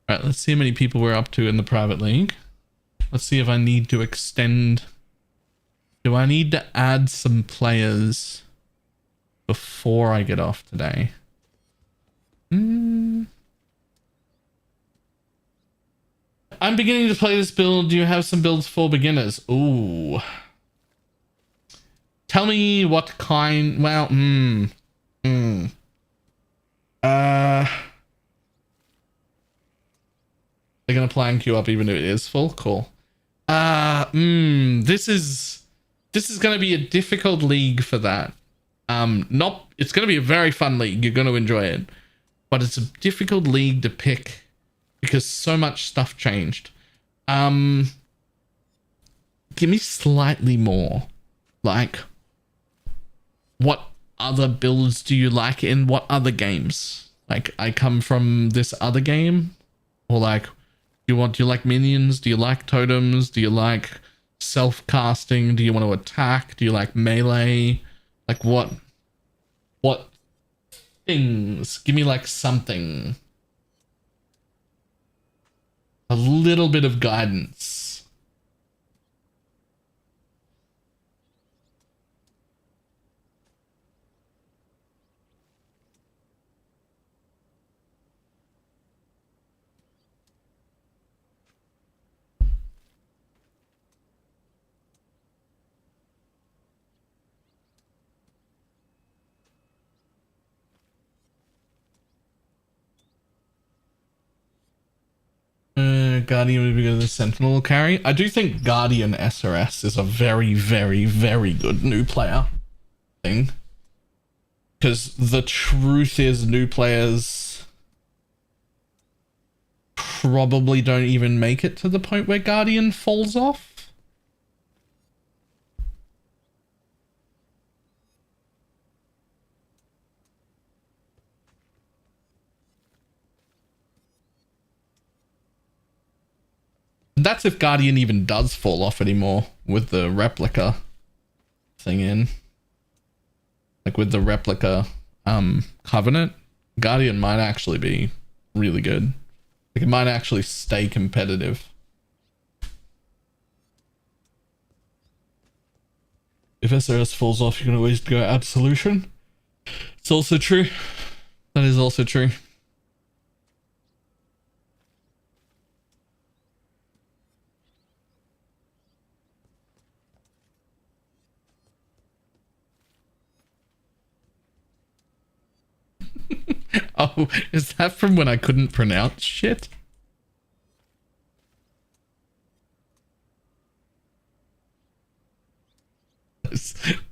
All right, let's see how many people we're up to in the private league. Let's see if I need to extend. Do I need to add some players before I get off today? I'm beginning to play this build. Do you have some builds for beginners? Ooh. Tell me what kind. Well, they're gonna plan queue up even if it is full. Cool. This is gonna be a difficult league for that. It's gonna be a very fun league. You're gonna enjoy it, but it's a difficult league to pick because so much stuff changed. Give me slightly more. Like, what other builds do you like in what other games? Like, I come from this other game, or like. Do you like minions? Do you like totems? Do you like self-casting? Do you want to attack? Do you like melee? Like what things? Give me like something. A little bit of guidance. Guardian would be good as a Sentinel carry. I do think Guardian SRS is a very, very, very good new player thing. Because the truth is new players probably don't even make it to the point where Guardian falls off. That's if Guardian even does fall off anymore with the replica thing in. Like with the replica Covenant, Guardian might actually be really good. Like it might actually stay competitive. If SRS falls off, you can always go Absolution. It's also true. That is also true. Oh, is that from when I couldn't pronounce shit?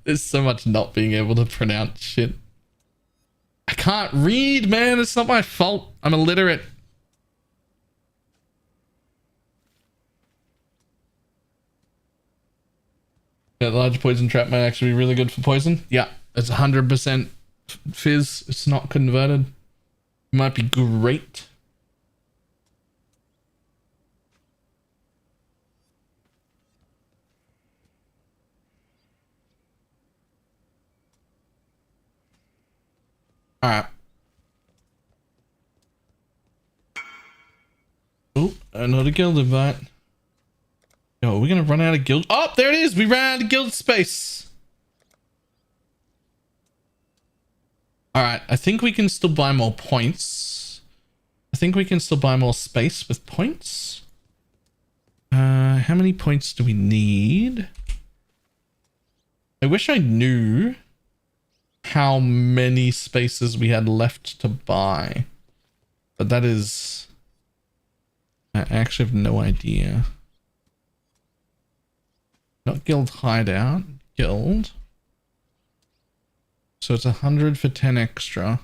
There's so much not being able to pronounce shit. I can't read, man. It's not my fault. I'm illiterate. That large poison trap might actually be really good for poison. Yeah, it's 100% fizz. It's not converted. Might be great. All right. Oh, another guild invite. Yo, are we gonna run out of guild? Oh, there it is. We ran out of guild space. All right. I think we can still buy more points. I think we can still buy more space with points. How many points do we need? I wish I knew how many spaces we had left to buy, but that is, I actually have no idea. Not guild hideout, guild. So it's 100 for 10 extra.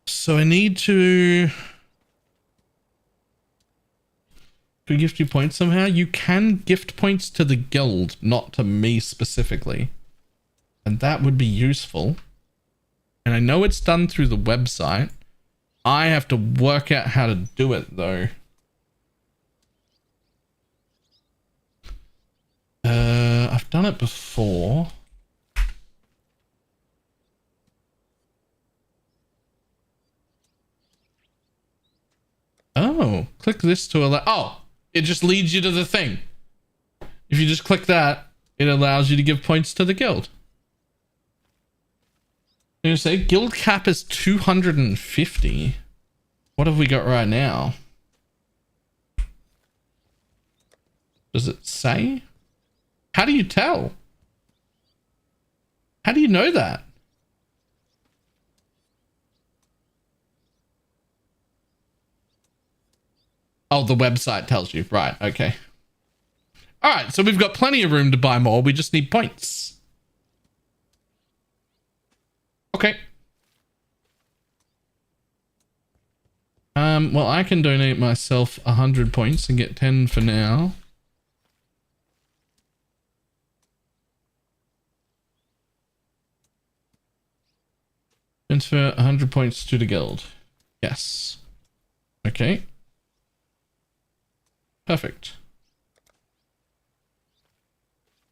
So I need to, can we gift you points somehow? You can gift points to the guild, not to me specifically. And that would be useful. And I know it's done through the website. I have to work out how to do it though. I've done it before. Oh, click this to allow. Oh, it just leads you to the thing. If you just click that, it allows you to give points to the guild. You say guild cap is 250. What have we got right now? Does it say? How do you tell? How do you know that? Oh, the website tells you. Right, okay. All right, so we've got plenty of room to buy more. We just need points. Okay. Well, I can donate myself 100 points and get 10 for now. Transfer 100 points to the guild. Yes. Okay. Perfect.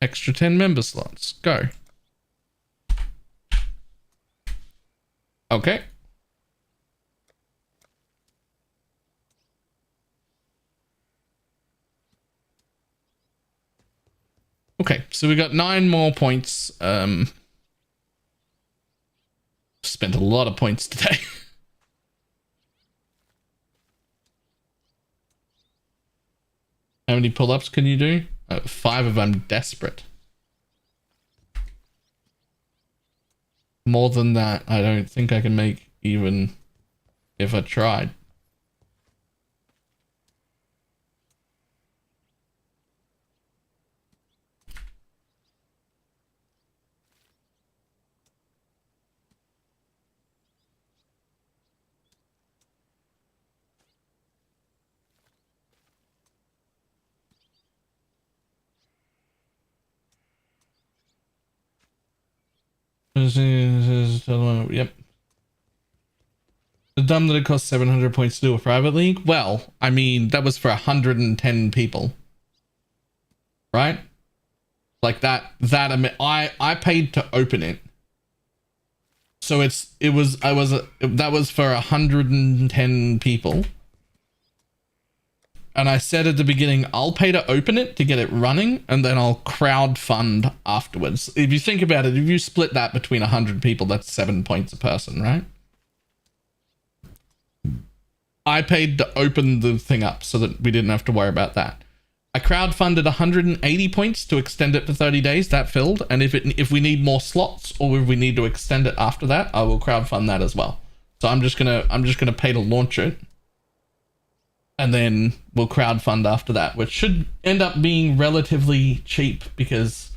Extra 10 member slots. Go. Okay. Okay, so we got 9 more points. Spent a lot of points today. How many pull-ups can you do? 5 if I'm desperate. More than that, I don't think I can make even if I tried. Yep. It's dumb that it costs 700 points to do a private league. Well, I mean, that was for 110 people. Right? Like that I paid to open it. So that was for 110 people. And I said at the beginning, I'll pay to open it to get it running, and then I'll crowdfund afterwards. If you think about it, if you split that between 100 people, that's 7 points a person, right? I paid to open the thing up so that we didn't have to worry about that. I crowdfunded 180 points to extend it to 30 days. That filled. And if we need more slots or if we need to extend it after that, I will crowdfund that as well. So I'm just gonna pay to launch it. And then we'll crowdfund after that, which should end up being relatively cheap because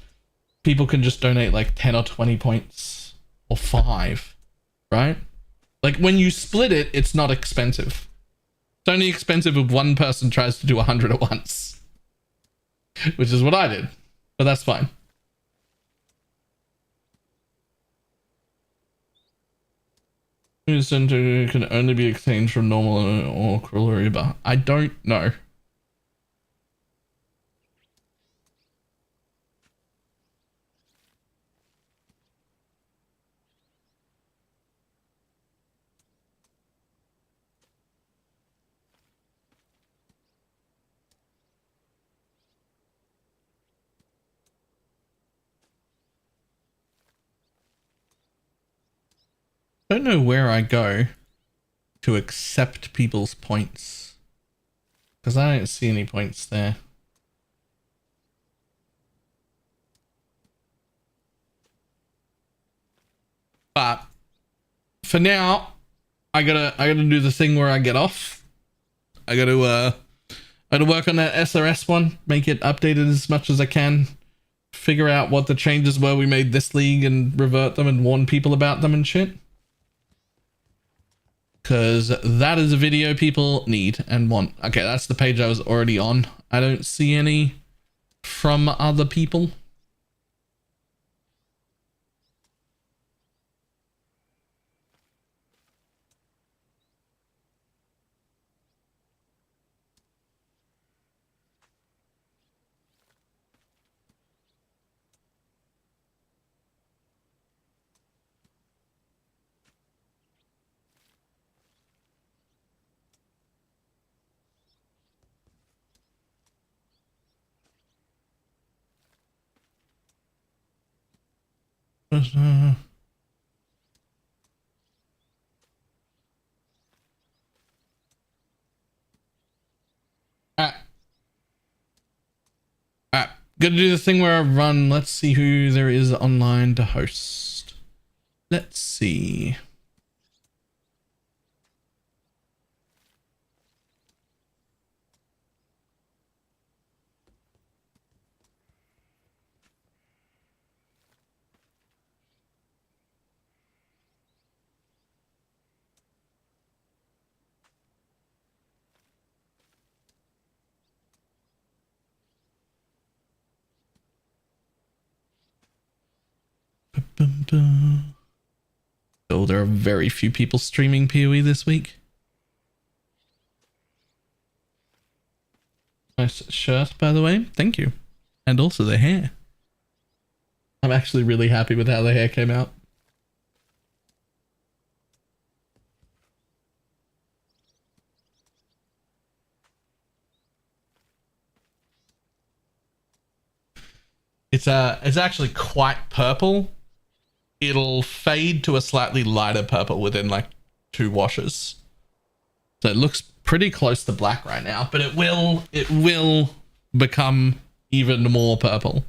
people can just donate like 10 or 20 points or 5, right? Like when you split it, it's not expensive. It's only expensive if one person tries to do 100 at once, which is what I did. But that's fine. Center can only be exchanged from normal or cruel or Uber. I don't know. Don't know where I go to accept people's points, because I don't see any points there. But for now, I gotta do the thing where I get off. I gotta work on that SRS one, make it updated as much as I can, figure out what the changes were we made this league and revert them and warn people about them and shit. Because that is a video people need and want. Okay, that's the page I was already on. I don't see any from other people. Gonna do the thing where I run. Let's see who there is online to host. Let's see. Oh, there are very few people streaming PoE this week. Nice shirt, by the way. Thank you. And also the hair. I'm actually really happy with how the hair came out. It's actually quite purple. It'll fade to a slightly lighter purple within like 2 washes. So it looks pretty close to black right now, but it will become even more purple.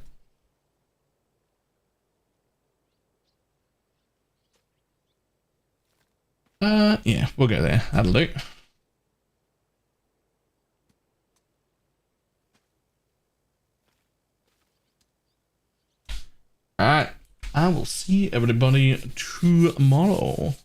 Yeah, we'll go there. That'll do. All right. I will see everybody tomorrow.